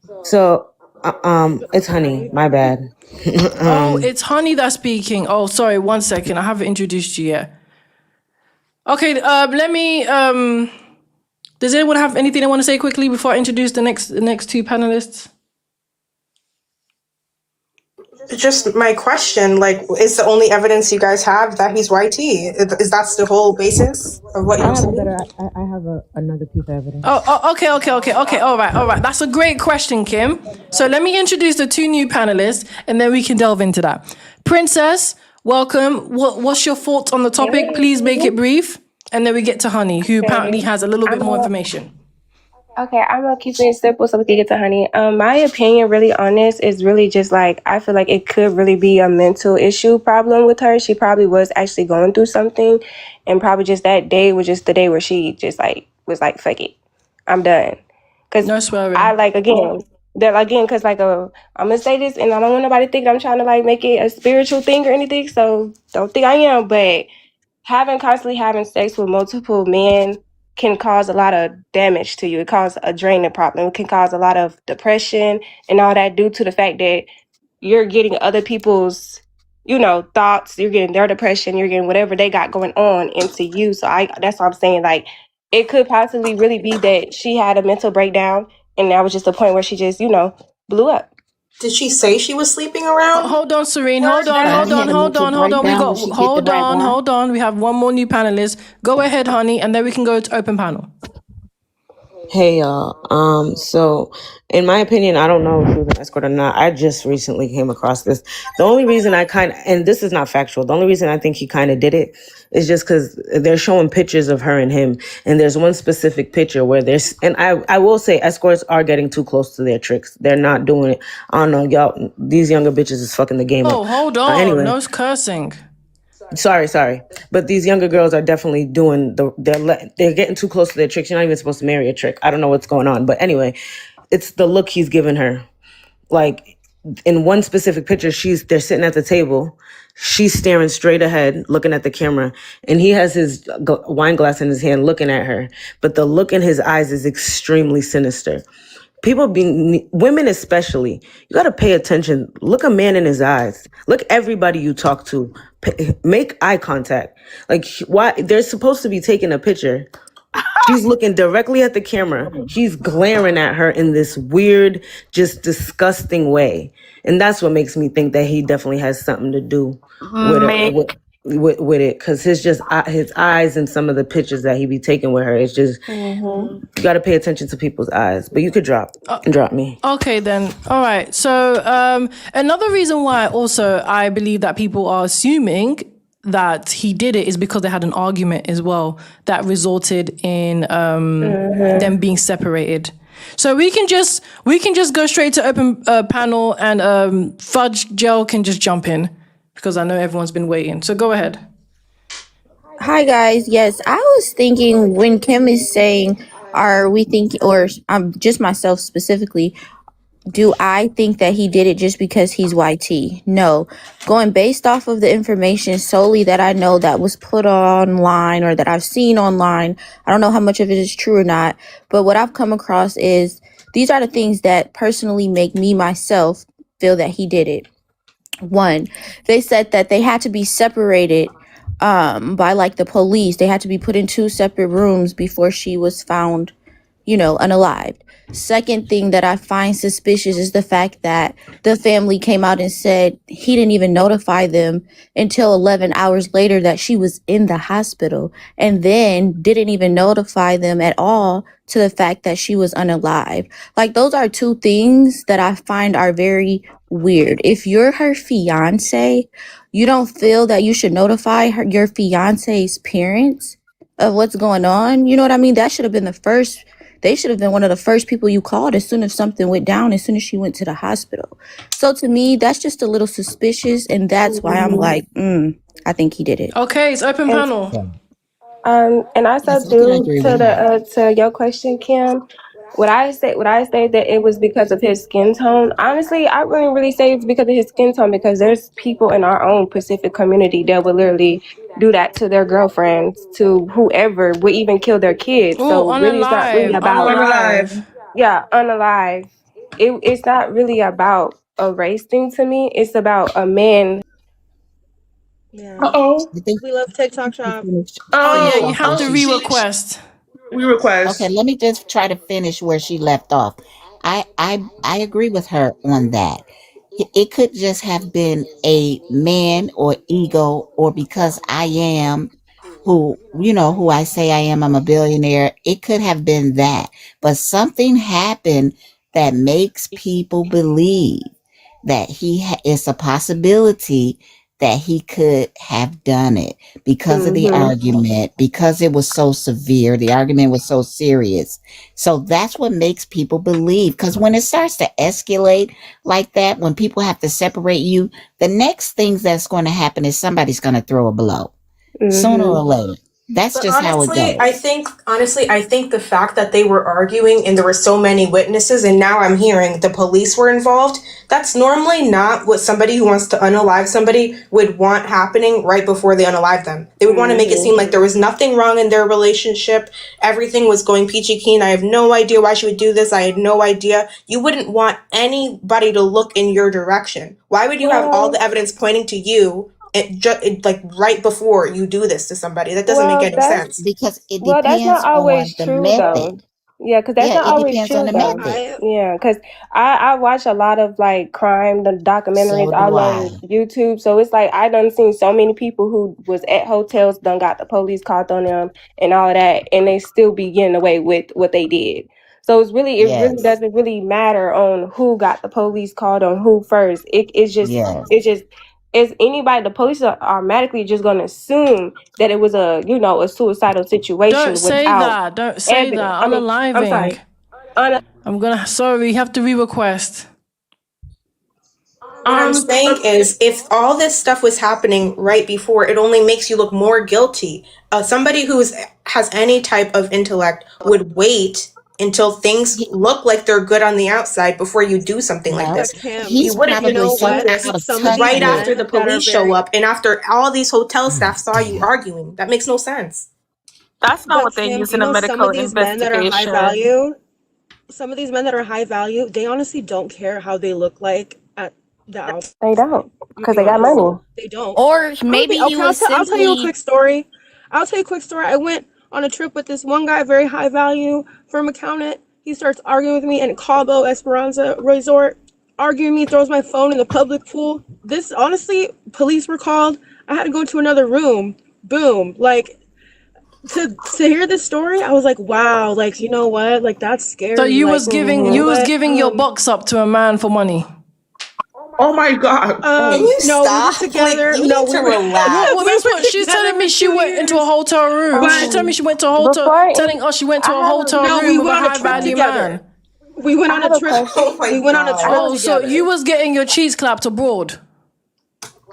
Serene? So, it's Honey. Honey. My bad. Oh, it's Honey that's speaking. Oh, sorry. 1 second. I haven't introduced you yet. Okay. Let me. Does anyone have anything they want to say quickly before I introduce the next two panelists? Just my question, like, is the only evidence you guys have that he's YT? Is that the whole basis of what I you're have a saying? better. I have another piece of evidence. Okay. All right. That's a great question, Kim. So let me introduce the two new panelists, and then we can delve into that. Princess, welcome. What's your thoughts on the topic? Hey. Please make it brief, and then we get to Honey, who apparently has a little bit more information. I'm gonna keep it simple so we can get to Honey. My opinion, really honest, is really just like I feel like it could really be a mental issue problem with her. She probably was actually going through something, and probably just that day was just the day where she just like was like, "Fuck it, I'm done." Cause No swearing. I like cause like I'm gonna say this, and I don't want nobody to think I'm trying to like make it a spiritual thing or anything. So don't think I am, but constantly having sex with multiple men can cause a lot of damage to you. It causes a draining problem. It can cause a lot of depression and all that due to the fact that you're getting other people's, thoughts, you're getting their depression, you're getting whatever they got going on into you. So that's what I'm saying. Like it could possibly really be that she had a mental breakdown and that was just a point where she just, blew up. Did she say she was sleeping around? Hold on, Serene. Hold on. She had a mental We breakdown when got. she hit the right one. Hold on. We have one more new panelist. Go ahead, Honey, and then we can go to open panel. Hey y'all. So in my opinion, I don't know if she was an escort or not. I just recently came across this. The only reason and this is not factual, the only reason I think he kind of did it is just because they're showing pictures of her and him. And there's one specific picture where and I will say escorts are getting too close to their tricks. They're not doing it. I don't know, y'all, these younger bitches is fucking the game up. Oh, hold on. Anyway. No cursing. Sorry. But these younger girls are definitely doing they're getting too close to their tricks. You're not even supposed to marry a trick. I don't know what's going on. But anyway, it's the look he's giving her. Like in one specific picture, they're sitting at the table. She's staring straight ahead, looking at the camera. And he has his wine glass in his hand looking at her. But the look in his eyes is extremely sinister. Women especially, you got to pay attention. Look a man in his eyes. Look everybody you talk to. Make eye contact. Like, why? They're supposed to be taking a picture. She's looking directly at the camera. He's glaring at her in this weird, just disgusting way. And that's what makes me think that he definitely has something to do with it. With it, because his eyes and some of the pictures that he be taking with her, it's just you got to pay attention to people's eyes. But you could drop me. Okay, then. All right. So another reason why also I believe that people are assuming that he did it is because they had an argument as well that resulted in them being separated. So we can just go straight to open panel, and Fudge Gel can just jump in because I know everyone's been waiting. So go ahead. Hi guys. Yes, I was thinking when Kim is saying, are we thinking, or I'm just myself specifically, do I think that he did it just because he's YT? No. Going based off of the information solely that I know that was put online or that I've seen online, I don't know how much of it is true or not, but what I've come across is these are the things that personally make me myself feel that he did it. One, they said that they had to be separated by like the police. They had to be put in 2 separate rooms before she was found, unalived. Second thing that I find suspicious is the fact that the family came out and said he didn't even notify them until 11 hours later that she was in the hospital, and then didn't even notify them at all to the fact that she was unalived. Like, those are 2 things that I find are very weird. If you're her fiance, you don't feel that you should notify your fiance's parents of what's going on? You know what I mean? That should have been they should have been one of the first people you called as soon as something went down, as soon as she went to the hospital. So to me, that's just a little suspicious, and that's why I'm like, I think he did it. Okay, it's open panel. And also Yes, I can due agree to with that. to your question, Kim, would I say that it was because of his skin tone? Honestly, I wouldn't really say it's because of his skin tone, because there's people in our own Pacific community that would literally do that to their girlfriends, to whoever, would even kill their kids. Oh, So really, it's not really about unalive. It's not really about a race thing to me. It's about a man. Yeah. Uh-oh. I think We love TikTok shop. Oh yeah, finish you off have where to she. re-request. We Okay, request. let me just try to finish where she left off. I agree with her on that. It could just have been a man or ego, or because I am who I say I am, I'm a billionaire. It could have been that. But something happened that makes people believe that it's a possibility that he could have done it because of the argument, because it was so severe, the argument was so serious. So that's what makes people believe. Because when it starts to escalate like that, when people have to separate you, the next thing that's going to happen is somebody's going to throw a blow sooner or later. That's But just how it honestly, goes. I think the fact that they were arguing and there were so many witnesses, and now I'm hearing the police were involved, that's normally not what somebody who wants to unalive somebody would want happening right before they unalive them. They would want to make it seem like there was nothing wrong in their relationship. Everything was going peachy keen. I have no idea why she would do this. I had no idea. You wouldn't want anybody to look in your direction. Why would you have all the evidence pointing to you like right before you do this to somebody? That doesn't make Well, any sense. Because it that's not depends on always the true though. method. Yeah, because that's Yeah, not it always depends on true the though. method. Yeah, because I watch a lot of like crime, the documentaries So do all I. on YouTube. So it's like I done seen so many people who was at hotels, done got the police called on them and all of that, and they still be getting away with what they did. So it really Yes. doesn't really matter on who got the police called on who first. Yes. It's just is anybody, the police are automatically just gonna assume that it was a suicidal Don't situation say without that. Don't say evidence. that. I mean, I'm Unaliving. sorry. Sorry, you have to re-request. What I'm saying is, if all this stuff was happening right before, it only makes you look more guilty. Somebody who has any type of intellect would wait until things look like they're good on the outside before you do something like Well, this. But Kim, You he's wouldn't you probably know just so do what? this out of Some of touch these right with. after the men that are police show very up and after all these hotel Oh, staff saw you damn. arguing. That makes no sense. That's not but what they Kim, use you in a know some medical of these men that are high investigation. value, some of these men that are high value, they honestly don't care how they look like at the out. They don't, I'm gonna because be they got honest. money. They don't. Or I'm gonna maybe be he okay. was I'll tell you a simply quick story. I'll tell you a quick story. I went on a trip with this one guy, very high value firm accountant. He starts arguing with me in Cabo Esperanza Resort, arguing me, throws my phone in the public pool. This honestly, police were called. I had to go to another room. Boom. Like to hear this story, I was like, wow. Like you know what? Like that's So scary. you Like was you know giving what? your box up to a man for money. Oh my God. Can you No, we were stop? Like, together. you No, need we to were. relax. Well, We that's were what she's together telling me. for She 2 went into a years. hotel room. She's But telling me she went to a Before hotel, I telling us she went to I a have a hotel no, room we with a went on a high trip value together. man. We went I on a have a trip. question. Oh my We went on a trip God. Oh, so you together. was getting your cheeks clapped abroad.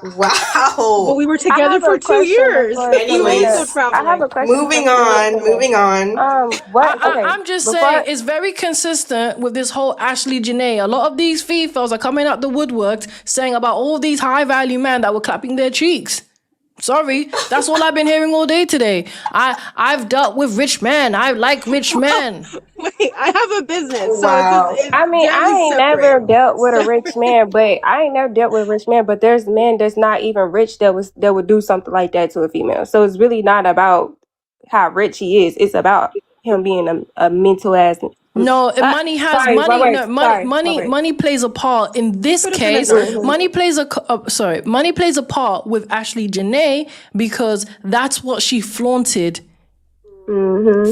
But Wow. we were I together have a for 2 question years. before We were also Anyways, I have traveling. a question before moving Samira on, finishes. moving on. What? Okay, I'm just saying before it's very consistent with this whole Ashlee Janae. A lot of these Fefails are coming out the woodworks saying about all these high value men that were clapping their cheeks. Sorry, that's all I've been hearing all day today. I've dealt with rich men. I like rich men. Wait, I have a business, so Wow. it's I mean, very I ain't separate. never dealt with a So, rich man, but there's men that's not even rich that would do something like that to a female. So it's really not about how rich he is. It's about him being a mental ass. No, money has Sorry, my money. words. No, money, Sorry, my money, words. money plays a part in this put a pin in case. that. Money plays money plays a part with Ashlee Janae because that's what she flaunted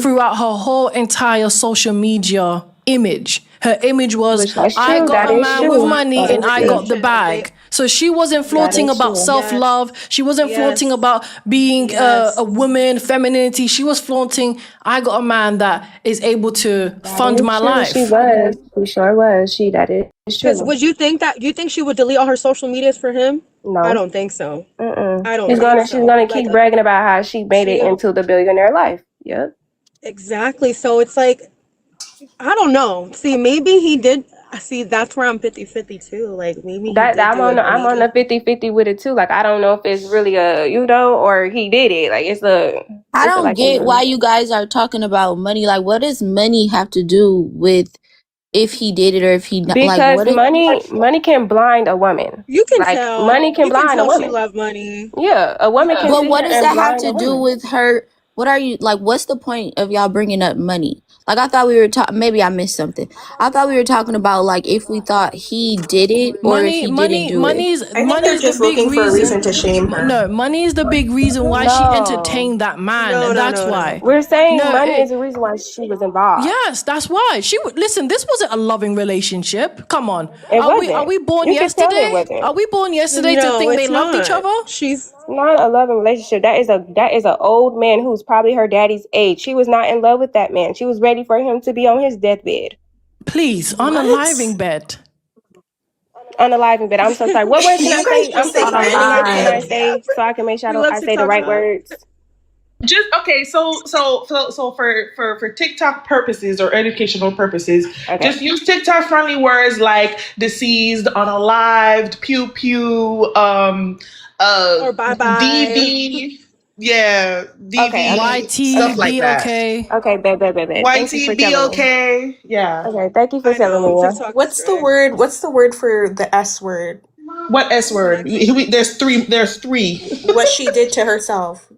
throughout her whole entire social media image. Her image was, Which that's I true. got That a is man with true. money That and is I true. got the bag. So she wasn't That flaunting is about true. self-love. She wasn't flaunting Yes. about being Yes. a woman, femininity. She was flaunting, I got a man that is able to That fund is my true. She life. was. She sure was. That is Because true. would you think that? You think she would delete all her social medias for him? I No. don't think so. Mm-mm. I don't think She's so. gonna Like, keep bragging about how she made she it into the billionaire life. Yep. exactly. So it's like, I don't know. See, maybe he did. See, that's where I'm 50-50 too. Like, maybe he That did do it, but I'm on maybe. the 50-50 with it too. Like I don't know if it's really or he did it. Like I it's a don't like get why you guys are talking about money. Like, what does money have to do with if he did it or if he not? Like, because what is? money can blind a woman. You can Like tell. money can You can blind a tell she woman. loved money. Yeah, a woman Yeah. can But sit what here does and that have blind a to do woman. with her? What are you like? What's the point of y'all bringing up money? Like, I thought we were talking. Maybe I missed something. I thought we were talking about like if we thought he did it or if he didn't do it. I think they're Money's the just big looking for a reason to reason. shame her. No, money is the big reason why she No. entertained that man. No, no, That's no, no. why. We're saying No, money is the reason why she was involved. yes, that's why. Listen, this wasn't a loving relationship. Come on. It Are wasn't. we born You can tell it yesterday? wasn't. Are we born yesterday to No, think they it's loved each not. other? She's It's not a loving relationship. That is a old man who's probably her daddy's age. She was not in love with that man. She was ready for him to be on his deathbed. Please, What? unaliving bed. Unaliving bed. I'm so sorry. What word Can can I you guys say? I'm just so say sorry. What word can I unalived? say so I can make sure we love I say the TikTok right shop. words? Just okay, so for TikTok purposes or educational purposes, Okay. just use TikTok friendly words like deceased, unalived, pew pew, Or bye bye. DV, yeah, Okay. DV, YT, stuff like be that. okay. Okay, babe. Thank you for YT, be telling me. okay, yeah. Okay, thank you for I telling me. know Yeah. TikTok is What's the strict. word? What's the word for the S word? What S word? There's three. There's three. What she did to herself.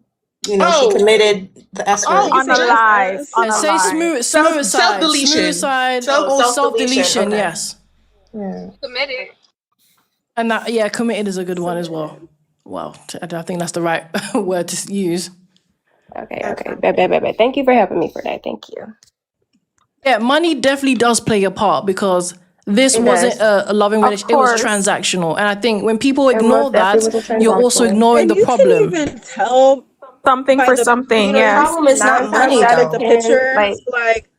You know, she Oh, committed the S Oh, word. you can say just Unalive. S. And say Unalive. self suicide, deletion. or Self self deletion. deletion. Okay. Yes, Yeah. Committed. and committed is a good one as well. Well, I think that's the right word to use. Okay. Babe. Thank you for helping me for that. Thank you. Yeah, money definitely does play a part because this It wasn't does. a loving Of relationship. It was course. transactional. And I think when people It ignore most definitely that, was a you're also transactional. ignoring And the you can problem. even tell Something by for the, something, you yeah. can Problem is see not 9 by times money out of the though. 10, pictures. like Like,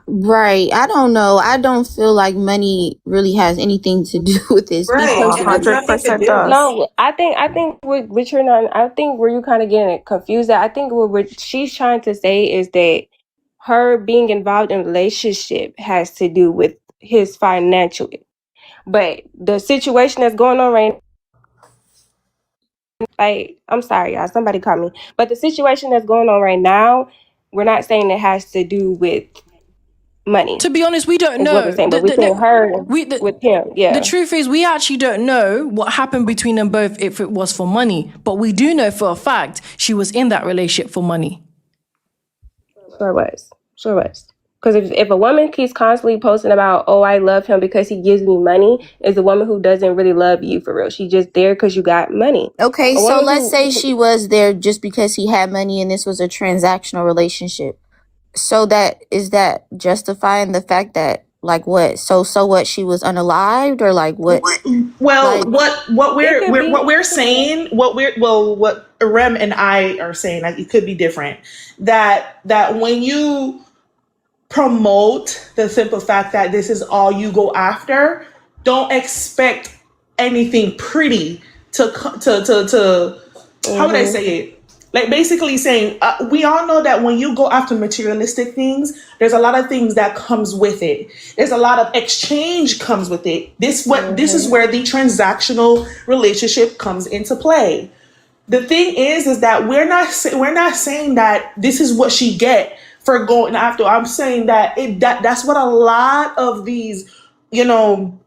Right. I don't know. I don't feel like money really has anything to do with this. Me Right. It has personally. nothing to 100% do. does. no, I think what you're not. I think where you kind of getting it confused. At I think what she's trying to say is that her being involved in a relationship has to do with his financially, but the situation that's going on right. Like, I'm sorry, y'all. Somebody call me. But the situation that's going on right now, we're not saying it has to do with money. To be honest, we don't Is what we're know. saying, but we're saying her with him. The Yeah. truth is, we actually don't know what happened between them both if it was for money. But we do know for a fact she was in that relationship for money. Sure was. Because if a woman keeps constantly posting about, oh, I love him because he gives me money, is a woman who doesn't really love you for real. She's just there because you got money. Okay, A so woman let's say who she was there just because he had money and this was a transactional relationship. So is that justifying the fact that Like what? So what? She was unalived, or like what? Well, Like what It could we're be. what we're saying, what Rem and I are saying, like it could be different. That when you promote the simple fact that this is all you go after, don't expect anything pretty to how would I Mm-hmm. say it? Like basically saying, we all know that when you go after materialistic things, there's a lot of things that comes with it. There's a lot of exchange comes with it. This is Mm-hmm. where the transactional relationship comes into play. The thing is that we're not saying that this is what she get for going after. I'm saying that that's what a lot of these, you know,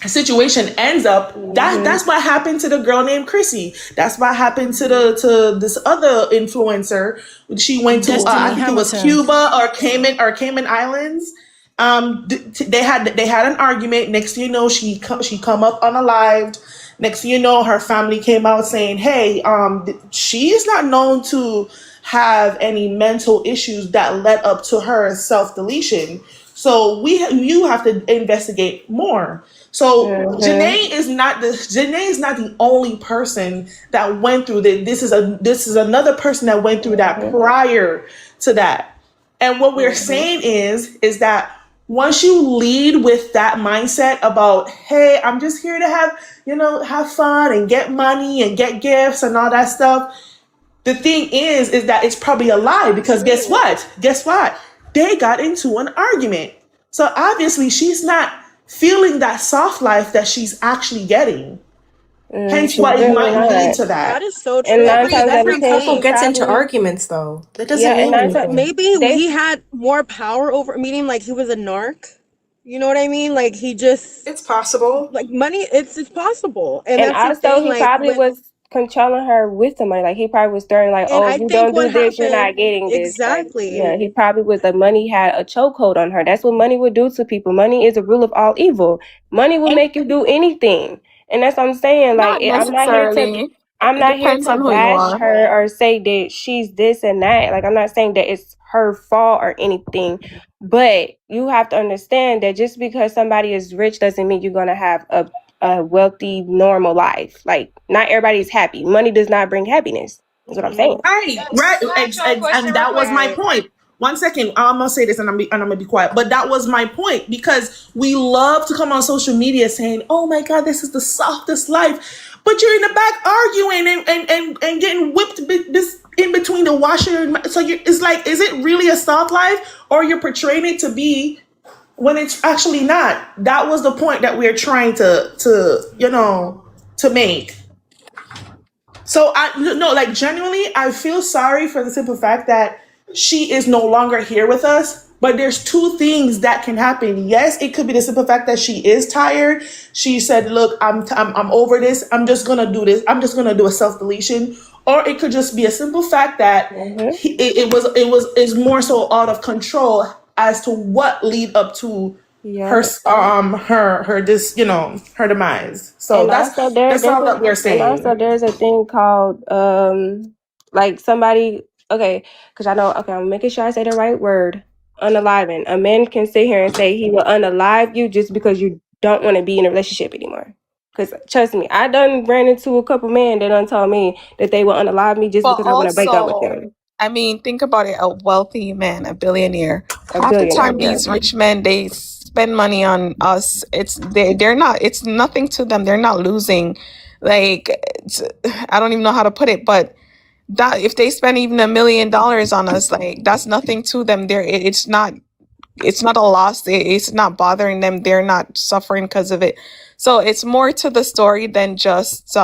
situation ends up. Mm-hmm. That's what happened to the girl named Chrissy. That's what happened to this other influencer. She went to I Destiny think it was Hamilton. Cuba or Cayman Islands. They had an argument. Next thing you know, she come up unalived. Next thing you know, her family came out saying, "Hey, she is not known to have any mental issues that led up to her self deletion. So you have to investigate more." So Mm-hmm. Janae is not the only person that went through that. This is another person that went through that Mm-hmm. prior to that. And what we're Mm-hmm. saying is that once you lead with that mindset about, hey, I'm just here to have fun and get money and get gifts and all that stuff. The thing is that it's probably a lie because guess what? Guess what? They got into an argument. So obviously she's not feeling that soft life that she's actually getting. Hence She's why it really might lead not. to That that. is so And true. nine times out of Every ten, couple she gets into probably arguments, though. That doesn't yeah. And mean nine times anything. Maybe they he had more power over, meaning like he was a narc. You know what I mean? Like he just It's possible. like money. It's possible, and and that's the also thing. he Like probably when, was controlling her with the money. Like he probably was throwing like, and oh, if I you think don't what do this, you're happened not getting this. Like exactly. yeah, he probably was the money had a chokehold on her. That's what money would do to people. Money is a rule of all evil. Money will make you do anything. And that's what I'm saying. Like Not I'm necessarily. It not here depends to on who you bash are. her or say that she's this and that. Like I'm not saying that it's her fault or anything. But you have to understand that just because somebody is rich doesn't mean you're gonna have a wealthy, normal life. Like not everybody's happy. Money does not bring happiness. Is what I'm saying. Right, right. Can I ask y'all a question And real that was quick? my Right. point. One second, I'm gonna say this and I'm gonna be quiet. But that was my point because we love to come on social media saying, "Oh my God, this is the softest life," but you're in the back arguing and getting whipped this in between the washer. So it's like, is it really a soft life, or you're portraying it to be when it's actually not? That was the point that we're trying to make. So I no, like genuinely, I feel sorry for the simple fact that she is no longer here with us. But there's two things that can happen. Yes, it could be the simple fact that she is tired. She said, "Look, I'm over this. I'm just gonna do this. I'm just gonna do a self deletion." Or it could just be a simple fact that Mm-hmm. it was is more so out of control as to what lead up to her Yeah. her this her demise. So And also there that's there's all a that we're and saying. also there's a thing called like somebody okay, because I know okay, I'm making sure I say the right word. Unaliving. A man can sit here and say he will unalive you just because you don't want to be in a relationship anymore. Because trust me, I done ran into a couple men that done told me that they will unalive me just But because I want to break up with also, them. I mean, think about it. A wealthy man, a billionaire. A Half the billionaire, time, yeah. these rich men they spend money on us. They're not. It's nothing to them. They're not losing. Like I don't even know how to put it, but that if they spend even $1 million on us, like that's nothing to them. It's not. It's not a loss. It's not bothering them. They're not suffering because of it. So it's more to the story than just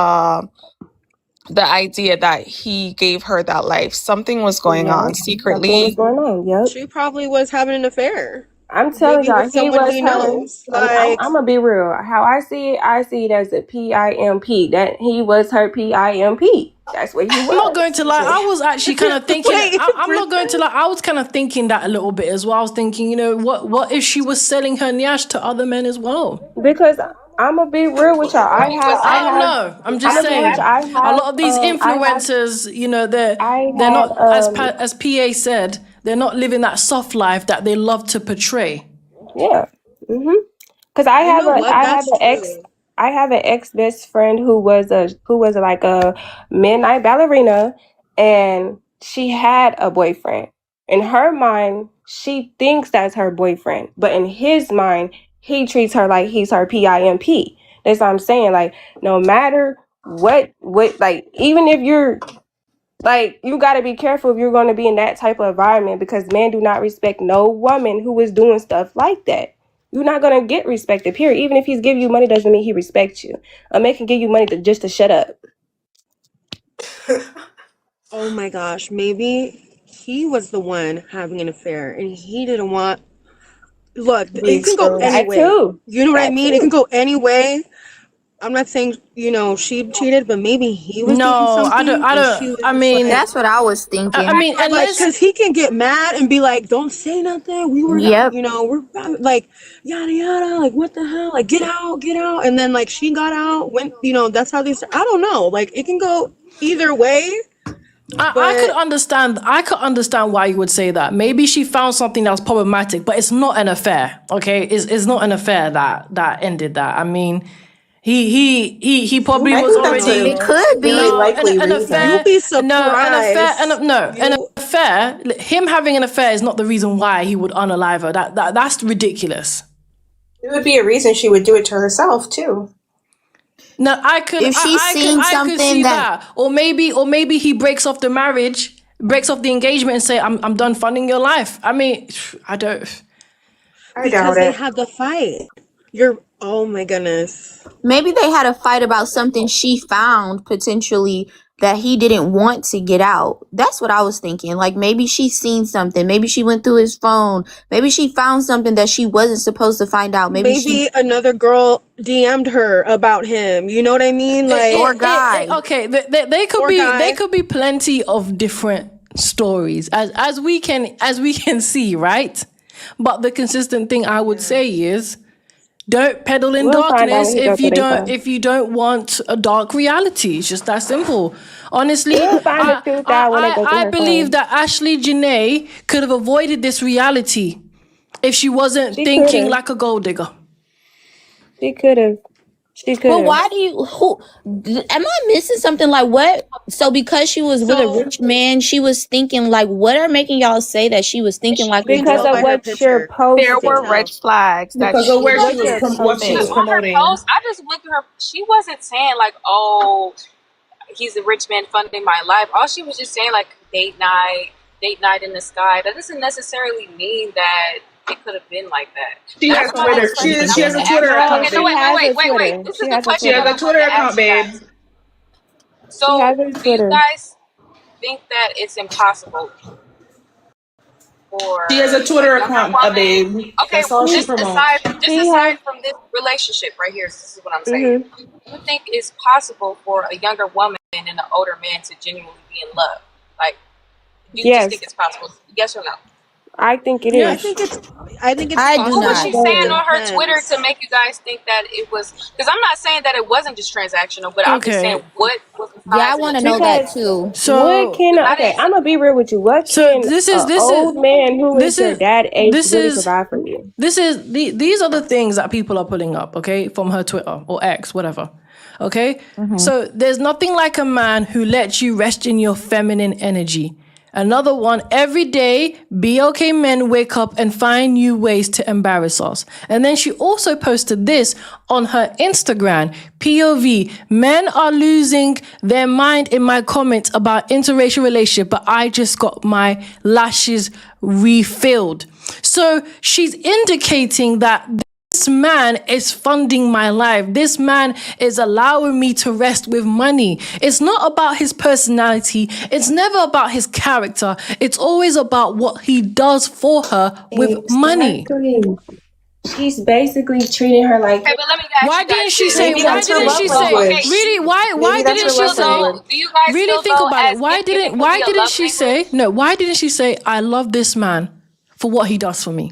the idea that he gave her that life. Something was going Yeah. on Something was secretly. going on. Yep. She probably was having an affair, I'm telling maybe y'all, with he someone was he her. knows. I'm Like, gonna be real. How I see it as a PIMP. That he was her PIMP. That's what he I'm not going was. to lie. I was actually kind of thinking. wait, I'm not going to lie. I was kind of thinking that a little bit as well. I was thinking, what if she was selling her nyash to other men as well? Because I'm gonna be real with y'all. I don't know. I'm I'm just gonna be real with saying. y'all. A lot of these influencers, I they're had not as PA said, they're not living that soft life that they love to portray. yeah. Because You know what? I have That's an ex true. I have an ex best friend who was like a midnight ballerina, and she had a boyfriend. In her mind, she thinks that's her boyfriend, but in his mind, he treats her like he's her pimp. That's what I'm saying. Like, no matter what, like, even if you're like, you got to be careful if you're going to be in that type of environment, because men do not respect no woman who is doing stuff like that. You're not going to get respected, period. Even if he's giving you money doesn't mean he respects you. A man can give you money just to shut up. Oh my gosh, maybe he was the one having an affair and he didn't want. Look, Be it can go any exposed. That way. too. You know what I That mean? It can too. go any way. I'm not saying, she cheated, but maybe he was doing No, something and she was I just mean, like, That's what I was I thinking. mean, like, unless because he can get mad and be like, don't say nothing. We were not, Yep. we're like, yada, yada. Like, what the hell? Like, get out, get out. And then, like, she got out, went, that's how they start. I don't know. Like, it can go either way, I could but understand. I could understand why you would say that. Maybe she found something that was problematic, but it's not an affair. Okay, it's not an affair that ended that. I mean, he probably I was think that's already, It a could very be. likely an reason. you'll affair. be No, surprised. an You affair. Him having an affair is not the reason why he would unalive her. That's ridiculous. It would be a reason she would do it to herself too. No, If she's seen I could something see that that, or maybe he breaks off the marriage, breaks off the engagement, and say, I'm done funding your life. I mean, I don't. I doubt because they it. had the fight. Oh my goodness. maybe they had a fight about something she found potentially that he didn't want to get out. That's what I was thinking. Like maybe she seen something. Maybe she went through his phone. Maybe she found something that she wasn't supposed to find out. Maybe she Maybe another girl DM'd her about him. You know what I mean? Like, or guy. Okay, they could or be guy. plenty of different stories as we can see, right? But the consistent thing I would say is, don't peddle in We'll find out when darkness he go through their phone. if you don't want a dark reality. It's just that simple. Honestly, We'll find the truth out when they go through I her believe phone. that Ashlee Janae could have avoided this reality if she wasn't She could thinking have. like a gold digger. She could have. She could But have. why do you am I missing something? Like what? So because she was with a So rich man, she was thinking like what are making y'all say that she was thinking she like a can Because tell gold of by her digger? what you're picture. There She can were posting. red tell. flags that Because of she where What you're what she did. was On posting. her promoting. post, I just went through her. She wasn't saying like, "Oh, he's a rich man funding my life." All she was just saying like, date night in the sky. That doesn't necessarily mean that it could have been like that. She That's has why this Twitter. question I She has wanted a to ask Twitter you guys. No, account, Okay, no, she babe. has a wait. Twitter. This She is the has a She question has that Twitter. a I wanted Twitter to account, ask you babe. guys. She So, has a do you Twitter. guys think that it's impossible She has a for a Twitter younger account, woman? babe. Okay, That's all she promotes. just She has. aside from this relationship right here, this is what I'm saying. Mhm. Do you think it's possible for a younger woman and an older man to genuinely be in love? Like, do you just think Yes, it's possible? Yes or no? I think it I is. Yes. think it's I think it's I do What was possible, she not. but it saying on her Twitter to depends. make you guys think that it was? Because I'm not saying that it wasn't just transactional, but I'm just saying Okay. what was the Yeah, I signs and the want to know that Because tendencies? too. what So can Because I okay, didn't. I'm gonna be real with you. What so can this is an old man who is this your is dad age this really is provide for you? these are the things that people are pulling up, okay, from her Twitter or X, whatever. Okay? Mhm. So there's nothing like a man who lets you rest in your feminine energy. Another one, every day, BLK men wake up and find new ways to embarrass us. And then she also posted this on her Instagram, POV, men are losing their mind in my comments about interracial relationship, but I just got my lashes refilled. So she's indicating that this man is funding my life. This man is allowing me to rest with money. It's not about his personality. It's never about his character. It's always about what he does for her with money. Exactly. She's basically treating her like Okay, but let me ask Why you guys didn't she this. say, Maybe why that's her didn't love she So, say, okay, language. really, why Maybe do that's you didn't her she love feel say, though? language. Do you guys really feel think though about it. as giving can be a love language? Why didn't she say, I love this man for what he does for me?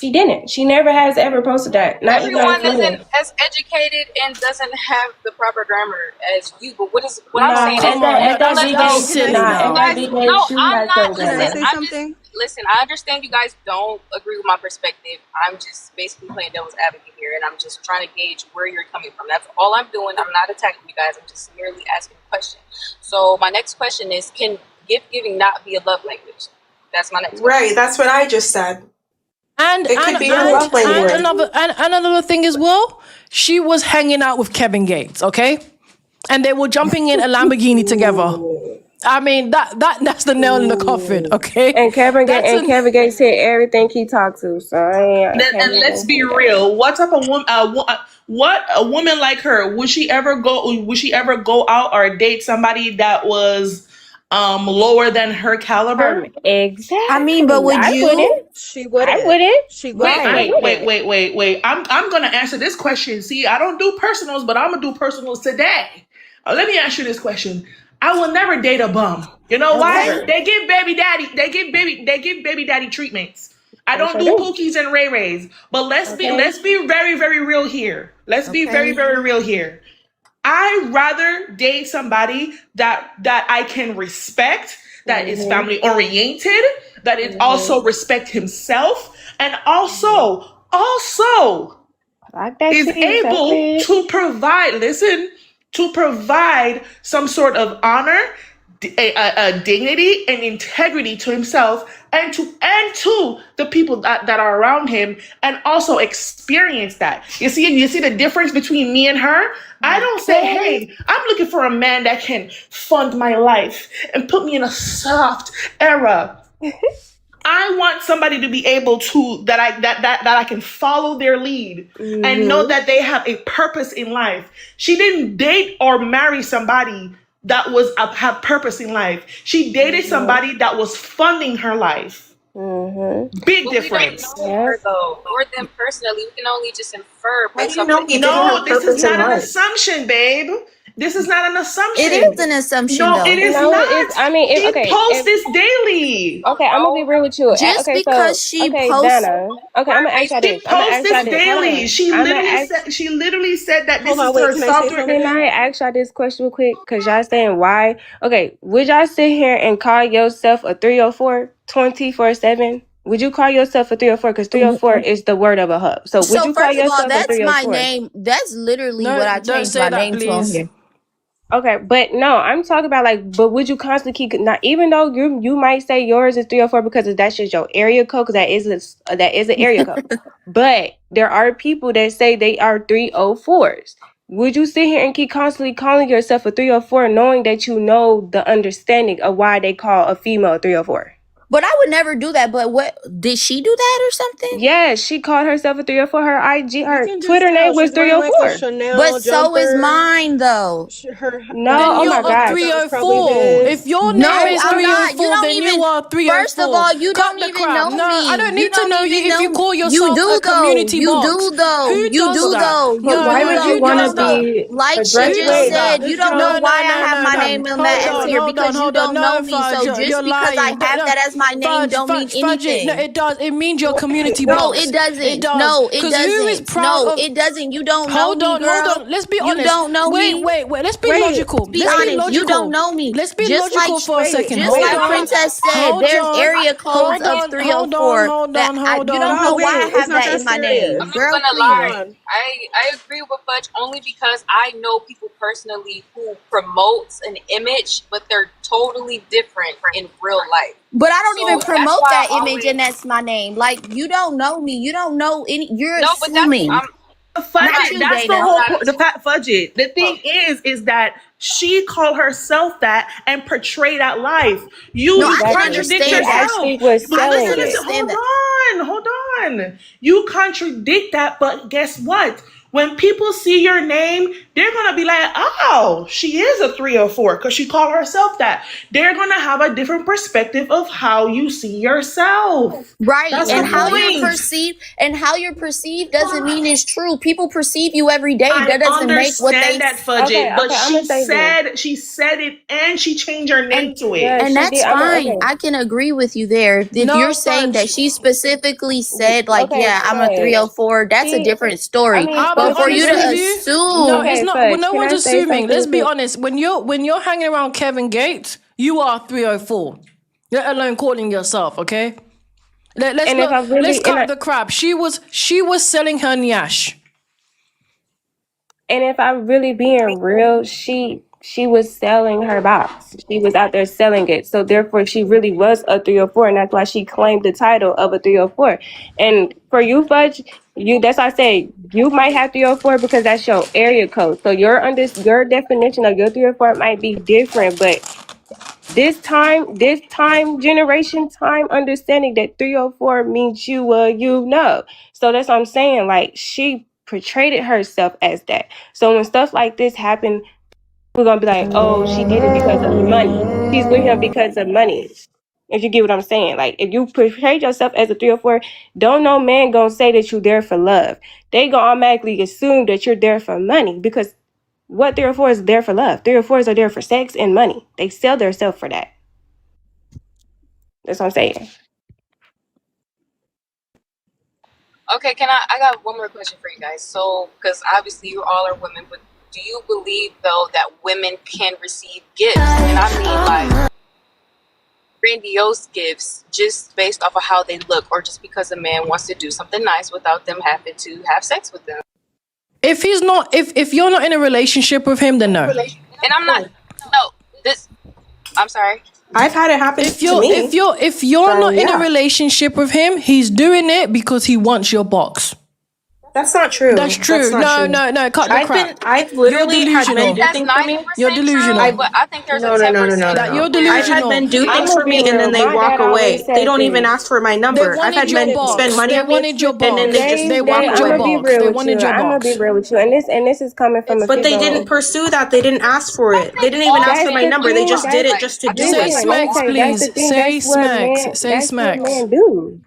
She didn't. She never has ever posted that. Not even on Everyone Twitter. isn't as educated and doesn't have the proper grammar as you. But what I'm Nah, saying is, at Come that on, at that unless big that's age, silly nah, at you now. that guys, big no, age, she I'm has not. some Can I grammar. Listen, say I just something? listen. I understand you guys don't agree with my perspective. I'm just basically playing devil's advocate here, and I'm just trying to gauge where you're coming from. That's all I'm doing. I'm not attacking you guys. I'm just merely asking a question. So my next question is: can gift giving not be a love language? That's my next question. Right, that's what I just said. And It and could be your and love and language. another thing as well. She was hanging out with Kevin Gates, okay, and they were jumping in a Lamborghini together. I mean that's the nail in the coffin, okay? And Kevin That's and an Kevin Gates hit everything he talked to, so I can't And let's even be say that. real. What type of woman? What a woman like her would she ever go? Would she ever go out or date somebody that was lower than her caliber? I mean, but Exactly. would I you? wouldn't. She I wouldn't. wouldn't. She Wait, wouldn't. I Right. wait, wait, wouldn't. wait, wait, wait. I'm gonna answer this question. See, I don't do personals, but I'm gonna do personals today. Let me ask you this question. I will never date a bum. You know why? Okay. Never. They give baby daddy. They give baby daddy treatments. I They don't sure do do. pookies and ray rays. But Okay. let's be very very real here. Let's be very Okay. very real here. I rather date somebody that I can respect, that is Mhm. family oriented, that is also Mhm. respect himself, and Mhm. also I like that is too. So go able ahead. to provide. Listen, to provide some sort of honor, a dignity, and integrity to himself and to the people that are around him, and also experience that. You see the difference between me and her. I don't say, Okay. hey, I'm looking for a man that can fund my life and put me in a soft era. I want somebody to be able to that I can follow their lead and know Mhm. that they have a purpose in life. She didn't date or marry somebody that was have purpose in life. She dated Mhm. somebody that was funding her life. Mhm. Big But we don't difference. know Yep. her though, or them personally. We can only just infer How do based you off of know the he image didn't that No, have we this is purpose in not an life? assumption, babe. This is not an It assumption. is an assumption, No, it though. is No, it is. not. I mean, She okay, posts if this daily. don't okay, I'm gonna be know real with you. Just Okay, because so she okay, posts, Dana. Okay, I'm her gonna ask y'all Facebook. this. She I'm gonna posts ask y'all this this. Hold daily. on. I'm gonna ask. She literally said that Hold this on, is wait, her can I say software. Can something? I ask y'all this question real quick? Cause y'all saying why? Okay, would y'all sit here and call yourself a 304 24/7? Would you call yourself a 304? Because 304 is the word of a hub. So would so you call first of all, yourself a that's my 304? name. That's literally what no, I don't changed say my that, name to on please. here. Okay, but no, I'm talking about like, but would you constantly keep not even though you might say yours is 304 because that's just your area code because that is an area code, but there are people that say they are 304s. Would you sit here and keep constantly calling yourself a 304 knowing that you know the understanding of why they call a female a 304? But I would never do that. But what did she do that or something? Yes, she called herself a 304. Her IG, You her can just Twitter tell name was she's wearing like a 304. But Chanel so is jumper. mine, though. Her No, that Then oh you're my outfit a I God. thought was probably 304. If his. your name No, is I'm not. You 304, don't then you even. are First of 304. all, you Cut don't the even crap. know No, I me. don't You need to don't know you even if you know. call You yourself a do though. community You box. do though. Who You does do that? though. But You No, why no, do would though. you who want does to No. that? be Like she addressed? Who just does Wait, said, that? you This don't girl. know No, why no, I no, have no, my no. name on Hold that S on, here hold on, because you hold on. don't No, know me. Fudge, So you're just because I lying. have that as my name Fudge, don't mean Fudge, Fudge it. No, anything. it does. It means you're a community No, box. it It doesn't. does. No, it Because who is doesn't. proud No, of. it doesn't. You don't know Hold me, on, hold girl. on. Let's be You honest. don't know Wait, me. wait, wait. Let's be Wait, logical. Be Let's be honest. You don't logical. know me. Let's be logical for a wait, second. Just Hold like wait. on. Princess said, Hold there's on. area codes Hold of on. Hold on. 304 Hold that on. I Hold you don't on. know Y'all, why I wait. It's have not that that in my name. serious. I'm not Girl, gonna Hold please. lie. on. I agree with Fudge only because I know people personally who promotes an image, but they're totally different in real life. But I don't So even that's promote why that I image always and that's my name. Like you don't know me. You don't know any you're no, but that's assuming. I'm Fudge not Not it. you, That's the Dana. I'm whole not point. The assuming. fact, fudge it. The thing is that she called herself that and portrayed that life. No, You I can exactly? contradict She understand that. yourself. actually was I But can selling listen, it. listen. understand that. Hold on. You contradict that, but guess what? When people see your name, they're gonna be like, "Oh, she is a 304 because she called herself that." They're gonna have a different perspective of how you see yourself. Right. That's And the how you're point. perceived doesn't mean it's true. People perceive you every day. I That doesn't make what understand they that, Okay, Fudget, but okay, I'm gonna say this. she said it, and she changed her and name to it. Yeah, and she did. that's I'm gonna, fine. okay. I can agree with you there. If No, you're saying that Fudge. she specifically said like, Okay, yeah, I'm a Fudge. 304, that's a She, different I story. mean, I'll be But Fudge, for she you honest to with really. you. No, assume, it's Okay, not. Well, Fudge, no can one's I say assuming. something Let's be to? honest. When you're hanging around Kevin Gates, you are 304. Let alone calling yourself. Okay. Let's And if not. I Let's really, cut the crap. She was selling her nyash. and if I'm really being real, she was selling her box. She was out there selling it. So therefore she really was a 304, and that's why she claimed the title of a 304. And for you, Fudge, that's why I say you might have 304 because that's your area code. So your definition of your 304 might be different, but this time generation time understanding that 304 means you know. So that's what I'm saying. Like, she portrayed herself as that. So when stuff like this happen, we're gonna be like, oh, she did it because of money. She's with him because of money. If you get what I'm saying. Like, if you portray yourself as a 304, don't no man gonna say that you're there for love. They gonna automatically assume that you're there for money, because what 304 is there for love. 304s are there for sex and money. They sell themselves for that. That's what I'm saying. Okay, I got one more question for you guys. So, because obviously you all are women, but do you believe though that women can receive gifts? And I mean like grandiose gifts just based off of how they look, or just because a man wants to do something nice without them having to have sex with them. If he's not, if you're not in a relationship with him, then no. And I'm not. No, this. I'm sorry. I've had it happen If to me. you're So not in a yeah, relationship with him, he's doing it because he wants your box. that's not true. That's true. Not No, true. cut the crap. I've literally had I men think do that's things for me. 90% You're delusional. true, but I think there's a No, no, no, no, no, 10% no, That no. you're I've had delusional. men do I'm things gonna for be me and then real. they My walk dad always away. They said don't even this. ask for my They number. I've wanted had your men spend box. money They on me wanted your and then they box. just They walk wanted I'm your gonna be away. box. real They with you. wanted your I'm gonna be box. real with you, and this is coming from a But they didn't female. pursue that. They didn't ask for I it. They think didn't even all ask for That's my men the number. They do thing. just that. did That's it Like, just to I think do Say that's it. like let me smacks, tell all you. That's men. the please. thing. Say smacks. Say That's what smacks. men do.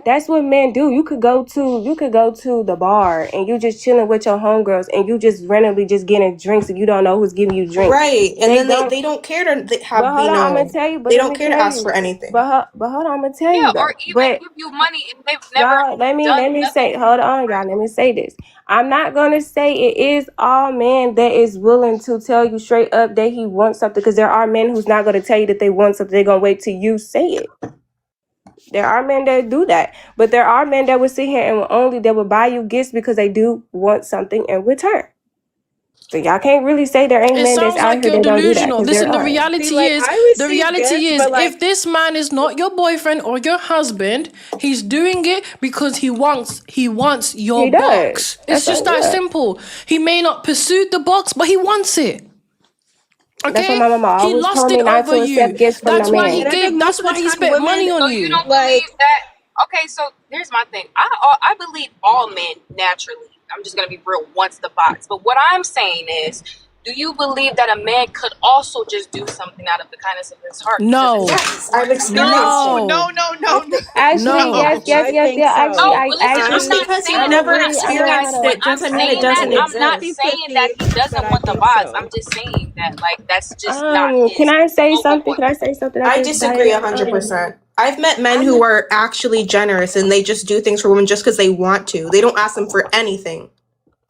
That's what men do. You could go to the bar and you just chilling with your homegirls and you just randomly just getting drinks and you don't know who's giving you drinks. Right. And They then don't. they don't care to But have hold me on, I'm gonna know. tell you. But They let don't me care to tell ask you. for anything. But hold on, I'm gonna tell Yeah, you or though. even But give you money and they've never y'all, let done me nothing say. for Hold you. on, y'all. Let me say this. I'm not gonna say it is all men that is willing to tell you straight up that he wants something, because there are men who's not gonna tell you that they want something. They're gonna wait till you say it. There are men that do that, but there are men that will sit here and will buy you gifts because they do want something in return. So y'all can't really say there ain't It men that's sounds out like here you're that don't do that, delusional. because there Listen, are. See, like I receive gifts, but like if this man is not your boyfriend or your husband, he's doing it because he wants your He does. box. It's That's just what. that Yeah. simple. He may not pursue the box, but he wants it. That's what Okay? my mama He always lost told me, it not over to accept you. gifts from no That's why he and man. I think gave most that's of the why he time spent money women on So you you. don't like believe that? Okay, so here's my thing. I believe all men naturally. I'm just gonna be real. Wants the box, but what I'm saying is, do you believe that a man could also just do something out of the kindness of his heart because it's No. what he Yes, I've wants? experienced it. No. I Actually, No. yes, yes, I yes, think yeah. Actually, so. No, I but listen, I'm Just actually, not because saying you've I'm that. never agree. Listen, I'm guys, experienced gonna. when it I'm doesn't mean it saying that, doesn't It's I'm not exist. 50 saying that he but doesn't I want the think box. I'm so. just saying that, like, that's just not Can his I say focal something? point. Can I say something I after this disagree diet? 100%. I've met men who are actually generous and they just do things for women just because they want to. They don't ask them for anything.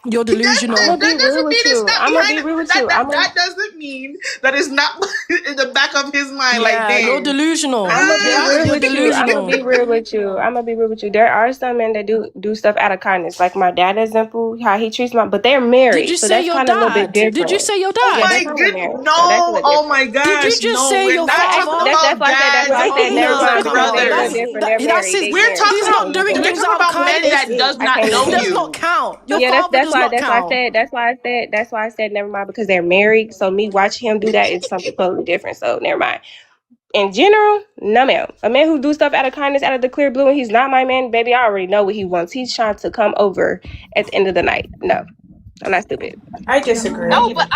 You're I'm delusional. gonna be That real doesn't mean with it's you. not I'm gonna be behind real with that. you. That doesn't mean that it's not in the back of his mind. Like, Yeah, you're dang. delusional. I'm gonna be Yeah, real you're with you. I'm gonna delusional. be real with you. I'm gonna be real with you. There are some men that do stuff out of kindness, like my dad example, how he treats my. But they're Did married, you so say that's your kind of a little bit dad? Did you different. say your Oh Yeah, dad? they're my kind of good. married, so that's a No. little Oh different. my Did you gosh. just No, say we're your not I talking father? that's about why I said dads never being No, my mind. come Because on. they're brothers. different. They're That's married. his. They We're married, talking He's so I not about can't even doing say we're things that. talking out of about men kindness. that does I not can't know He does you. not even. count. Your Yeah, father that's does why not that's why I count. said that's why I said never mind, because they're married. So me watching him do that is something totally different. So never mind. In general, no ma'am. A man who do stuff out of kindness, out of the clear blue, and he's not my man, baby, I already know what he wants. He's trying to come over at the end of the night. No, I'm not stupid. I disagree. No, but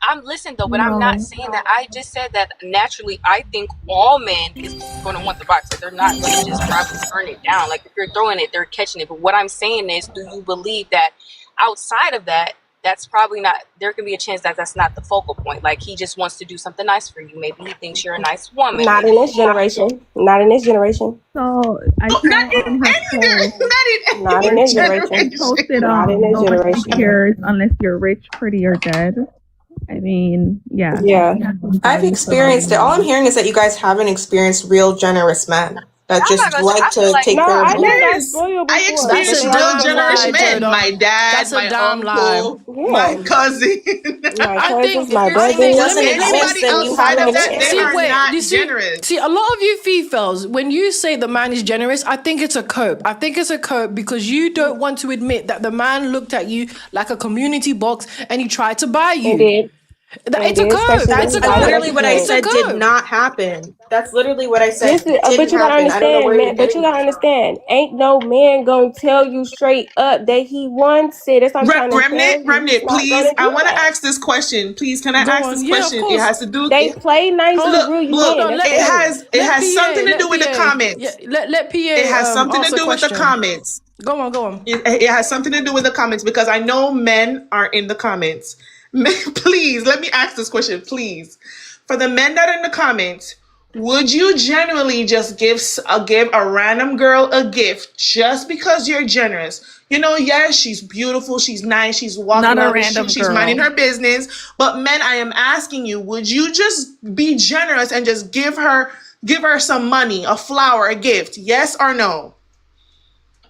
I'm listen though, but I'm not saying that. I just said that naturally I think all men is gonna want the box. Like they're not gonna just probably turn it down. Like if you're throwing it, they're catching it. But what I'm saying is, do you believe that outside of that, that's probably not, there can be a chance that that's not the focal point. Like he just wants to do something nice for you. Maybe he thinks you're a nice woman. Not in Maybe this generation. Not in this generation. So I Not saw in her any, post. not Not in in any this generation. She generation. posted, Not in this nobody generation. cares unless you're rich, pretty, or dead. I mean, yeah. Yeah. I've experienced it. All I'm hearing is that you guys haven't experienced real generous men that I'm not just gonna say, like I feel to like take No, care of I you. done got Yes, spoiled I before, but That's experienced a they always real damn come generous lie, back. men. Toto. My dad, That's a my damn lie. uncle, my Yeah. cousin. My I cousins, think my If it brothers. doesn't Anybody exist, then you outside haven't of that, they See, are experienced. wait, not you generous. see, a lot of you females, when you say the man is generous, I think it's a cope. I think it's a cope because you don't want to admit that the man looked at you like a community box and he tried to buy you. Indeed. It's a Indeed. cope. Especially It's when a he That's got cope. literally what I It's 30%. a said did cope. not happen. That's literally what I said Listen, but didn't you gotta happen. I don't know understand, where you're man. But you getting gotta that from. understand, ain't no man gonna tell you straight up that he wants it. That's what I'm trying to tell you. He's Remnant, not please. gonna I do want to that. ask this question. Please, can I Go ask this on. Yeah, of question? It course. has to do. They play nice to Look, reel you Hold look. in. on. That's Let It it. has PA. something to do with the Yeah, comments. let It has PA something to ask a do with the question. comments. Go on. Go on. It has something to do with the comments because I know men are in the comments. Men, please, let me ask this question, please. For the men that are in the comments, would you genuinely just give a random girl a gift just because you're generous? You know, yes, she's beautiful, she's nice, she's Not walking a down the street, random she's minding girl. her business. But men, I am asking you, would you just be generous and just give her some money, a flower, a gift? Yes or no?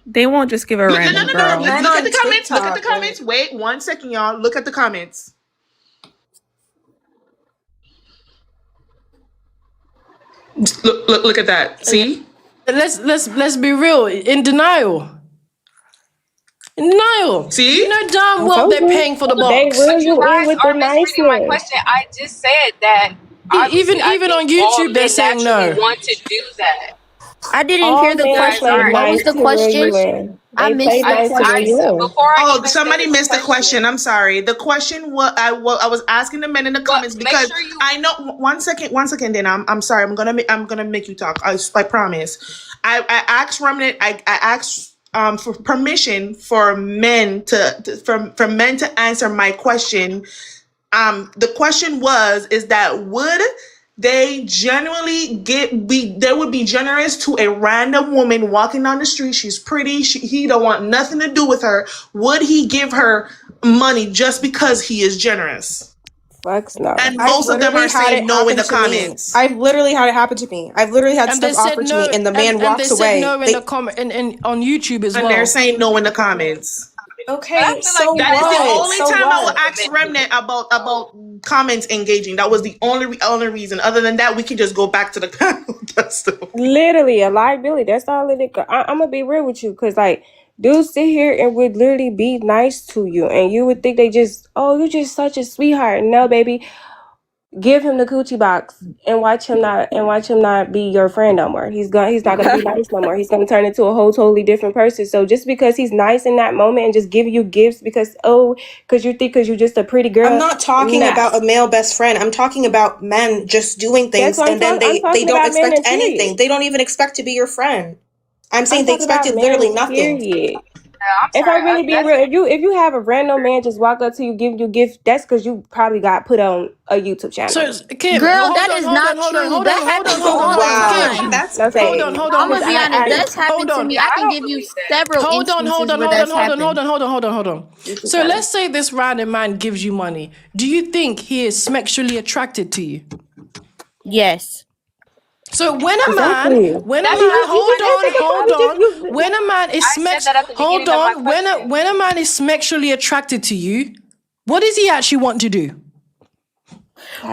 They won't just give a Look, no, no, random no, no. The girl. men Look at on the comments. Look at the TikTok are comments. Wait 1 second, y'all. Look at the comments. Look at that. See? Let's be real. In denial. You See? know damn I well told they're you. paying for the They box. reel But you you in guys with the are misreading my niceness. question. I just said that obviously I Even think on all YouTube, they're men saying naturally no. want to do that. I didn't All hear the You men guys play question. aren't What was nice the to reel understanding. you question? in. I They play missed the nice to reel you question. in. Before I Oh, even somebody finished the missed the question. question, I'm sorry. The question I was asking the men in the but comments make because sure you. I know 1 second. Then I'm sorry. I'm gonna make you talk. I promise. I asked Remnant. I asked for permission for men for men to answer my question. The question is that would they genuinely they would be generous to a random woman walking down the street. She's pretty. He don't want nothing to do with her. Would he give her money just because he is generous? Fucks no. And I've most of them literally are had saying it no in happen the to me. comments. I've literally had it happen to me. I've literally had And they stuff said offered to me no, and the man and they walks said away. no in the comment and on YouTube as And they're well. saying no in the comments. But I Okay, feel like so you That is guys the are what? only So time I will what? ask overcommitting. Remnant about comments engaging. That was the only reason. Other than that, we can just go back to the panel. Literally a liability. That's all it is. I'm gonna be real with you, cause like dudes sit here and would literally be nice to you, and you would think they just, oh, you're just such a sweetheart. No, baby, give him the coochie box and watch him not be your friend no more. He's not gonna be nice no more. He's gonna turn into a whole totally different person. So just because he's nice in that moment and just giving you gifts because you're just a pretty I'm girl, not talking nah. about a male best friend. I'm talking about men just doing That's things what and then I'm they talking don't about men expect in anything. period. They don't even expect to be your friend. I'm I'm saying they talking about expected men, literally nothing. period. I'm If I sorry. really being That's real, if you have a random man just walk up to you, give you gift, that's because you probably got put on a YouTube channel. So Kim, Girl, hold that on, is not true. That happens all the Wow, Kim. time. that's No crazy. say, I'm because gonna be honest. That's Hold happened to on. me. yeah. I I can don't give you believe that. several instances where that's happened. Hold on. YouTube So channel. let's say this random man gives you money. Do you think he is sexually attracted to you? Yes. So Exactly. when a That's man, not the hold question. on, when a man is I said that at the hold beginning of my on, question. when a man is sexually attracted to you, what does he actually want to do?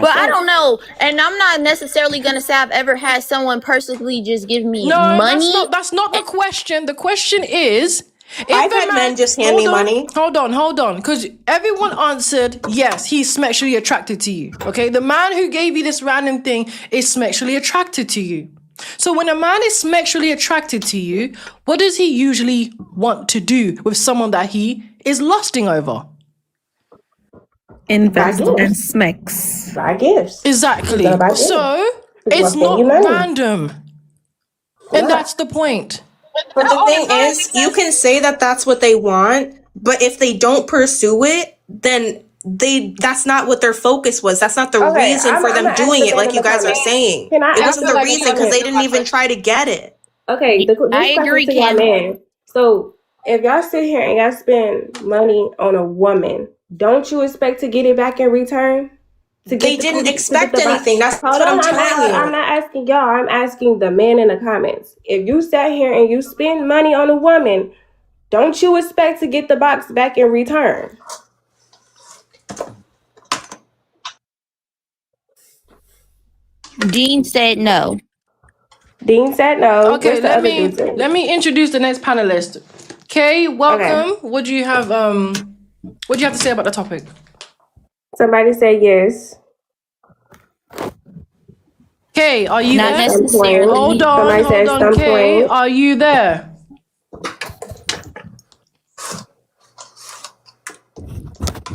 But I don't know. And I'm not necessarily gonna say I've ever had someone personally just give me No, money. that's not the question. The question is, I've had men just hand me money. Hold on, because everyone answered yes, he's sexually attracted to you. Okay, the man who gave you this random thing is sexually attracted to you. So when a man is sexually attracted to you, what does he usually want to do with someone that he is lusting over? Invest Buy and gifts. smacks. Buy gifts. Exactly. He's gonna buy gifts. So He's it's gonna send you not money. random. And that's the point. But Not the all the thing time, is, you can say that that's what they want, but if they don't pursue it, then that's not what their focus was. That's not the Okay, reason for I'm them gonna ask doing the it, man like in you the guys are comments. saying. Can I It ask wasn't the the man in the reason because they comments? didn't even try to get it. Okay, I this question agree, to y'all Kim. man. So if y'all sit here and y'all spend money on a woman, don't you expect to get it back in return? To They get the didn't coochie, to get expect the box. anything. That's Hold what I'm on, telling I'm you. not asking y'all. I'm asking the man in the comments. If you sat here and you spend money on a woman, don't you expect to get the box back in return? Dean said no. Dean said no. Okay, Where's the other dude? let me introduce the next panelist. Kay, Okay. welcome. What do you have to say about the topic? Somebody say yes. Kay, are you Not there? Some point. Hold Somebody said on. some Kay, point. are you there?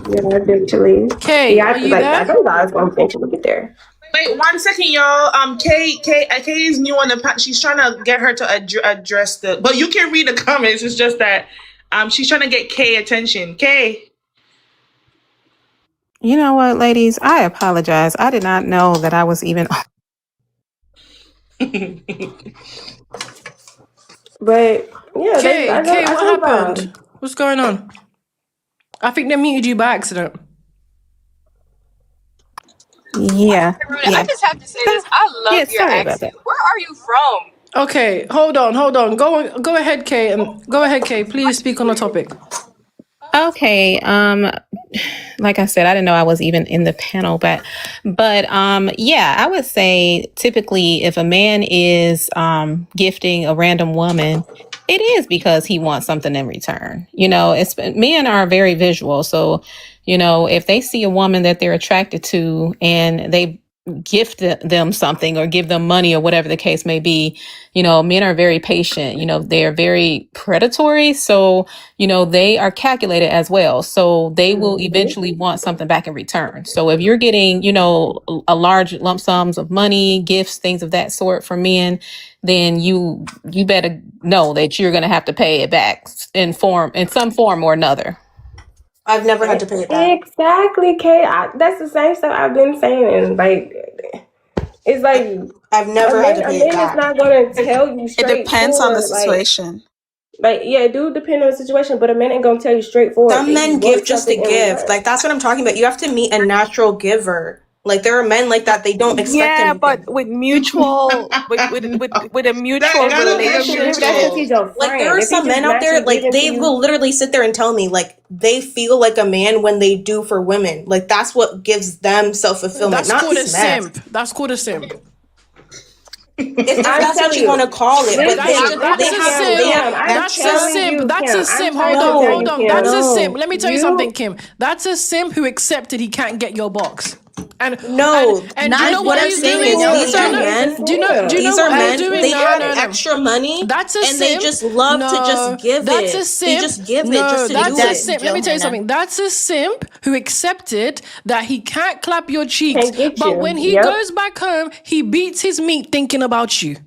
Yeah, eventually. Kay, Yeah, are you I there? think I was gonna eventually get there. Wait 1 second, y'all. Kay is new on the she's trying to get her to address the. But you can read the comments. It's just that she's trying to get Kay attention. Kay. You know what, ladies? I apologize. I did not know that I was even. But yeah, Kay, I what think happened? What's going on? I think they muted you by accident. Yeah. I just have to say this. I Yeah, love your sorry about accent. that. Where are you from? Okay, hold on. Go ahead, Kay. Go ahead, Kay. Please speak on the topic. Okay. Like I said, I didn't know I was even in the panel, but yeah, I would say typically if a man is gifting a random woman, it is because he wants something in return. You know, men are very visual, so you know if they see a woman that they're attracted to and they gift them something or give them money or whatever the case may be, you know, men are very patient. You know, they are very predatory, so you know, they are calculated as well. So they will eventually want something back in return. So if you're getting, you know, a large lump sums of money, gifts, things of that sort from men, then you better know that you're going to have to pay it back in some form or another. I've never had to pay it back. exactly, Kay. That's the same stuff I've been saying. Like, it's like I've never had to a pay it man is back. not gonna tell you It depends on the straightforward. situation. Like yeah, it do depend on the situation, but a man ain't gonna tell you straightforward Some that he men give wants just to something in give. return. Like that's what I'm talking about. You have to meet a natural giver. Like there are men like that. They don't expect Yeah, but anything. with mutual, with a mutual That Maybe relationship. that's because he's your Like there friend. are If he some just men out there, naturally like giving to they you, will literally sit there and tell me like they feel like a man when they do for women. Like that's what gives them self-fulfillment, That's not called a smack. simp. That's called a simp. If I'm that's what telling you want you. to call it, but That's Listen, that's a simp. I'm That's a telling simp. you, That's a Kim. I'm simp. trying to tell Hold you, on. That's Kim. a simp. Let me tell you something, You Kim. That's a simp who accepted he can't get your box. And no, do you know what what I'm he's saying doing? is anyone these are is a men. Do you know These simp. are what he's men. doing? They have No. extra money That's a and they simp. just love to just give That's a it. They simp. just give it No, just to do that's a it. simp. Let me tell you something. That's a simp who accepted that he can't clap your cheeks, Can't get but you. when he Yep. goes back home, he beats his meat thinking about you.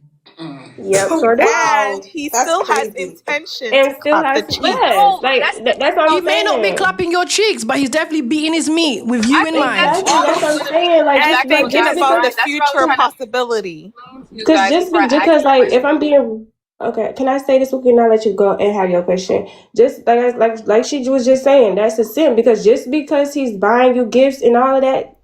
Yep. Sure do. And Wow, he that's still has crazy. intention to And still clap the has cheeks. yes. No, Like that's the that's what He I'm may not be saying. clapping your cheeks, but he's definitely beating his meat with you I in think that's mind. Exactly. That's what also I'm going to be saying. Like And exactly what thinking just guys are about because the trying. That's what I was future trying to possibility. prove to you because guys just before I asked because the like if question. I'm being okay, can I say this? We can now let you go and have your question. Just like she was just saying, that's a sin because just because he's buying you gifts and all of that,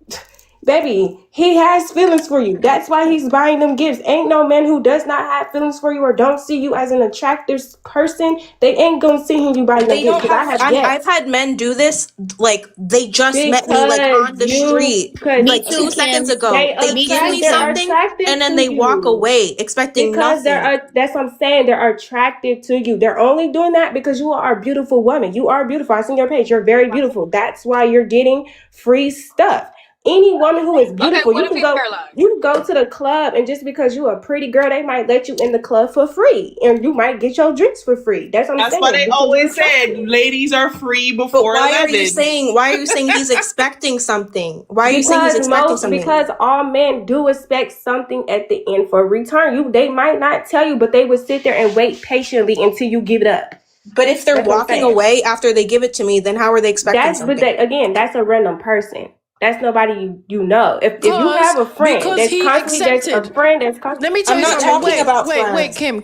Baby, he has feelings for you. That's why he's buying them gifts. Ain't no man who does not have feelings for you or don't see you as an attractive person. They ain't gonna see him you buying them They gifts don't because I have. have I've yet. had men do this. Like they just met me, like on the street, Because Me like too, 2 seconds Kim. ago. they They Me give too, me they're Kim. something, attracted and then to they walk you. away expecting Because nothing. that's what I'm saying. They're attracted to you. They're only doing that because you are a beautiful woman. You are beautiful. I seen your page. You're very beautiful. That's why you're getting free stuff. Any woman who is Okay, beautiful, what if he's paralyzed? you can go to the club, and just because you're a pretty girl, they might let you in the club for free. And you might get your drinks for free. That's what I'm That's why saying. they Because you're always attracted. said ladies are free But before why are you 11. saying? Why are you saying he's expecting something? Why are you saying he's expecting something? Because all men do expect something at the end for return. They might not tell you, but they would sit there and wait patiently until you give it up. But if they're That's what I'm walking saying. away after they give it to me, then how are they expecting something? Again, that's a random person. That's nobody you know. If you have a friend Because that's he constantly that's a accepted. friend that's constantly, Let me tell I'm you not something. talking Wait, about wait, friends. Kim.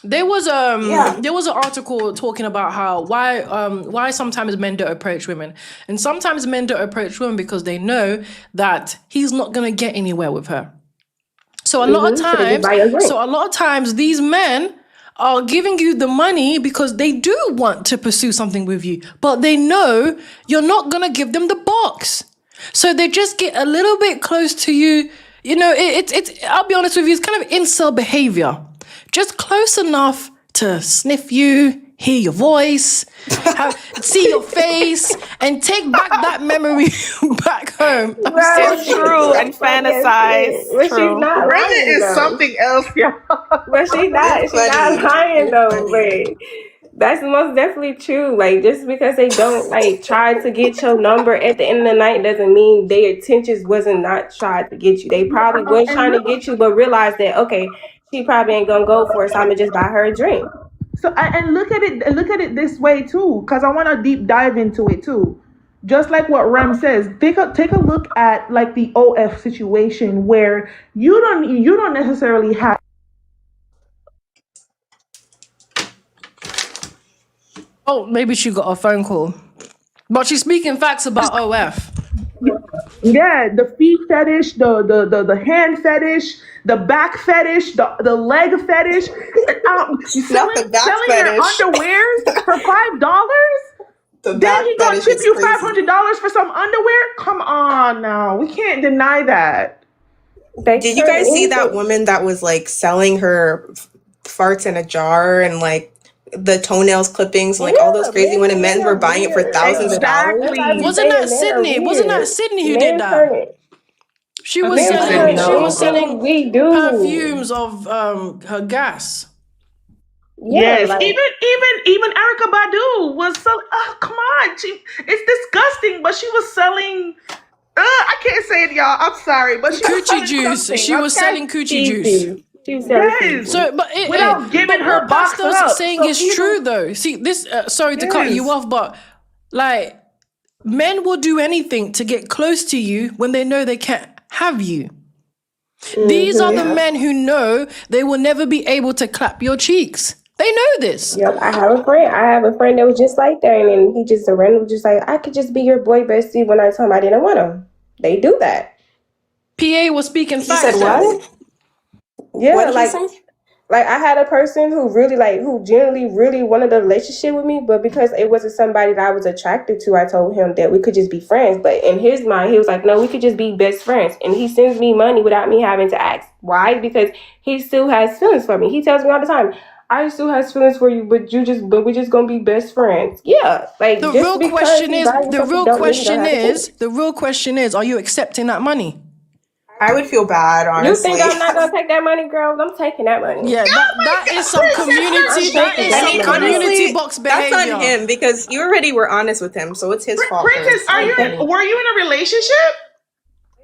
There was yeah. there was an article talking about how why sometimes men don't approach women, and sometimes men don't approach women because they know that he's not gonna get anywhere with her. So So they just buy your drink. a lot of times these men are giving you the money because they do want to pursue something with you, but they know you're not gonna give them the box. So they just get a little bit close to you. You know, it's I'll be honest with you, it's kind of incel behavior. Just close enough to sniff you, hear your voice, see your face, and take back that memory back home. I'm Right. serious. So true and Yes, fantasize. but she's True. not Women lying is though. something else, y'all. But You're she's not funny. lying You're though. funny. But that's most definitely true. Like just because they don't like try to get your number at the end of the night doesn't mean their intentions wasn't not trying to get you. They probably was And trying to get you, but realized that okay, she probably ain't gonna go for it, so I'm gonna just buy her a drink. and look at it this way too, because I want to deep dive into it too. Just like what Rem says, take a look at like the OF situation where you don't necessarily have. Oh, maybe she got a phone call. But she's speaking facts about OF. Yeah, the feet fetish, the hand fetish, the back fetish, the leg fetish. You Not the back selling your fetish. underwears for $5. The Then back he gonna fetish tip is you crazy. $500 for some underwear? Come on now, we can't deny that. They Did you turn guys see that anything. woman that was like selling her farts in a jar and like the toenails clippings and like all those Yeah, crazy women? Men were are buying it for weird. thousands of dollars. That's why I be Exactly. Wasn't that saying men are Sydney? Wasn't that weird. Sydney who did Men turn that? it. She I was think it Men was will Sydney turn also. anything we do. perfumes of her gas. Yeah, Yes, like even Erica Badu was selling. Oh, come on, it's disgusting, but she was selling. I can't say it, y'all. I'm sorry, but she was Coochie selling juice. something. She was Okay. selling coochie juice. feces. She was selling Yes, feces. So, without giving but her what box Pastor's up. saying So is true though. See, this, sorry to cut you yes. off, but like, men will do anything to get close to you when they know they can't have you. These are the Yeah. men who know they will never be able to clap your cheeks. They know this. Yep. I have a friend. That was just like that, and then he just randomly just like I could just be your boy bestie when I told him I didn't want him. They do that. PA was speaking He said facts what? though. What Yeah, did he say? like I had a person who really who genuinely really wanted a relationship with me, but because it wasn't somebody that I was attracted to, I told him that we could just be friends. But in his mind, he was like, no, we could just be best friends. And he sends me money without me having to ask why, because he still has feelings for me. He tells me all the time, I still has feelings for you, but we just gonna be best friends. Yeah, like The just real because question he is, buys something don't mean he don't have a chance. are you accepting that money? I would feel bad, You think honestly. I'm not gonna take that money, girl? I'm taking that money. Yeah, that is some I'm community. That taking is I that some mean, money, girl. community honestly, box that's on behavior. him because you already were honest with him, so it's his fault for Princess, selling the money. were you in a relationship?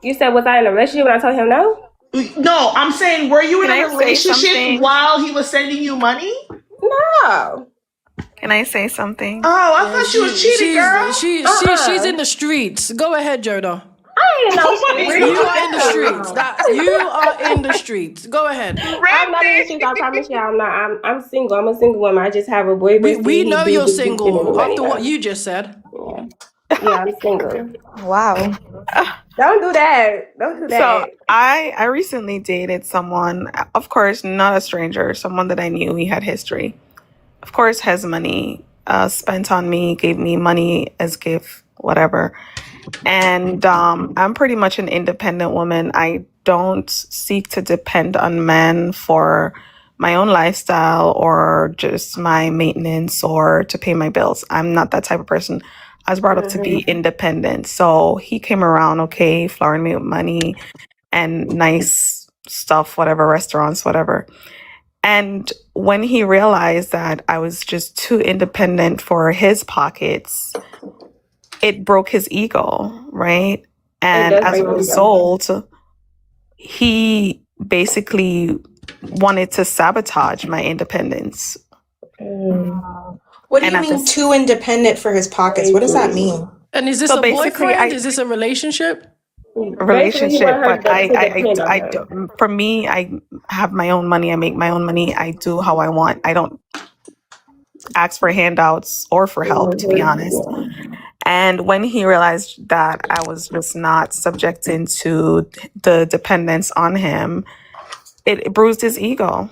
You said was I in a relationship when I told him no? No, I'm saying, were you in Can I a say relationship something? while he was sending you money? No. Can I say something? Oh, I Yeah, thought you was cheating, girl. she's in the streets. Go ahead, Joda. I ain't no What street. are You you are in the streets. Uh-uh. That you are in the streets. Go ahead. I'm not in the streets. I promise you, I'm not. I'm single. I'm a single woman. I just have a boy We bestie. He know do you're be sending me single money after what though. you just said. Yeah. Yeah, I'm single. Wow. Don't do that. Don't do So that. I recently dated someone, of course, not a stranger, someone that I knew. He had history. Of course, has money, spent on me, gave me money as gift, whatever. And I'm pretty much an independent woman. I don't seek to depend on men for my own lifestyle or just my maintenance or to pay my bills. I'm not that type of person. I was brought up to be independent. So he came around, okay, flowering me with money and nice stuff, whatever, restaurants, whatever. And when he realized that I was just too independent for his pockets, it broke his ego, right? It And does as break a the ego. result, he basically wanted to sabotage my independence. What do And you at mean this, too independent for his pockets? What does that mean? And is this so a basically, boyfriend? Is this a relationship? a Basically, he want relationship, her but to depend on him. for me, I have my own money. I make my own money. I do how I want. I don't ask for handouts or for help, to be honest. And when he realized that I was just not subjecting to the dependence on him, it bruised his ego.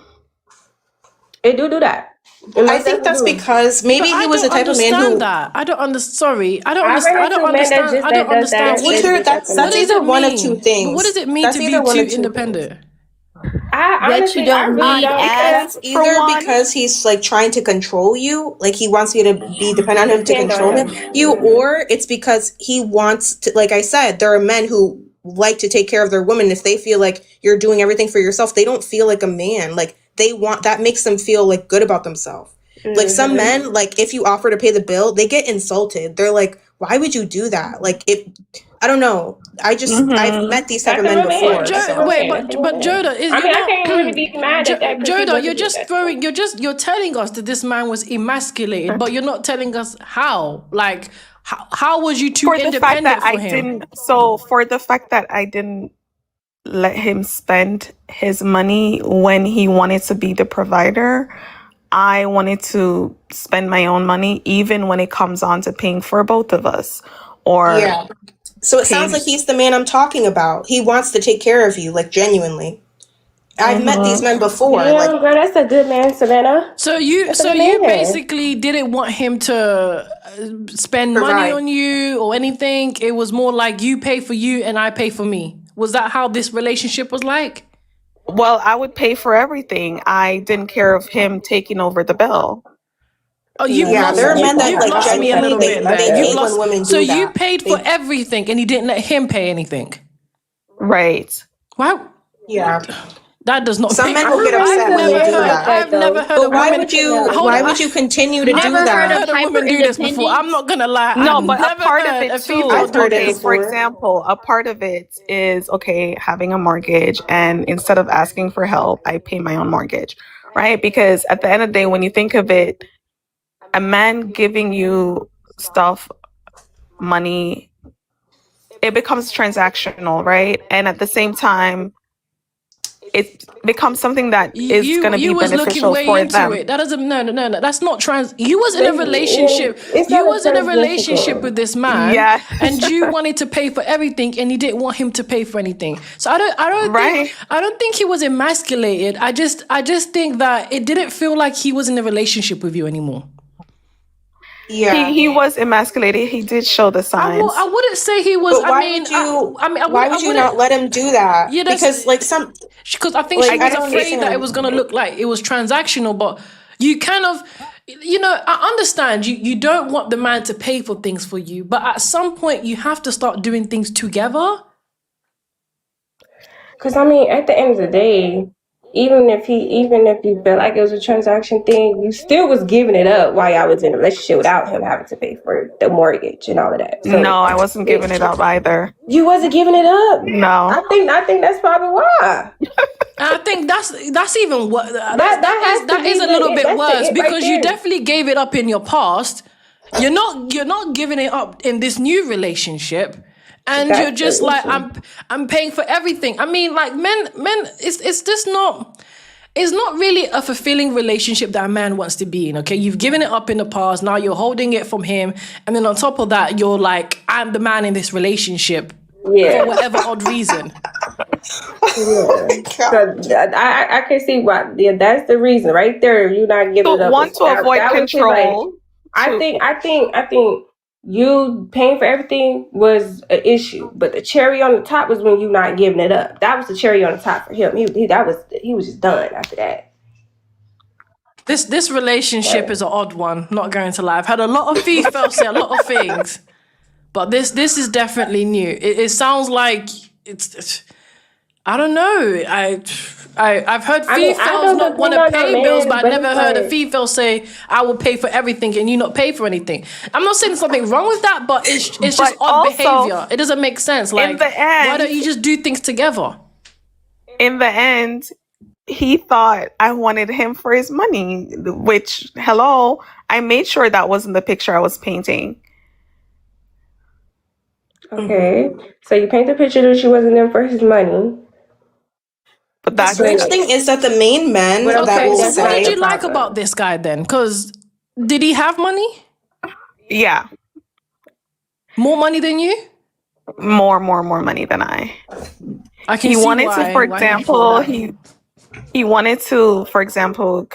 It do that. It I most think definitely that's do. because But maybe he I was the don't type of man understand who. that. I don't understand. Sorry, I don't I understand. ran I don't into men understand. I that don't does understand. that. What They is just Either be that's acting what that's up. does either it one of two mean? But what does things. it mean That's to be either one too of two things. independent? I That you honestly, I don't really need don't ass. Because because For either one, because he's like trying to control you, like he wants you to be dependent on him to depend on control him, him. you, or it's because he wants to, like I said, there are men who like to take care of their women. If they feel like you're doing everything for yourself, they don't feel like a man. Like they want, that makes them feel like good about themselves. Like some men, like if you offer to pay the bill, they get insulted. They're like, why would you do that? Like it, I don't know. I've met these type of That's a men real man. But before. That's a Joe, real So wait, man. That's a real but man. Joda, is I you're mean, I not can't really be mad at that because he Joda, wasn't being that. you're telling us that this man was emasculated, but you're not telling us how. Like, how was you too for the fact that independent for him? for the fact that I didn't let him spend his money when he wanted to be the provider, I wanted to spend my own money, even when it comes on to paying for both of us, or yeah. So it sounds paying. like he's the man I'm talking about. He wants to take care of you, like genuinely. I've met these men before. Like, Damn, girl, that's a good man, Savannah. That's a So good you man. basically didn't want him to spend money provide. on you or anything. It was more like you pay for you and I pay for me. Was that how this relationship was like? Well, I would pay for everything. I didn't care of him taking over the bill. Oh, you've Yeah, lost there are you men that you've like lost me a genuinely little bit they there. You've hate when lost. women So do you that. paid for They everything and he didn't let him pay anything. Right. Wow, yeah. that does not Some make. men I will get never I've upset seen a when you never man do heard. like that. that I've never though. heard a But woman. Hold why on. would you continue to I've do Never never heard that? of heard a hyper woman do this before. I'm independence. not gonna lie. I've No, but a never part of heard it a female I've too, do heard it okay, this. for before. example, a part of it is, okay, having a mortgage, and instead of asking for help, I pay my own mortgage, right? Because at the end of the day, when you think of it, a man giving you stuff, money, it becomes transactional, right? And at the same time, it becomes something that is going to be You was looking beneficial way for into them. it. That doesn't no. That's not trans. You was in a relationship. It's You not a was in a transgression relationship thing. with this man, Yes. and you wanted to pay for everything, and you didn't want him to pay for anything. So Right. I don't think he was emasculated. I just think that it didn't feel like he was in a relationship with you anymore. Yeah. He was emasculated. He did show the I signs. wouldn't say he was. But why would I you not wouldn't. let him do that? Yeah, that's Because like some because I think she like I was don't afraid that it understand. was going to look like it was transactional. But you kind of, I understand you don't want the man to pay for things for you, but at some point you have to start doing things together. Because I mean, at the end of the day, even if you felt like it was a transaction thing, you still was giving it up while y'all was in a relationship without him having to pay for the mortgage and all of that. So No, I wasn't giving it up either. you wasn't giving it up. No. I think that's probably why. And I think that's even what That is a little bit that's the worse it right because you there. definitely gave it up in your past. You're not giving it up in this new relationship. And you're That's just the like issue. I'm paying for everything. I mean, like men, it's just not. it's not really a fulfilling relationship that a man wants to be in, okay? You've given it up in the past, now you're holding it from him, and then on top of that, you're like, I'm the man in this relationship for whatever odd reason. Yeah. So I can see why. Yeah, that's the reason right there. You not giving it So up. one, to avoid That was his, like. control. I think you paying for everything was an issue, but the cherry on the top was when you not giving it up. That was the cherry on the top for him. He was just done after that. This relationship is an odd one. Not going to lie. I've had a lot of Fefails say a lot of things, but this is definitely new. It sounds like it's I don't know. I've heard Fefails not want to pay bills, but I never heard a Fefail say, I will pay for everything and you not pay for anything. I'm not saying there's something wrong with that, but it's just odd behavior. It doesn't make sense. Like, why don't you just do things together? In the end, he thought I wanted him for his money, which, hello, I made sure that wasn't the picture I was painting. Okay. So you paint the picture that she wasn't in for his money. But The strange thing is that the main men that will So say, what did you like about this guy then? Because did he have money? Yeah. More money than you? More money than I. I can He see wanted why, to, for why example, he he wanted to, for example,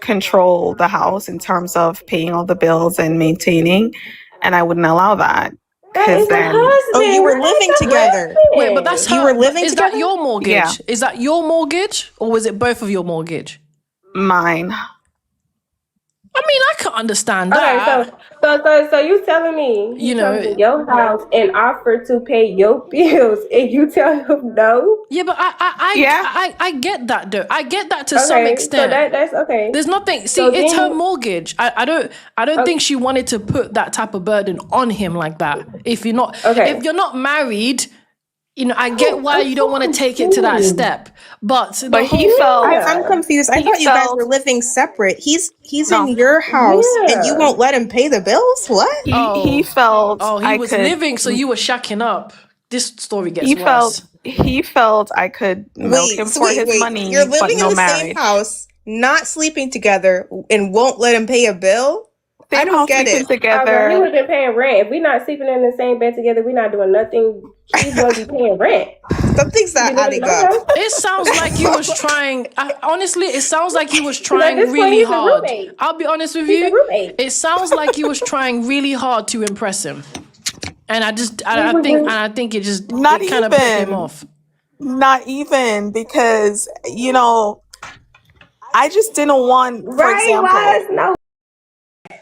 control the house in terms of paying all the bills and maintaining, and I wouldn't allow that. That is her husband. oh, you were living together. Wait, but that's her. You were living is together? that your mortgage? Yeah. Is that your mortgage or was it both of your mortgage? Mine. I mean, I can understand that. Okay, so you telling me he comes to your house and offer to pay your bills and you tell him no? Yeah, but I get that though. I get that to some extent. So that's okay. There's nothing. See, So it's her then- mortgage. I don't think she wanted to put that type of burden on him like that. If you're not married, you know, I get why you don't want to take it to that step. But he felt. I'm confused. I thought you guys were living separate. He's in your house and you won't let him pay the bills? What? He felt. Oh, he was living, so you were shacking up. This story gets worse. He felt I could milk him for his money. You're living but no in the marriage. same house, not sleeping together, and won't let him pay a bill? I don't get it. Together. He would have been paying rent. If we're not sleeping in the same bed together, we're not doing nothing. He's going to be paying rent. Something's not adding up. It sounds like he was trying. Honestly, it sounds like he was trying really hard. I'll be honest with you. It sounds like he was trying really hard to impress him, and I think it just kind of put him off. Not even because I just didn't want. For example,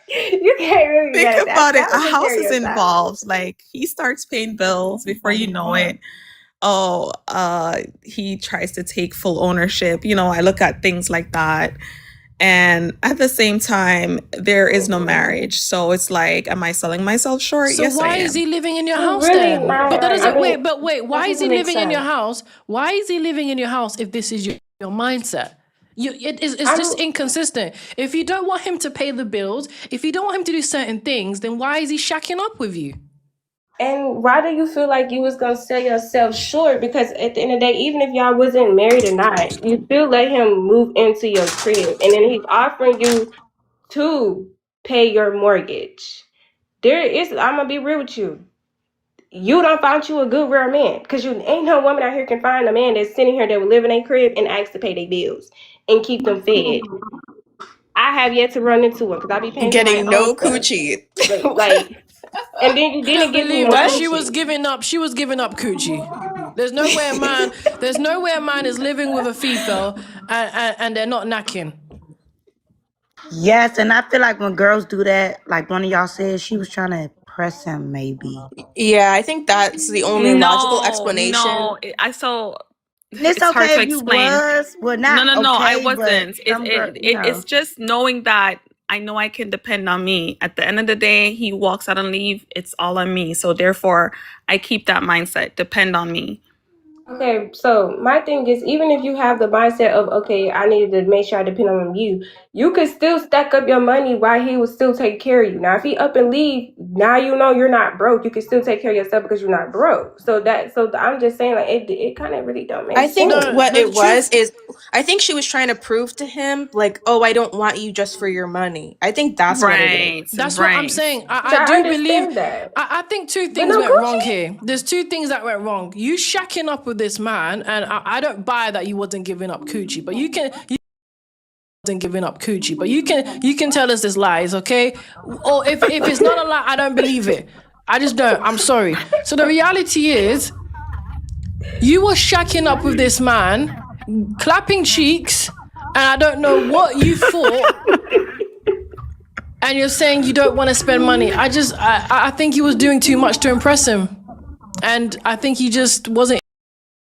you can't really think about it. A house is involved. Like he starts paying bills before you know it. Oh, he tries to take full ownership. I look at things like that. And at the same time, there is no marriage. So it's like, am I selling myself short? So yes, why I am. is he living in your house then? But that doesn't wait. Why is he living in your house? Why is he living in your house if this is your mindset? It's just inconsistent. If you don't want him to pay the bills, if you don't want him to do certain things, then why is he shacking up with you? And why do you feel like you was gonna sell yourself short? Because at the end of the day, even if y'all wasn't married or not, you still let him move into your crib, and then he's offering you to pay your mortgage. I'm gonna be real with you. You don't find you a good rare man, because you ain't no woman out here can find a man that's sitting here that would live in a crib and ask to pay their bills and keep them fed. I have yet to run into one because I be paying getting my no own stuff. coochie. Like, and then you didn't get believe no that coochie. she was giving up coochie. There's no way a man is living with a female and they're not knacking. Yes, and I feel like when girls do that, like one of y'all said, she was trying to impress him, maybe. Yeah, I think that's the only logical explanation. No, It's hard okay to if you explain. was. Well, not No, I okay, wasn't. but It's just knowing that I know I can depend on me. At the end of the day, he walks out and leave. It's all on me. So therefore, I keep that mindset. Depend on me. Okay, so my thing is, even if you have the mindset of, okay, I needed to make sure I depend on you, you could still stack up your money while he would still take care of you. Now, if he up and leave, now you know you're not broke. You can still take care of yourself because you're not broke. So I'm just saying, like, it kind of really don't make I think sense. what The it was truth, is I think she was trying to prove to him, like, oh, I don't want you just for your money. I think that's what it is. Right, that's what I'm right. saying. Which I I do believe, understand that. I think two But things no went wrong Gucci? here. There's two things that went wrong. You shacking up with this man, and I don't buy that you wasn't giving up coochie, but you wasn't giving up coochie, but you can tell us this lies, okay? Or if it's not a lie, I don't believe it. I just don't. I'm sorry. So the reality is, you were shacking up with this man, clapping cheeks, and I don't know what you thought. And you're saying you don't want to spend money. I think he was doing too much to impress him, and I think he just wasn't.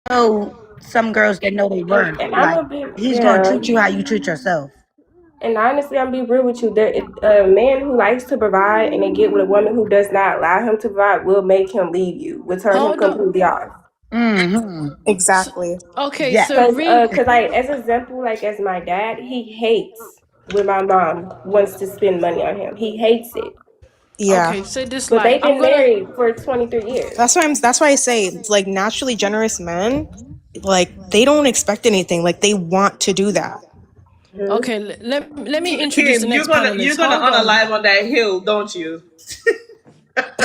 So some girls that know they worth, And I'm like a bit, he's gonna yeah. treat you how you treat yourself. And honestly, I'm be real with you. A man who likes to provide and then get with a woman who does not allow him to provide will make him leave you, will turn him Hold on. completely off. Mm-hmm. Exactly. Okay, Yeah. so real. Cause like as example, like as my dad, he hates when my mom wants to spend money on him. He hates it. Yeah. Okay, say this But like they've I'm been gonna. married for 23 years. That's why I say, like, naturally generous men, like, they don't expect anything. Like, they want to do that. Okay, let me introduce the Kim, next you're panelist. gonna Hold on. unalive on that hill, don't you?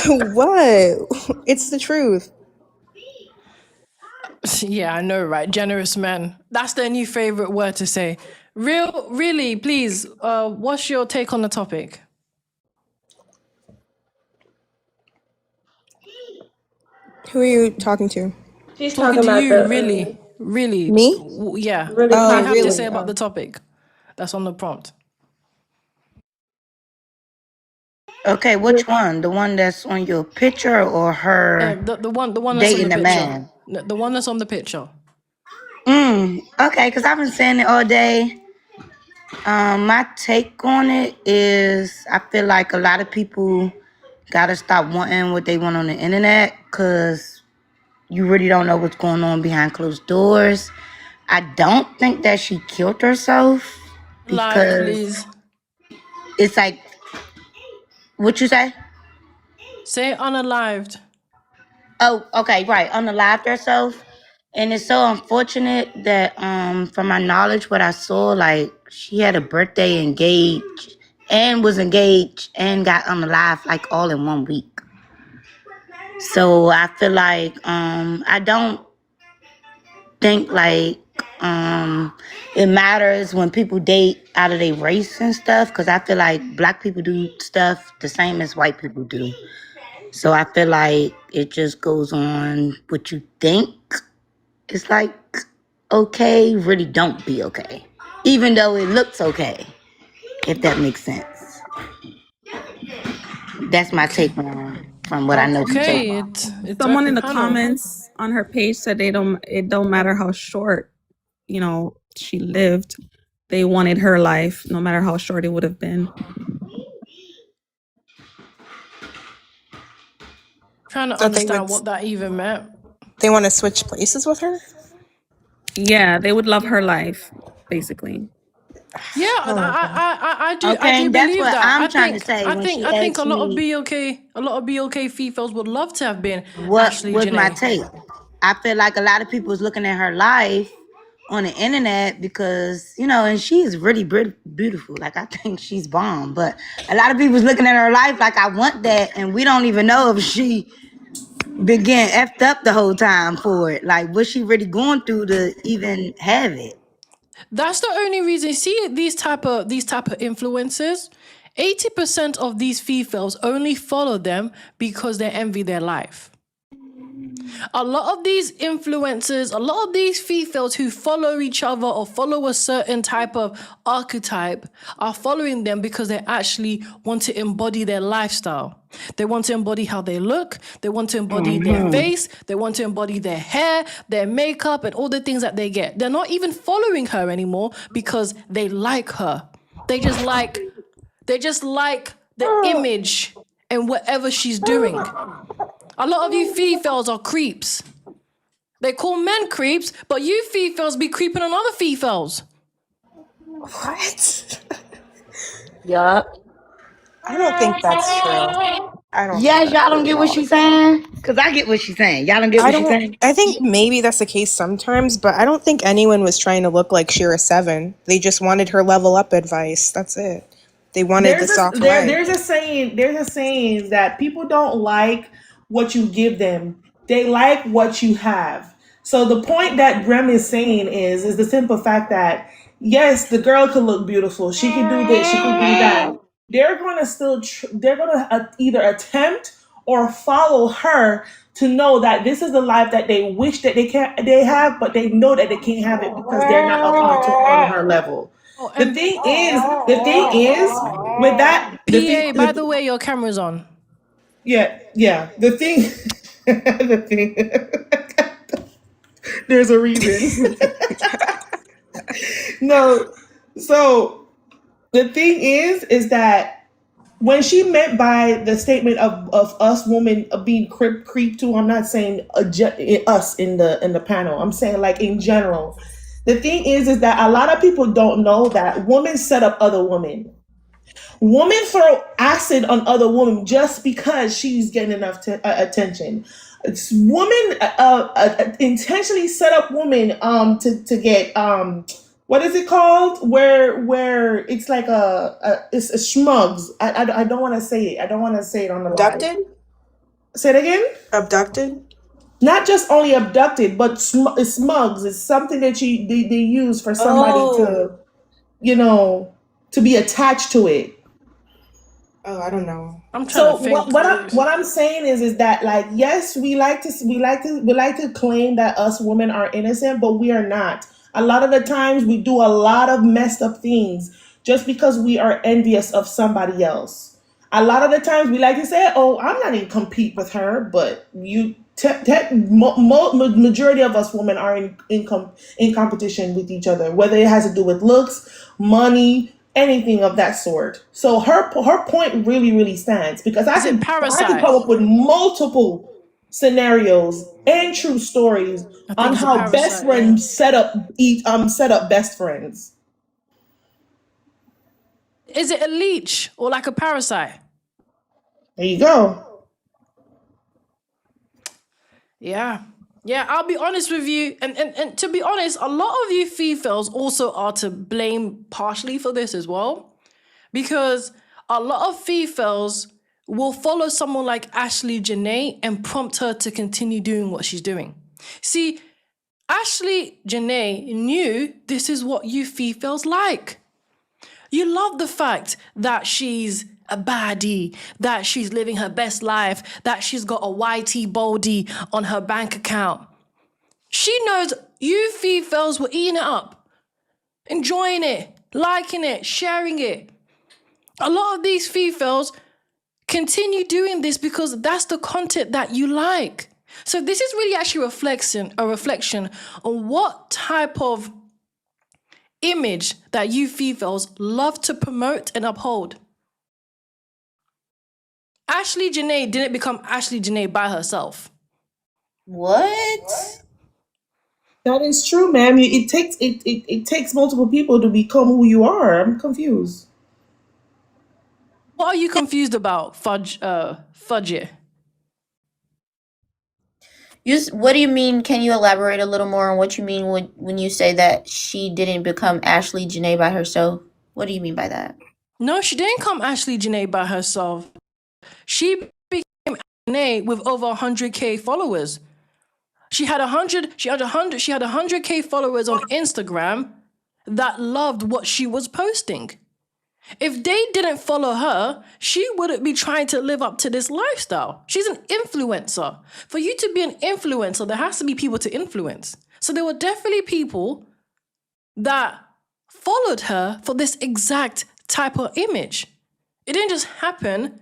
What? It's the truth. Yeah, I know, right? Generous man. That's their new favorite word to say. Really, please. What's your take on the topic? Who are you talking to? She's Talking talking to about you, the really. Me? Yeah. really What do you Oh, have to positive. say really? about the Oh. topic? That's on the prompt. Okay, which one? The one that's on your picture or her The one that's on the dating a picture. man? The one that's on the picture. Okay, because I've been saying it all day. My take on it is I feel like a lot of people gotta stop wanting what they want on the internet because you really don't know what's going on behind closed doors. I don't think that she killed herself Live, because please. it's like, what you say? Say unalived. Oh, okay, right. Unalived herself. And it's so unfortunate that from my knowledge, what I saw, like she had a birthday engaged and was engaged and got unalived like all in 1 week. So I feel like I don't think like it matters when people date out of their race and stuff because I feel like black people do stuff the same as white people do. So I feel like it just goes on what you think. It's like, okay, really don't be okay. Even though it looks okay, if that makes sense. That's my Okay. take on from what I know from so Okay, far. it's Someone open in the panel. comments on her page said it don't matter how short, she lived. They wanted her life, no matter how short it would have been. Trying to That they would, understand what that even meant. they want to switch places with her? Yeah, they would love her life, basically. Yeah, Oh my God. I Okay, do and that's believe what that. I'm trying to say when she I think asked me a lot of BOK females would love to have been what Ashlee was my Janae. take. I feel like a lot of people is looking at her life on the internet because, and she is really beautiful. Like, I think she's bomb. But a lot of people's looking at her life like, I want that. And we don't even know if she been getting effed up the whole time for it. Like, was she really going through to even have it? That's the only reason. See these type of influencers. 80% of these females only follow them because they envy their life. A lot of these influencers, a lot of these females who follow each other or follow a certain type of archetype are following them because they actually want to embody their lifestyle. They want to embody how they look. They want to embody their face. They want to embody their hair, their makeup, and all the things that they get. They're not even following her anymore because they like her. They just like the image and whatever she's doing. A lot of you females are creeps. They call men creeps, but you females be creeping on other females. What? Yup. I don't think that's true. I don't think Yes, that's y'all true don't at get what all. she's saying? Because I get what she's saying. Y'all don't get I what she's don't. saying? I think maybe that's the case sometimes, but I don't think anyone was trying to look like Shira Seven. They just wanted her level up advice. That's it. They wanted the soft life. There's a saying that people don't like what you give them. They like what you have. So the point that Rem is saying is the simple fact that yes, the girl could look beautiful. She could do this. She could do that. They're going to they're going to either attempt or follow her to know that this is the life that they wish that they have, but they know that they can't have it because they're not up on her level. Oh, The and thing is, the thing is with that, PA, by the way, your camera's on. yeah, the thing, the thing, there's a reason. No, so the thing is that when she meant by the statement of us women being creep too, I'm not saying us in the panel. I'm saying like in general. The thing is that a lot of people don't know that women set up other women. Women throw acid on other women just because she's getting enough attention. Women intentionally set up women to get what is it called where it's like it's a schmugs. I don't want to say it. I don't want to say it on the live. Abducted? Say it again. Abducted? Not just only abducted, but it's smugs. It's something that they use for somebody Oh. to to be attached to it. Oh, I don't know. I'm trying to So think. what I'm saying is that like yes, we like to claim that us women are innocent, but we are not. A lot of the times we do a lot of messed up things just because we are envious of somebody else. A lot of the times we like to say, "Oh, I'm not even compete with her," but majority of us women are in competition with each other, whether it has to do with looks, money, anything of that sort. So her point really stands because Is it I can parasite? come up with multiple scenarios and true stories I think on it's a how best parasite, yeah. friends set up best friends. Is it a leech or like a parasite? There you go. Yeah. Yeah, I'll be honest with you. And to be honest, a lot of you females also are to blame partially for this as well. Because a lot of females will follow someone like Ashlee Janae and prompt her to continue doing what she's doing. See, Ashlee Janae knew this is what you females like. You love the fact that she's a baddie, that she's living her best life, that she's got a YT Baldy on her bank account. She knows you females were eating it up, enjoying it, liking it, sharing it. A lot of these females continue doing this because that's the content that you like. So this is really actually a reflection on what type of image that you females love to promote and uphold. Ashlee Janae didn't become Ashlee Janae by herself. What? That is true, ma'am. It takes multiple people to become who you are. I'm confused. What are you confused about, Fudge? What do you mean? Can you elaborate a little more on what you mean when you say that she didn't become Ashlee Janae by herself? What do you mean by that? No, she didn't come Ashlee Janae by herself. She became Janae with over 100K followers. She had 100K followers on Instagram that loved what she was posting. If they didn't follow her, she wouldn't be trying to live up to this lifestyle. She's an influencer. For you to be an influencer, there has to be people to influence. So there were definitely people that followed her for this exact type of image. It didn't just happen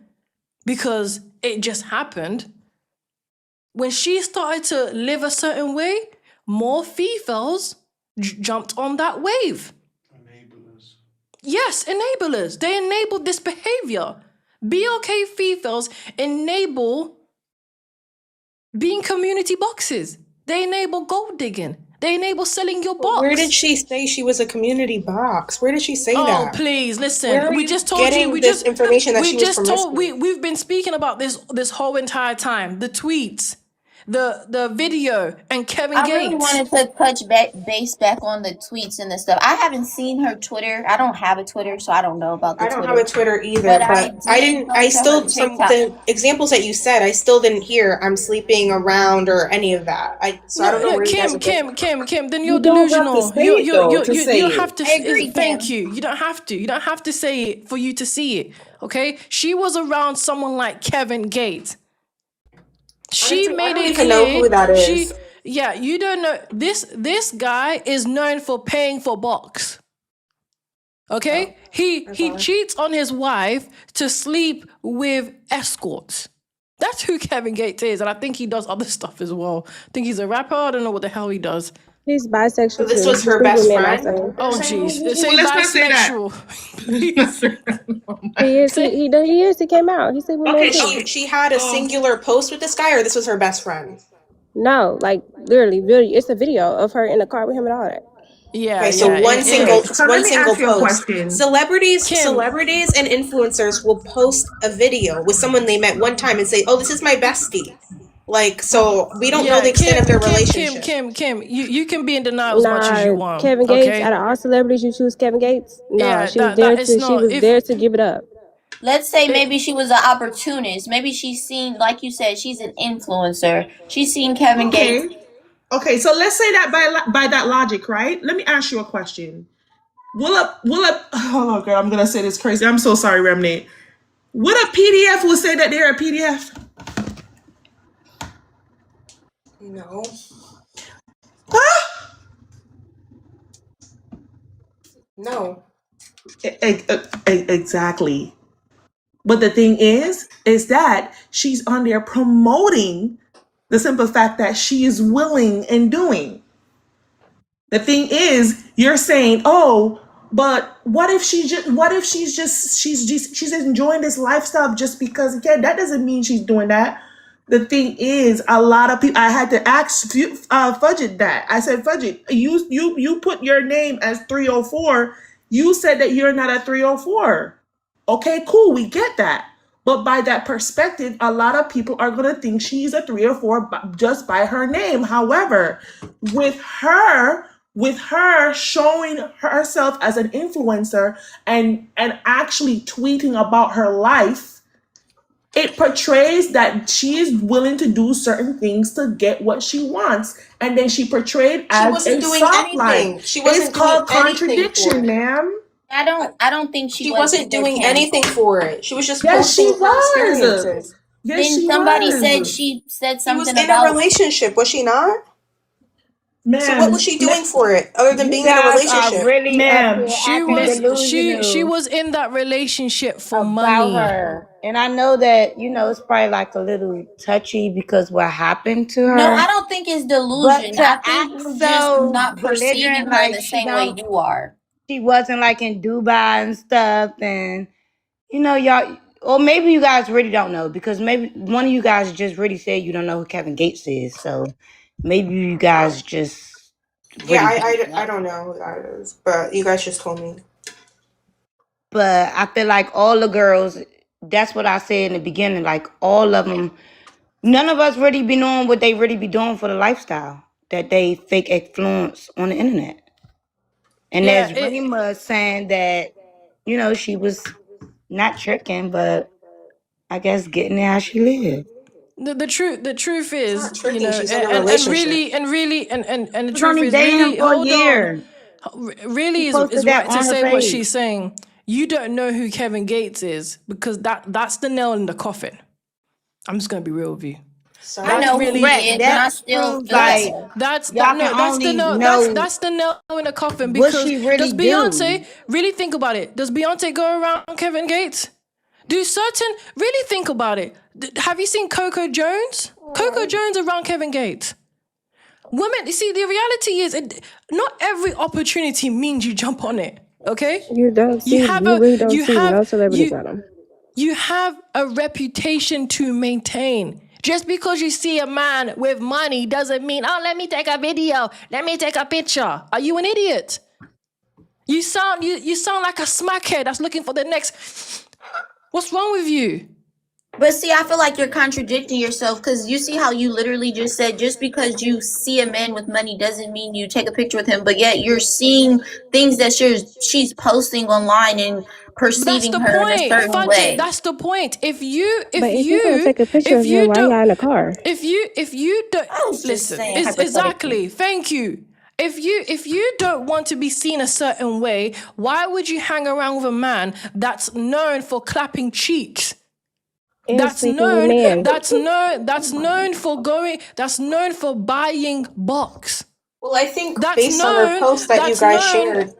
because it just happened. When she started to live a certain way, more females jumped on that wave. Yes, enablers. They enabled this behavior. BLK females enable being community boxes. They enable gold digging. They enable selling your Where did box. she say she was a community box? Where did she say Oh, that? please Where listen. are We you just told you. getting this information that she was promiscuous? We've been speaking about this whole entire time. The tweets, the video, and Kevin I really Gates. wanted to touch base back on the tweets and the stuff. I haven't seen her Twitter. I don't have a Twitter, so I don't know about the I don't have a Twitter. Twitter either, But I but I did didn't, go I to her still, some, TikTok. the examples that you said, I still didn't hear I'm sleeping around or any of that. So I don't know No, where you guys are getting it from. Kim. Then you're You don't have to delusional. say it though to You say don't it. have to. I agree, Thank Kim. you. You don't have to. You don't have to say it for you to see it. Okay. She was around someone like Kevin Gates. She Honestly, I made don't it even know clear. who that is. You don't know this guy is known for paying for box. Okay, he cheats on his wife to sleep with escorts. That's who Kevin Gates is, and I think he does other stuff as well. I think he's a rapper. I don't know what the hell he does. He's So bisexual this too. was He her sleep with best men friend? also. Oh jeez, Ooh, say let's not say that. bisexual. Please. He is. Say He is. He came out. He sleep with men Okay, too. she had a singular post with this guy, or this was her best friend? No, like literally, video. It's a video of her in the car with him and all that. yeah, Okay, so yeah. Okay, so let one me single ask you a post. question. Kim, Celebrities and influencers will post a video with someone they met one time and say, "Oh, this is my bestie." Like, so we don't know yeah, the extent of their relationship. Kim. You can be in denial as much as you Nah, want. Kevin Gates. Out Okay. of all celebrities, you choose Kevin Gates. Nah, Yeah, she was there that is to. She not was if there to give it up. Let's say it, maybe she was an opportunist. Maybe she's seen, like you said, she's an influencer. She's seen Kevin Gates. Okay, so let's say that by that logic, right? Let me ask you a question. Oh god, I'm gonna say this crazy. I'm so sorry, Remnant. Would a PDF will say that they're a PDF? No. Huh? No. Exactly. But the thing is that she's on there promoting the simple fact that she is willing and doing. The thing is, you're saying, "Oh, but what if she's enjoying this lifestyle just because again, that doesn't mean she's doing that." The thing is, a lot of people. I had to ask Fudget that. I said, Fudget, you put your name as 304. You said that you're not a 304. Okay, cool, we get that. But by that perspective, a lot of people are going to think she's a 304 just by her name. However, with her showing herself as an influencer and actually tweeting about her life, it portrays that she is willing to do certain things to get what she wants. And then she portrayed She as wasn't a doing soft anything. life. She It's wasn't doing called anything for contradiction, it. ma'am. I don't think she She was wasn't either, doing Kim. anything for it. She was just Yes, she posting her was. experiences. Yes, Then she somebody said was. she said She was something in a about relationship, was she not? So what was Ma'am, she doing for it other than You being in a guys are relationship? really up ma'am, here acting she delusional was in that relationship for about money. her. And I know that, it's probably like a little touchy because what happened to no, I her. don't think it's But delusion. to I act think you're just so not perceiving belligerent her in like the same way you are. she wasn't like in Dubai and stuff, and y'all, or maybe you guys really don't know because maybe one of you guys just really said you don't know who Kevin Gates is. So maybe you guys just Yeah, really don't I know. don't know who that is, but you guys just told me. But I feel like all the girls, that's what I said in the beginning, like all of them, none of us really be knowing what they really be doing for the lifestyle that they fake influence on the internet. And Yeah, there's really much saying that, she was not tricking, but I guess getting it how she lived. the truth She's not is, tricking, she's in a and relationship. really and the She was truth only is dating him really, for a hold on, year. really She posted is that right to on her say what page. she's saying. You don't know who Kevin Gates is because that's the nail in the coffin. I'm just gonna be real with you. Sorry. I That's know who he really is, and I That still proves feel that like way. y'all can that's the only nail know that's the nail in the coffin what because she really does Beyonce do. really think about it? Does Beyonce go around Kevin Gates? Do certain really think about it? Have you seen Coco Jones? Coco Jones around Kevin Gates. Women, you see, the reality is, not every opportunity means you jump on it. Okay, You don't see. you have You a really don't see no celebrities you on them. you have a reputation to maintain. Just because you see a man with money doesn't mean, oh, let me take a video, let me take a picture. Are you an idiot? You sound like a smackhead that's looking for the next. What's wrong with you? But see, I feel like you're contradicting yourself because you see how you literally just said just because you see a man with money doesn't mean you take a picture with him, but yet you're seeing things that she's posting online and That's perceiving the her in a point, certain Fudget. way. That's the point. If But if you're gonna take a picture of him, why y'all in the car? if you don't I was just listen, saying is hypothetically. exactly. Thank you. If you don't want to be seen a certain way, why would you hang around with a man that's known for clapping cheeks? And sleeping with men. That's known for buying box. Well, I think That's based on her known. post that you That's guys known. shared,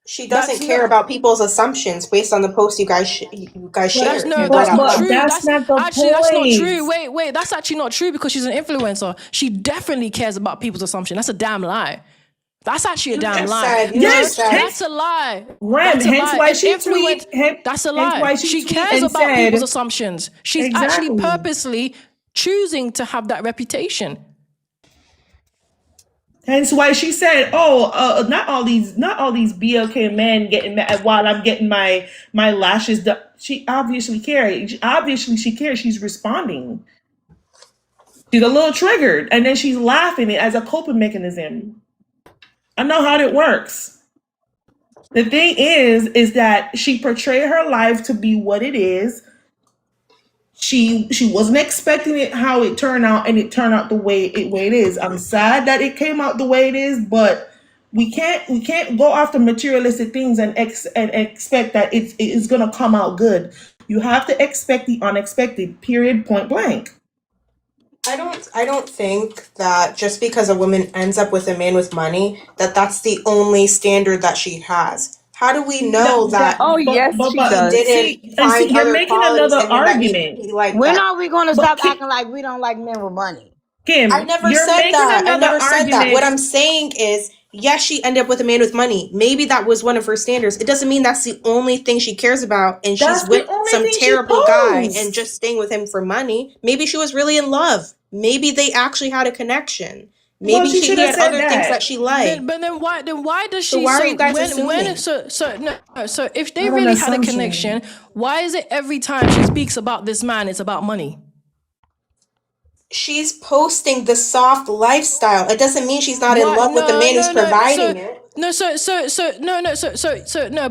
she That's doesn't care no. about people's assumptions based on the post you guys That's shared. no. What That's I not But thought. true. that's That's not the actually that's not point. true. Wait. That's actually not true because she's an influencer. She definitely cares about people's assumption. That's a damn lie. That's actually a damn lie. You just Yes, said. That's a lie. Ren, That's a hence lie. why An she influence. That's a hence lie. why she She tweet cares and about people's said assumptions. She's actually exactly. purposely choosing to have that reputation. Hence why she said, not all these BLK men getting mad while I'm getting my lashes done." She obviously cares. Obviously she cares. She's responding. She's a little triggered, and then she's laughing as a coping mechanism. I know how it works. The thing is that she portrayed her life to be what it is. She wasn't expecting it how it turned out, and it turned out the way it is. I'm sad that it came out the way it is, but we can't go after materialistic things and expect that it's gonna come out good. You have to expect the unexpected. Period. Point blank. I don't think that just because a woman ends up with a man with money, that's the only standard that she has. How do we know that Oh, yes, she he does. didn't See, find you're other making qualities another in him that argument. he liked When that? are we gonna But stop acting like we don't like men with money? I Kim, never you're said making that. I another never said that. What I'm argument. saying is, yes, she ended up with a man with money. Maybe that was one of her standards. It doesn't mean that's the only thing she cares about and she's That's the with only some thing she terrible guy and posts. just staying with him for money. Maybe she was really in love. Maybe they actually had a connection. Well, Maybe she should he have had said other things that that. she liked. But then why does So she why are you guys when assuming? so if they Not an really had a assumption. connection, why is it every time she speaks about this man it's about money? She's posting the soft lifestyle. It doesn't mean she's not in Why love with the man who's so providing it.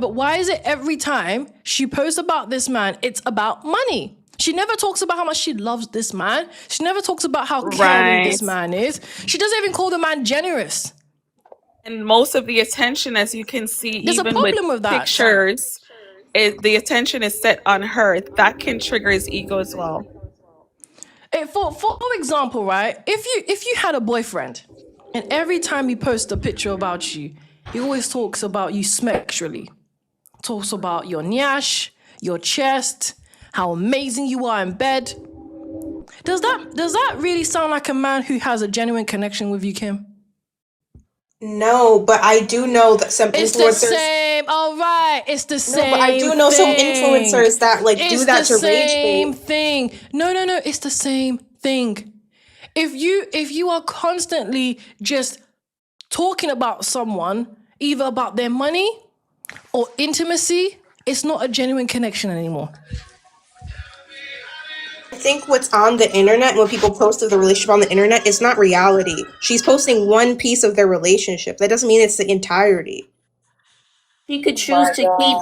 but why is it every time she posts about this man it's about money? She never talks about how much she loves this man. She never talks about how caring Right. this man is. She doesn't even call the man generous. And most of the attention, as you can see, There's a even with problem with that. pictures, the attention is set on her. That can trigger his ego as well. For example, right? If you had a boyfriend, and every time he posts a picture about you, he always talks about you sexually, talks about your nyash, your chest, how amazing you are in bed. Does that really sound like a man who has a genuine connection with you, Kim? No, but I do know that some It's the influencers. same. All right, it's the same. No, but I do know some influencers that do It's that the to rage same bait. thing. No, it's the same thing. If you are constantly just talking about someone, either about their money or intimacy, it's not a genuine connection anymore. I think what's on the internet, when people post of the relationship on the internet, it's not reality. She's posting one piece of their relationship. That doesn't mean it's the entirety. She could choose to keep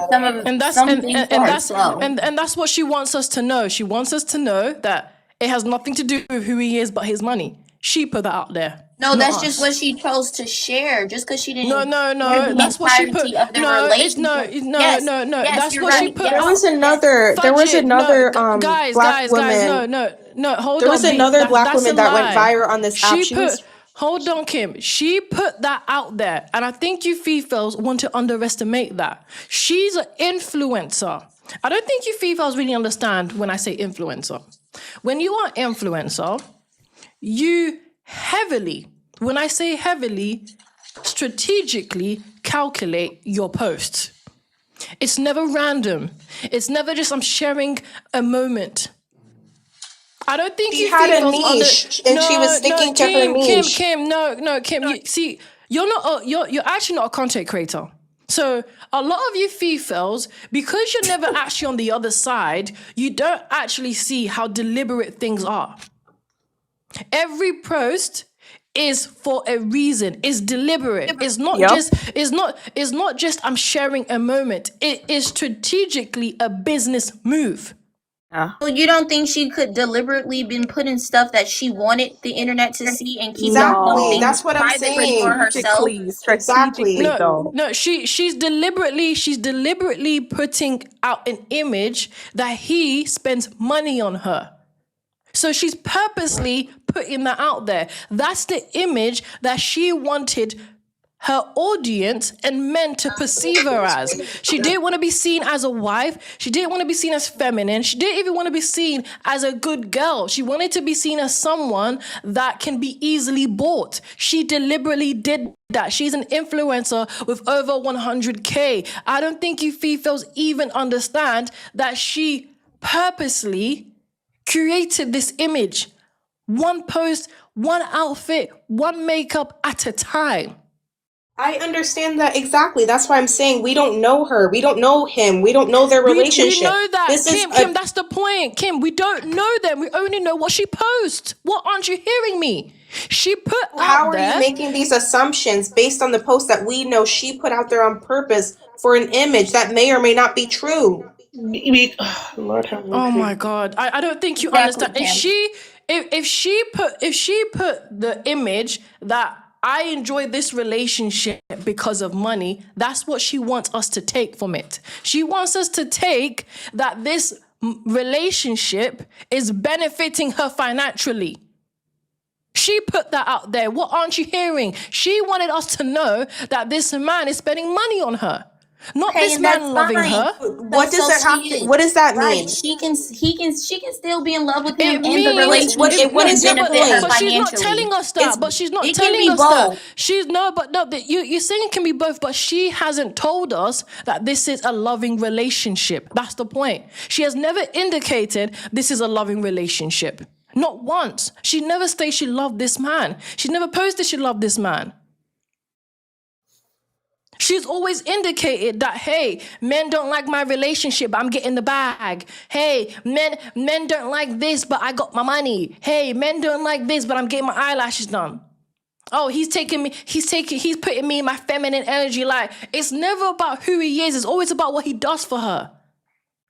And that's some things for herself. and that's what she wants us to know. She wants us to know that it has nothing to do with who he is but his money. She put that out there. No, that's us. just what she chose to share. Just because she didn't. No. That's what she put. Of the No, it's relationship. no. Yes, That's you're what she right. put. Yes. There was another guys, black woman. No. Hold on. There was another black that's woman a that went lie. viral on this app. Hold on, Kim. She put that out there, and I think you Fefails want to underestimate that. She's an influencer. I don't think you Fefails really understand when I say influencer. When you are influencer, you heavily, when I say heavily, strategically calculate your posts. It's never random. It's never just I'm sharing a moment. I don't think She you had a females under. niche and she was No, no, sticking to her niche. Kim, no, Kim. You see, you're not. You're actually not a content creator. So a lot of you females, because you're never actually on the other side, you don't actually see how deliberate things are. Every post is for a reason. It's deliberate. It's not Yep. just. It's not just I'm sharing a moment. It is strategically a business move. Yeah. So you don't think she could deliberately been putting stuff that she wanted the internet to see and keeping some Exactly. No. things That's what I'm privately for saying. herself? Strategically Exactly. though. No, she's deliberately putting out an image that he spends money on her. So she's purposely putting that out there. That's the image that she wanted her audience and men to perceive her as. She didn't want to be seen as a wife. She didn't want to be seen as feminine. She didn't even want to be seen as a good girl. She wanted to be seen as someone that can be easily bought. She deliberately did that. She's an influencer with over 100K. I don't think you females even understand that she purposely created this image. One post, one outfit, one makeup at a time. I understand that exactly. That's why I'm saying we don't know her. We don't know him. We don't know their We relationship. know that, This is Kim, that's the point. Kim, we don't know them. We only know what she posts. What aren't you hearing me? She put how out are you there. making these assumptions based on the post that we know she put out there on purpose for an image that may or may not be true? Lord have Oh mercy. my God. I don't think you Exactly, understand. Kim. If she put the image that I enjoy this relationship because of money, that's what she wants us to take from it. She wants us to take that this relationship is benefiting her financially. She put that out there. What aren't you hearing? She wanted us to know that this man is spending money on her. Not Okay, this and man that's loving fine. her. What does So that have she to, is what does that right. mean? She can still be in love with him, It and the means relationship What can is your benefit her but point? she's not financially. telling us It's that. But she's not It can telling be us that. both. You're saying it can be both, but she hasn't told us that this is a loving relationship. That's the point. She has never indicated this is a loving relationship. Not once. She never stated she loved this man. She never posted she loved this man. She's always indicated that, hey, men don't like my relationship, but I'm getting the bag. Hey, men don't like this, but I got my money. Hey, men don't like this, but I'm getting my eyelashes done. Oh, he's putting me in my feminine energy. Like, it's never about who he is. It's always about what he does for her.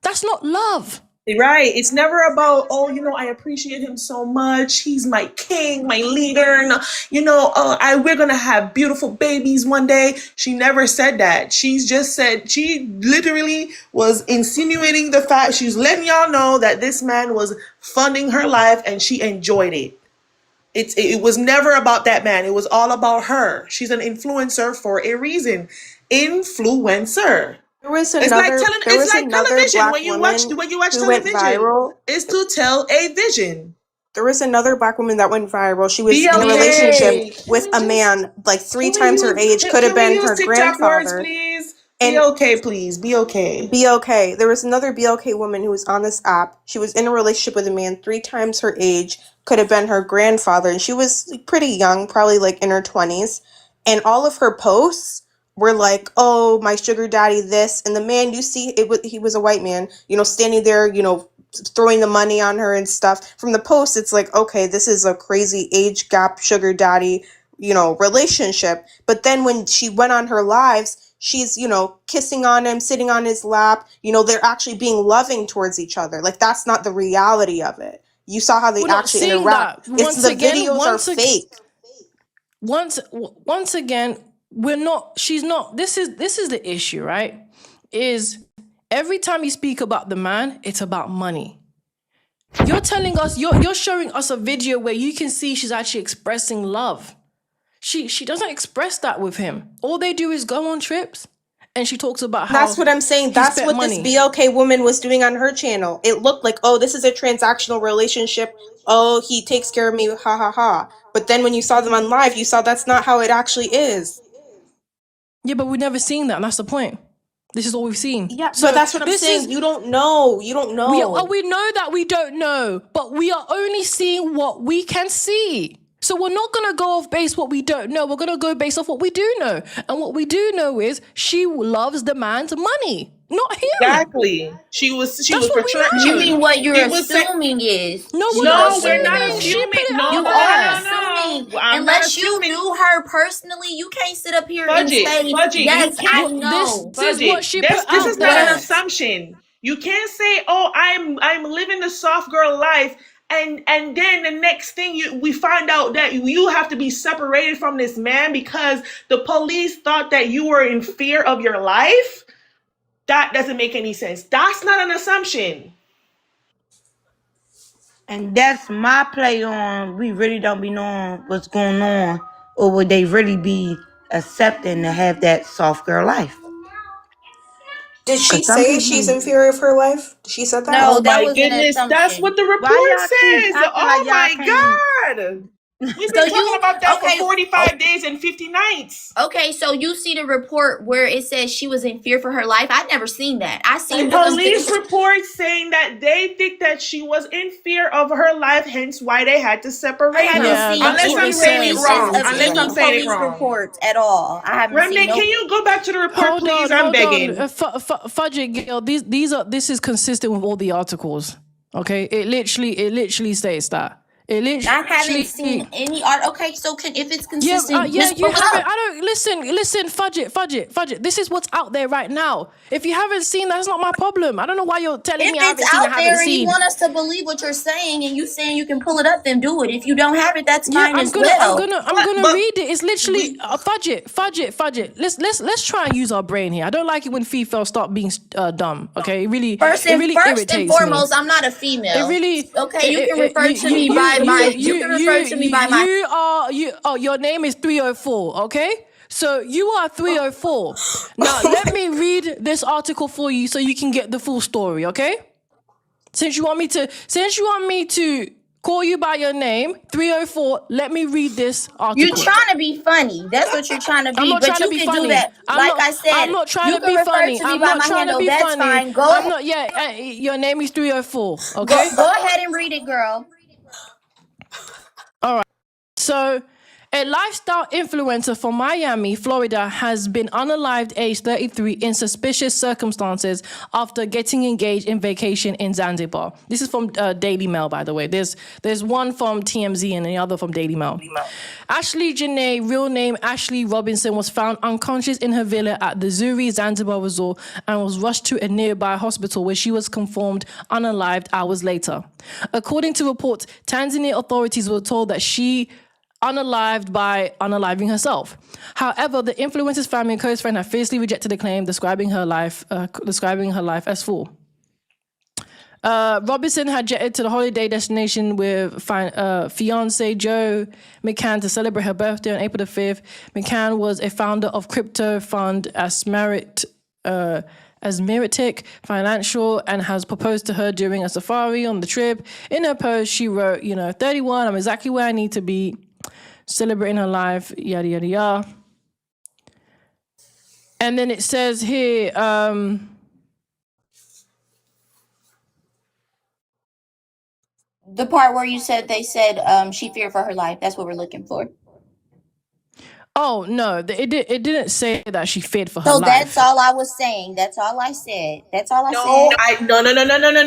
That's not love. Right. It's never about, oh, I appreciate him so much. He's my king, my leader. And, we're going to have beautiful babies one day. She never said that. She's just said, she literally was insinuating the fact, she's letting y'all know that this man was funding her life and she enjoyed it. It was never about that man. It was all about her. She's an influencer for a reason. Influencer. There was It's like another television. black When woman you watch who went television, viral. it's to tell a vision. There was another black woman that went viral. She was in a relationship BLK. with a man like three Can we times her use age, could have can we been use her TikTok words, grandfather. please? Be And okay, please. Be okay. BLK. There was another BLK woman who was on this app. She was in a relationship with a man three times her age, could have been her grandfather, and she was pretty young, probably like in her 20s. And all of her posts were like, "Oh, my sugar daddy, this," and the man you see, he was a white man, standing there, throwing the money on her and stuff. From the post, it's like, okay, this is a crazy age gap sugar daddy, relationship. But then when she went on her lives, she's, kissing on him, sitting on his lap. They're actually being loving towards each other. Like, that's not the reality of it. You saw how they We're not actually seeing interact. that. It's the videos are fake. Once again, we're not, she's not, this is the issue, right? Is every time you speak about the man, it's about money. You're telling us, you're showing us a video where you can see she's actually expressing love. She doesn't express that with him. All they do is go on trips, and she talks about how That's what I'm saying. That's spent what money. this BLK woman was doing on her channel. It looked like, oh, this is a transactional relationship. Oh, he takes care of me, ha ha ha. But then when you saw them on live, you saw that's not how it actually is. Yeah, but we've never seen that, and that's the point. This is all we've seen. Yeah, So but that's what I'm this saying. is You don't know. You don't know. we know that we don't know, but we are only seeing what we can see. So we're not going to go off base what we don't know. We're going to go based off what we do know. And what we do know is she loves the man's money, not him. Exactly. She was That's what we portraying. You know. mean what you're He was saying. assuming is No, we're she not No, we're wasn't not there. assuming. She put assuming. it No, out You no, there. no, are no, assuming. no. I'm not Unless you assuming. knew her personally, you can't sit up here and Fudge say, it. You yes, I can't know. This is fudge what it. she This put this is out not an there. What? assumption. You can't say, "Oh, I'm living the soft girl life," and then the next thing we find out that you have to be separated from this man because the police thought that you were in fear of your life. That doesn't make any sense. That's not an assumption. And that's my play on we really don't be knowing what's going on, or would they really be accepting to have that soft girl life? Did she Because some say she's people. in fear of her life? She said that? No, Oh that my was an goodness, that's assumption. what the Why report y'all keep says. acting Oh like y'all my can't? God. We've So been talking you about that for okay? 45 days and 50 nights. Okay, so you see the report where it says she was in fear for her life. I'd never seen that. I The seen police report saying that they think that she was in fear of her life, hence why they had to I separate haven't her. Yeah, seen that's Unless what I'm it any saying it says. releases wrong. of Unless I'm any saying it police wrong. reports at all. I haven't seen Remnant, no. can you go back to the report, Hold please? on, I'm hold on. begging. Fudge it, Gil. This is consistent with all the articles. Okay, it literally states that. It I haven't literally. seen any art. Okay, so if it's Yeah, consistent, yeah, just you pull it haven't. up. I don't listen. Fudge it. This is what's out there right now. If you haven't seen, that's not my problem. I don't know why you're telling If me I it's haven't seen. I out haven't there and you seen. want us to believe what you're saying, and you saying you can pull it up, then do it. If you don't have it, that's Yeah, fine I'm as gonna, I'm well. gonna, I'm gonna But read it. It's literally we, fudge it. Let's try and use our brain here. I don't like it when Fefails start being dumb. Okay, First it and really first and irritates me. foremost, I'm not a It female. really, Okay, you can refer to me by my. You can refer to me by my. your name is 304. Okay, so you are 304. Now let me read this article for you so you can get the full story. Okay, since you want me to call you by your name, 304. Let me read this You're article. trying to be funny. That's what you're trying to I'm be. not But trying to you be can do funny. that. Like I I'm said, not trying you to can be refer funny. to me I'm by not my trying to handle. be That's funny. fine. I'm not. Yeah, your name is 304. Go Okay. go ahead and read it, girl. All right. So, a lifestyle influencer from Miami, Florida, has been unalived, age 33, in suspicious circumstances after getting engaged in vacation in Zanzibar. This is from Daily Mail, by the way. There's one from TMZ and the other from Daily Mail. Ashlee Janae, real name Ashlee Robinson, was found unconscious in her villa at the Zuri Zanzibar resort and was rushed to a nearby hospital where she was confirmed unalived hours later. According to reports, Tanzania authorities were told that she unalived by unaliving herself. However, the influencer's family and close friend have fiercely rejected the claim, describing her life as full. Robinson had jetted to the holiday destination with fiance Joe McCann to celebrate her birthday on April the 5th. McCann was a founder of crypto fund Asmeritic Financial and has proposed to her during a safari on the trip. In her post, she wrote, 31, I'm exactly where I need to be, celebrating her life, yada, yada, yada. And then it says here, The part where you said they said she feared for her life. That's what we're looking for. oh, no, it didn't say that she feared for her So life. that's all I was saying. That's all I said. That's all I no, said.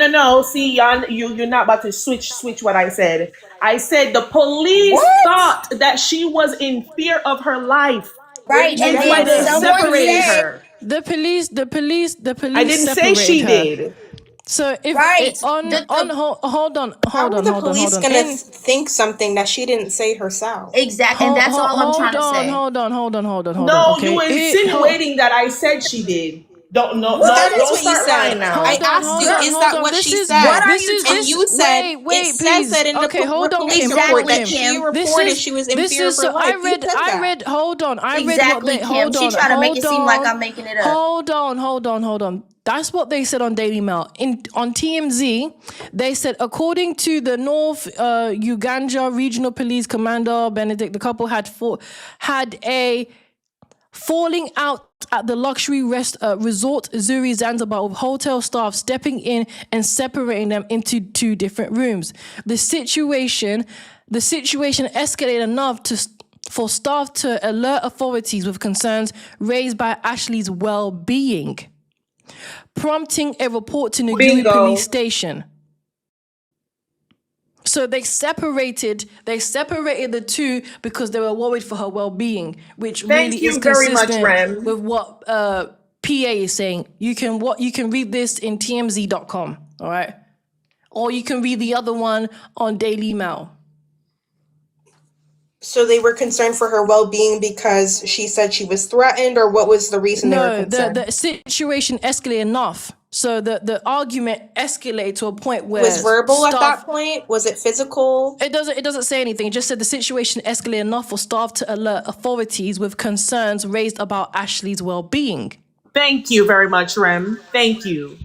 no. See, you're not about to switch what I said. I said the police What? thought that she was in fear of her life. Right, and That's why then they someone separated said, her. The police I didn't say separated she her. did. So if right, hold on. How are the police gonna think something that she didn't say herself? exactly, and that's all I'm trying to say. Hold on. No, you Okay. were insinuating that I said she did. Don't no Well, no that is don't what you start said. lying now. I asked you, is that what This she is said? What are this you is talking? And this. you said Wait, it please. says that in the Okay, hold on, police Kim. report Exactly, that she Kim. reported she was in fear of her life. You said I that. read. Hold on. I read what Exactly, they. Kim. Hold She on. trying to make Hold it seem like on. I'm making it up. Hold on. That's what they said on Daily Mail. On TMZ, they said according to the North Uganda Regional Police Commander Benedict, the couple had a falling out at the luxury resort Zuri Zanzibar with hotel staff stepping in and separating them into 2 different rooms. The situation escalated enough for staff to alert authorities with concerns raised by Ashlee's well-being, prompting a report to Neguri police station. So they separated the 2 because they were worried for her well-being, which Thank really is you very much, consistent Rem. with what PA is saying. You can read this in tmz.com, all right? Or you can read the other one on Daily Mail. So they were concerned for her well-being because she said she was threatened, or what was the reason they were No, concerned? the situation escalated enough. So the argument escalated to a point where Was verbal at staff. that point? Was it physical? It doesn't say anything. It just said the situation escalated enough for staff to alert authorities with concerns raised about Ashlee's well-being. Thank you very much, Rem. Thank you.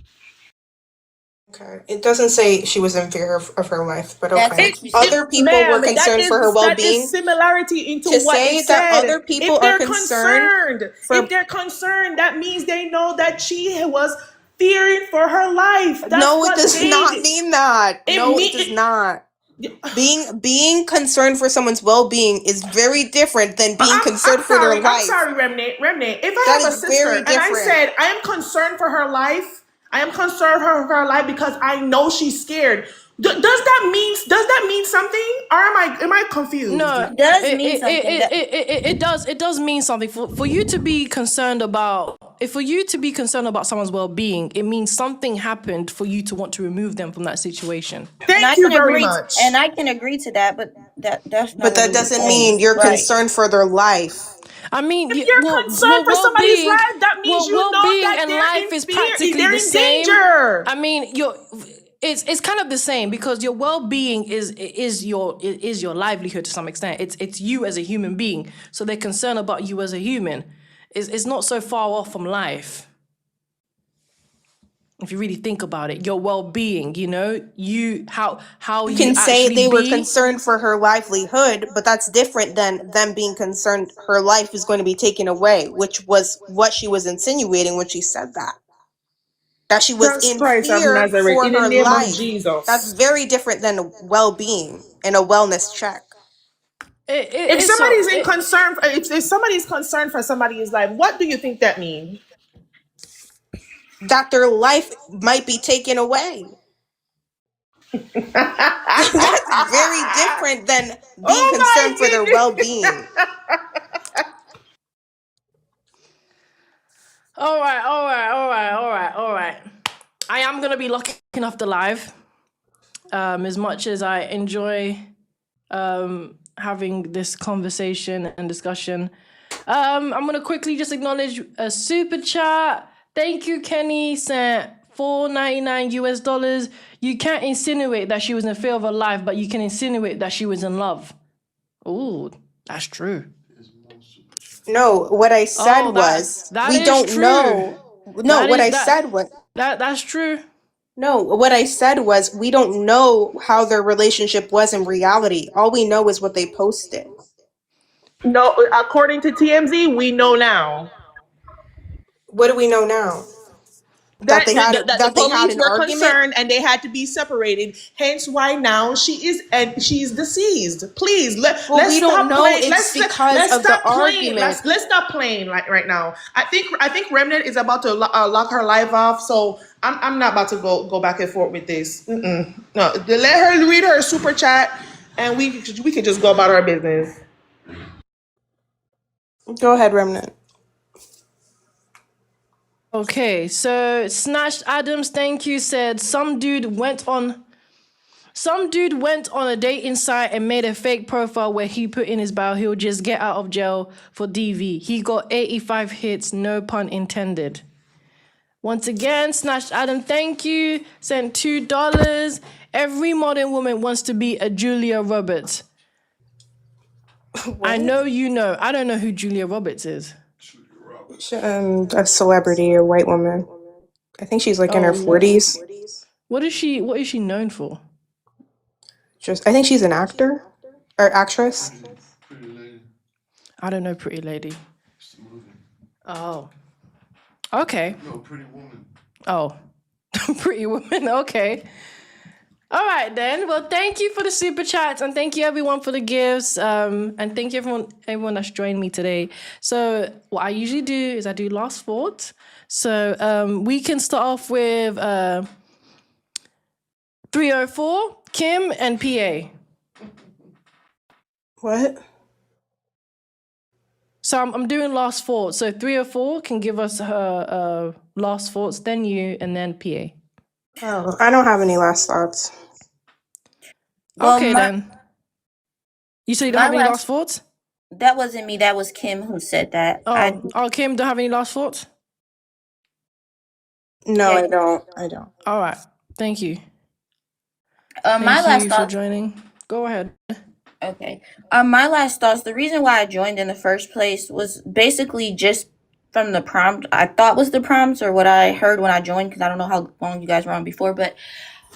Okay. It doesn't say she was in fear of her life, but That's okay. interesting. Other people were concerned for her That is well-being. similarity into To what say it that said. other people If they're are concerned for... if they're concerned, that means they know that she was fearing for her life. That's No, it what does not mean that. It does not. Being concerned for someone's well-being is very different than being concerned for their life. I'm sorry, Remnant. If I That have a is sister very and I different. said I am concerned for her life, I am concerned for her life because I know she's scared. Does that mean something? Or am I confused? No, It does mean something. it does mean something. For you to be concerned about someone's well-being, it means something happened for you to want to remove them from that situation. Thank you very much. And I can agree to that, but that's not. But that doesn't mean you're concerned for their life. I mean, if you're concerned for somebody's life, that means you know well-being that and they're life in is fear, practically they're the in same. danger. I mean, it's kind of the same because your well-being is your livelihood to some extent. It's you as a human being, so they're concerned about you as a human. It's not so far off from life. If you really think about it, your well-being, how You can say actually they were concerned for her livelihood, but that's different than them being concerned her life is going to be taken away, which was what she was insinuating when she said that. That she was Jesus in Christ of fear Nazareth, for in the her name of life. Jesus. That's very different than well-being and a wellness check. If somebody's concerned for somebody's life, what do you think that means? That their life might be taken away. That's very different than being concerned for their well-being. All right. I am gonna be locking off the live. As much as I enjoy having this conversation and discussion, I'm gonna quickly just acknowledge a super chat. Thank you, Kenny. Sent $4.99 US. You can't insinuate that she was in fear of her life, but you can insinuate that she was in love. Ooh, that's true. No, what I said was we don't know. No, what I said was that's true. No, what I said was we don't know how their relationship was in reality. All we know is what they posted. No, according to TMZ, we know now. What do we know now? That they had the they had police an were argument. concerned and they had to be separated. Hence, why now she's deceased. Please let's we don't stop know playing. it's because of the argument. Let's stop playing like right now. I think Remnant is about to lock her live off. So I'm not about to go back and forth with this. No, let her read her super chat, and we can just go about our business. Go ahead, Remnant. Okay, so Snatched Adams, thank you, said some dude went on a dating site and made a fake profile where he put in his bio he'll just get out of jail for DV. He got 85 hits, no pun intended. Once again, Snatched Adam, thank you, sent $2. Every modern woman wants to be a Julia Roberts. I know you know. I don't know who Julia Roberts is. A celebrity, a white woman. I think she's like in her 40s. What is she known for? I think she's an actor or actress. I don't know Pretty Lady. Oh. Okay. No, Pretty Woman. Oh, Pretty Woman. Okay. All right then. Well, thank you for the super chats, and thank you everyone for the gifts. And thank you everyone that's joined me today. So what I usually do is I do last thoughts. So we can start off with 304, Kim and PA. What? So I'm doing last thoughts. So 304 can give us her last thoughts, then you, and then PA. Oh, I don't have any last thoughts. Well, Okay then. You say you don't my have any last last thoughts? that wasn't me. That was Kim who said that. Kim, don't have any last thoughts? No, Yeah. I don't. All right. Thank you. My Thank last you for thoughts. joining. Go ahead. Okay. My last thoughts. The reason why I joined in the first place was basically just from the prompt. I thought was the prompts or what I heard when I joined, because I don't know how long you guys were on before, but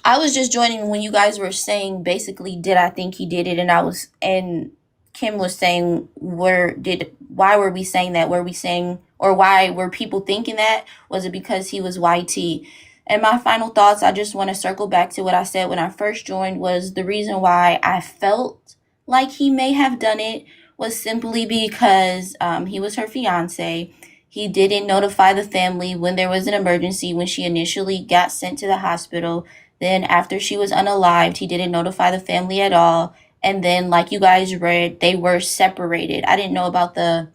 I was just joining when you guys were saying basically, did I think he did it? And Kim was saying, why were we saying that? Were we saying, or why were people thinking that? Was it because he was YT? And my final thoughts, I just want to circle back to what I said when I first joined, was the reason why I felt like he may have done it was simply because he was her fiance. He didn't notify the family when there was an emergency, when she initially got sent to the hospital. Then after she was unalived, he didn't notify the family at all. And then, like you guys read, they were separated. I didn't know about the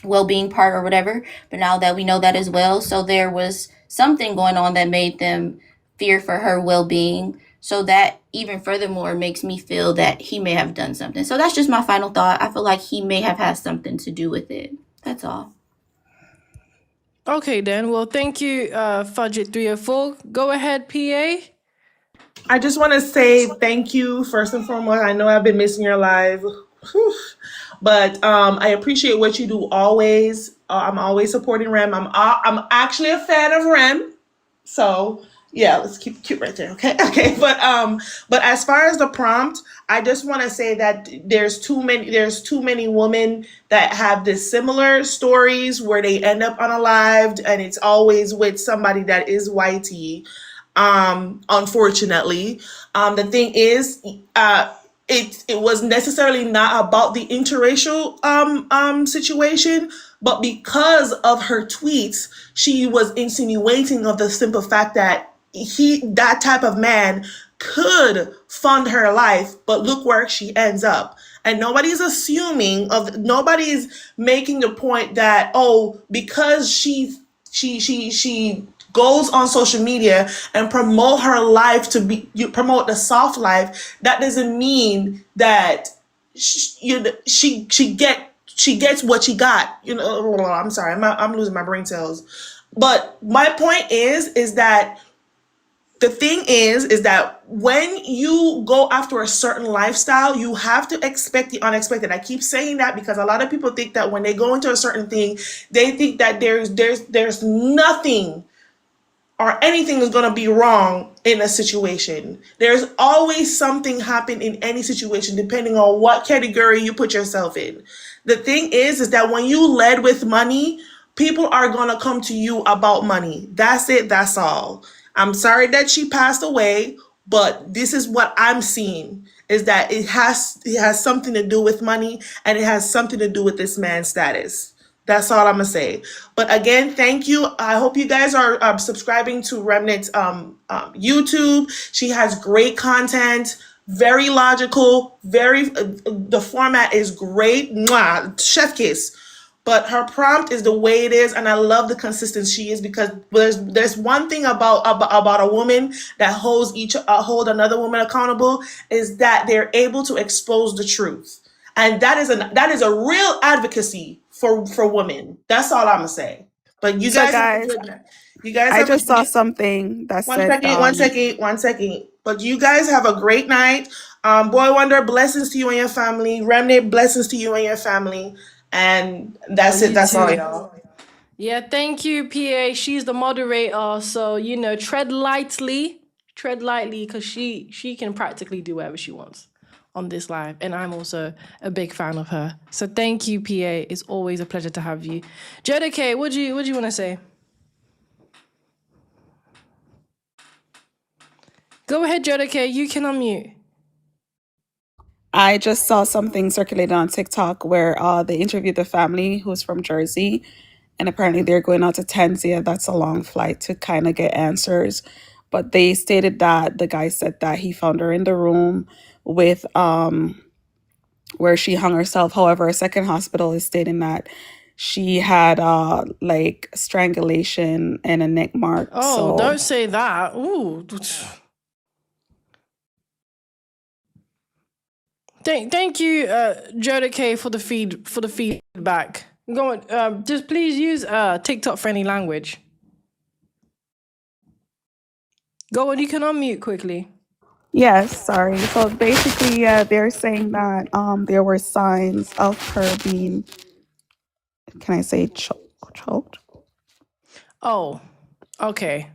well-being part or whatever, but now that we know that as well, so there was something going on that made them fear for her well-being. So that even furthermore makes me feel that he may have done something. So that's just my final thought. I feel like he may have had something to do with it. That's all. Okay then. Well, thank you, Fudget 304. Go ahead, PA. I just want to say thank you first and foremost. I know I've been missing your live, whew, but I appreciate what you do always. I'm always supporting Rem. I'm actually a fan of Rem, so yeah, let's keep it cute right there. Okay, okay. But as far as the prompt, I just want to say that there's too many women that have this similar stories where they end up unalived, and it's always with somebody that is whitey. Unfortunately, the thing is, it was necessarily not about the interracial situation, but because of her tweets, she was insinuating of the simple fact that that type of man could fund her life, but look where she ends up. And nobody's making the point that, oh, because she goes on social media and promote her life you promote the soft life, that doesn't mean that she gets what she got. I'm sorry, I'm losing my brain cells. But my point is that the thing is that when you go after a certain lifestyle, you have to expect the unexpected. I keep saying that because a lot of people think that when they go into a certain thing, they think that there's nothing or anything is going to be wrong in a situation. There's always something happen in any situation, depending on what category you put yourself in. The thing is that when you led with money, people are going to come to you about money. That's it. That's all. I'm sorry that she passed away, but this is what I'm seeing, is that it has something to do with money, and it has something to do with this man's status. That's all I'm gonna say. But again, thank you. I hope you guys are subscribing to Remnant's YouTube. She has great content, very logical, the format is great. Mwah, chef kiss. But her prompt is the way it is, and I love the consistency she is, because there's one thing about a woman that hold another woman accountable, is that they're able to expose the truth, and that is a real advocacy for women. That's all I'm gonna say. But you So guys have a guys, good night. You guys I have just saw something that one said second, one second. But you guys have a great night. Boy Wonder, blessings to you and your family. Remnant, blessings to you and your family. And that's it. You That's all, too. y'all. Yeah, thank you, PA. She's the moderator, so tread lightly, because she can practically do whatever she wants on this live, and I'm also a big fan of her. So thank you, PA. It's always a pleasure to have you. JDK, what do you want to say? Go ahead, Jodica. You can unmute. I just saw something circulated on TikTok where they interviewed the family who's from Jersey, and apparently they're going out to Tanzania. That's a long flight to kind of get answers. But they stated that the guy said that he found her in the room with where she hung herself. However, a second hospital is stating that she had like strangulation and a neck mark. Oh, So don't say that. Ooh. Thank you, Jodica, for the feedback. Go on. Just please use TikTok friendly language. Go on. You can unmute quickly. yes, sorry. So basically, they're saying that there were signs of her being, can I say, choked? Oh, okay.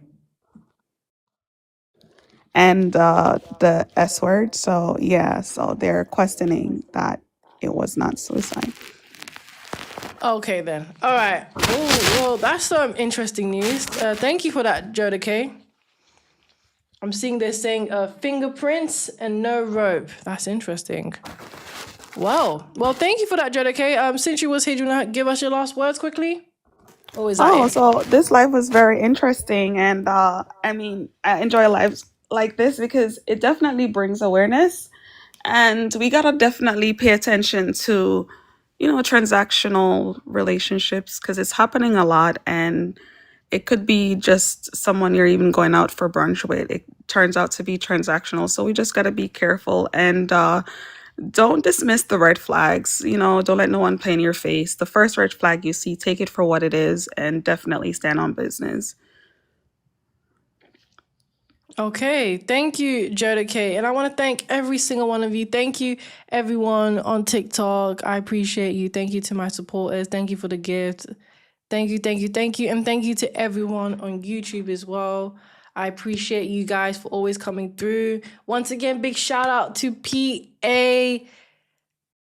And the S word. So yeah, so they're questioning that it was not suicide. Okay then. All right. Oh, well, that's some interesting news. Thank you for that, Jodica. I'm seeing they're saying fingerprints and no rope. That's interesting. Well, thank you for that, Jodica. Since you was here, do you want to give us your last words quickly? Or is that Oh, it? so this life was very interesting, and I mean, I enjoy lives like this because it definitely brings awareness, and we gotta definitely pay attention to, transactional relationships because it's happening a lot, and it could be just someone you're even going out for brunch with. It turns out to be transactional, so we just gotta be careful and don't dismiss the red flags. Don't let no one play in your face. The first red flag you see, take it for what it is and definitely stand on business. Okay, thank you, Jodica. And I want to thank every single one of you. Thank you, everyone on TikTok. I appreciate you. Thank you to my supporters. Thank you for the gift. Thank you, thank you, thank you. And thank you to everyone on YouTube as well. I appreciate you guys for always coming through. Once again, big shout out to PA.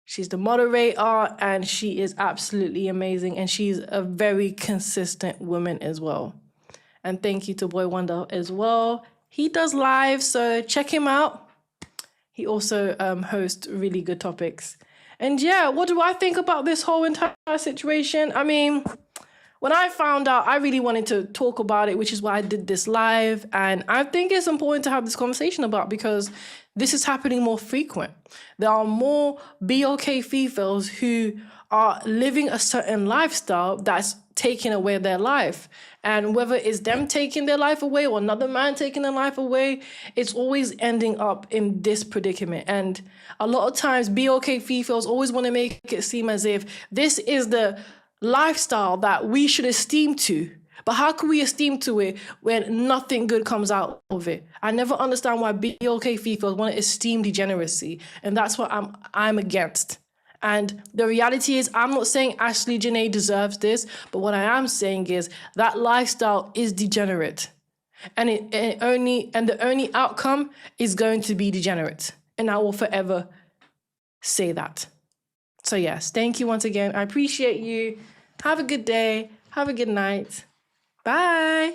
She's the moderator and she is absolutely amazing. And she's a very consistent woman as well. And thank you to Boy Wonder as well. He does live, so check him out. He also hosts really good topics. And yeah, what do I think about this whole entire situation? I mean, when I found out, I really wanted to talk about it, which is why I did this live. And I think it's important to have this conversation about because this is happening more frequent. There are more BOK Fefails who are living a certain lifestyle that's taking away their life. And whether it's them taking their life away or another man taking their life away, it's always ending up in this predicament. And a lot of times BOK Fefails always want to make it seem as if this is the lifestyle that we should esteem to. But how can we esteem to it when nothing good comes out of it? I never understand why BOK Fefails want to esteem degeneracy. And that's what I'm against. And the reality is, I'm not saying Ashlee Janae deserves this, but what I am saying is that lifestyle is degenerate. And the only outcome is going to be degenerate. And I will forever say that. So yes, thank you once again. I appreciate you. Have a good day. Have a good night. Bye.